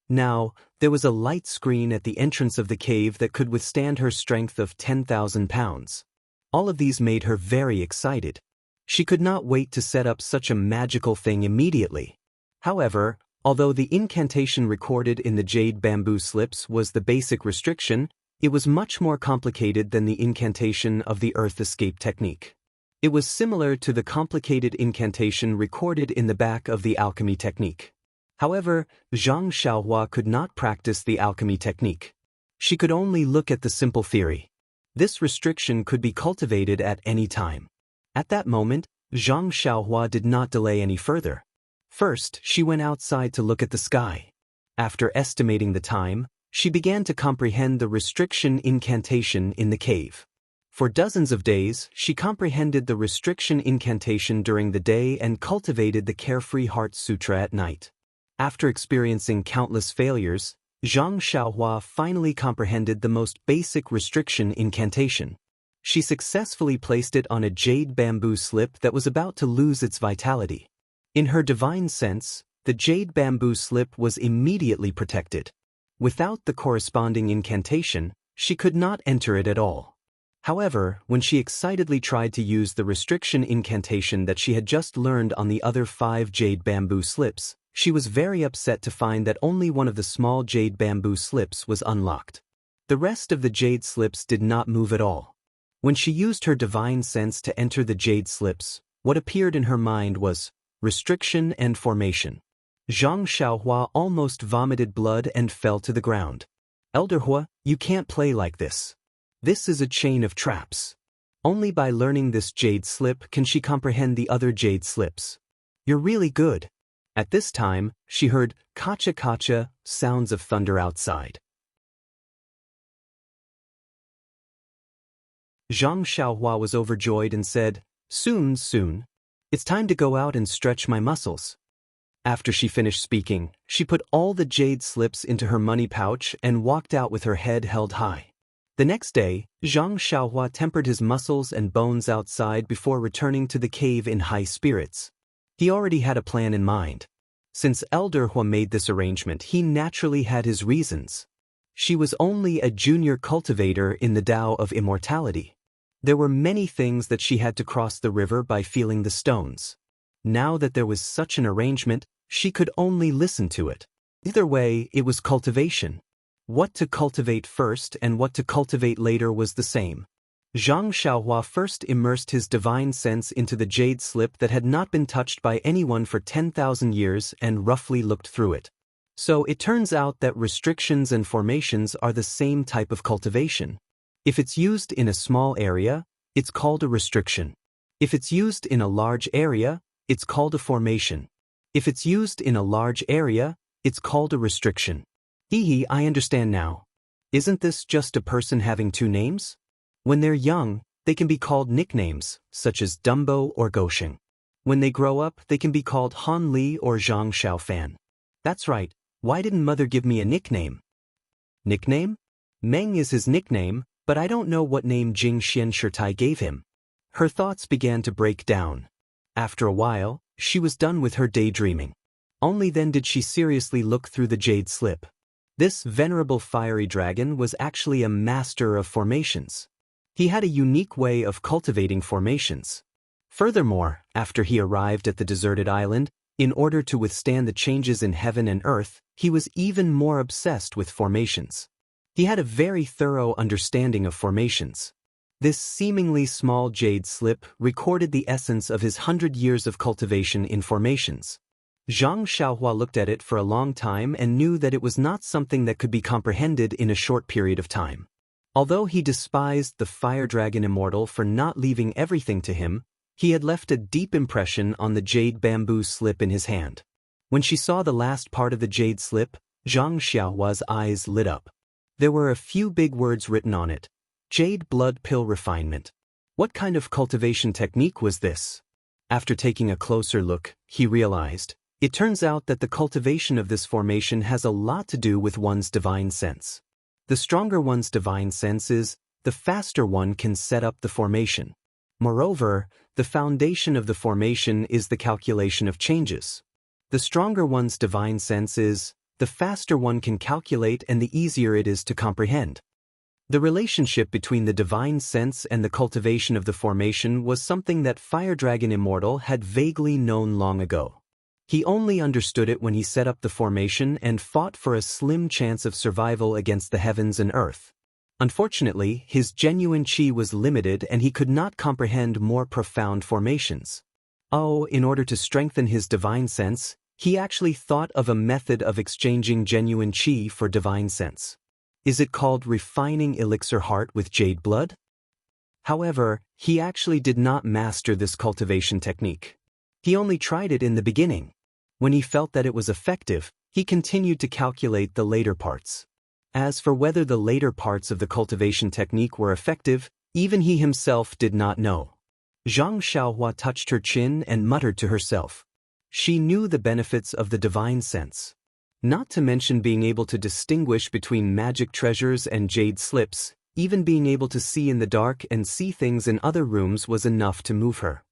Now, there was a light screen at the entrance of the cave that could withstand her strength of 10,000 pounds. All of these made her very excited. She could not wait to set up such a magical thing immediately. However, Although the incantation recorded in the jade bamboo slips was the basic restriction, it was much more complicated than the incantation of the earth escape technique. It was similar to the complicated incantation recorded in the back of the alchemy technique. However, Zhang Xiaohua could not practice the alchemy technique. She could only look at the simple theory. This restriction could be cultivated at any time. At that moment, Zhang Xiaohua did not delay any further. First, she went outside to look at the sky. After estimating the time, she began to comprehend the restriction incantation in the cave. For dozens of days, she comprehended the restriction incantation during the day and cultivated the Carefree Heart Sutra at night. After experiencing countless failures, Zhang Xiaohua finally comprehended the most basic restriction incantation. She successfully placed it on a jade bamboo slip that was about to lose its vitality. In her divine sense, the jade bamboo slip was immediately protected. Without the corresponding incantation, she could not enter it at all. However, when she excitedly tried to use the restriction incantation that she had just learned on the other 5 jade bamboo slips, she was very upset to find that only one of the small jade bamboo slips was unlocked. The rest of the jade slips did not move at all. When she used her divine sense to enter the jade slips, what appeared in her mind was restriction and formation. Zhang Xiaohua almost vomited blood and fell to the ground. Elder Hua, you can't play like this. This is a chain of traps. Only by learning this jade slip can she comprehend the other jade slips. You're really good. At this time, she heard kacha-kacha sounds of thunder outside. Zhang Xiaohua was overjoyed and said, Soon. It's time to go out and stretch my muscles. After she finished speaking, she put all the jade slips into her money pouch and walked out with her head held high. The next day, Zhang Xiaohua tempered his muscles and bones outside before returning to the cave in high spirits. He already had a plan in mind. Since Elder Hua made this arrangement, he naturally had his reasons. She was only a junior cultivator in the Tao of immortality. There were many things that she had to cross the river by feeling the stones. Now that there was such an arrangement, she could only listen to it. Either way, it was cultivation. What to cultivate first and what to cultivate later was the same. Zhang Xiaohua first immersed his divine sense into the jade slip that had not been touched by anyone for 10,000 years and roughly looked through it. So it turns out that restrictions and formations are the same type of cultivation. If it's used in a small area, it's called a restriction. If it's used in a large area, it's called a formation. If it's used in a large area, it's called a restriction. I understand now. Isn't this just a person having 2 names? When they're young, they can be called nicknames, such as Dumbo or Gosheng. When they grow up, they can be called Han Li or Zhang Xiaofan. That's right, why didn't mother give me a nickname? Nickname? Meng is his nickname, but I don't know what name Jing Xian Shirtai gave him. Her thoughts began to break down. After a while, she was done with her daydreaming. Only then did she seriously look through the jade slip. This venerable fiery dragon was actually a master of formations. He had a unique way of cultivating formations. Furthermore, after he arrived at the deserted island, in order to withstand the changes in heaven and earth, he was even more obsessed with formations. He had a very thorough understanding of formations. This seemingly small jade slip recorded the essence of his 100 years of cultivation in formations. Zhang Xiaohua looked at it for a long time and knew that it was not something that could be comprehended in a short period of time. Although he despised the fire dragon Immortal for not leaving everything to him, he had left a deep impression on the jade bamboo slip in his hand. When she saw the last part of the jade slip, Zhang Xiaohua's eyes lit up. There were a few big words written on it. Jade blood pill refinement. What kind of cultivation technique was this? After taking a closer look, he realized. It turns out that the cultivation of this formation has a lot to do with one's divine sense. The stronger one's divine sense is, the faster one can set up the formation. Moreover, the foundation of the formation is the calculation of changes. The stronger one's divine sense is, the faster one can calculate and the easier it is to comprehend. The relationship between the divine sense and the cultivation of the formation was something that Fire Dragon Immortal had vaguely known long ago. He only understood it when he set up the formation and fought for a slim chance of survival against the heavens and earth. Unfortunately, his genuine chi was limited and he could not comprehend more profound formations. In order to strengthen his divine sense, he actually thought of a method of exchanging genuine chi for divine sense. Is it called refining elixir heart with jade blood? However, he actually did not master this cultivation technique. He only tried it in the beginning. When he felt that it was effective, he continued to calculate the later parts. As for whether the later parts of the cultivation technique were effective, even he himself did not know. Zhang Xiaohua touched her chin and muttered to herself. She knew the benefits of the divine sense. Not to mention being able to distinguish between magic treasures and jade slips, even being able to see in the dark and see things in other rooms was enough to move her.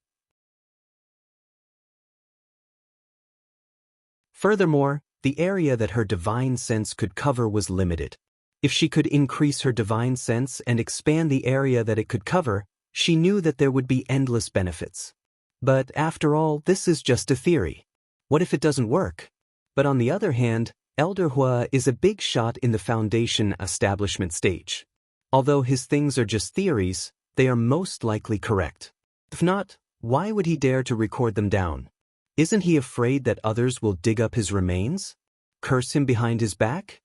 Furthermore, the area that her divine sense could cover was limited. If she could increase her divine sense and expand the area that it could cover, she knew that there would be endless benefits. But after all, this is just a theory. What if it doesn't work? But on the other hand, Elder Hua is a big shot in the foundation establishment stage. Although his things are just theories, they are most likely correct. If not, why would he dare to record them down? Isn't he afraid that others will dig up his remains? Curse him behind his back?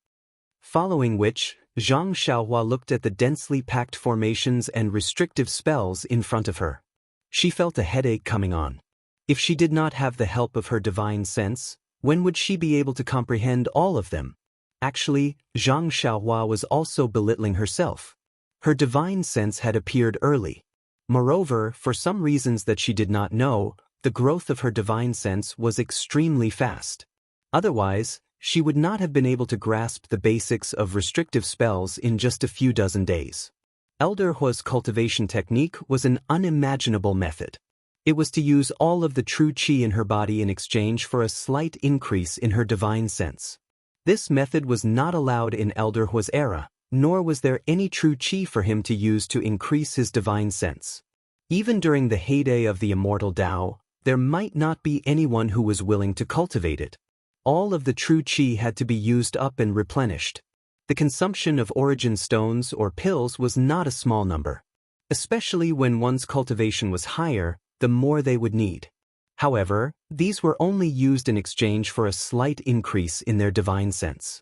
Following which, Zhang Xiaohua looked at the densely packed formations and restrictive spells in front of her. She felt a headache coming on. If she did not have the help of her divine sense, when would she be able to comprehend all of them? Actually, Zhang Xiaohua was also belittling herself. Her divine sense had appeared early. Moreover, for some reasons that she did not know, the growth of her divine sense was extremely fast. Otherwise, she would not have been able to grasp the basics of restrictive spells in just a few dozen days. Elder Hua's cultivation technique was an unimaginable method. It was to use all of the true qi in her body in exchange for a slight increase in her divine sense. This method was not allowed in Elder Hua's era, nor was there any true qi for him to use to increase his divine sense. Even during the heyday of the immortal Dao, there might not be anyone who was willing to cultivate it. All of the true qi had to be used up and replenished. The consumption of origin stones or pills was not a small number. Especially when one's cultivation was higher, the more they would need. However, these were only used in exchange for a slight increase in their divine sense.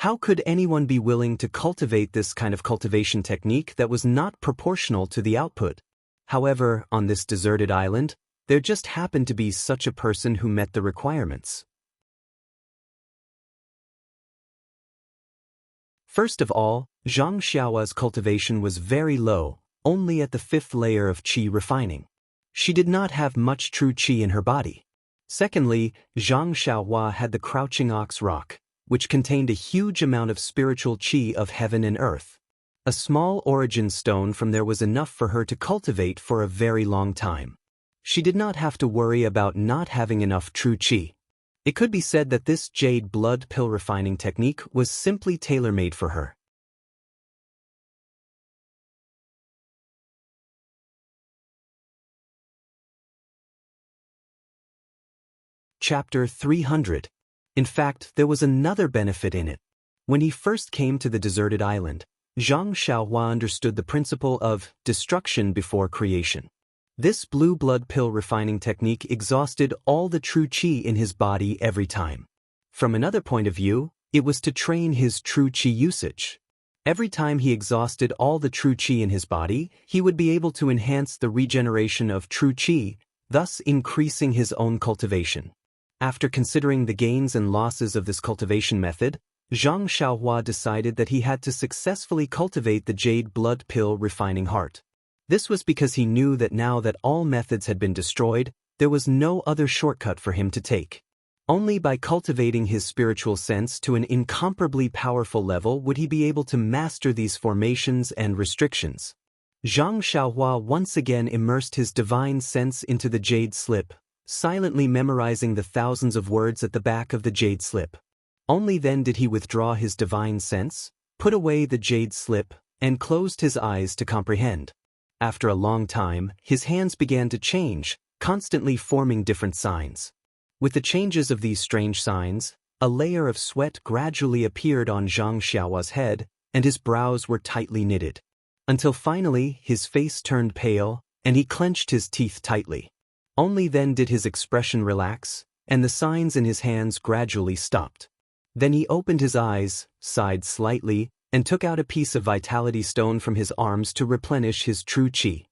How could anyone be willing to cultivate this kind of cultivation technique that was not proportional to the output? However, on this deserted island, there just happened to be such a person who met the requirements. First of all, Zhang Xiaohua's cultivation was very low, only at the 5th layer of qi refining. She did not have much true qi in her body. Secondly, Zhang Xiaohua had the Crouching Ox Rock, which contained a huge amount of spiritual qi of heaven and earth. A small origin stone from there was enough for her to cultivate for a very long time. She did not have to worry about not having enough true qi. It could be said that this jade blood pill refining technique was simply tailor-made for her. Chapter 300. In fact, there was another benefit in it. When he first came to the deserted island, Zhang Xiaohua understood the principle of destruction before creation. This blue blood pill refining technique exhausted all the true qi in his body every time. From another point of view, it was to train his true qi usage. Every time he exhausted all the true qi in his body, he would be able to enhance the regeneration of true qi, thus increasing his own cultivation. After considering the gains and losses of this cultivation method, Zhang Xiaohua decided that he had to successfully cultivate the jade blood pill refining heart. This was because he knew that now that all methods had been destroyed, there was no other shortcut for him to take. Only by cultivating his spiritual sense to an incomparably powerful level would he be able to master these formations and restrictions. Zhang Xiaohua once again immersed his divine sense into the jade slip, silently memorizing the thousands of words at the back of the jade slip. Only then did he withdraw his divine sense, put away the jade slip, and closed his eyes to comprehend. After a long time, his hands began to change, constantly forming different signs. With the changes of these strange signs, a layer of sweat gradually appeared on Zhang Xiaohua's head, and his brows were tightly knitted. Until finally his face turned pale, and he clenched his teeth tightly. Only then did his expression relax, and the signs in his hands gradually stopped. Then he opened his eyes, sighed slightly, and took out a piece of vitality stone from his arms to replenish his true qi.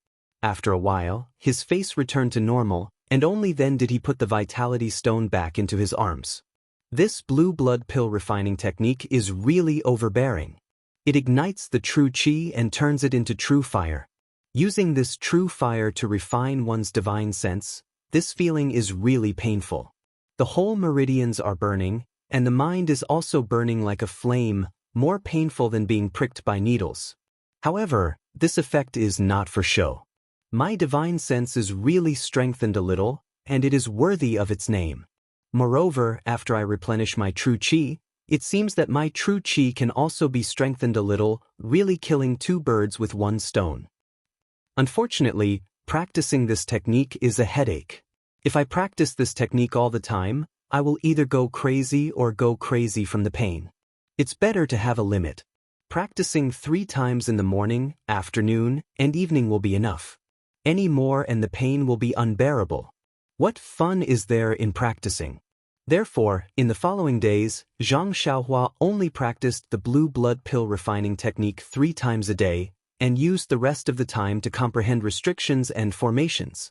After a while, his face returned to normal, and only then did he put the vitality stone back into his arms. This blue blood pill refining technique is really overbearing. It ignites the true qi and turns it into true fire. Using this true fire to refine one's divine sense, this feeling is really painful. The whole meridians are burning, and the mind is also burning like a flame, more painful than being pricked by needles. However, this effect is not for show. My divine sense is really strengthened a little, and it is worthy of its name. Moreover, after I replenish my true qi, it seems that my true qi can also be strengthened a little, really killing two birds with one stone. Unfortunately, practicing this technique is a headache. If I practice this technique all the time, I will either go crazy or go crazy from the pain. It's better to have a limit. Practicing 3 times in the morning, afternoon, and evening will be enough. Any more and the pain will be unbearable. What fun is there in practicing? Therefore, in the following days, Zhang Xiaohua only practiced the blue blood pill refining technique 3 times a day, and used the rest of the time to comprehend restrictions and formations.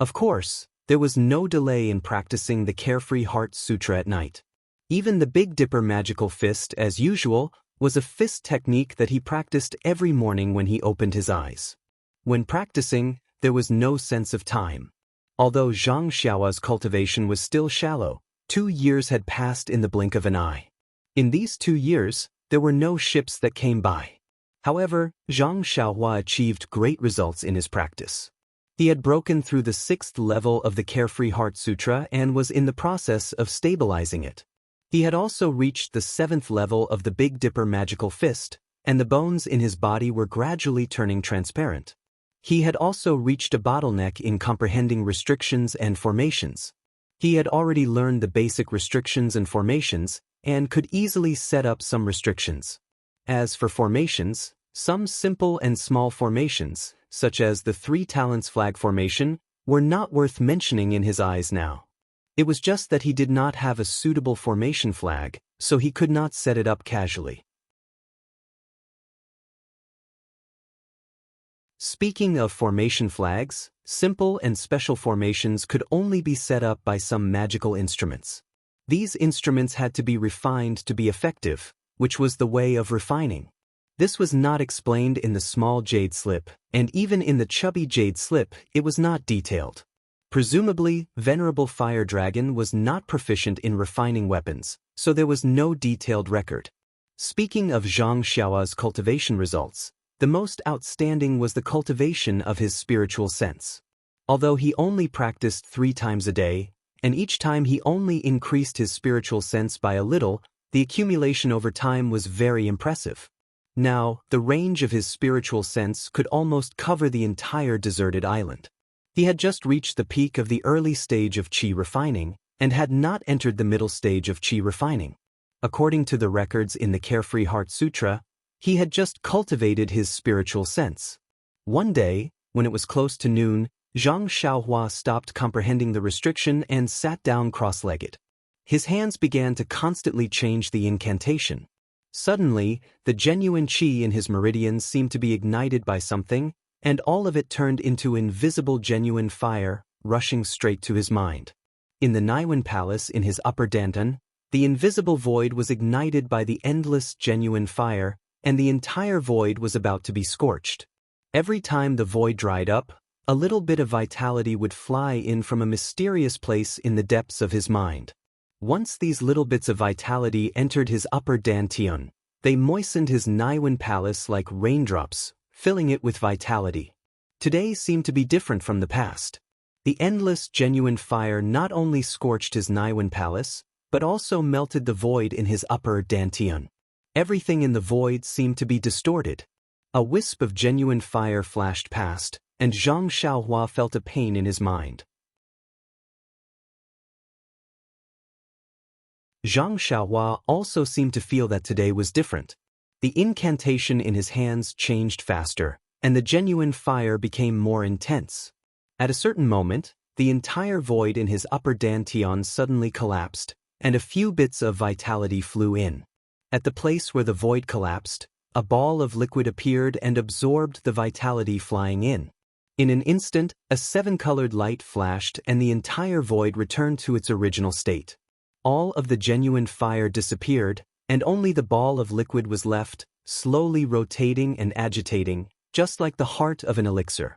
Of course, there was no delay in practicing the Carefree Heart Sutra at night. Even the Big Dipper magical fist, as usual, was a fist technique that he practiced every morning when he opened his eyes. When practicing, there was no sense of time. Although Zhang Xiaohua's cultivation was still shallow, 2 years had passed in the blink of an eye. In these 2 years, there were no ships that came by. However, Zhang Xiaohua achieved great results in his practice. He had broken through the 6th level of the Carefree Heart Sutra and was in the process of stabilizing it. He had also reached the 7th level of the Big Dipper magical fist, and the bones in his body were gradually turning transparent. He had also reached a bottleneck in comprehending restrictions and formations. He had already learned the basic restrictions and formations, and could easily set up some restrictions. As for formations, some simple and small formations, such as the 3 talents flag formation, were not worth mentioning in his eyes now. It was just that he did not have a suitable formation flag, so he could not set it up casually. Speaking of formation flags, simple and special formations could only be set up by some magical instruments. These instruments had to be refined to be effective, which was the way of refining. This was not explained in the small jade slip, and even in the chubby jade slip, it was not detailed. Presumably, Venerable Fire Dragon was not proficient in refining weapons, so there was no detailed record. Speaking of Zhang Xiaohua's cultivation results, the most outstanding was the cultivation of his spiritual sense. Although he only practiced 3 times a day, and each time he only increased his spiritual sense by a little, the accumulation over time was very impressive. Now, the range of his spiritual sense could almost cover the entire deserted island. He had just reached the peak of the early stage of qi refining, and had not entered the middle stage of qi refining. According to the records in the Carefree Heart Sutra, he had just cultivated his spiritual sense. One day, when it was close to noon, Zhang Xiaohua stopped comprehending the restriction and sat down cross-legged. His hands began to constantly change the incantation. Suddenly, the genuine qi in his meridians seemed to be ignited by something, and all of it turned into invisible genuine fire, rushing straight to his mind. In the Naiwan Palace in his upper dantian, the invisible void was ignited by the endless genuine fire, and the entire void was about to be scorched. Every time the void dried up, a little bit of vitality would fly in from a mysterious place in the depths of his mind. Once these little bits of vitality entered his upper dantian, they moistened his Naiwan Palace like raindrops, filling it with vitality. Today seemed to be different from the past. The endless genuine fire not only scorched his Naiwan Palace, but also melted the void in his upper dantian. Everything in the void seemed to be distorted. A wisp of genuine fire flashed past, and Zhang Xiaohua felt a pain in his mind. Zhang Xiaohua also seemed to feel that today was different. The incantation in his hands changed faster, and the genuine fire became more intense. At a certain moment, the entire void in his upper dantian suddenly collapsed, and a few bits of vitality flew in. At the place where the void collapsed, a ball of liquid appeared and absorbed the vitality flying in. In an instant, a seven-colored light flashed and the entire void returned to its original state. All of the genuine fire disappeared, and only the ball of liquid was left, slowly rotating and agitating, just like the heart of an elixir.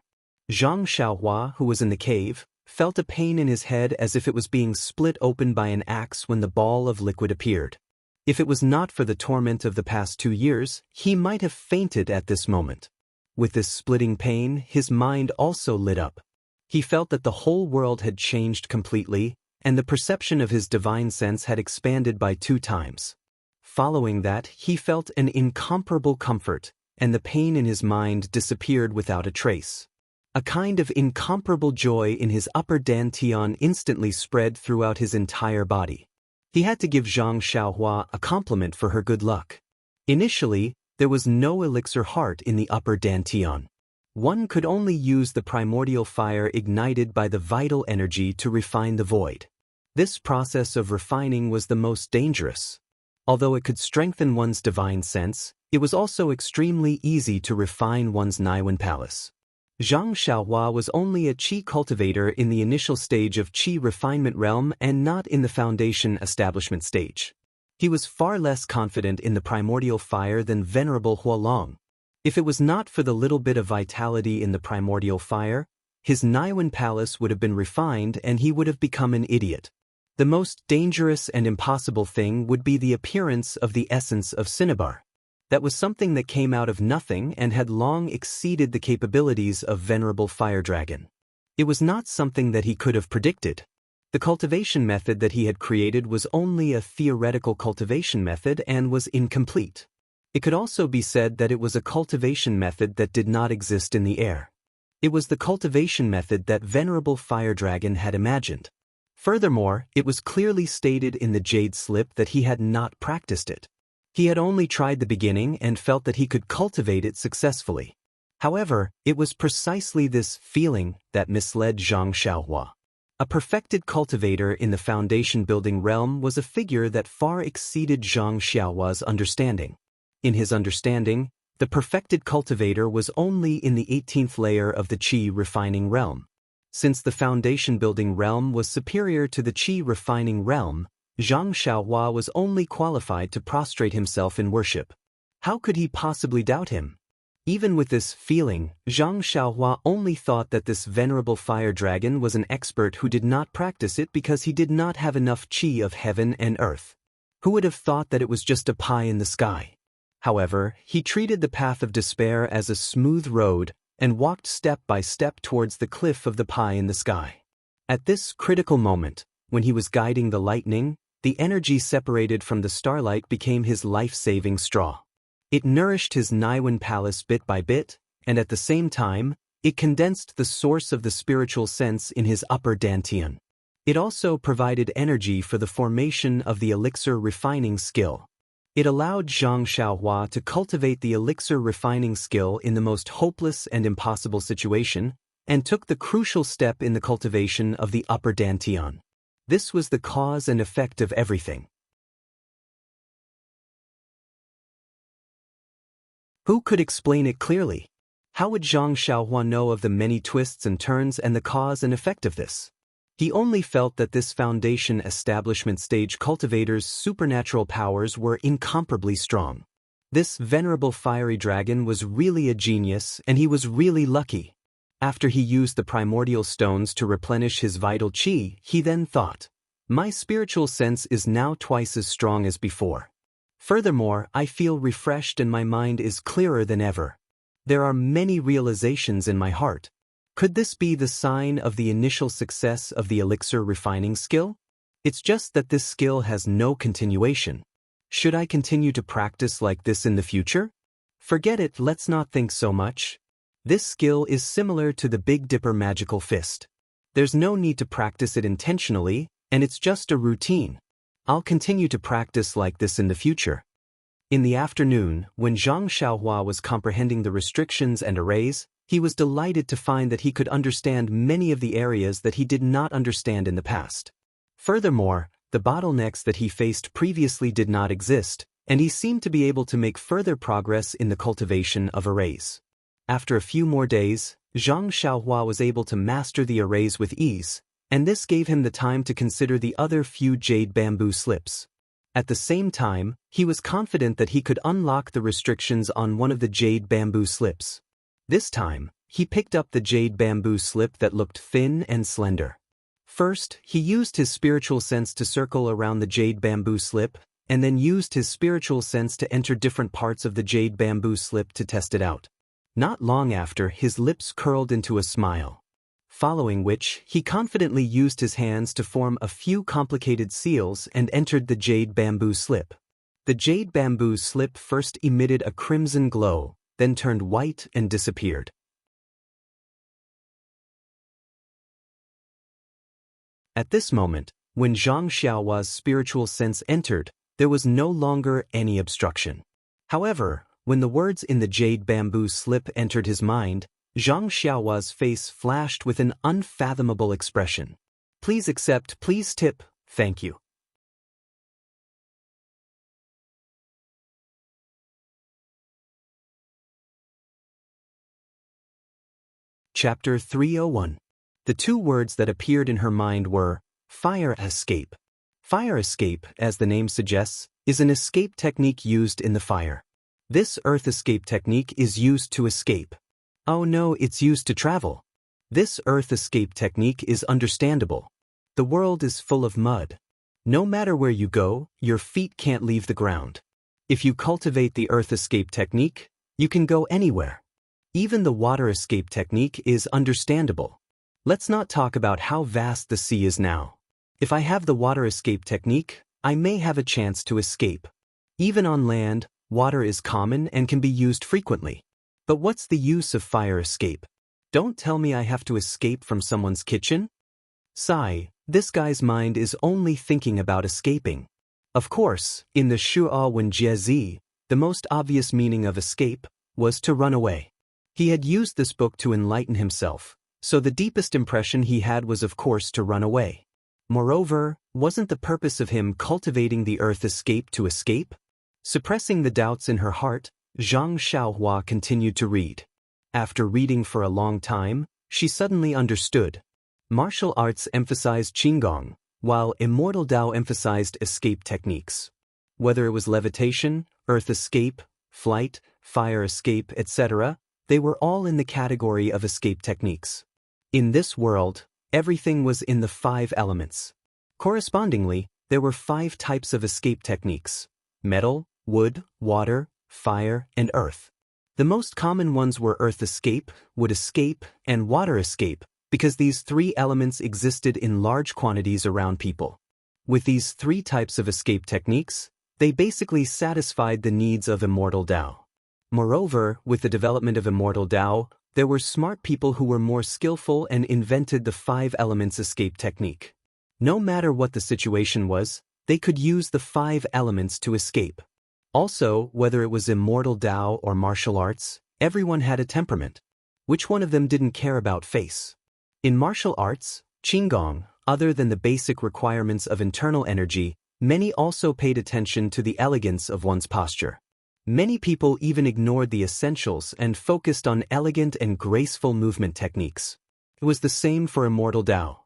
Zhang Xiaohua, who was in the cave, felt a pain in his head as if it was being split open by an axe when the ball of liquid appeared. If it was not for the torment of the past 2 years, he might have fainted at this moment. With this splitting pain, his mind also lit up. He felt that the whole world had changed completely, and the perception of his divine sense had expanded by 2 times. Following that, he felt an incomparable comfort, and the pain in his mind disappeared without a trace. A kind of incomparable joy in his upper dantian instantly spread throughout his entire body. He had to give Zhang Xiaohua a compliment for her good luck. Initially, there was no elixir heart in the upper dantian. One could only use the primordial fire ignited by the vital energy to refine the void. This process of refining was the most dangerous. Although it could strengthen one's divine sense, it was also extremely easy to refine one's Naiwen palace. Zhang Xiaohua was only a qi cultivator in the initial stage of qi refinement realm and not in the foundation establishment stage. He was far less confident in the primordial fire than Venerable Huolong. If it was not for the little bit of vitality in the primordial fire, his Naiwen palace would have been refined and he would have become an idiot. The most dangerous and impossible thing would be the appearance of the essence of cinnabar. That was something that came out of nothing and had long exceeded the capabilities of Venerable Fire Dragon. It was not something that he could have predicted. The cultivation method that he had created was only a theoretical cultivation method and was incomplete. It could also be said that it was a cultivation method that did not exist in the air. It was the cultivation method that Venerable Fire Dragon had imagined. Furthermore, it was clearly stated in the Jade Slip that he had not practiced it. He had only tried the beginning and felt that he could cultivate it successfully. However, it was precisely this feeling that misled Zhang Xiaohua. A perfected cultivator in the foundation-building realm was a figure that far exceeded Zhang Xiaohua's understanding. In his understanding, the perfected cultivator was only in the 18th layer of the qi refining realm. Since the foundation-building realm was superior to the qi refining realm, Zhang Xiaohua was only qualified to prostrate himself in worship. How could he possibly doubt him? Even with this feeling, Zhang Xiaohua only thought that this Venerable Fire Dragon was an expert who did not practice it because he did not have enough qi of heaven and earth. Who would have thought that it was just a pie in the sky? However, he treated the path of despair as a smooth road and walked step by step towards the cliff of the pie in the sky. At this critical moment, when he was guiding the lightning, the energy separated from the starlight became his life-saving straw. It nourished his Naiwen palace bit by bit, and at the same time, it condensed the source of the spiritual sense in his upper dantian. It also provided energy for the formation of the elixir refining skill. It allowed Zhang Xiaohua to cultivate the elixir refining skill in the most hopeless and impossible situation, and took the crucial step in the cultivation of the upper dantian. This was the cause and effect of everything. Who could explain it clearly? How would Zhang Xiaohua know of the many twists and turns and the cause and effect of this? He only felt that this foundation establishment stage cultivator's supernatural powers were incomparably strong. This venerable fiery dragon was really a genius, and he was really lucky. After he used the primordial stones to replenish his vital qi, he then thought, "My spiritual sense is now twice as strong as before. Furthermore, I feel refreshed and my mind is clearer than ever. There are many realizations in my heart. Could this be the sign of the initial success of the elixir refining skill? It's just that this skill has no continuation. Should I continue to practice like this in the future? Forget it, let's not think so much. This skill is similar to the Big Dipper magical fist. There's no need to practice it intentionally, and it's just a routine. I'll continue to practice like this in the future. In the afternoon, when Zhang Xiaohua was comprehending the restrictions and arrays, he was delighted to find that he could understand many of the areas that he did not understand in the past. Furthermore, the bottlenecks that he faced previously did not exist, and he seemed to be able to make further progress in the cultivation of arrays. After a few more days, Zhang Xiaohua was able to master the arrays with ease, and this gave him the time to consider the other few jade bamboo slips. At the same time, he was confident that he could unlock the restrictions on one of the jade bamboo slips. This time, he picked up the jade bamboo slip that looked thin and slender. First, he used his spiritual sense to circle around the jade bamboo slip, and then used his spiritual sense to enter different parts of the jade bamboo slip to test it out. Not long after, his lips curled into a smile. Following which, he confidently used his hands to form a few complicated seals and entered the jade bamboo slip. The jade bamboo slip first emitted a crimson glow, then turned white and disappeared. At this moment, when Zhang Xiaohua's spiritual sense entered, there was no longer any obstruction. However, when the words in the jade bamboo slip entered his mind, Zhang Xiaohua's face flashed with an unfathomable expression. Please accept, please tip, thank you. Chapter 301. The two words that appeared in her mind were, fire escape. Fire escape, as the name suggests, is an escape technique used in the fire. This earth escape technique is used to escape. Oh no, it's used to travel. This earth escape technique is understandable. The world is full of mud. No matter where you go, your feet can't leave the ground. If you cultivate the earth escape technique, you can go anywhere. Even the water escape technique is understandable. Let's not talk about how vast the sea is now. If I have the water escape technique, I may have a chance to escape. Even on land, water is common and can be used frequently. But what's the use of fire escape? Don't tell me I have to escape from someone's kitchen? Sigh, this guy's mind is only thinking about escaping. Of course, in the Shuo Wen Jie, the most obvious meaning of escape was to run away. He had used this book to enlighten himself, so the deepest impression he had was of course to run away. Moreover, wasn't the purpose of him cultivating the earth escape to escape? Suppressing the doubts in her heart, Zhang Xiaohua continued to read. After reading for a long time, she suddenly understood. Martial arts emphasized Qigong, while Immortal Dao emphasized escape techniques. Whether it was levitation, earth escape, flight, fire escape, etc., they were all in the category of escape techniques. In this world, everything was in the 5 elements. Correspondingly, there were 5 types of escape techniques: metal, wood, water, fire, and earth. The most common ones were earth escape, wood escape, and water escape, because these 3 elements existed in large quantities around people. With these 3 types of escape techniques, they basically satisfied the needs of Immortal Dao. Moreover, with the development of Immortal Dao, there were smart people who were more skillful and invented the 5 elements escape technique. No matter what the situation was, they could use the 5 elements to escape. Also, whether it was Immortal Dao or martial arts, everyone had a temperament. Which one of them didn't care about face? In martial arts, Qigong, other than the basic requirements of internal energy, many also paid attention to the elegance of one's posture. Many people even ignored the essentials and focused on elegant and graceful movement techniques. It was the same for Immortal Dao.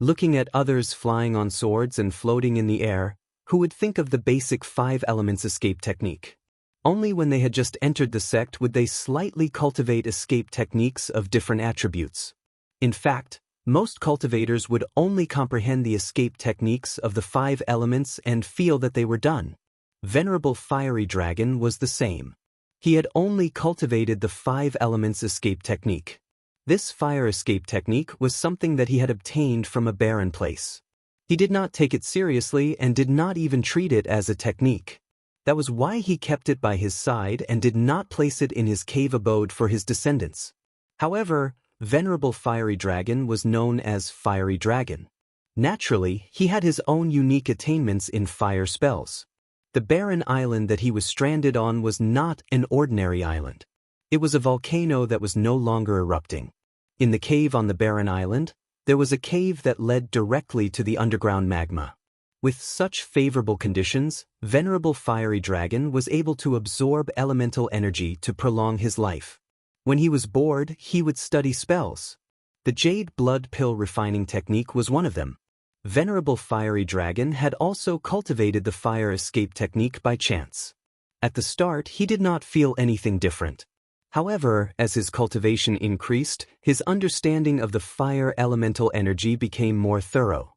Looking at others flying on swords and floating in the air, who would think of the basic 5 elements escape technique? Only when they had just entered the sect would they slightly cultivate escape techniques of different attributes. In fact, most cultivators would only comprehend the escape techniques of the 5 elements and feel that they were done. Venerable Fiery Dragon was the same. He had only cultivated the 5 elements escape technique. This fire escape technique was something that he had obtained from a barren place. He did not take it seriously and did not even treat it as a technique. That was why he kept it by his side and did not place it in his cave abode for his descendants. However, Venerable Fiery Dragon was known as Fiery Dragon. Naturally, he had his own unique attainments in fire spells. The barren island that he was stranded on was not an ordinary island. It was a volcano that was no longer erupting. In the cave on the barren island, there was a cave that led directly to the underground magma. With such favorable conditions, Venerable Fiery Dragon was able to absorb elemental energy to prolong his life. When he was bored, he would study spells. The Jade Blood Pill refining technique was one of them. Venerable Fiery Dragon had also cultivated the fire escape technique by chance. At the start, he did not feel anything different. However, as his cultivation increased, his understanding of the fire elemental energy became more thorough.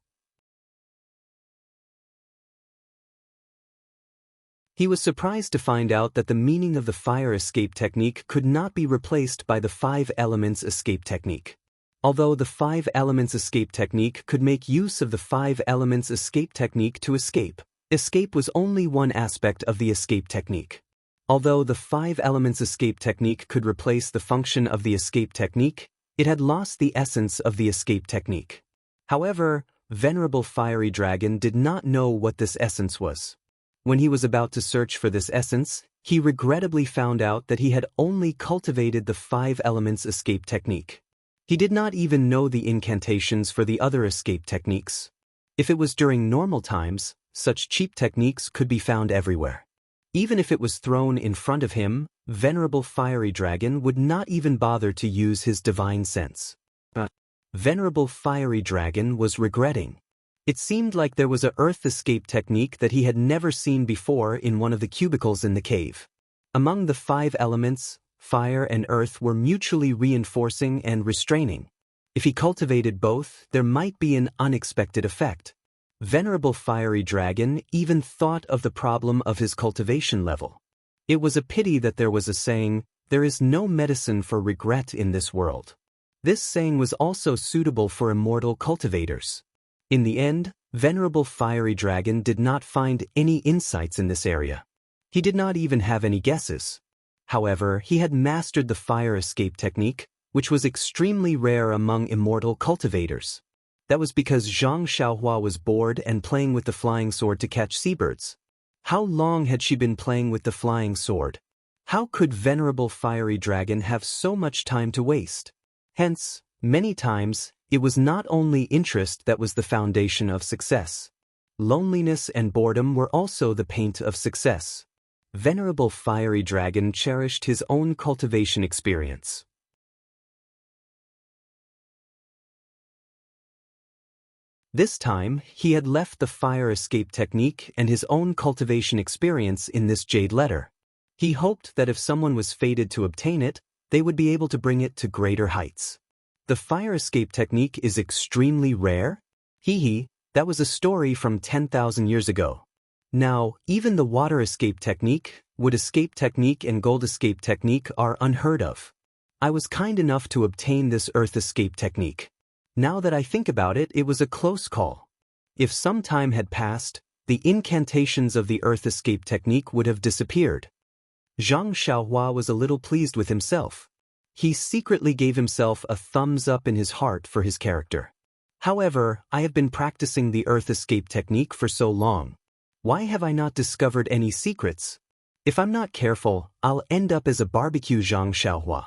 He was surprised to find out that the meaning of the fire escape technique could not be replaced by the 5 elements escape technique. Although the 5 elements escape technique could make use of the 5 elements escape technique to escape, escape was only one aspect of the escape technique. Although the 5 elements escape technique could replace the function of the escape technique, it had lost the essence of the escape technique. However, Venerable Fiery Dragon did not know what this essence was. When he was about to search for this essence, he regrettably found out that he had only cultivated the 5 elements escape technique. He did not even know the incantations for the other escape techniques. If it was during normal times, such cheap techniques could be found everywhere. Even if it was thrown in front of him, Venerable Fiery Dragon would not even bother to use his divine sense. But Venerable Fiery Dragon was regretting. It seemed like there was a earth escape technique that he had never seen before in one of the cubicles in the cave. Among the 5 elements, fire and earth were mutually reinforcing and restraining. If he cultivated both, there might be an unexpected effect. Venerable Fiery Dragon even thought of the problem of his cultivation level. It was a pity that there was a saying, "There is no medicine for regret in this world." This saying was also suitable for immortal cultivators. In the end, Venerable Fiery Dragon did not find any insights in this area. He did not even have any guesses. However, he had mastered the fire escape technique, which was extremely rare among immortal cultivators. That was because Zhang Xiaohua was bored and playing with the flying sword to catch seabirds. How long had she been playing with the flying sword? How could Venerable Fiery Dragon have so much time to waste? Hence, many times, it was not only interest that was the foundation of success. Loneliness and boredom were also the paint of success. Venerable Fiery Dragon cherished his own cultivation experience. This time, he had left the fire escape technique and his own cultivation experience in this jade letter. He hoped that if someone was fated to obtain it, they would be able to bring it to greater heights. The fire escape technique is extremely rare? That was a story from 10,000 years ago. Now, even the water escape technique, wood escape technique and gold escape technique are unheard of. I was kind enough to obtain this earth escape technique. Now that I think about it, it was a close call. If some time had passed, the incantations of the earth escape technique would have disappeared. Zhang Xiaohua was a little pleased with himself. He secretly gave himself a thumbs up in his heart for his character. However, I have been practicing the earth escape technique for so long. Why have I not discovered any secrets? If I'm not careful, I'll end up as a barbecue Zhang Xiaohua.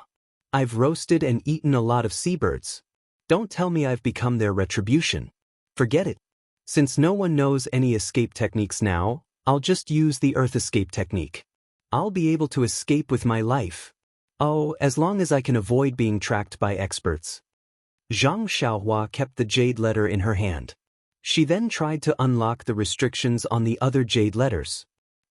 I've roasted and eaten a lot of seabirds. Don't tell me I've become their retribution. Forget it. Since no one knows any escape techniques now, I'll just use the earth escape technique. I'll be able to escape with my life. Oh, as long as I can avoid being tracked by experts. Zhang Xiaohua kept the jade letter in her hand. She then tried to unlock the restrictions on the other jade letters.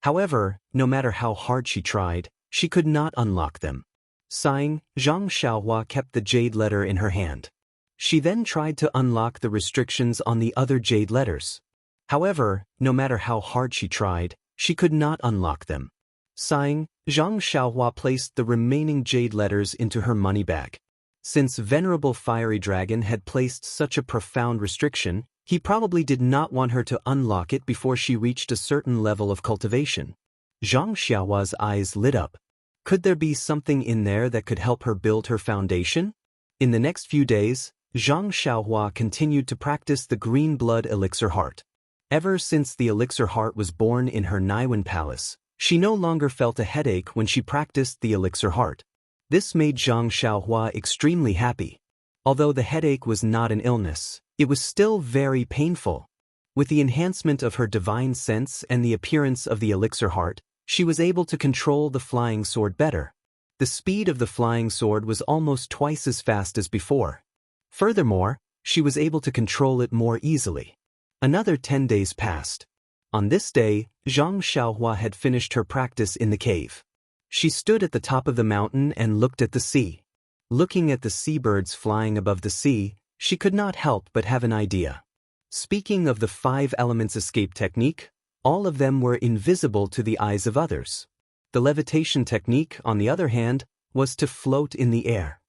However, no matter how hard she tried, she could not unlock them. Sighing, Zhang Xiaohua kept the jade letter in her hand. She then tried to unlock the restrictions on the other jade letters. However, no matter how hard she tried, she could not unlock them. Sighing, Zhang Xiaohua placed the remaining jade letters into her money bag. Since Venerable Fiery Dragon had placed such a profound restriction, he probably did not want her to unlock it before she reached a certain level of cultivation. Zhang Xiaohua's eyes lit up. Could there be something in there that could help her build her foundation? In the next few days, Zhang Xiaohua continued to practice the green blood elixir heart. Ever since the elixir heart was born in her Naiwan palace, she no longer felt a headache when she practiced the elixir heart. This made Zhang Xiaohua extremely happy. Although the headache was not an illness, it was still very painful. With the enhancement of her divine sense and the appearance of the elixir heart, she was able to control the flying sword better. The speed of the flying sword was almost twice as fast as before. Furthermore, she was able to control it more easily. Another 10 days passed. On this day, Zhang Xiaohua had finished her practice in the cave. She stood at the top of the mountain and looked at the sea. Looking at the seabirds flying above the sea, she could not help but have an idea. Speaking of the 5 elements escape technique, all of them were invisible to the eyes of others. The levitation technique, on the other hand, was to float in the air.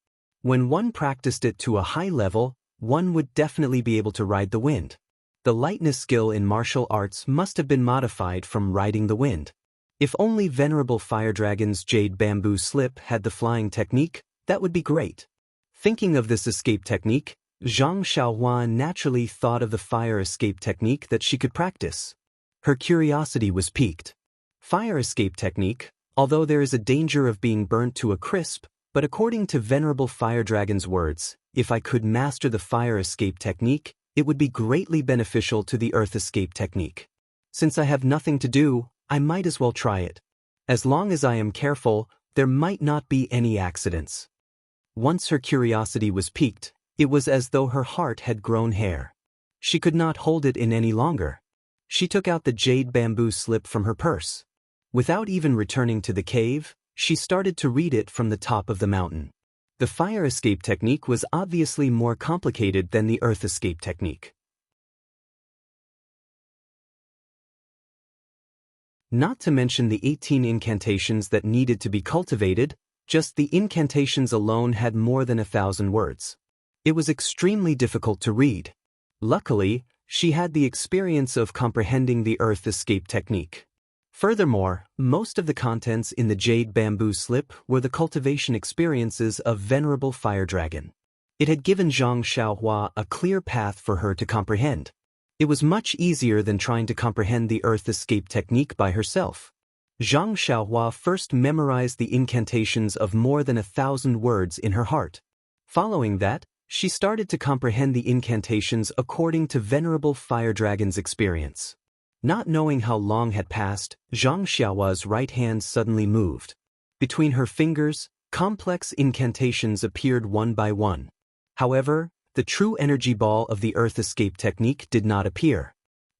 When one practiced it to a high level, one would definitely be able to ride the wind. The lightness skill in martial arts must have been modified from riding the wind. If only Venerable Fire Dragon's Jade Bamboo Slip had the flying technique, that would be great. Thinking of this escape technique, Zhang Xiaohua naturally thought of the fire escape technique that she could practice. Her curiosity was piqued. Fire escape technique, although there is a danger of being burnt to a crisp, but according to Venerable Fire Dragon's words, if I could master the fire escape technique, it would be greatly beneficial to the earth escape technique. Since I have nothing to do, I might as well try it. As long as I am careful, there might not be any accidents. Once her curiosity was piqued, it was as though her heart had grown hair. She could not hold it in any longer. She took out the jade bamboo slip from her purse. Without even returning to the cave, she started to read it from the top of the mountain. The fire escape technique was obviously more complicated than the earth escape technique. Not to mention the 18 incantations that needed to be cultivated, just the incantations alone had more than 1,000 words. It was extremely difficult to read. Luckily, she had the experience of comprehending the earth escape technique. Furthermore, most of the contents in the jade bamboo slip were the cultivation experiences of Venerable Fire Dragon. It had given Zhang Xiaohua a clear path for her to comprehend. It was much easier than trying to comprehend the earth escape technique by herself. Zhang Xiaohua first memorized the incantations of more than 1,000 words in her heart. Following that, she started to comprehend the incantations according to Venerable Fire Dragon's experience. Not knowing how long had passed, Zhang Xiaohua's right hand suddenly moved. Between her fingers, complex incantations appeared one by one. However, the true energy ball of the earth escape technique did not appear.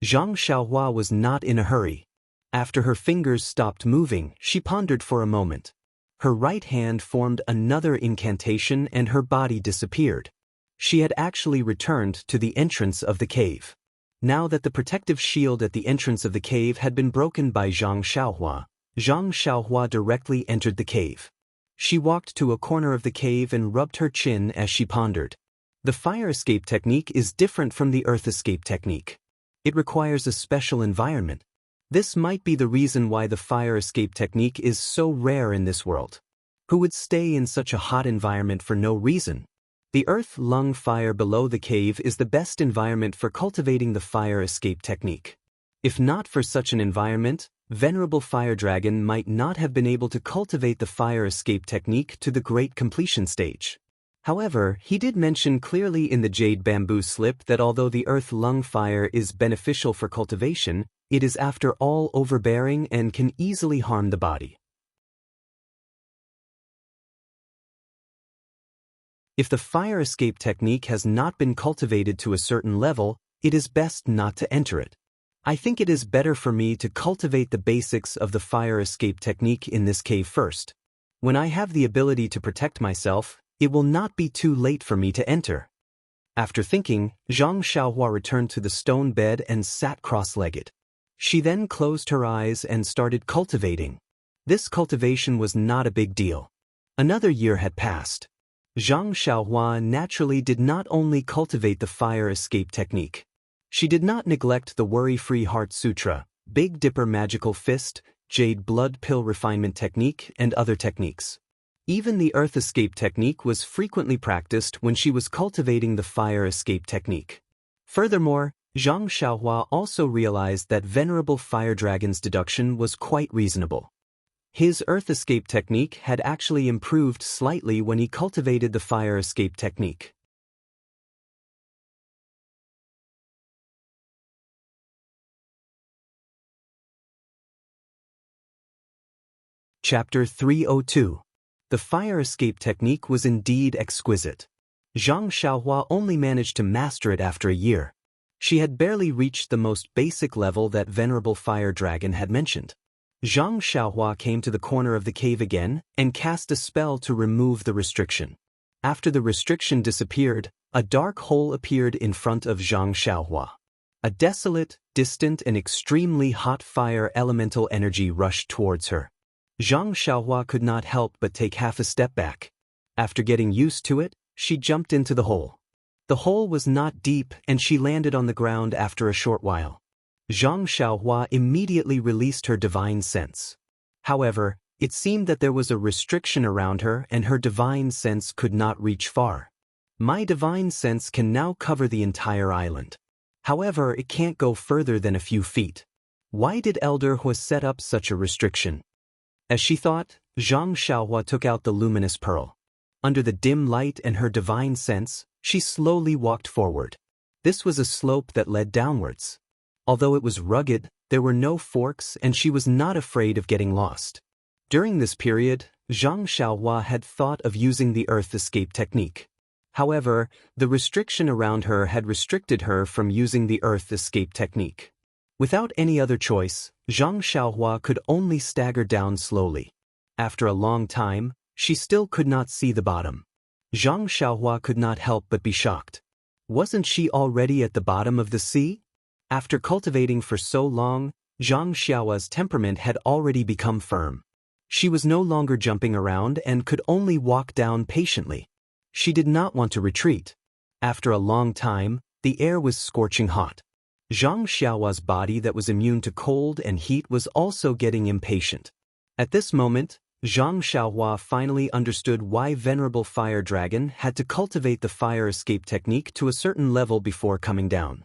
Zhang Xiaohua was not in a hurry. After her fingers stopped moving, she pondered for a moment. Her right hand formed another incantation and her body disappeared. She had actually returned to the entrance of the cave. Now that the protective shield at the entrance of the cave had been broken by Zhang Xiaohua directly entered the cave. She walked to a corner of the cave and rubbed her chin as she pondered. The fire escape technique is different from the earth escape technique. It requires a special environment. This might be the reason why the fire escape technique is so rare in this world. Who would stay in such a hot environment for no reason? The earth lung fire below the cave is the best environment for cultivating the fire escape technique. If not for such an environment, Venerable Fire Dragon might not have been able to cultivate the fire escape technique to the great completion stage. However, he did mention clearly in the jade bamboo slip that although the earth lung fire is beneficial for cultivation, it is after all overbearing and can easily harm the body. If the fire escape technique has not been cultivated to a certain level, it is best not to enter it. I think it is better for me to cultivate the basics of the fire escape technique in this cave first. When I have the ability to protect myself, it will not be too late for me to enter. After thinking, Zhang Xiaohua returned to the stone bed and sat cross-legged. She then closed her eyes and started cultivating. This cultivation was not a big deal. Another year had passed. Zhang Xiaohua naturally did not only cultivate the fire escape technique. She did not neglect the Worry-Free Heart Sutra, Big Dipper Magical Fist, Jade Blood Pill Refinement Technique, and other techniques. Even the earth escape technique was frequently practiced when she was cultivating the fire escape technique. Furthermore, Zhang Xiaohua also realized that Venerable Fire Dragon's deduction was quite reasonable. His earth escape technique had actually improved slightly when he cultivated the fire escape technique. Chapter 302. The fire escape technique was indeed exquisite. Zhang Xiaohua only managed to master it after a year. She had barely reached the most basic level that Venerable Fire Dragon had mentioned. Zhang Xiaohua came to the corner of the cave again and cast a spell to remove the restriction. After the restriction disappeared, a dark hole appeared in front of Zhang Xiaohua. A desolate, distant and extremely hot fire elemental energy rushed towards her. Zhang Xiaohua could not help but take half a step back. After getting used to it, she jumped into the hole. The hole was not deep and she landed on the ground after a short while. Zhang Xiaohua immediately released her divine sense. However, it seemed that there was a restriction around her and her divine sense could not reach far. My divine sense can now cover the entire island. However, it can't go further than a few feet. Why did Elder Hu set up such a restriction? As she thought, Zhang Xiaohua took out the luminous pearl. Under the dim light and her divine sense, she slowly walked forward. This was a slope that led downwards. Although it was rugged, there were no forks and she was not afraid of getting lost. During this period, Zhang Xiaohua had thought of using the earth escape technique. However, the restriction around her had restricted her from using the earth escape technique. Without any other choice, Zhang Xiaohua could only stagger down slowly. After a long time, she still could not see the bottom. Zhang Xiaohua could not help but be shocked. Wasn't she already at the bottom of the sea? After cultivating for so long, Zhang Xiaohua's temperament had already become firm. She was no longer jumping around and could only walk down patiently. She did not want to retreat. After a long time, the air was scorching hot. Zhang Xiaohua's body that was immune to cold and heat was also getting impatient. At this moment, Zhang Xiaohua finally understood why Venerable Fire Dragon had to cultivate the fire escape technique to a certain level before coming down.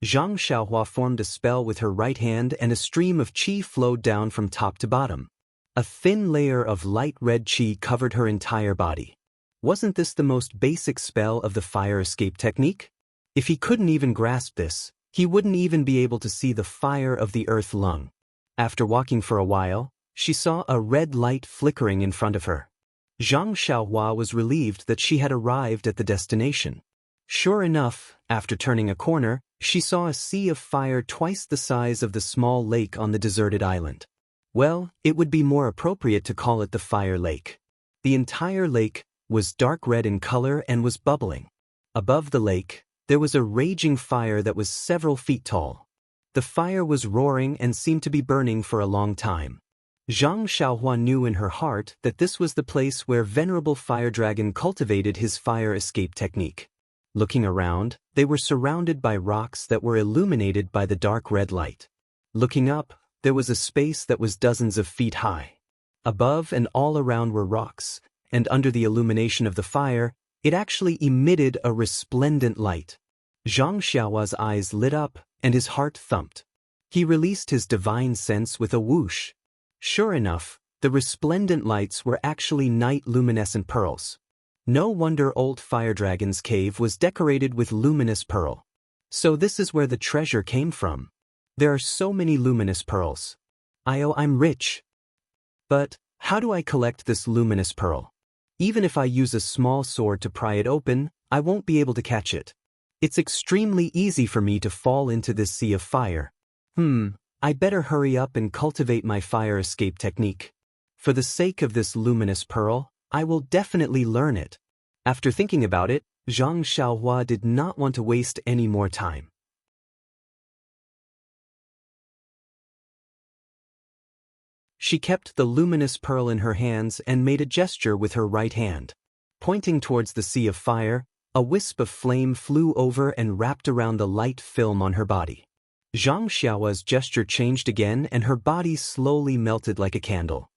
Zhang Xiaohua formed a spell with her right hand and a stream of qi flowed down from top to bottom. A thin layer of light red qi covered her entire body. Wasn't this the most basic spell of the fire escape technique? If he couldn't even grasp this, he wouldn't even be able to see the fire of the earth lung. After walking for a while, she saw a red light flickering in front of her. Zhang Xiaohua was relieved that she had arrived at the destination. Sure enough, after turning a corner, she saw a sea of fire twice the size of the small lake on the deserted island. Well, it would be more appropriate to call it the fire lake. The entire lake was dark red in color and was bubbling. Above the lake, there was a raging fire that was several feet tall. The fire was roaring and seemed to be burning for a long time. Zhang Xiaohua knew in her heart that this was the place where Venerable Fire Dragon cultivated his fire escape technique. Looking around, they were surrounded by rocks that were illuminated by the dark red light. Looking up, there was a space that was dozens of feet high. Above and all around were rocks, and under the illumination of the fire, it actually emitted a resplendent light. Zhang Xiaohua's eyes lit up, and his heart thumped. He released his divine sense with a whoosh. Sure enough, the resplendent lights were actually night luminescent pearls. No wonder old Fire Dragon's cave was decorated with luminous pearl. So this is where the treasure came from. There are so many luminous pearls. I'm rich. But how do I collect this luminous pearl? Even if I use a small sword to pry it open, I won't be able to catch it. It's extremely easy for me to fall into this sea of fire. I better hurry up and cultivate my fire escape technique. For the sake of this luminous pearl, I will definitely learn it. After thinking about it, Zhang Xiaohua did not want to waste any more time. She kept the luminous pearl in her hands and made a gesture with her right hand. Pointing towards the sea of fire, a wisp of flame flew over and wrapped around the light film on her body. Zhang Xiaohua's gesture changed again and her body slowly melted like a candle.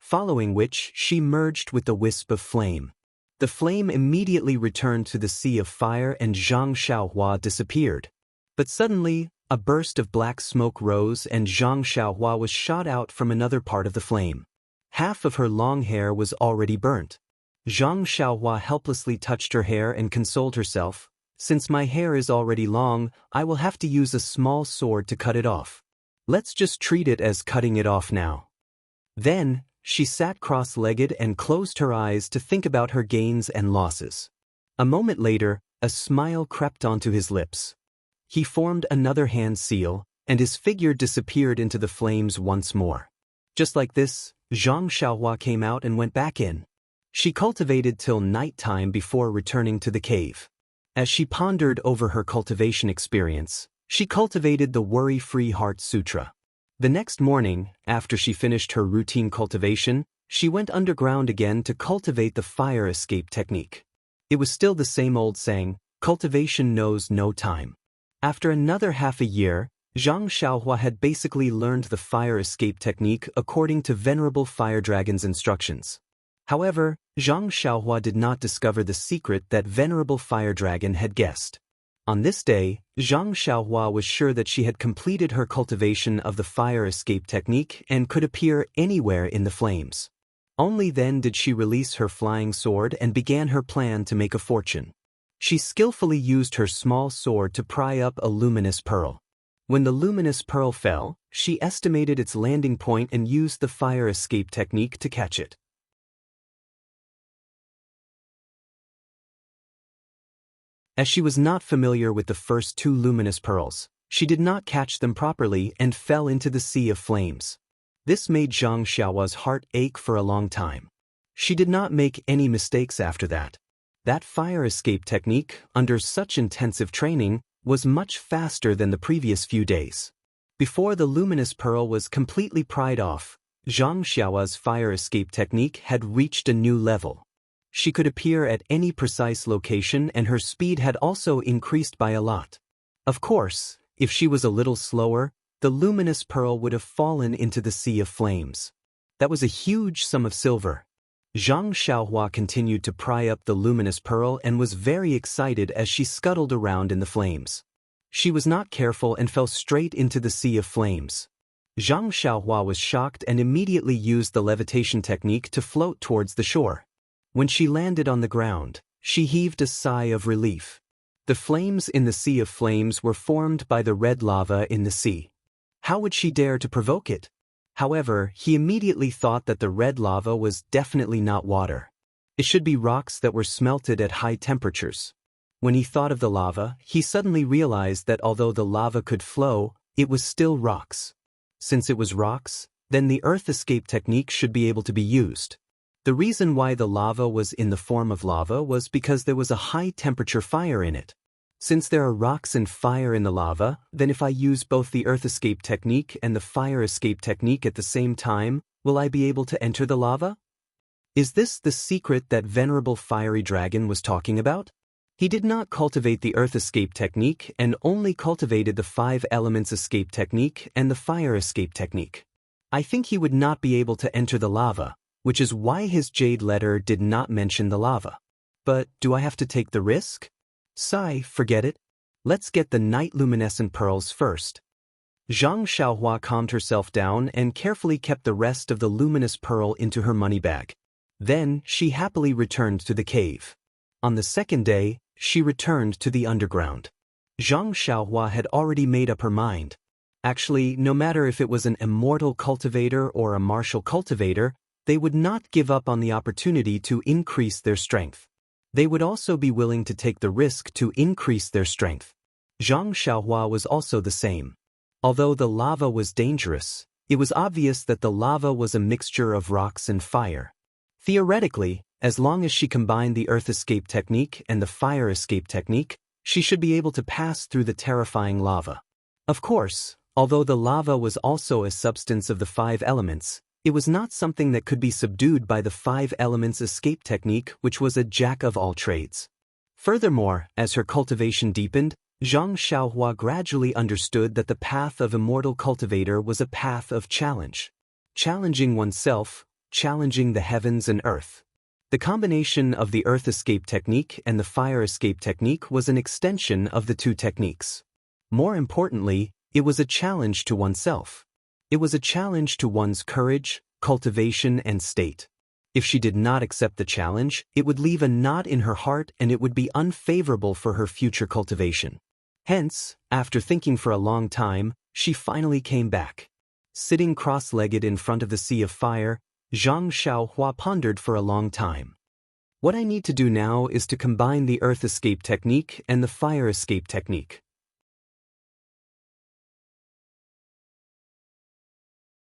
following which she merged with the wisp of flame. The flame immediately returned to the sea of fire and Zhang Xiaohua disappeared. But suddenly, a burst of black smoke rose and Zhang Xiaohua was shot out from another part of the flame. Half of her long hair was already burnt. Zhang Xiaohua helplessly touched her hair and consoled herself, "Since my hair is already long, I will have to use a small sword to cut it off. Let's just treat it as cutting it off now." Then, she sat cross-legged and closed her eyes to think about her gains and losses. A moment later, a smile crept onto his lips. He formed another hand seal, and his figure disappeared into the flames once more. Just like this, Zhang Xiaohua came out and went back in. She cultivated till nighttime before returning to the cave. As she pondered over her cultivation experience, she cultivated the Worry-Free Heart Sutra. The next morning, after she finished her routine cultivation, she went underground again to cultivate the fire escape technique. It was still the same old saying, cultivation knows no time. After another half a year, Zhang Xiaohua had basically learned the fire escape technique according to Venerable Fire Dragon's instructions. However, Zhang Xiaohua did not discover the secret that Venerable Fire Dragon had guessed. On this day, Zhang Xiaohua was sure that she had completed her cultivation of the fire escape technique and could appear anywhere in the flames. Only then did she release her flying sword and began her plan to make a fortune. She skillfully used her small sword to pry up a luminous pearl. When the luminous pearl fell, she estimated its landing point and used the fire escape technique to catch it. As she was not familiar with the first two luminous pearls, she did not catch them properly and fell into the sea of flames. This made Zhang Xiaohua's heart ache for a long time. She did not make any mistakes after that. That fire escape technique, under such intensive training, was much faster than the previous few days. Before the luminous pearl was completely pried off, Zhang Xiaohua's fire escape technique had reached a new level. She could appear at any precise location and her speed had also increased by a lot. Of course, if she was a little slower, the luminous pearl would have fallen into the sea of flames. That was a huge sum of silver. Zhang Xiaohua continued to pry up the luminous pearl and was very excited as she scuttled around in the flames. She was not careful and fell straight into the sea of flames. Zhang Xiaohua was shocked and immediately used the levitation technique to float towards the shore. When she landed on the ground, she heaved a sigh of relief. The flames in the sea of flames were formed by the red lava in the sea. How would she dare to provoke it? However, he immediately thought that the red lava was definitely not water. It should be rocks that were smelted at high temperatures. When he thought of the lava, he suddenly realized that although the lava could flow, it was still rocks. Since it was rocks, then the earth escape technique should be able to be used. The reason why the lava was in the form of lava was because there was a high-temperature fire in it. Since there are rocks and fire in the lava, then if I use both the earth escape technique and the fire escape technique at the same time, will I be able to enter the lava? Is this the secret that Venerable Fiery Dragon was talking about? He did not cultivate the earth escape technique and only cultivated the 5 elements escape technique and the fire escape technique. I think he would not be able to enter the lava, which is why his jade letter did not mention the lava. But do I have to take the risk? Sigh, forget it. Let's get the night luminescent pearls first. Zhang Xiaohua calmed herself down and carefully kept the rest of the luminous pearl into her money bag. Then she happily returned to the cave. On the second day, she returned to the underground. Zhang Xiaohua had already made up her mind. Actually, no matter if it was an immortal cultivator or a martial cultivator, they would not give up on the opportunity to increase their strength. They would also be willing to take the risk to increase their strength. Zhang Xiaohua was also the same. Although the lava was dangerous, it was obvious that the lava was a mixture of rocks and fire. Theoretically, as long as she combined the earth escape technique and the fire escape technique, she should be able to pass through the terrifying lava. Of course, although the lava was also a substance of the 5 elements, it was not something that could be subdued by the 5 elements escape technique, which was a jack of all trades. Furthermore, as her cultivation deepened, Zhang Xiaohua gradually understood that the path of immortal cultivator was a path of challenge. Challenging oneself, challenging the heavens and earth. The combination of the earth escape technique and the fire escape technique was an extension of the two techniques. More importantly, it was a challenge to oneself. It was a challenge to one's courage, cultivation, and state. If she did not accept the challenge, it would leave a knot in her heart and it would be unfavorable for her future cultivation. Hence, after thinking for a long time, she finally came back. Sitting cross-legged in front of the sea of fire, Zhang Xiaohua pondered for a long time. What I need to do now is to combine the earth escape technique and the fire escape technique.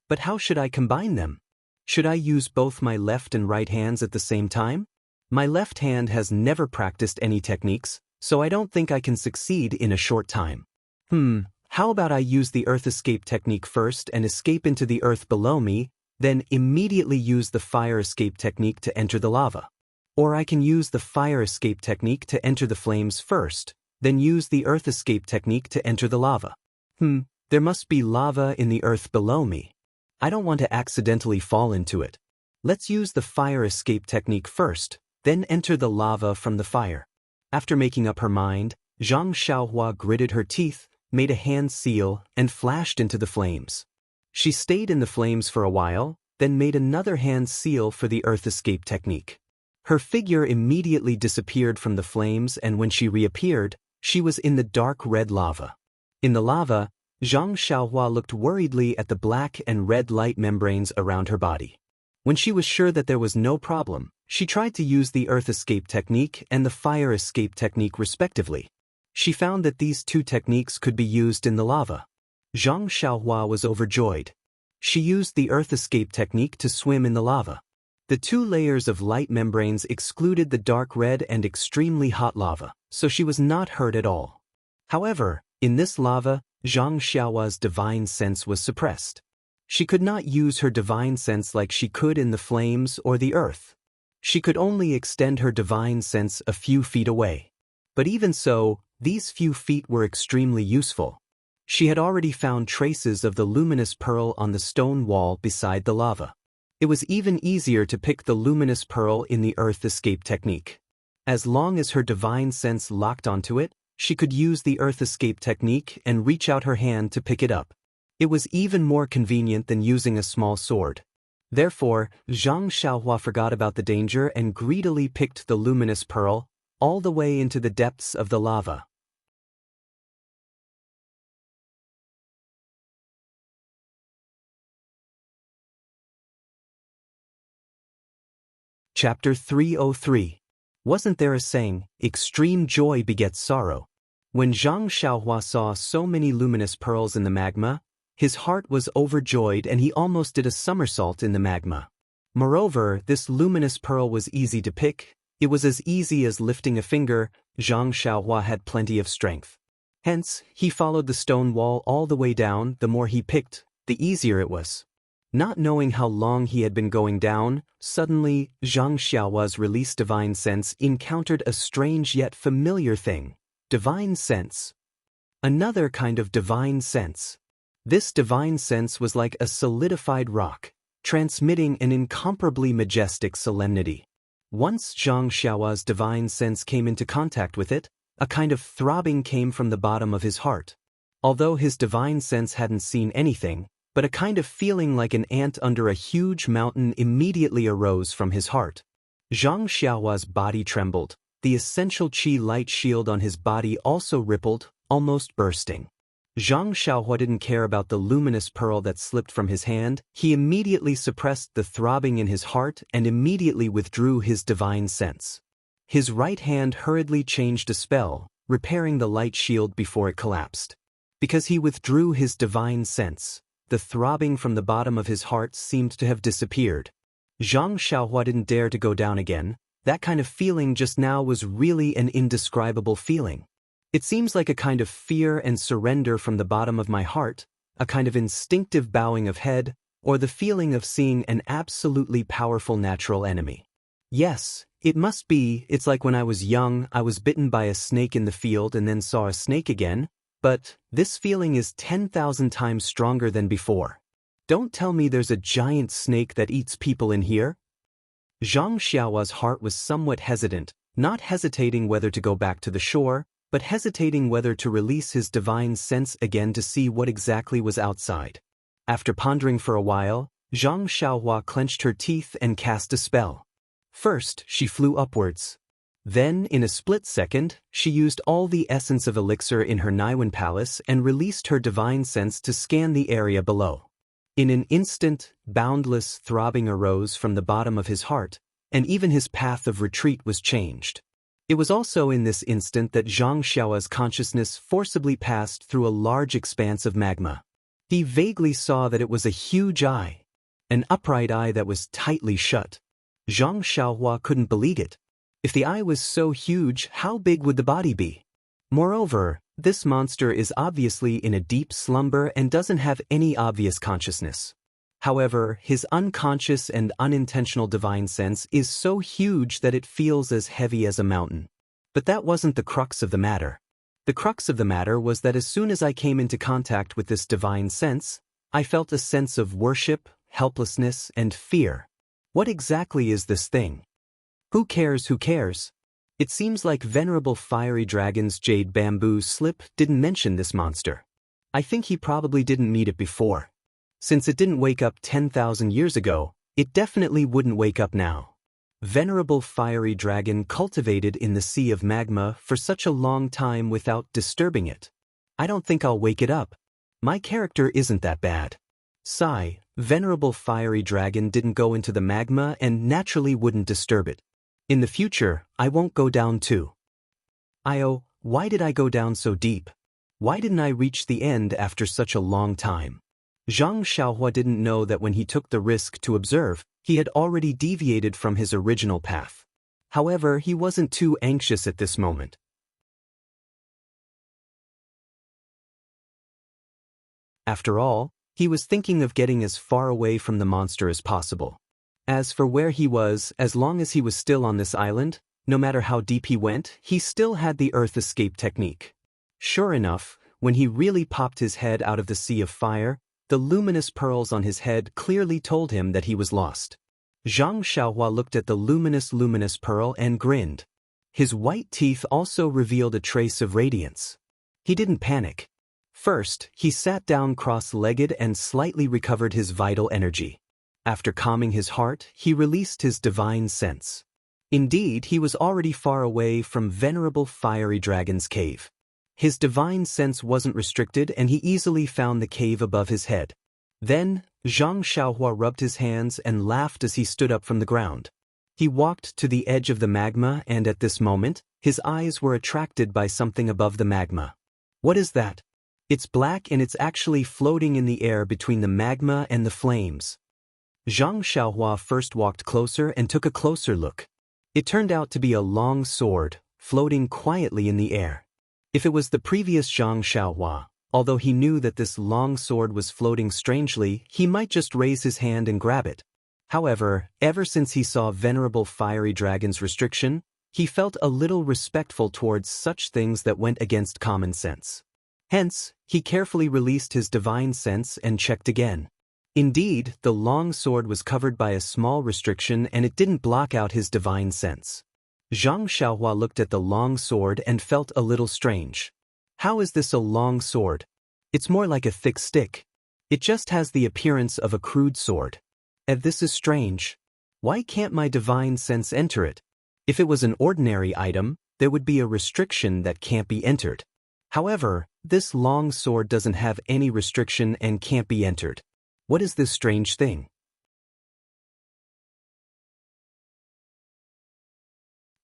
But how should I combine them? Should I use both my left and right hands at the same time? My left hand has never practiced any techniques, so I don't think I can succeed in a short time. How about I use the earth escape technique first and escape into the earth below me, then immediately use the fire escape technique to enter the lava? Or I can use the fire escape technique to enter the flames first, then use the earth escape technique to enter the lava. There must be lava in the earth below me. I don't want to accidentally fall into it. Let's use the fire escape technique first, then enter the lava from the fire. After making up her mind, Zhang Xiaohua gritted her teeth, made a hand seal, and flashed into the flames. She stayed in the flames for a while, then made another hand seal for the earth escape technique. Her figure immediately disappeared from the flames, and when she reappeared, she was in the dark red lava. In the lava, Zhang Xiaohua looked worriedly at the black and red light membranes around her body. When she was sure that there was no problem, she tried to use the earth escape technique and the fire escape technique respectively. She found that these two techniques could be used in the lava. Zhang Xiaohua was overjoyed. She used the earth escape technique to swim in the lava. The two layers of light membranes excluded the dark red and extremely hot lava, so she was not hurt at all. However, in this lava, Zhang Xiaohua's divine sense was suppressed. She could not use her divine sense like she could in the flames or the earth. She could only extend her divine sense a few feet away. But even so, these few feet were extremely useful. She had already found traces of the luminous pearl on the stone wall beside the lava. It was even easier to pick the luminous pearl in the earth escape technique. As long as her divine sense locked onto it, she could use the earth escape technique and reach out her hand to pick it up. It was even more convenient than using a small sword. Therefore, Zhang Xiaohua forgot about the danger and greedily picked the luminous pearl, all the way into the depths of the lava. Chapter 303. Wasn't there a saying, extreme joy begets sorrow? When Zhang Xiaohua saw so many luminous pearls in the magma, his heart was overjoyed and he almost did a somersault in the magma. Moreover, this luminous pearl was easy to pick. It was as easy as lifting a finger. Zhang Xiaohua had plenty of strength. Hence, he followed the stone wall all the way down. The more he picked, the easier it was. Not knowing how long he had been going down, suddenly, Zhang Xiaohua's released divine sense encountered a strange yet familiar thing. Divine sense. Another kind of divine sense. This divine sense was like a solidified rock, transmitting an incomparably majestic solemnity. Once Zhang Xiaohua's divine sense came into contact with it, a kind of throbbing came from the bottom of his heart. Although his divine sense hadn't seen anything, but a kind of feeling like an ant under a huge mountain immediately arose from his heart. Zhang Xiaohua's body trembled. The essential qi light shield on his body also rippled, almost bursting. Zhang Xiaohua didn't care about the luminous pearl that slipped from his hand. He immediately suppressed the throbbing in his heart and immediately withdrew his divine sense. His right hand hurriedly changed a spell, repairing the light shield before it collapsed. Because he withdrew his divine sense, the throbbing from the bottom of his heart seemed to have disappeared. Zhang Xiaohua didn't dare to go down again. That kind of feeling just now was really an indescribable feeling. It seems like a kind of fear and surrender from the bottom of my heart, a kind of instinctive bowing of head, or the feeling of seeing an absolutely powerful natural enemy. Yes, it must be. It's like when I was young, I was bitten by a snake in the field and then saw a snake again, but this feeling is 10,000 times stronger than before. Don't tell me there's a giant snake that eats people in here? Zhang Xiaohua's heart was somewhat hesitant, not hesitating whether to go back to the shore, but hesitating whether to release his divine sense again to see what exactly was outside. After pondering for a while, Zhang Xiaohua clenched her teeth and cast a spell. First, she flew upwards. Then, in a split second, she used all the essence of elixir in her Naiwan palace and released her divine sense to scan the area below. In an instant, boundless throbbing arose from the bottom of his heart, and even his path of retreat was changed. It was also in this instant that Zhang Xiaohua's consciousness forcibly passed through a large expanse of magma. He vaguely saw that it was a huge eye, an upright eye that was tightly shut. Zhang Xiaohua couldn't believe it. If the eye was so huge, how big would the body be? Moreover, this monster is obviously in a deep slumber and doesn't have any obvious consciousness. However, his unconscious and unintentional divine sense is so huge that it feels as heavy as a mountain. But that wasn't the crux of the matter. The crux of the matter was that as soon as I came into contact with this divine sense, I felt a sense of worship, helplessness, and fear. What exactly is this thing? Who cares who cares? It seems like Venerable Fiery Dragon's Jade Bamboo Slip didn't mention this monster. I think he probably didn't meet it before. Since it didn't wake up 10,000 years ago, it definitely wouldn't wake up now. Venerable Fiery Dragon cultivated in the sea of magma for such a long time without disturbing it. I don't think I'll wake it up. My character isn't that bad. Sigh, Venerable Fiery Dragon didn't go into the magma and naturally wouldn't disturb it. In the future, I won't go down too. Why did I go down so deep? Why didn't I reach the end after such a long time? Zhang Xiaohua didn't know that when he took the risk to observe, he had already deviated from his original path. However, he wasn't too anxious at this moment. After all, he was thinking of getting as far away from the monster as possible. As for where he was, as long as he was still on this island, no matter how deep he went, he still had the earth escape technique. Sure enough, when he really popped his head out of the sea of fire, the luminous pearls on his head clearly told him that he was lost. Zhang Xiaohua looked at the luminous pearl and grinned. His white teeth also revealed a trace of radiance. He didn't panic. First, he sat down cross-legged and slightly recovered his vital energy. After calming his heart, he released his divine sense. Indeed, he was already far away from Venerable Fiery Dragon's cave. His divine sense wasn't restricted and he easily found the cave above his head. Then, Zhang Xiaohua rubbed his hands and laughed as he stood up from the ground. He walked to the edge of the magma and at this moment, his eyes were attracted by something above the magma. What is that? It's black and it's actually floating in the air between the magma and the flames. Zhang Xiaohua first walked closer and took a closer look. It turned out to be a long sword, floating quietly in the air. If it was the previous Zhang Xiaohua, although he knew that this long sword was floating strangely, he might just raise his hand and grab it. However, ever since he saw Venerable Fiery Dragon's restriction, he felt a little respectful towards such things that went against common sense. Hence, he carefully released his divine sense and checked again. Indeed, the long sword was covered by a small restriction and it didn't block out his divine sense. Zhang Xiaohua looked at the long sword and felt a little strange. How is this a long sword? It's more like a thick stick. It just has the appearance of a crude sword. And this is strange. Why can't my divine sense enter it? If it was an ordinary item, there would be a restriction that can't be entered. However, this long sword doesn't have any restriction and can't be entered. What is this strange thing?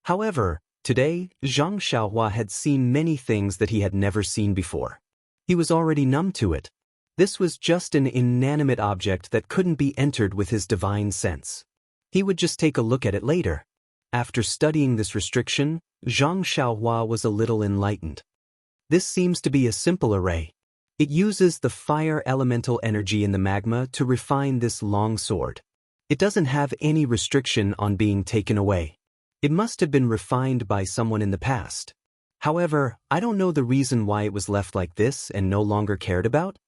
However, today, Zhang Xiaohua had seen many things that he had never seen before. He was already numb to it. This was just an inanimate object that couldn't be entered with his divine sense. He would just take a look at it later. After studying this restriction, Zhang Xiaohua was a little enlightened. This seems to be a simple array. It uses the fire elemental energy in the magma to refine this long sword. It doesn't have any restriction on being taken away. It must have been refined by someone in the past. However, I don't know the reason why it was left like this and no longer cared about.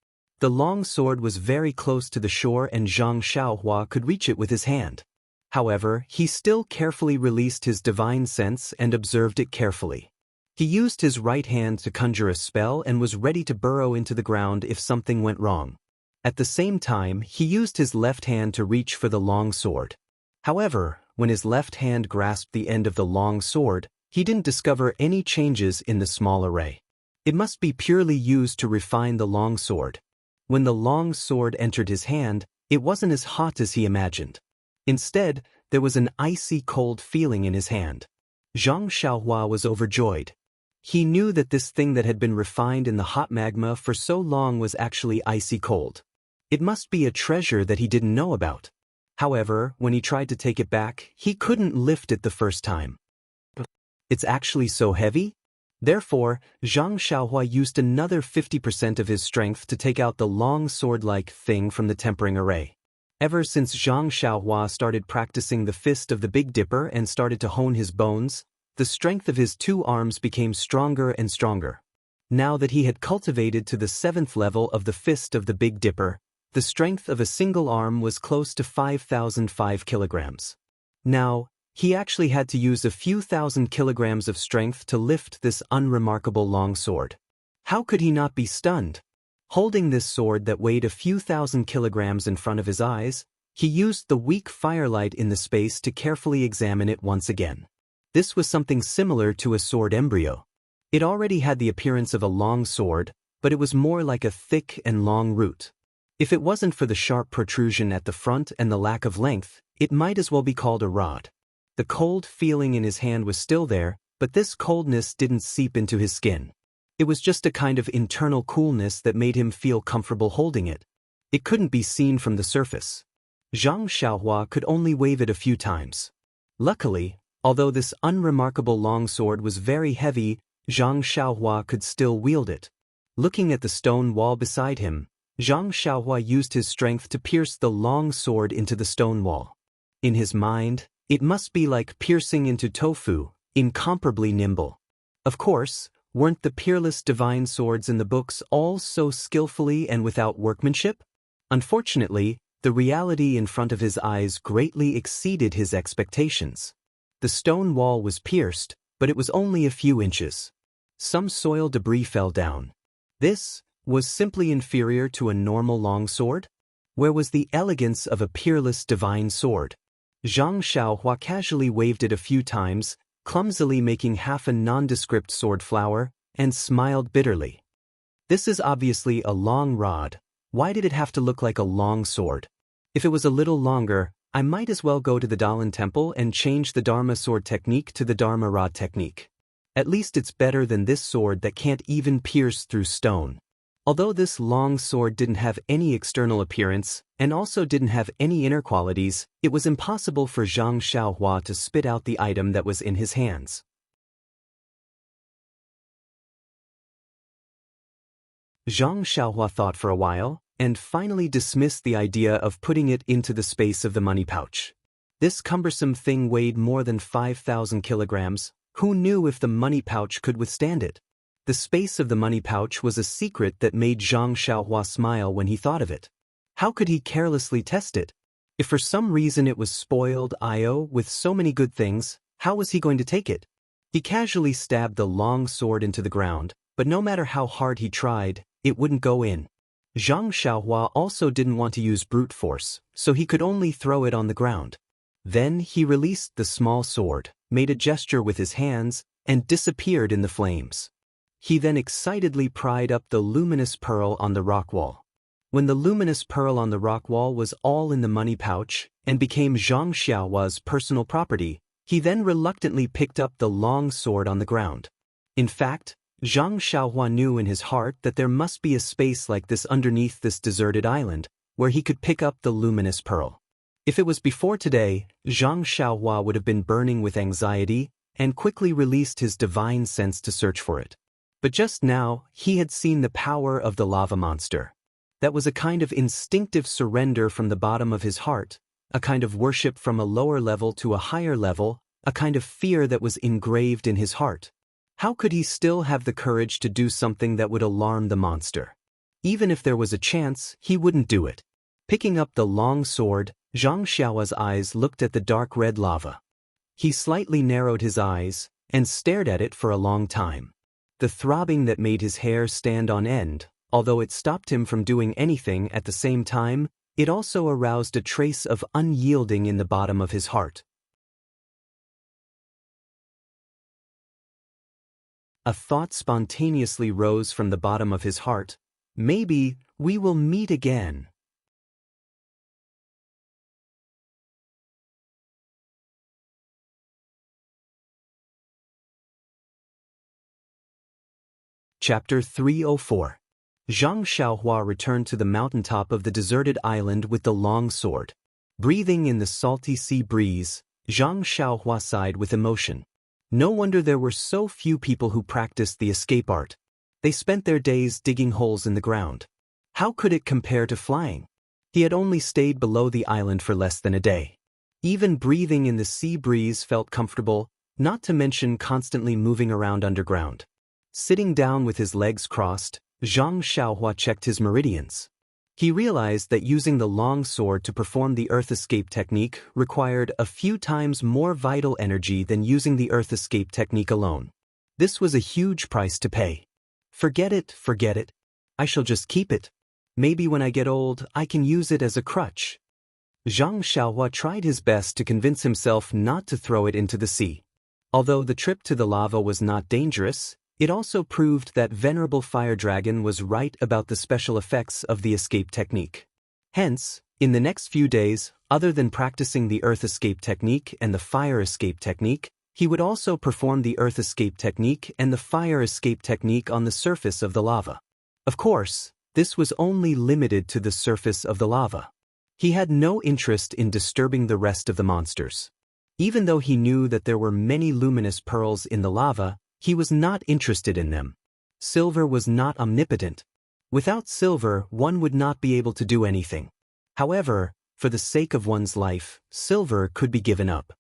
The long sword was very close to the shore and Zhang Xiaohua could reach it with his hand. However, he still carefully released his divine sense and observed it carefully. He used his right hand to conjure a spell and was ready to burrow into the ground if something went wrong. At the same time, he used his left hand to reach for the long sword. However, when his left hand grasped the end of the long sword, he didn't discover any changes in the small array. It must be purely used to refine the long sword. When the long sword entered his hand, it wasn't as hot as he imagined. Instead, there was an icy cold feeling in his hand. Zhang Xiaohua was overjoyed. He knew that this thing that had been refined in the hot magma for so long was actually icy cold. It must be a treasure that he didn't know about. However, when he tried to take it back, he couldn't lift it the first time. It's actually so heavy? Therefore, Zhang Xiaohua used another 50% of his strength to take out the long sword-like thing from the tempering array. Ever since Zhang Xiaohua started practicing the fist of the Big Dipper and started to hone his bones, the strength of his two arms became stronger and stronger. Now that he had cultivated to the 7th level of the fist of the Big Dipper, the strength of a single arm was close to 5,005 kilograms. Now, he actually had to use a few thousand kilograms of strength to lift this unremarkable long sword. How could he not be stunned? Holding this sword that weighed a few thousand kilograms in front of his eyes, he used the weak firelight in the space to carefully examine it once again. This was something similar to a sword embryo. It already had the appearance of a long sword, but it was more like a thick and long root. If it wasn't for the sharp protrusion at the front and the lack of length, it might as well be called a rod. The cold feeling in his hand was still there, but this coldness didn't seep into his skin. It was just a kind of internal coolness that made him feel comfortable holding it. It couldn't be seen from the surface. Zhang Xiaohua could only wave it a few times. Luckily, although this unremarkable long sword was very heavy, Zhang Xiaohua could still wield it. Looking at the stone wall beside him, Zhang Xiaohua used his strength to pierce the long sword into the stone wall. In his mind, it must be like piercing into tofu, incomparably nimble. Of course, weren't the peerless divine swords in the books all so skillfully and without workmanship? Unfortunately, the reality in front of his eyes greatly exceeded his expectations. The stone wall was pierced, but it was only a few inches. Some soil debris fell down. This was simply inferior to a normal long sword? Where was the elegance of a peerless divine sword? Zhang Xiaohua casually waved it a few times, clumsily making half a nondescript sword flower, and smiled bitterly. This is obviously a long rod. Why did it have to look like a long sword? If it was a little longer, I might as well go to the Daoist temple and change the Dharma sword technique to the Dharma rod technique. At least it's better than this sword that can't even pierce through stone. Although this long sword didn't have any external appearance, and also didn't have any inner qualities, it was impossible for Zhang Xiaohua to spit out the item that was in his hands. Zhang Xiaohua thought for a while, and finally dismissed the idea of putting it into the space of the money pouch. This cumbersome thing weighed more than 5,000 kilograms. Who knew if the money pouch could withstand it? The space of the money pouch was a secret that made Zhang Xiaohua smile when he thought of it. How could he carelessly test it? If for some reason it was spoiled with so many good things, how was he going to take it? He casually stabbed the long sword into the ground, but no matter how hard he tried, it wouldn't go in. Zhang Xiaohua also didn't want to use brute force, so he could only throw it on the ground. Then he released the small sword, made a gesture with his hands, and disappeared in the flames. He then excitedly pried up the luminous pearl on the rock wall. When the luminous pearl on the rock wall was all in the money pouch and became Zhang Xiaohua's personal property, he then reluctantly picked up the long sword on the ground. In fact, Zhang Xiaohua knew in his heart that there must be a space like this underneath this deserted island, where he could pick up the luminous pearl. If it was before today, Zhang Xiaohua would have been burning with anxiety and quickly released his divine sense to search for it. But just now, he had seen the power of the lava monster. That was a kind of instinctive surrender from the bottom of his heart, a kind of worship from a lower level to a higher level, a kind of fear that was engraved in his heart. How could he still have the courage to do something that would alarm the monster? Even if there was a chance, he wouldn't do it. Picking up the long sword, Xianxia's eyes looked at the dark red lava. He slightly narrowed his eyes and stared at it for a long time. The throbbing that made his hair stand on end, although it stopped him from doing anything at the same time, it also aroused a trace of unyielding in the bottom of his heart. A thought spontaneously rose from the bottom of his heart. Maybe we will meet again. Chapter 304. Zhang Xiaohua returned to the mountaintop of the deserted island with the long sword. Breathing in the salty sea breeze, Zhang Xiaohua sighed with emotion. No wonder there were so few people who practiced the escape art. They spent their days digging holes in the ground. How could it compare to flying? He had only stayed below the island for less than a day. Even breathing in the sea breeze felt comfortable, not to mention constantly moving around underground. Sitting down with his legs crossed, Zhang Xiaohua checked his meridians. He realized that using the long sword to perform the earth escape technique required a few times more vital energy than using the earth escape technique alone. This was a huge price to pay. Forget it. I shall just keep it. Maybe when I get old, I can use it as a crutch. Zhang Xiaohua tried his best to convince himself not to throw it into the sea. Although the trip to the lava was not dangerous, it also proved that Venerable Fire Dragon was right about the special effects of the escape technique. Hence, in the next few days, other than practicing the earth escape technique and the fire escape technique, he would also perform the earth escape technique and the fire escape technique on the surface of the lava. Of course, this was only limited to the surface of the lava. He had no interest in disturbing the rest of the monsters. Even though he knew that there were many luminous pearls in the lava, he was not interested in them. Silver was not omnipotent. Without silver, one would not be able to do anything. However, for the sake of one's life, silver could be given up.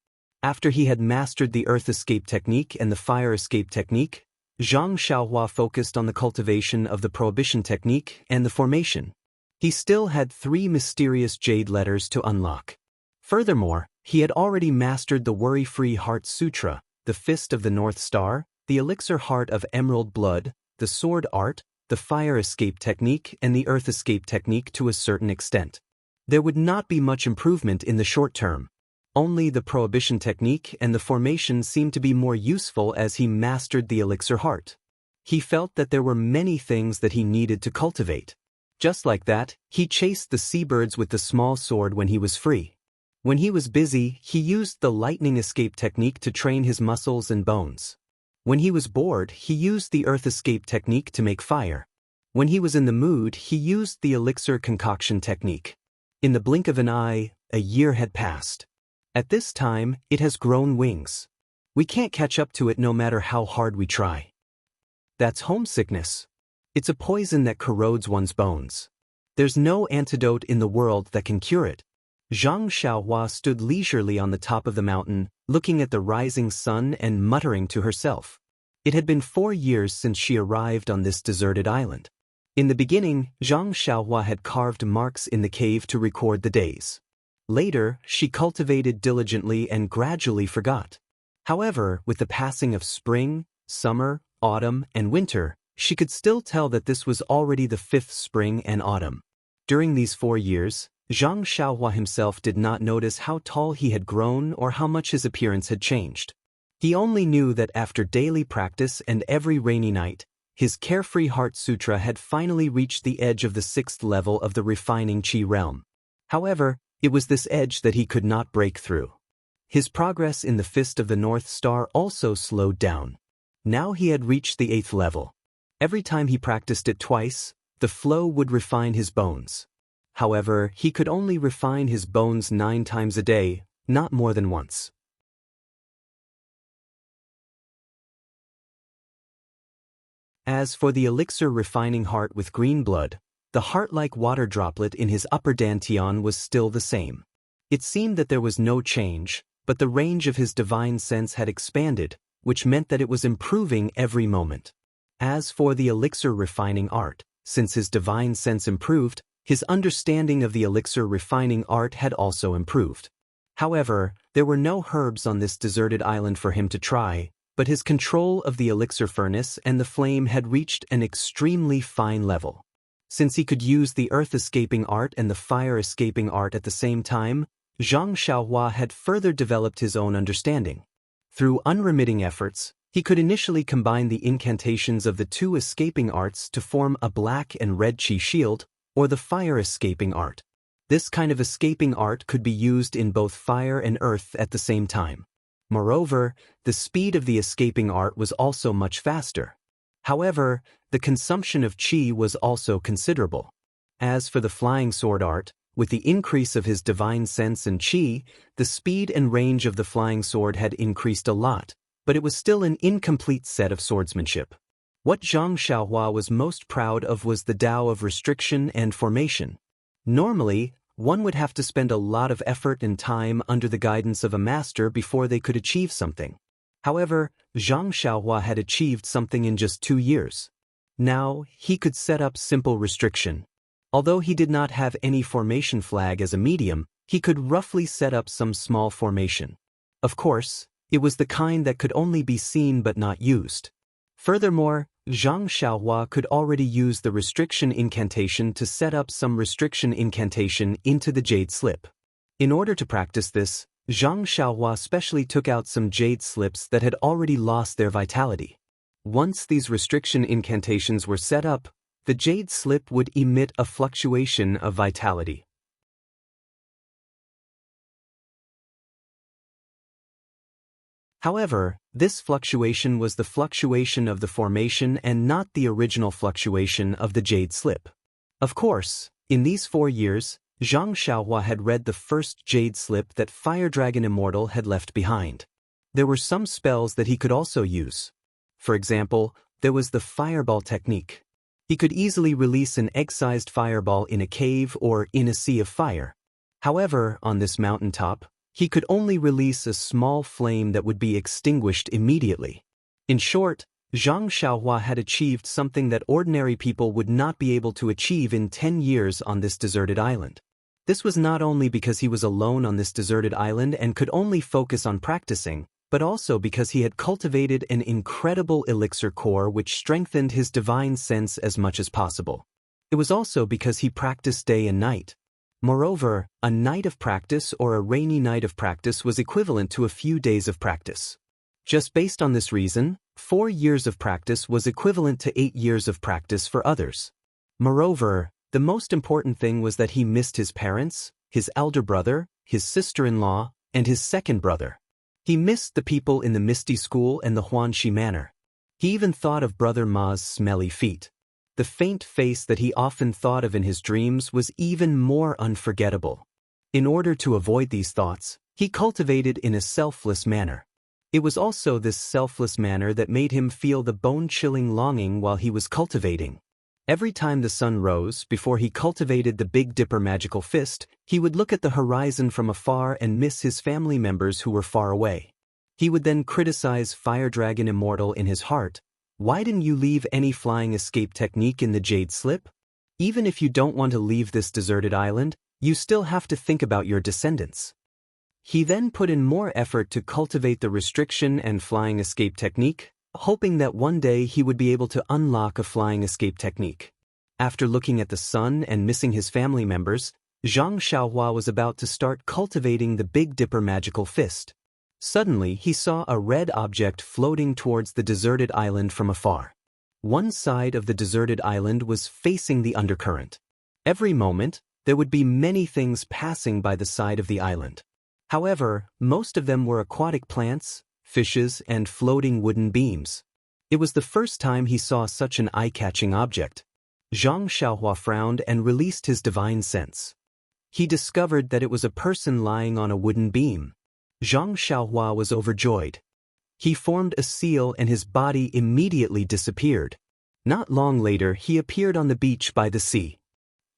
After he had mastered the earth escape technique and the fire escape technique, Zhang Xiaohua focused on the cultivation of the prohibition technique and the formation. He still had 3 mysterious jade letters to unlock. Furthermore, he had already mastered the Worry-Free Heart Sutra, the Fist of the North Star, the Elixir Heart of Emerald Blood, the Sword Art, the Fire Escape Technique and the Earth Escape Technique to a certain extent. There would not be much improvement in the short term. Only the Prohibition Technique and the Formation seemed to be more useful as he mastered the Elixir Heart. He felt that there were many things that he needed to cultivate. Just like that, he chased the seabirds with the small sword when he was free. When he was busy, he used the Lightning Escape Technique to train his muscles and bones. When he was bored, he used the Earth Escape Technique to make fire. When he was in the mood, he used the Elixir Concoction Technique. In the blink of an eye, a year had passed. At this time, it has grown wings. We can't catch up to it no matter how hard we try. That's homesickness. It's a poison that corrodes one's bones. There's no antidote in the world that can cure it. Zhang Xiaohua stood leisurely on the top of the mountain, looking at the rising sun and muttering to herself. It had been 4 years since she arrived on this deserted island. In the beginning, Zhang Xiaohua had carved marks in the cave to record the days. Later, she cultivated diligently and gradually forgot. However, with the passing of spring, summer, autumn, and winter, she could still tell that this was already the 5th spring and autumn. During these 4 years, Zhang Xiaohua himself did not notice how tall he had grown or how much his appearance had changed. He only knew that after daily practice and every rainy night, his Carefree Heart Sutra had finally reached the edge of the 6th level of the refining Qi realm. However, it was this edge that he could not break through. His progress in the Fist of the North Star also slowed down. Now he had reached the 8th level. Every time he practiced it twice, the flow would refine his bones. However, he could only refine his bones 9 times a day, not more than once. As for the elixir refining heart with green blood, the heart-like water droplet in his upper dantian was still the same. It seemed that there was no change, but the range of his divine sense had expanded, which meant that it was improving every moment. As for the elixir refining art, Since his divine sense improved, his understanding of the elixir refining art had also improved. However, there were no herbs on this deserted island for him to try, but his control of the elixir furnace and the flame had reached an extremely fine level. Since he could use the earth-escaping art and the fire-escaping art at the same time, Zhang Xiaohua had further developed his own understanding. Through unremitting efforts, he could initially combine the incantations of the two escaping arts to form a black and red qi shield, or the fire-escaping art. This kind of escaping art could be used in both fire and earth at the same time. Moreover, the speed of the escaping art was also much faster. However, the consumption of qi was also considerable. As for the flying sword art, with the increase of his divine sense and qi, the speed and range of the flying sword had increased a lot, but it was still an incomplete set of swordsmanship. What Zhang Xiaohua was most proud of was the Tao of restriction and formation. Normally, one would have to spend a lot of effort and time under the guidance of a master before they could achieve something. However, Zhang Xiaohua had achieved something in just 2 years. Now, he could set up simple restriction. Although he did not have any formation flag as a medium, he could roughly set up some small formation. Of course, it was the kind that could only be seen but not used. Furthermore, Zhang Xiaohua could already use the restriction incantation to set up some restriction incantation into the jade slip. In order to practice this, Zhang Xiaohua specially took out some jade slips that had already lost their vitality. Once these restriction incantations were set up, the jade slip would emit a fluctuation of vitality. However, this fluctuation was the fluctuation of the formation and not the original fluctuation of the jade slip. Of course, in these 4 years, Zhang Xiaohua had read the first jade slip that Fire Dragon Immortal had left behind. There were some spells that he could also use. For example, there was the fireball technique. He could easily release an egg-sized fireball in a cave or in a sea of fire. However, on this mountaintop, he could only release a small flame that would be extinguished immediately. In short, Zhang Xiaohua had achieved something that ordinary people would not be able to achieve in 10 years on this deserted island. This was not only because he was alone on this deserted island and could only focus on practicing, but also because he had cultivated an incredible elixir core which strengthened his divine sense as much as possible. It was also because he practiced day and night. Moreover, a night of practice or a rainy night of practice was equivalent to a few days of practice. Just based on this reason, 4 years of practice was equivalent to 8 years of practice for others. Moreover, the most important thing was that he missed his parents, his elder brother, his sister-in-law, and his second brother. He missed the people in the Misty School and the Huanxi Manor. He even thought of Brother Ma's smelly feet. The faint face that he often thought of in his dreams was even more unforgettable. In order to avoid these thoughts, he cultivated in a selfless manner. It was also this selfless manner that made him feel the bone-chilling longing while he was cultivating. Every time the sun rose, before he cultivated the Big Dipper magical fist, he would look at the horizon from afar and miss his family members who were far away. He would then criticize Fire Dragon Immortal in his heart. Why didn't you leave any flying escape technique in the jade slip? Even if you don't want to leave this deserted island, you still have to think about your descendants. He then put in more effort to cultivate the restriction and flying escape technique, hoping that one day he would be able to unlock a flying escape technique. After looking at the sun and missing his family members, Zhang Xiaohua was about to start cultivating the Big Dipper magical fist. Suddenly, he saw a red object floating towards the deserted island from afar. One side of the deserted island was facing the undercurrent. Every moment, there would be many things passing by the side of the island. However, most of them were aquatic plants, fishes, and floating wooden beams. It was the first time he saw such an eye-catching object. Zhang Xiaohua frowned and released his divine sense. He discovered that it was a person lying on a wooden beam. Zhang Xiaohua was overjoyed. He formed a seal and his body immediately disappeared. Not long later, he appeared on the beach by the sea.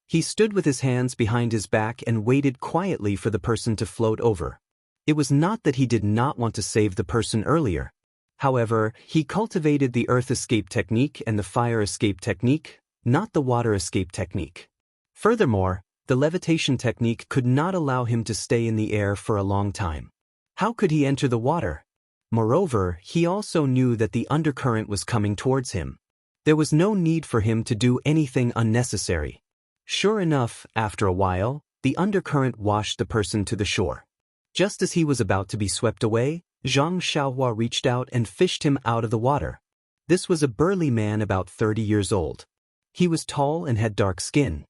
He stood with his hands behind his back and waited quietly for the person to float over. It was not that he did not want to save the person earlier. However, he cultivated the earth escape technique and the fire escape technique, not the water escape technique. Furthermore, the levitation technique could not allow him to stay in the air for a long time. How could he enter the water? Moreover, he also knew that the undercurrent was coming towards him. There was no need for him to do anything unnecessary. Sure enough, after a while, the undercurrent washed the person to the shore. Just as he was about to be swept away, Zhang Xiaohua reached out and fished him out of the water. This was a burly man about 30 years old. He was tall and had dark skin.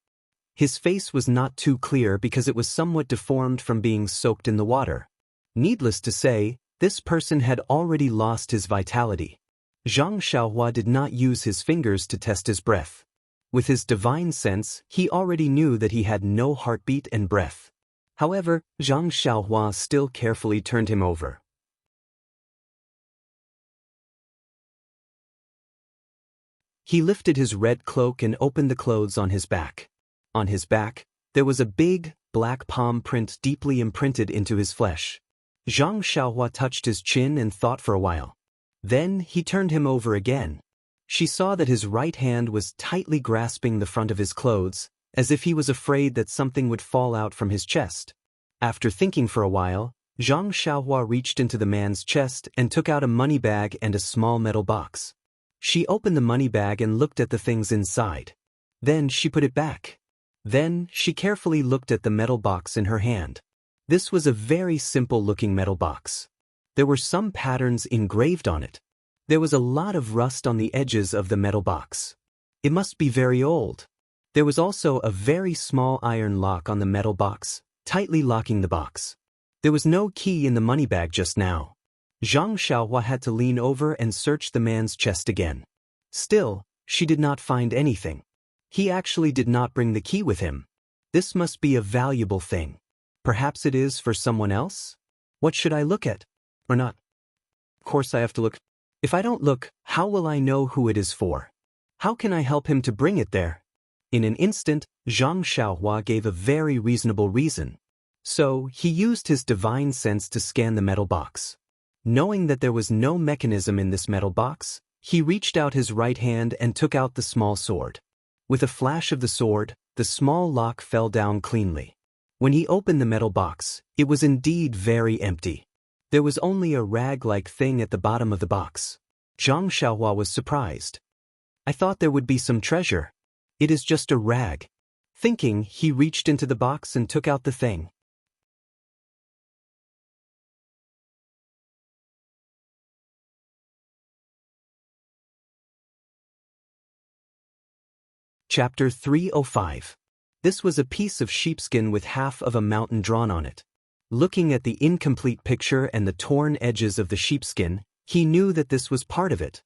His face was not too clear because it was somewhat deformed from being soaked in the water. Needless to say, this person had already lost his vitality. Zhang Xiaohua did not use his fingers to test his breath. With his divine sense, he already knew that he had no heartbeat and breath. However, Zhang Xiaohua still carefully turned him over. He lifted his red cloak and opened the clothes on his back. On his back, there was a big, black palm print deeply imprinted into his flesh. Zhang Xiaohua touched his chin and thought for a while. Then he turned him over again. She saw that his right hand was tightly grasping the front of his clothes, as if he was afraid that something would fall out from his chest. After thinking for a while, Zhang Xiaohua reached into the man's chest and took out a money bag and a small metal box. She opened the money bag and looked at the things inside. Then she put it back. Then she carefully looked at the metal box in her hand. This was a very simple-looking metal box. There were some patterns engraved on it. There was a lot of rust on the edges of the metal box. It must be very old. There was also a very small iron lock on the metal box, tightly locking the box. There was no key in the money bag just now. Zhang Xiaohua had to lean over and search the man's chest again. Still, she did not find anything. He actually did not bring the key with him. This must be a valuable thing. Perhaps it is for someone else? What should I look at? Or not? Of course I have to look. If I don't look, how will I know who it is for? How can I help him to bring it there? In an instant, Zhang Xiaohua gave a very reasonable reason. So, he used his divine sense to scan the metal box. Knowing that there was no mechanism in this metal box, he reached out his right hand and took out the small sword. With a flash of the sword, the small lock fell down cleanly. When he opened the metal box, it was indeed very empty. There was only a rag-like thing at the bottom of the box. Zhang Xiaohua was surprised. I thought there would be some treasure. It is just a rag. Thinking, he reached into the box and took out the thing. Chapter 305. This was a piece of sheepskin with half of a mountain drawn on it. Looking at the incomplete picture and the torn edges of the sheepskin, he knew that this was part of it.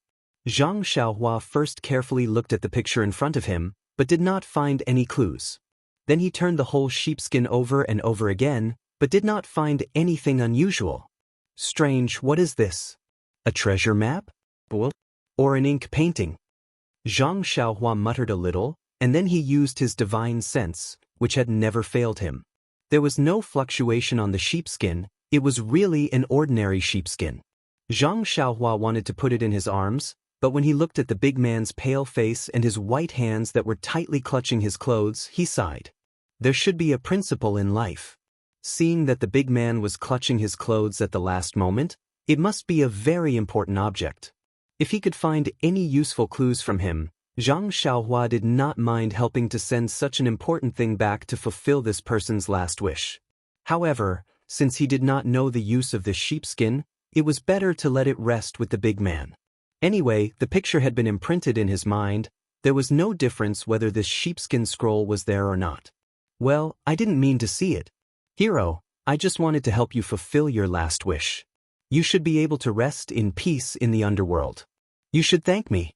Zhang Xiaohua first carefully looked at the picture in front of him, but did not find any clues. Then he turned the whole sheepskin over and over again, but did not find anything unusual. Strange, what is this? A treasure map? Or an ink painting? Zhang Xiaohua muttered a little, and then he used his divine sense, which had never failed him. There was no fluctuation on the sheepskin, it was really an ordinary sheepskin. Zhang Xiaohua wanted to put it in his arms, but when he looked at the big man's pale face and his white hands that were tightly clutching his clothes, he sighed. There should be a principle in life. Seeing that the big man was clutching his clothes at the last moment, it must be a very important object. If he could find any useful clues from him, Zhang Xiaohua did not mind helping to send such an important thing back to fulfill this person's last wish. However, since he did not know the use of this sheepskin, it was better to let it rest with the big man. Anyway, the picture had been imprinted in his mind. There was no difference whether this sheepskin scroll was there or not. Well, I didn't mean to see it. Hero, I just wanted to help you fulfill your last wish. You should be able to rest in peace in the underworld. You should thank me.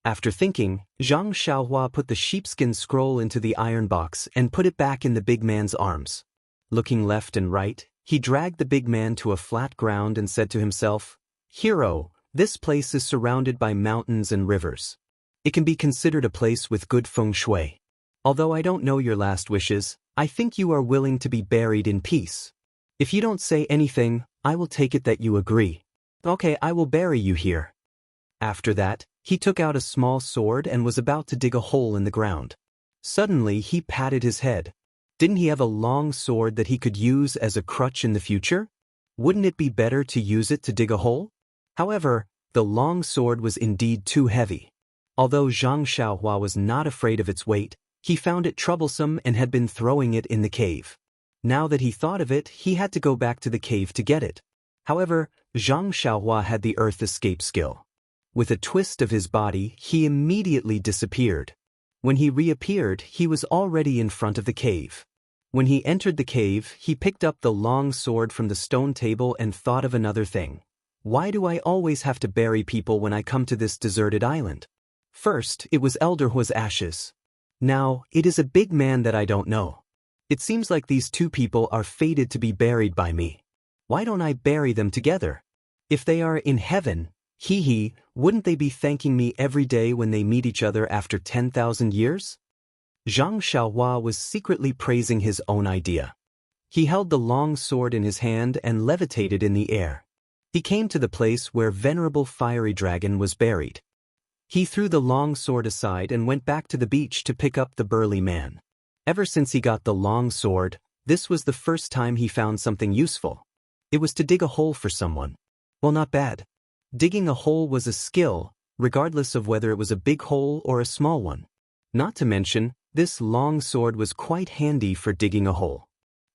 After thinking, Zhang Xiaohua put the sheepskin scroll into the iron box and put it back in the big man's arms. Looking left and right, he dragged the big man to a flat ground and said to himself, Hero, this place is surrounded by mountains and rivers. It can be considered a place with good feng shui. Although I don't know your last wishes, I think you are willing to be buried in peace. If you don't say anything, I will take it that you agree. Okay, I will bury you here. After that, He took out a small sword and was about to dig a hole in the ground. Suddenly, he patted his head. Didn't he have a long sword that he could use as a crutch in the future? Wouldn't it be better to use it to dig a hole? However, the long sword was indeed too heavy. Although Zhang Xiaohua was not afraid of its weight, he found it troublesome and had been throwing it in the cave. Now that he thought of it, he had to go back to the cave to get it. However, Zhang Xiaohua had the earth escape skill. With a twist of his body, he immediately disappeared. When he reappeared, he was already in front of the cave. When he entered the cave, he picked up the long sword from the stone table and thought of another thing. Why do I always have to bury people when I come to this deserted island? First, it was Elder Hua's ashes. Now, it is a big man that I don't know. It seems like these two people are fated to be buried by me. Why don't I bury them together? If they are in heaven, wouldn't they be thanking me every day when they meet each other after 10,000 years? Zhang Xiaohua was secretly praising his own idea. He held the long sword in his hand and levitated in the air. He came to the place where Venerable Fiery Dragon was buried. He threw the long sword aside and went back to the beach to pick up the burly man. Ever since he got the long sword, this was the first time he found something useful. It was to dig a hole for someone. Well, not bad. Digging a hole was a skill, regardless of whether it was a big hole or a small one. Not to mention, this long sword was quite handy for digging a hole.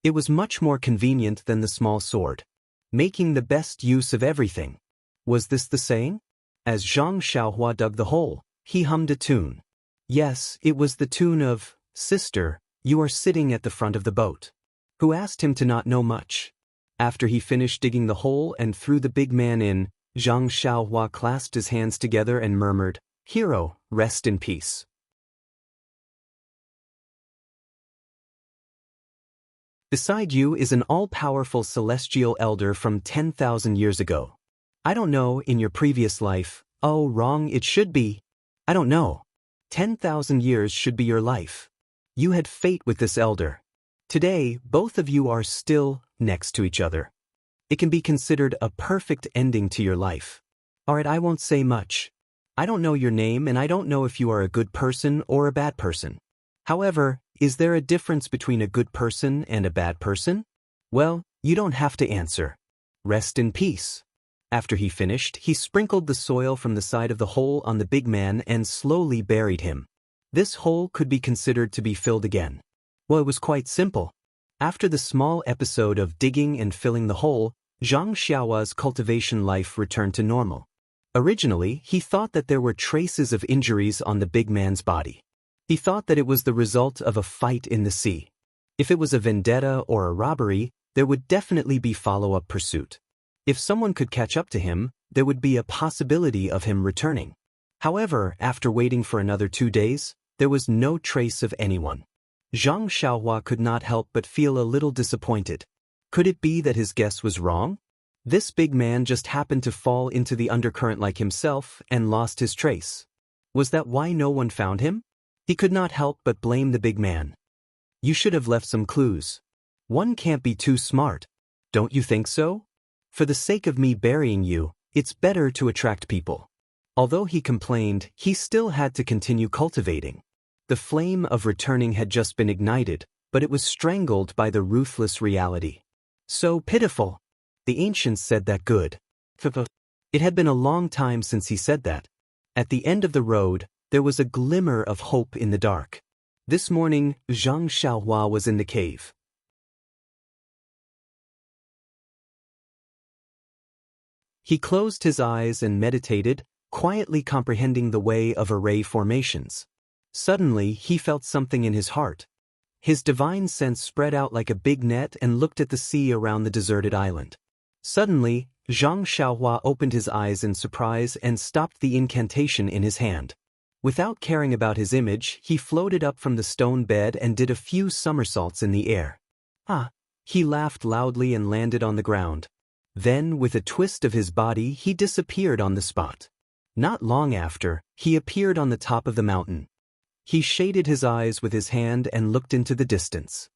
It was much more convenient than the small sword. Making the best use of everything. Was this the saying? As Zhang Xiaohua dug the hole, he hummed a tune. Yes, it was the tune of, "Sister, you are sitting at the front of the boat." Who asked him to not know much. After he finished digging the hole and threw the big man in, Zhang Xiaohua clasped his hands together and murmured, "Hero, rest in peace." Beside you is an all-powerful celestial elder from 10,000 years ago. I don't know, in your previous life, oh, wrong, it should be. I don't know. 10,000 years should be your life. You had fate with this elder. Today, both of you are still next to each other. It can be considered a perfect ending to your life. Alright, I won't say much. I don't know your name and I don't know if you are a good person or a bad person. However, is there a difference between a good person and a bad person? Well, you don't have to answer. Rest in peace. After he finished, he sprinkled the soil from the side of the hole on the big man and slowly buried him. This hole could be considered to be filled again. Well, it was quite simple. After the small episode of digging and filling the hole, Zhang Xiaohua's cultivation life returned to normal. Originally, he thought that there were traces of injuries on the big man's body. He thought that it was the result of a fight in the sea. If it was a vendetta or a robbery, there would definitely be follow-up pursuit. If someone could catch up to him, there would be a possibility of him returning. However, after waiting for another 2 days, there was no trace of anyone. Zhang Xiaohua could not help but feel a little disappointed. Could it be that his guess was wrong? This big man just happened to fall into the undercurrent like himself and lost his trace. Was that why no one found him? He could not help but blame the big man. You should have left some clues. One can't be too smart. Don't you think so? For the sake of me burying you, it's better to attract people. Although he complained, he still had to continue cultivating. The flame of returning had just been ignited, but it was strangled by the ruthless reality. So pitiful. The ancients said that good. It had been a long time since he said that. At the end of the road, there was a glimmer of hope in the dark. This morning, Zhang Xiaohua was in the cave. He closed his eyes and meditated, quietly comprehending the way of array formations. Suddenly, he felt something in his heart. His divine sense spread out like a big net and looked at the sea around the deserted island. Suddenly, Zhang Xiaohua opened his eyes in surprise and stopped the incantation in his hand. Without caring about his image, he floated up from the stone bed and did a few somersaults in the air. Ah! He laughed loudly and landed on the ground. Then, with a twist of his body, he disappeared on the spot. Not long after, he appeared on the top of the mountain. He shaded his eyes with his hand and looked into the distance.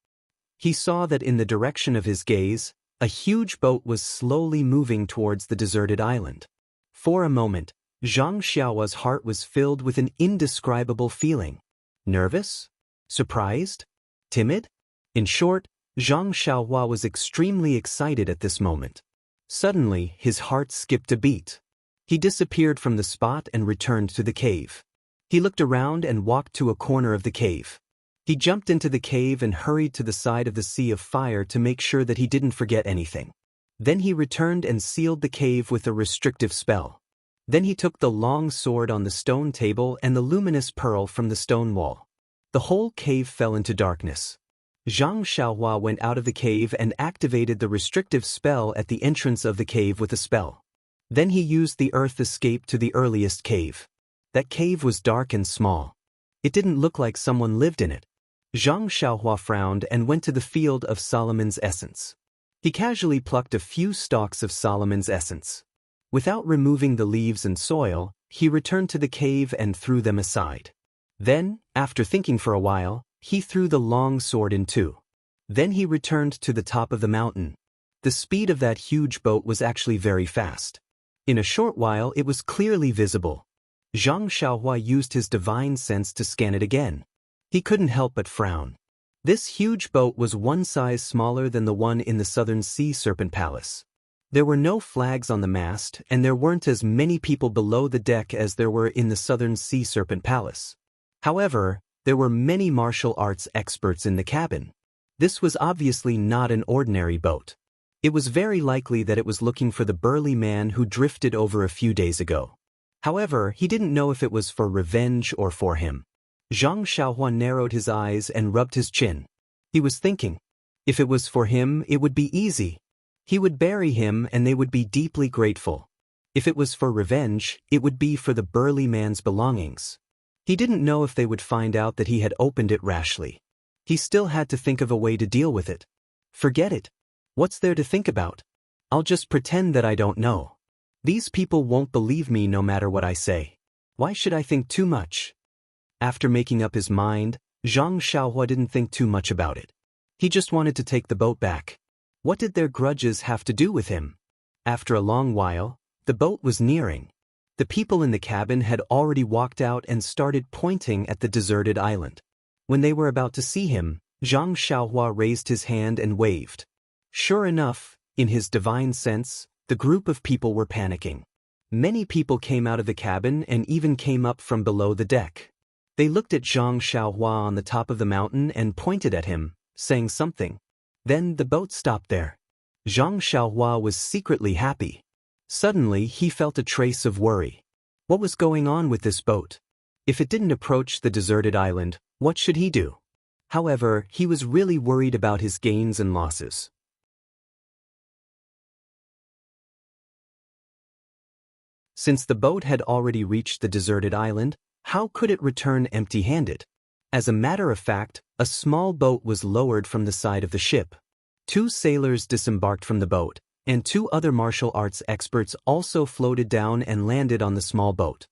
He saw that in the direction of his gaze, a huge boat was slowly moving towards the deserted island. For a moment, Zhang Xiaohua's heart was filled with an indescribable feeling. Nervous? Surprised? Timid? In short, Zhang Xiaohua was extremely excited at this moment. Suddenly, his heart skipped a beat. He disappeared from the spot and returned to the cave. He looked around and walked to a corner of the cave. He jumped into the cave and hurried to the side of the sea of fire to make sure that he didn't forget anything. Then he returned and sealed the cave with a restrictive spell. Then he took the long sword on the stone table and the luminous pearl from the stone wall. The whole cave fell into darkness. Zhang Xiaohua went out of the cave and activated the restrictive spell at the entrance of the cave with a spell. Then he used the earth escape to the earliest cave. That cave was dark and small. It didn't look like someone lived in it. Zhang Xiaohua frowned and went to the field of Solomon's essence. He casually plucked a few stalks of Solomon's essence. Without removing the leaves and soil, he returned to the cave and threw them aside. Then, after thinking for a while, he threw the long sword in two. Then he returned to the top of the mountain. The speed of that huge boat was actually very fast. In a short while it was clearly visible. Zhang Xiaohua used his divine sense to scan it again. He couldn't help but frown. This huge boat was one size smaller than the one in the Southern Sea Serpent Palace. There were no flags on the mast, and there weren't as many people below the deck as there were in the Southern Sea Serpent Palace. However, there were many martial arts experts in the cabin. This was obviously not an ordinary boat. It was very likely that it was looking for the burly man who drifted over a few days ago. However, he didn't know if it was for revenge or for him. Zhang Xiaohua narrowed his eyes and rubbed his chin. He was thinking, if it was for him, it would be easy. He would bury him and they would be deeply grateful. If it was for revenge, it would be for the burly man's belongings. He didn't know if they would find out that he had opened it rashly. He still had to think of a way to deal with it. Forget it. What's there to think about? I'll just pretend that I don't know. These people won't believe me no matter what I say. Why should I think too much? After making up his mind, Zhang Xiaohua didn't think too much about it. He just wanted to take the boat back. What did their grudges have to do with him? After a long while, the boat was nearing. The people in the cabin had already walked out and started pointing at the deserted island. When they were about to see him, Zhang Xiaohua raised his hand and waved. Sure enough, in his divine sense, the group of people were panicking. Many people came out of the cabin and even came up from below the deck. They looked at Zhang Xiaohua on the top of the mountain and pointed at him, saying something. Then the boat stopped there. Zhang Xiaohua was secretly happy. Suddenly he felt a trace of worry. What was going on with this boat? If it didn't approach the deserted island, what should he do? However, he was really worried about his gains and losses. Since the boat had already reached the deserted island, how could it return empty-handed? As a matter of fact, a small boat was lowered from the side of the ship. 2 sailors disembarked from the boat, and 2 other martial arts experts also floated down and landed on the small boat.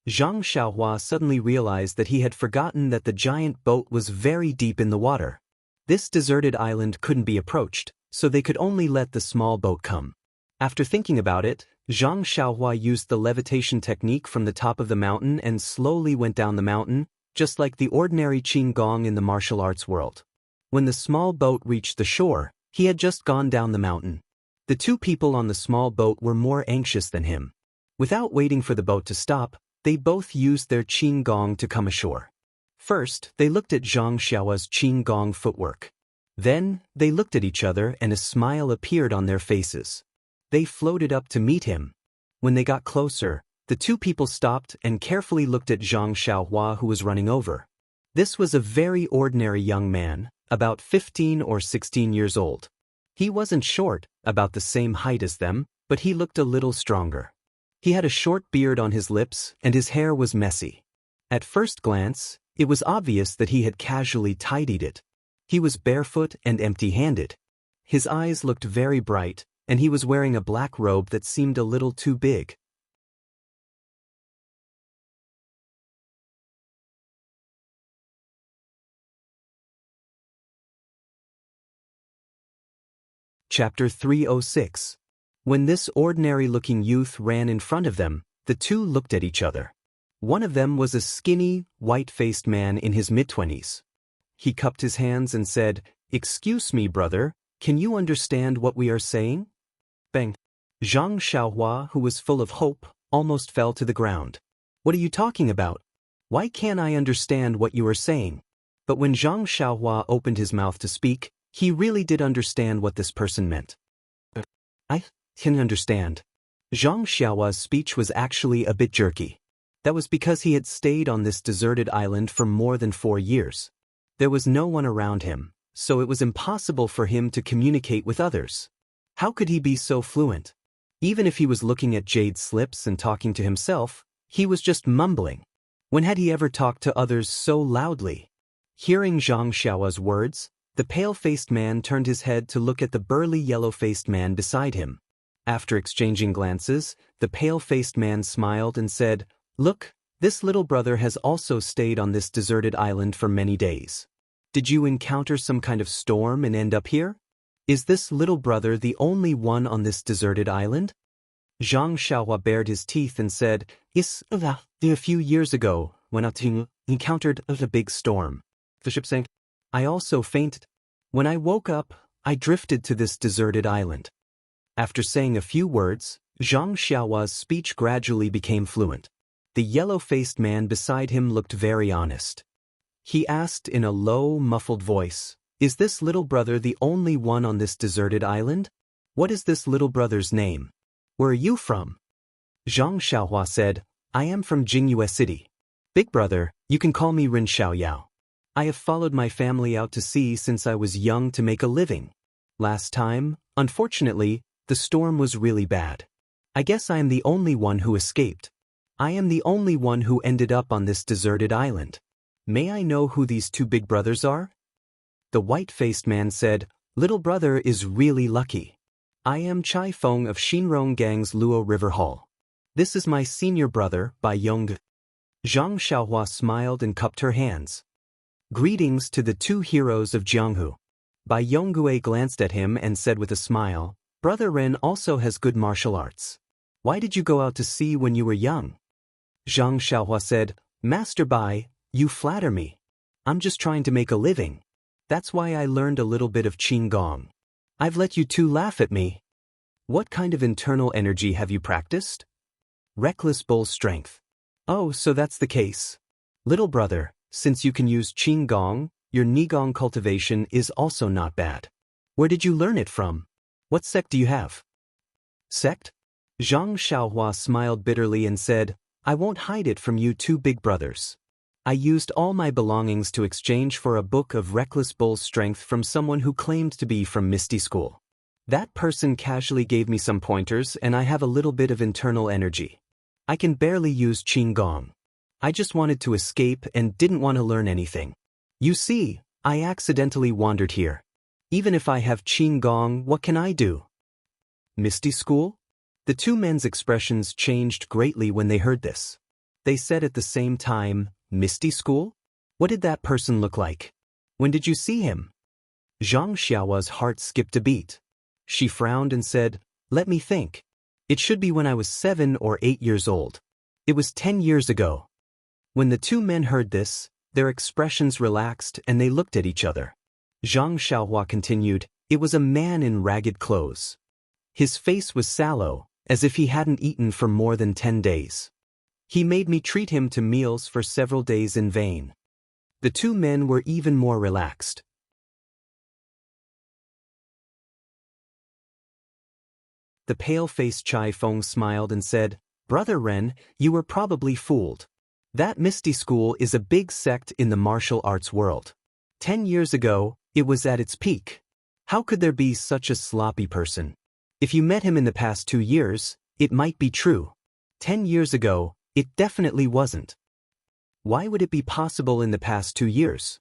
Zhang Xiaohua suddenly realized that he had forgotten that the giant boat was very deep in the water. This deserted island couldn't be approached, so they could only let the small boat come. After thinking about it, Zhang Xiaohua used the levitation technique from the top of the mountain and slowly went down the mountain, just like the ordinary Qin Gong in the martial arts world. When the small boat reached the shore, he had just gone down the mountain. The 2 people on the small boat were more anxious than him. Without waiting for the boat to stop, they both used their Qin Gong to come ashore. First, they looked at Zhang Xiaohua's Qin Gong footwork. Then, they looked at each other and a smile appeared on their faces. They floated up to meet him. When they got closer, the 2 people stopped and carefully looked at Zhang Xiaohua, who was running over. This was a very ordinary young man, about 15 or 16 years old. He wasn't short, about the same height as them, but he looked a little stronger. He had a short beard on his lips and his hair was messy. At first glance, it was obvious that he had casually tidied it. He was barefoot and empty-handed. His eyes looked very bright, and he was wearing a black robe that seemed a little too big. Chapter 306. When this ordinary-looking youth ran in front of them, The two looked at each other. One of them was a skinny, white-faced man in his mid-20s. He cupped his hands and said, "Excuse me, brother, can you understand what we are saying?" Bang. Zhang Xiaohua, who was full of hope, almost fell to the ground. "What are you talking about? Why can't I understand what you are saying?" But when Zhang Xiaohua opened his mouth to speak, he really did understand what this person meant. "I can understand." Zhang Xiaohua's speech was actually a bit jerky. That was because he had stayed on this deserted island for more than 4 years. There was no one around him, so it was impossible for him to communicate with others. How could he be so fluent? Even if he was looking at jade slips and talking to himself, he was just mumbling. When had he ever talked to others so loudly? Hearing Zhang Xiaohua's words, the pale-faced man turned his head to look at the burly yellow-faced man beside him. After exchanging glances, the pale-faced man smiled and said, "Look, this little brother has also stayed on this deserted island for many days. Did you encounter some kind of storm and end up here? Is this little brother the only one on this deserted island?" Zhang Xiaohua bared his teeth and said, "Yes, a few years ago, when I encountered a big storm. The ship sank. I also fainted. When I woke up, I drifted to this deserted island." After saying a few words, Zhang Xiaohua's speech gradually became fluent. The yellow-faced man beside him looked very honest. He asked in a low, muffled voice, "Is this little brother the only one on this deserted island? What is this little brother's name? Where are you from?" Zhang Xiaohua said, "I am from Jingyue City. Big brother, you can call me Rin Xiaoyao. I have followed my family out to sea since I was young to make a living. Last time, unfortunately, the storm was really bad. I guess I am the only one who escaped. I am the only one who ended up on this deserted island. May I know who these two big brothers are?" The white-faced man said, "Little brother is really lucky. I am Chai Feng of Xinrong Gang's Luo River Hall. This is my senior brother, Bai Yong." Zhang Xiaohua smiled and cupped her hands. "Greetings to the two heroes of Jianghu." Bai Yonggue glanced at him and said with a smile, "Brother Ren also has good martial arts. Why did you go out to sea when you were young?" Zhang Xiaohua said, "Master Bai, you flatter me. I'm just trying to make a living. That's why I learned a little bit of Qinggong. I've let you two laugh at me. What kind of internal energy have you practiced?" "Reckless bull strength." "Oh, so that's the case. Little brother, since you can use Qinggong, your Nigong cultivation is also not bad. Where did you learn it from? What sect do you have?" "Sect?" Zhang Xiaohua smiled bitterly and said, "I won't hide it from you two big brothers. I used all my belongings to exchange for a book of reckless bull strength from someone who claimed to be from Misty School. That person casually gave me some pointers and I have a little bit of internal energy. I can barely use Qinggong. I just wanted to escape and didn't want to learn anything. You see, I accidentally wandered here. Even if I have Qinggong, what can I do?" "Misty School?" The two men's expressions changed greatly when they heard this. They said at the same time, "Misty School? What did that person look like? When did you see him?" Zhang Xiaohua's heart skipped a beat. She frowned and said, "Let me think. It should be when I was 7 or 8 years old. It was 10 years ago." When the two men heard this, their expressions relaxed and they looked at each other. Zhang Xiaohua continued, "It was a man in ragged clothes. His face was sallow, as if he hadn't eaten for more than 10 days. He made me treat him to meals for several days in vain." The two men were even more relaxed. The pale-faced Chai Feng smiled and said, "Brother Ren, you were probably fooled. That Misty School is a big sect in the martial arts world. 10 years ago, it was at its peak. How could there be such a sloppy person? If you met him in the past 2 years, it might be true. 10 years ago, it definitely wasn't. Why would it be possible in the past 2 years?"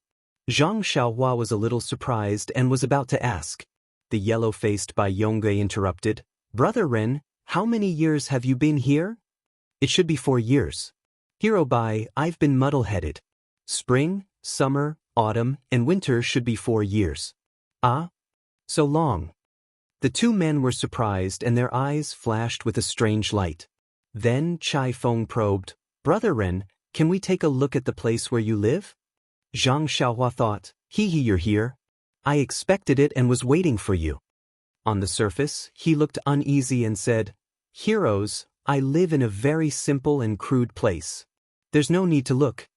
Zhang Xiaohua was a little surprised and was about to ask. The yellow-faced Bai Yongui interrupted, "Brother Ren, how many years have you been here?" "It should be 4 years. Hero Bai, I've been muddle-headed. Spring, summer, autumn, and winter should be 4 years. Ah? So long." The two men were surprised and their eyes flashed with a strange light. Then Chai Feng probed, "Brother Ren, can we take a look at the place where you live?" Zhang Xiaohua thought, you're here? I expected it and was waiting for you." On the surface, he looked uneasy and said, "Heroes, I live in a very simple and crude place. There's no need to look."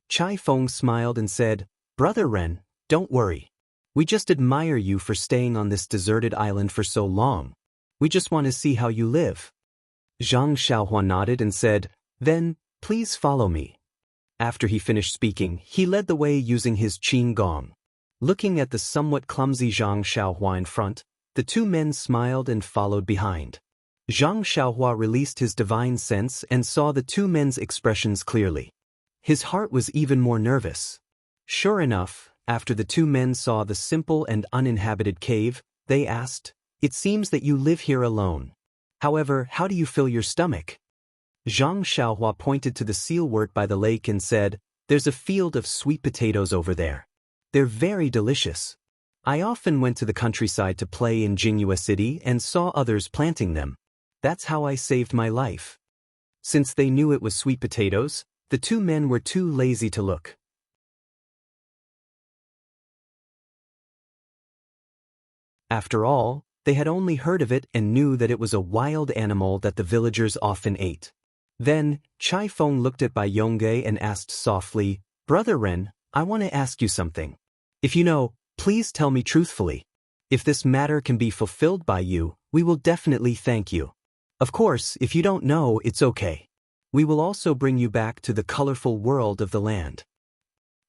Chai Feng smiled and said, "Brother Ren, don't worry. We just admire you for staying on this deserted island for so long. We just want to see how you live." Zhang Xiaohua nodded and said, "Then, please follow me." After he finished speaking, he led the way using his qing gong. Looking at the somewhat clumsy Zhang Xiaohua in front, the two men smiled and followed behind. Zhang Xiaohua released his divine sense and saw the two men's expressions clearly. His heart was even more nervous. Sure enough, after the two men saw the simple and uninhabited cave, they asked, "It seems that you live here alone. However, how do you fill your stomach?" Zhang Xiaohua pointed to the sealwort by the lake and said, "There's a field of sweet potatoes over there. They're very delicious. I often went to the countryside to play in Jinghua City and saw others planting them. That's how I saved my life." Since they knew it was sweet potatoes, the two men were too lazy to look. After all, they had only heard of it and knew that it was a wild animal that the villagers often ate. Then, Chai Feng looked at Bai Yongge and asked softly, "Brother Ren, I want to ask you something. If you know, please tell me truthfully. If this matter can be fulfilled by you, we will definitely thank you. Of course, if you don't know, it's okay. We will also bring you back to the colorful world of the land."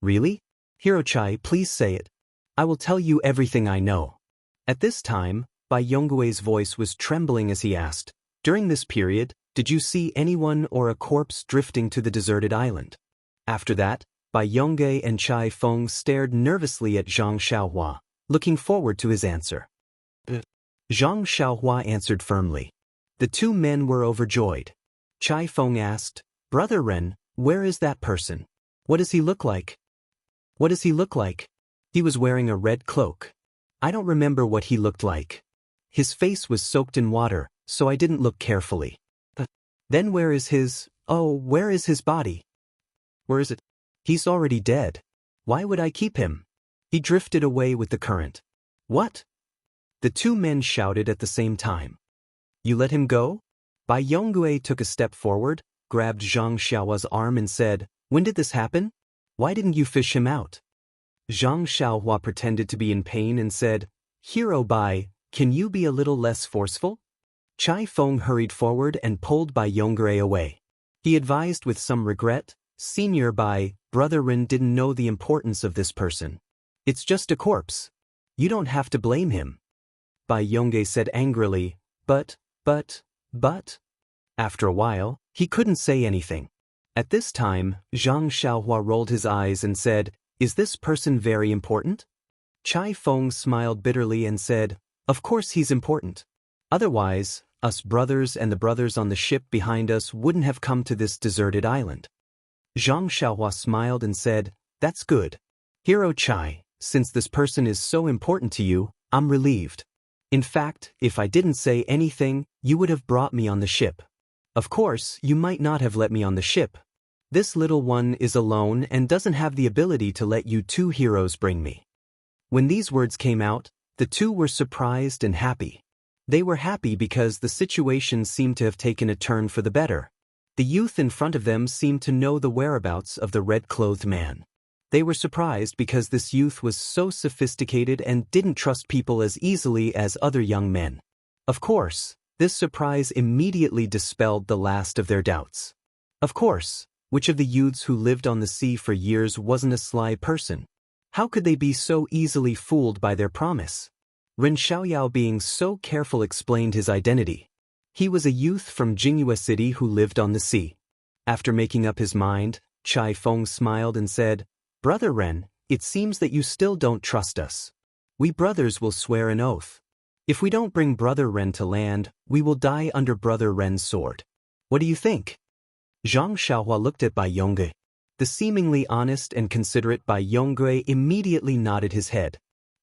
"Really? Hero Chai, please say it. I will tell you everything I know." At this time, Bai Yonggue's voice was trembling as he asked, "During this period, did you see anyone or a corpse drifting to the deserted island?" After that, Bai Yongge and Chai Feng stared nervously at Zhang Xiaohua, looking forward to his answer. Zhang Xiaohua answered firmly. The two men were overjoyed. Chai Feng asked, "Brother Ren, where is that person? What does he look like?" "What does he look like? He was wearing a red cloak. I don't remember what he looked like. His face was soaked in water, so I didn't look carefully." "Then where is his body? Where is it? He's already dead. Why would I keep him? He drifted away with the current." "What?" the two men shouted at the same time. "You let him go?" Bai Yonggue took a step forward, grabbed Zhang Xiaohua's arm and said, "When did this happen? Why didn't you fish him out?" Zhang Xiaohua pretended to be in pain and said, "Hero Bai, can you be a little less forceful?" Chai Feng hurried forward and pulled Bai Yonggue away. He advised with some regret, "Senior Bai, Brother Ren didn't know the importance of this person. It's just a corpse. You don't have to blame him." Bai Yongge said angrily, but. After a while, he couldn't say anything. At this time, Zhang Xiaohua rolled his eyes and said, "Is this person very important?" Chai Feng smiled bitterly and said, "Of course he's important. Otherwise, us brothers and the brothers on the ship behind us wouldn't have come to this deserted island." Zhang Xiaohua smiled and said, "That's good. Hero Chai, since this person is so important to you, I'm relieved. In fact, if I didn't say anything, you would have brought me on the ship. Of course, you might not have let me on the ship. This little one is alone and doesn't have the ability to let you two heroes bring me." When these words came out, the two were surprised and happy. They were happy because the situation seemed to have taken a turn for the better. The youth in front of them seemed to know the whereabouts of the red-clothed man. They were surprised because this youth was so sophisticated and didn't trust people as easily as other young men. Of course, this surprise immediately dispelled the last of their doubts. Of course, which of the youths who lived on the sea for years wasn't a sly person? How could they be so easily fooled by their promise? Ren Xiaoyao, being so careful, explained his identity. He was a youth from Jinghua City who lived on the sea. After making up his mind, Chai Feng smiled and said, "Brother Ren, it seems that you still don't trust us. We brothers will swear an oath. If we don't bring Brother Ren to land, we will die under Brother Ren's sword. What do you think?" Zhang Xiaohua looked at Bai Yongge. The seemingly honest and considerate Bai Yongge immediately nodded his head.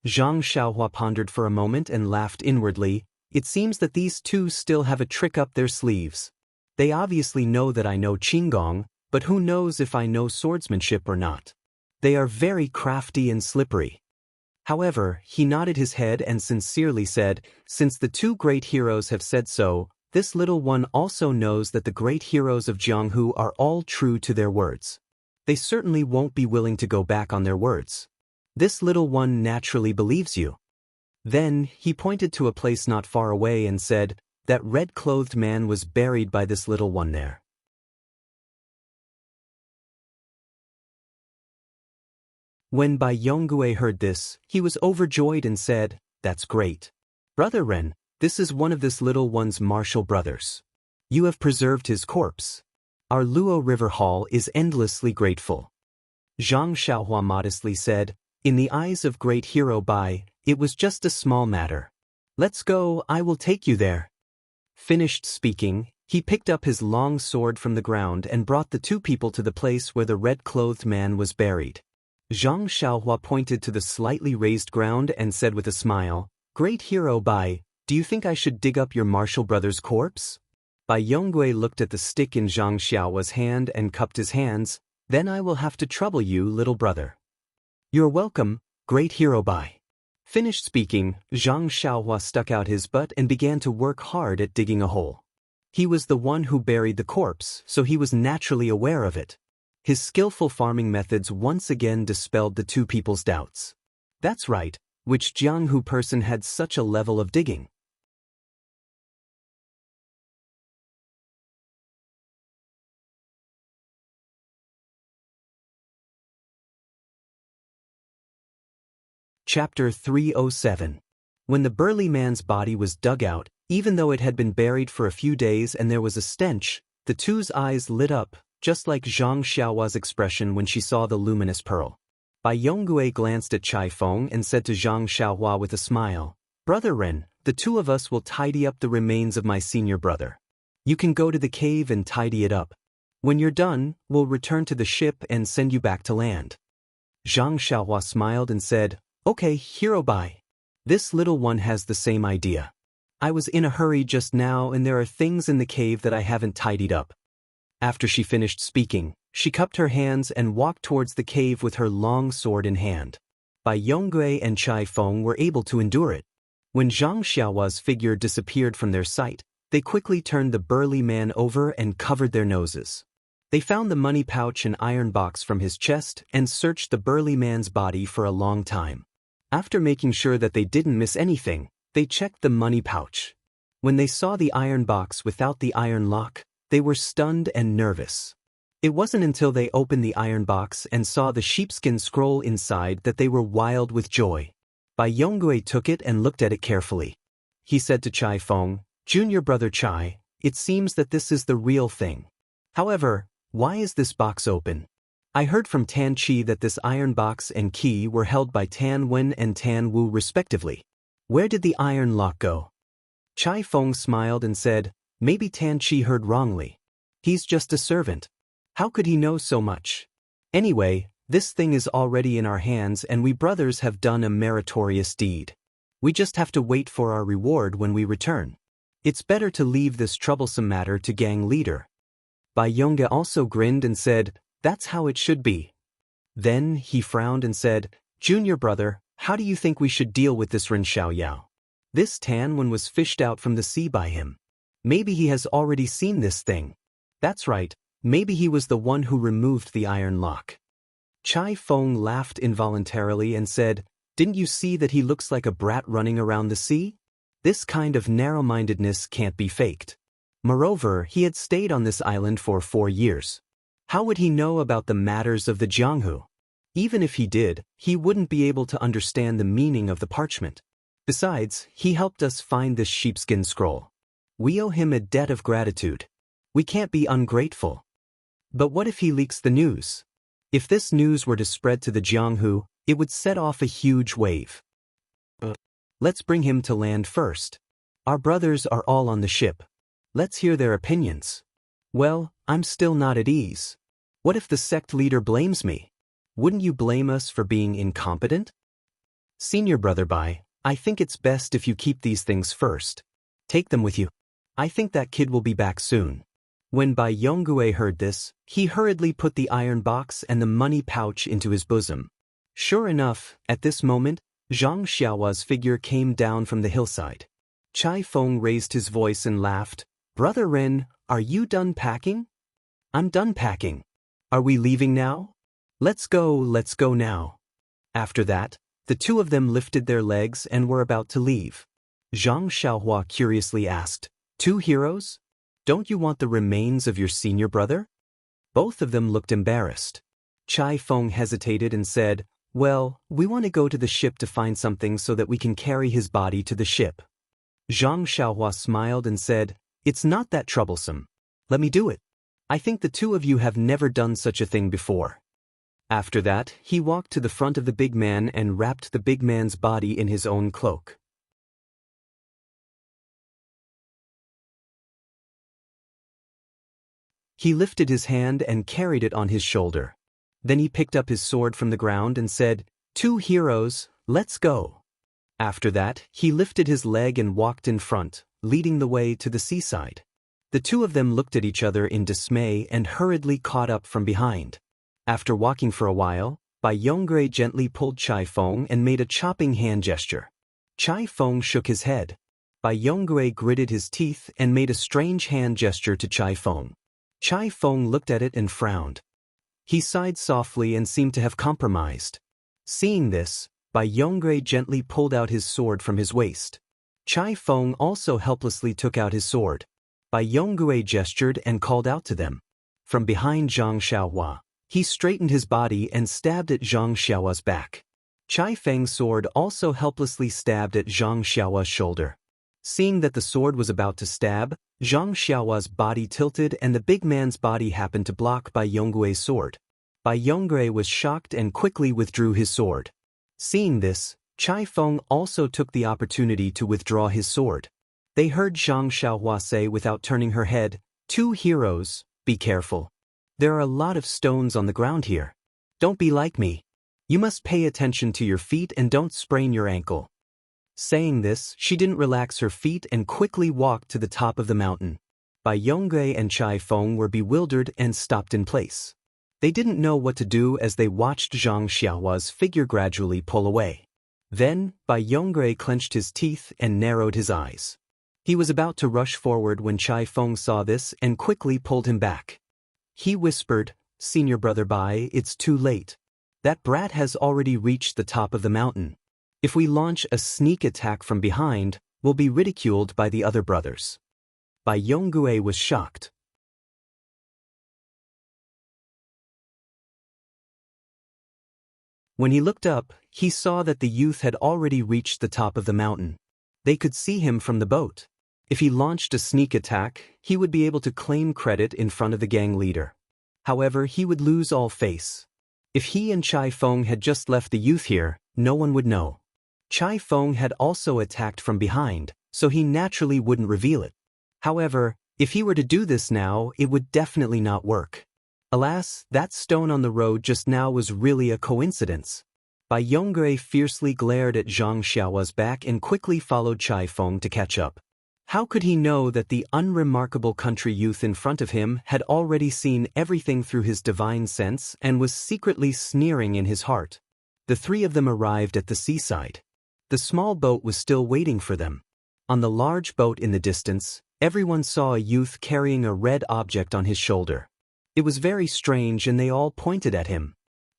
Zhang Xiaohua pondered for a moment and laughed inwardly. It seems that these two still have a trick up their sleeves. They obviously know that I know Qinggong, but who knows if I know swordsmanship or not. They are very crafty and slippery. However, he nodded his head and sincerely said, since the two great heroes have said so, this little one also knows that the great heroes of Jianghu are all true to their words. They certainly won't be willing to go back on their words. This little one naturally believes you. Then, he pointed to a place not far away and said, that red-clothed man was buried by this little one there. When Bai Yonggui heard this, he was overjoyed and said, that's great. Brother Ren, this is one of this little one's martial brothers. You have preserved his corpse. Our Luo River Hall is endlessly grateful. Zhang Xiaohua modestly said, in the eyes of great hero Bai, it was just a small matter. Let's go, I will take you there. Finished speaking, he picked up his long sword from the ground and brought the two people to the place where the red-clothed man was buried. Zhang Xiaohua pointed to the slightly raised ground and said with a smile, great hero Bai, do you think I should dig up your martial brother's corpse? Bai Yonggui looked at the stick in Zhang Xiaohua's hand and cupped his hands, then I will have to trouble you, little brother. You're welcome, great hero Bai. Finished speaking, Zhang Xiaohua stuck out his butt and began to work hard at digging a hole. He was the one who buried the corpse, so he was naturally aware of it. His skillful farming methods once again dispelled the two people's doubts. That's right, which Jianghu person had such a level of digging? Chapter 307. When the burly man's body was dug out, even though it had been buried for a few days and there was a stench, the two's eyes lit up, just like Zhang Xiaohua's expression when she saw the luminous pearl. Bai Yonggui glanced at Chai Feng and said to Zhang Xiaohua with a smile, Brother Ren, the two of us will tidy up the remains of my senior brother. You can go to the cave and tidy it up. When you're done, we'll return to the ship and send you back to land. Zhang Xiaohua smiled and said, Okay, hero Bai. This little one has the same idea. I was in a hurry just now and there are things in the cave that I haven't tidied up. After she finished speaking, she cupped her hands and walked towards the cave with her long sword in hand. Bai Yonggui and Chai Feng were able to endure it. When Zhang Xiaohua's figure disappeared from their sight, they quickly turned the burly man over and covered their noses. They found the money pouch and iron box from his chest and searched the burly man's body for a long time. After making sure that they didn't miss anything, they checked the money pouch. When they saw the iron box without the iron lock, they were stunned and nervous. It wasn't until they opened the iron box and saw the sheepskin scroll inside that they were wild with joy. Bai Yonggui took it and looked at it carefully. He said to Chai Feng, Junior brother Chai, it seems that this is the real thing. However, why is this box open? I heard from Tan Chi that this iron box and key were held by Tan Wen and Tan Wu respectively. Where did the iron lock go? Chai Feng smiled and said, maybe Tan Chi heard wrongly. He's just a servant. How could he know so much? Anyway, this thing is already in our hands and we brothers have done a meritorious deed. We just have to wait for our reward when we return. It's better to leave this troublesome matter to gang leader. Bai Yonggui also grinned and said, that's how it should be. Then, he frowned and said, Junior brother, how do you think we should deal with this Ren Xiaoyao? This Tan Wen was fished out from the sea by him. Maybe he has already seen this thing. That's right, maybe he was the one who removed the iron lock. Chai Feng laughed involuntarily and said, didn't you see that he looks like a brat running around the sea? This kind of narrow-mindedness can't be faked. Moreover, he had stayed on this island for 4 years. How would he know about the matters of the Jianghu? Even if he did, he wouldn't be able to understand the meaning of the parchment. Besides, he helped us find this sheepskin scroll. We owe him a debt of gratitude. We can't be ungrateful. But what if he leaks the news? If this news were to spread to the Jianghu, it would set off a huge wave. Let's bring him to land first. Our brothers are all on the ship. Let's hear their opinions. Well, I'm still not at ease. What if the sect leader blames me? Wouldn't you blame us for being incompetent? Senior brother Bai, I think it's best if you keep these things first. Take them with you. I think that kid will be back soon. When Bai Yonggui heard this, he hurriedly put the iron box and the money pouch into his bosom. Sure enough, at this moment, Zhang Xiaohua's figure came down from the hillside. Chai Feng raised his voice and laughed. "Brother Ren, are you done packing?" "I'm done packing. Are we leaving now?" Let's go now." After that, the two of them lifted their legs and were about to leave. Zhang Xiaohua curiously asked, "Two heroes? Don't you want the remains of your senior brother?" Both of them looked embarrassed. Chai Feng hesitated and said, "Well, we want to go to the ship to find something so that we can carry his body to the ship." Zhang Xiaohua smiled and said, "It's not that troublesome. Let me do it. I think the two of you have never done such a thing before." After that, he walked to the front of the big man and wrapped the big man's body in his own cloak. He lifted his hand and carried it on his shoulder. Then he picked up his sword from the ground and said, "Two heroes, let's go." After that, he lifted his leg and walked in front, leading the way to the seaside. The two of them looked at each other in dismay and hurriedly caught up from behind. After walking for a while, Bai Yonggui gently pulled Chai Feng and made a chopping hand gesture. Chai Feng shook his head. Bai Yonggui gritted his teeth and made a strange hand gesture to Chai Feng. Chai Feng looked at it and frowned. He sighed softly and seemed to have compromised. Seeing this, Bai Yonggui gently pulled out his sword from his waist. Chai Feng also helplessly took out his sword. Bai Yonggui gestured and called out to them. From behind Zhang Xiaohua, he straightened his body and stabbed at Zhang Xiaohua's back. Chai Feng's sword also helplessly stabbed at Zhang Xiaohua's shoulder. Seeing that the sword was about to stab, Zhang Xiaohua's body tilted and the big man's body happened to block Bai Yonggui's sword. Bai Yonggui was shocked and quickly withdrew his sword. Seeing this, Chai Feng also took the opportunity to withdraw his sword. They heard Zhang Xiaohua say without turning her head, "Two heroes, be careful. There are a lot of stones on the ground here. Don't be like me. You must pay attention to your feet and don't sprain your ankle." Saying this, she didn't relax her feet and quickly walked to the top of the mountain. Bai Yonggui and Chai Feng were bewildered and stopped in place. They didn't know what to do as they watched Zhang Xiaohua's figure gradually pull away. Then, Bai Yonggui clenched his teeth and narrowed his eyes. He was about to rush forward when Chai Feng saw this and quickly pulled him back. He whispered, "Senior brother Bai, it's too late. That brat has already reached the top of the mountain. If we launch a sneak attack from behind, we'll be ridiculed by the other brothers." Bai Yonggui was shocked. When he looked up, he saw that the youth had already reached the top of the mountain. They could see him from the boat. If he launched a sneak attack, he would be able to claim credit in front of the gang leader. However, he would lose all face. If he and Chai Feng had just left the youth here, no one would know. Chai Feng had also attacked from behind, so he naturally wouldn't reveal it. However, if he were to do this now, it would definitely not work. Alas, that stone on the road just now was really a coincidence. Bai Yonggui fiercely glared at Zhang Xiaohua's back and quickly followed Chai Feng to catch up. How could he know that the unremarkable country youth in front of him had already seen everything through his divine sense and was secretly sneering in his heart? The three of them arrived at the seaside. The small boat was still waiting for them. On the large boat in the distance, everyone saw a youth carrying a red object on his shoulder. It was very strange and they all pointed at him.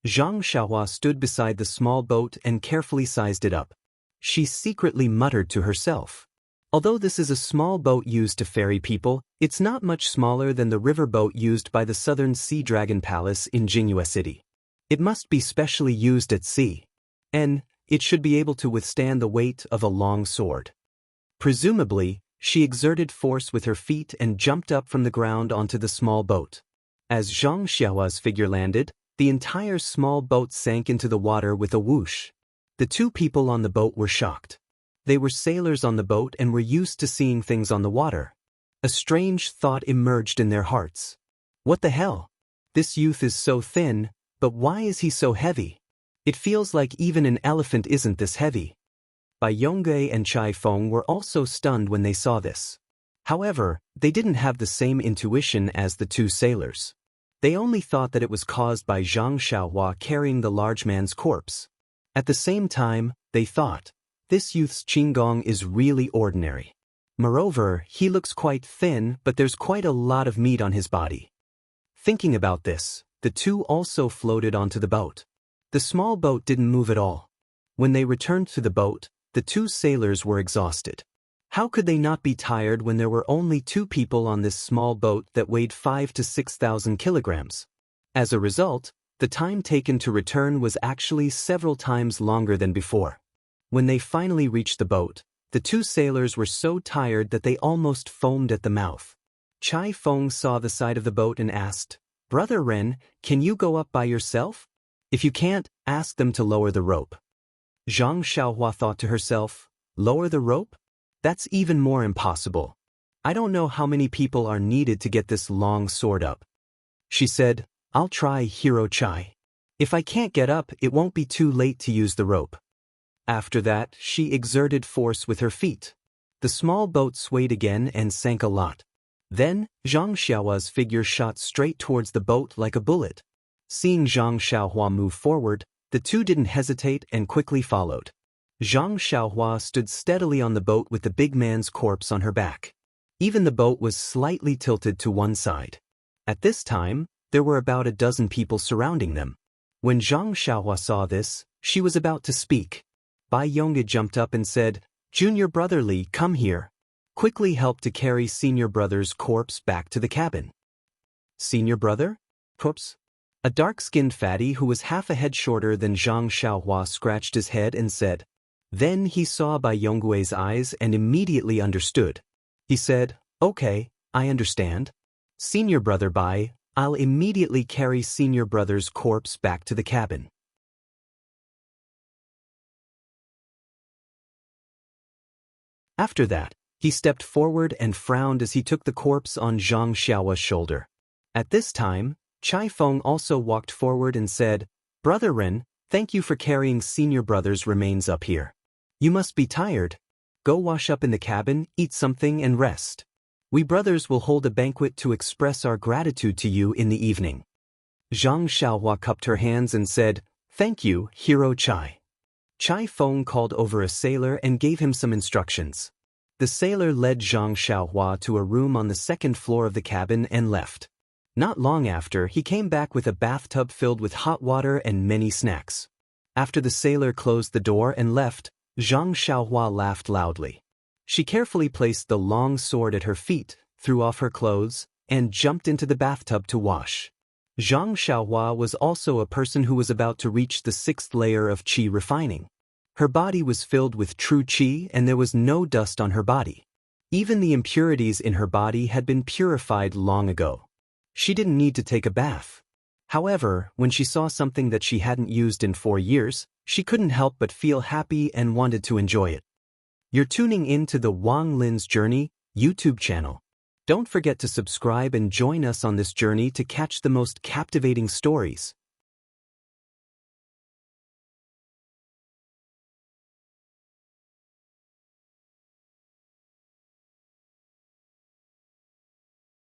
Zhang Xiaohua stood beside the small boat and carefully sized it up. She secretly muttered to herself, "Although this is a small boat used to ferry people, it's not much smaller than the river boat used by the Southern Sea Dragon Palace in Jingyue City. It must be specially used at sea. And it should be able to withstand the weight of a long sword." Presumably, she exerted force with her feet and jumped up from the ground onto the small boat. As Zhang Xiaohua's figure landed, the entire small boat sank into the water with a whoosh. The two people on the boat were shocked. They were sailors on the boat and were used to seeing things on the water. A strange thought emerged in their hearts. What the hell? This youth is so thin, but why is he so heavy? It feels like even an elephant isn't this heavy. Bai Yonggui and Chai Feng were also stunned when they saw this. However, they didn't have the same intuition as the two sailors. They only thought that it was caused by Zhang Xiaohua carrying the large man's corpse. At the same time, they thought, this youth's qinggong is really ordinary. Moreover, he looks quite thin, but there's quite a lot of meat on his body. Thinking about this, the two also floated onto the boat. The small boat didn't move at all. When they returned to the boat, the two sailors were exhausted. How could they not be tired when there were only two people on this small boat that weighed 5,000 to 6,000 kilograms? As a result, the time taken to return was actually several times longer than before. When they finally reached the boat, the two sailors were so tired that they almost foamed at the mouth. Chai Feng saw the side of the boat and asked, "Brother Ren, can you go up by yourself? If you can't, ask them to lower the rope." Zhang Xiaohua thought to herself, lower the rope? That's even more impossible. I don't know how many people are needed to get this long sword up. She said, I'll try, Hero Chai. If I can't get up, it won't be too late to use the rope. After that, she exerted force with her feet. The small boat swayed again and sank a lot. Then, Zhang Xiaohua's figure shot straight towards the boat like a bullet. Seeing Zhang Xiaohua move forward, the two didn't hesitate and quickly followed. Zhang Xiaohua stood steadily on the boat with the big man's corpse on her back. Even the boat was slightly tilted to one side. At this time, there were about a dozen people surrounding them. When Zhang Xiaohua saw this, she was about to speak. Bai Yongge jumped up and said, Junior Brother Li, come here. Quickly helped to carry Senior Brother's corpse back to the cabin. Senior Brother? Corpse? A dark-skinned fatty who was half a head shorter than Zhang Xiaohua scratched his head and said. Then he saw Bai Yonggui's eyes and immediately understood. He said, Okay, I understand. Senior Brother Bai, I'll immediately carry Senior Brother's corpse back to the cabin. After that, he stepped forward and frowned as he took the corpse on Zhang Xiaohua's shoulder. At this time, Chai Feng also walked forward and said, Brother Ren, thank you for carrying Senior Brother's remains up here. You must be tired. Go wash up in the cabin, eat something and rest. We brothers will hold a banquet to express our gratitude to you in the evening. Zhang Xiaohua cupped her hands and said, Thank you, Hero Chai. Chai Feng called over a sailor and gave him some instructions. The sailor led Zhang Xiaohua to a room on the second floor of the cabin and left. Not long after, he came back with a bathtub filled with hot water and many snacks. After the sailor closed the door and left, Zhang Xiaohua laughed loudly. She carefully placed the long sword at her feet, threw off her clothes, and jumped into the bathtub to wash. Zhang Xiaohua was also a person who was about to reach the 6th layer of qi refining. Her body was filled with true qi and there was no dust on her body. Even the impurities in her body had been purified long ago. She didn't need to take a bath. However, when she saw something that she hadn't used in 4 years, she couldn't help but feel happy and wanted to enjoy it. You're tuning in to the Wang Lin's Journey YouTube channel. Don't forget to subscribe and join us on this journey to catch the most captivating stories.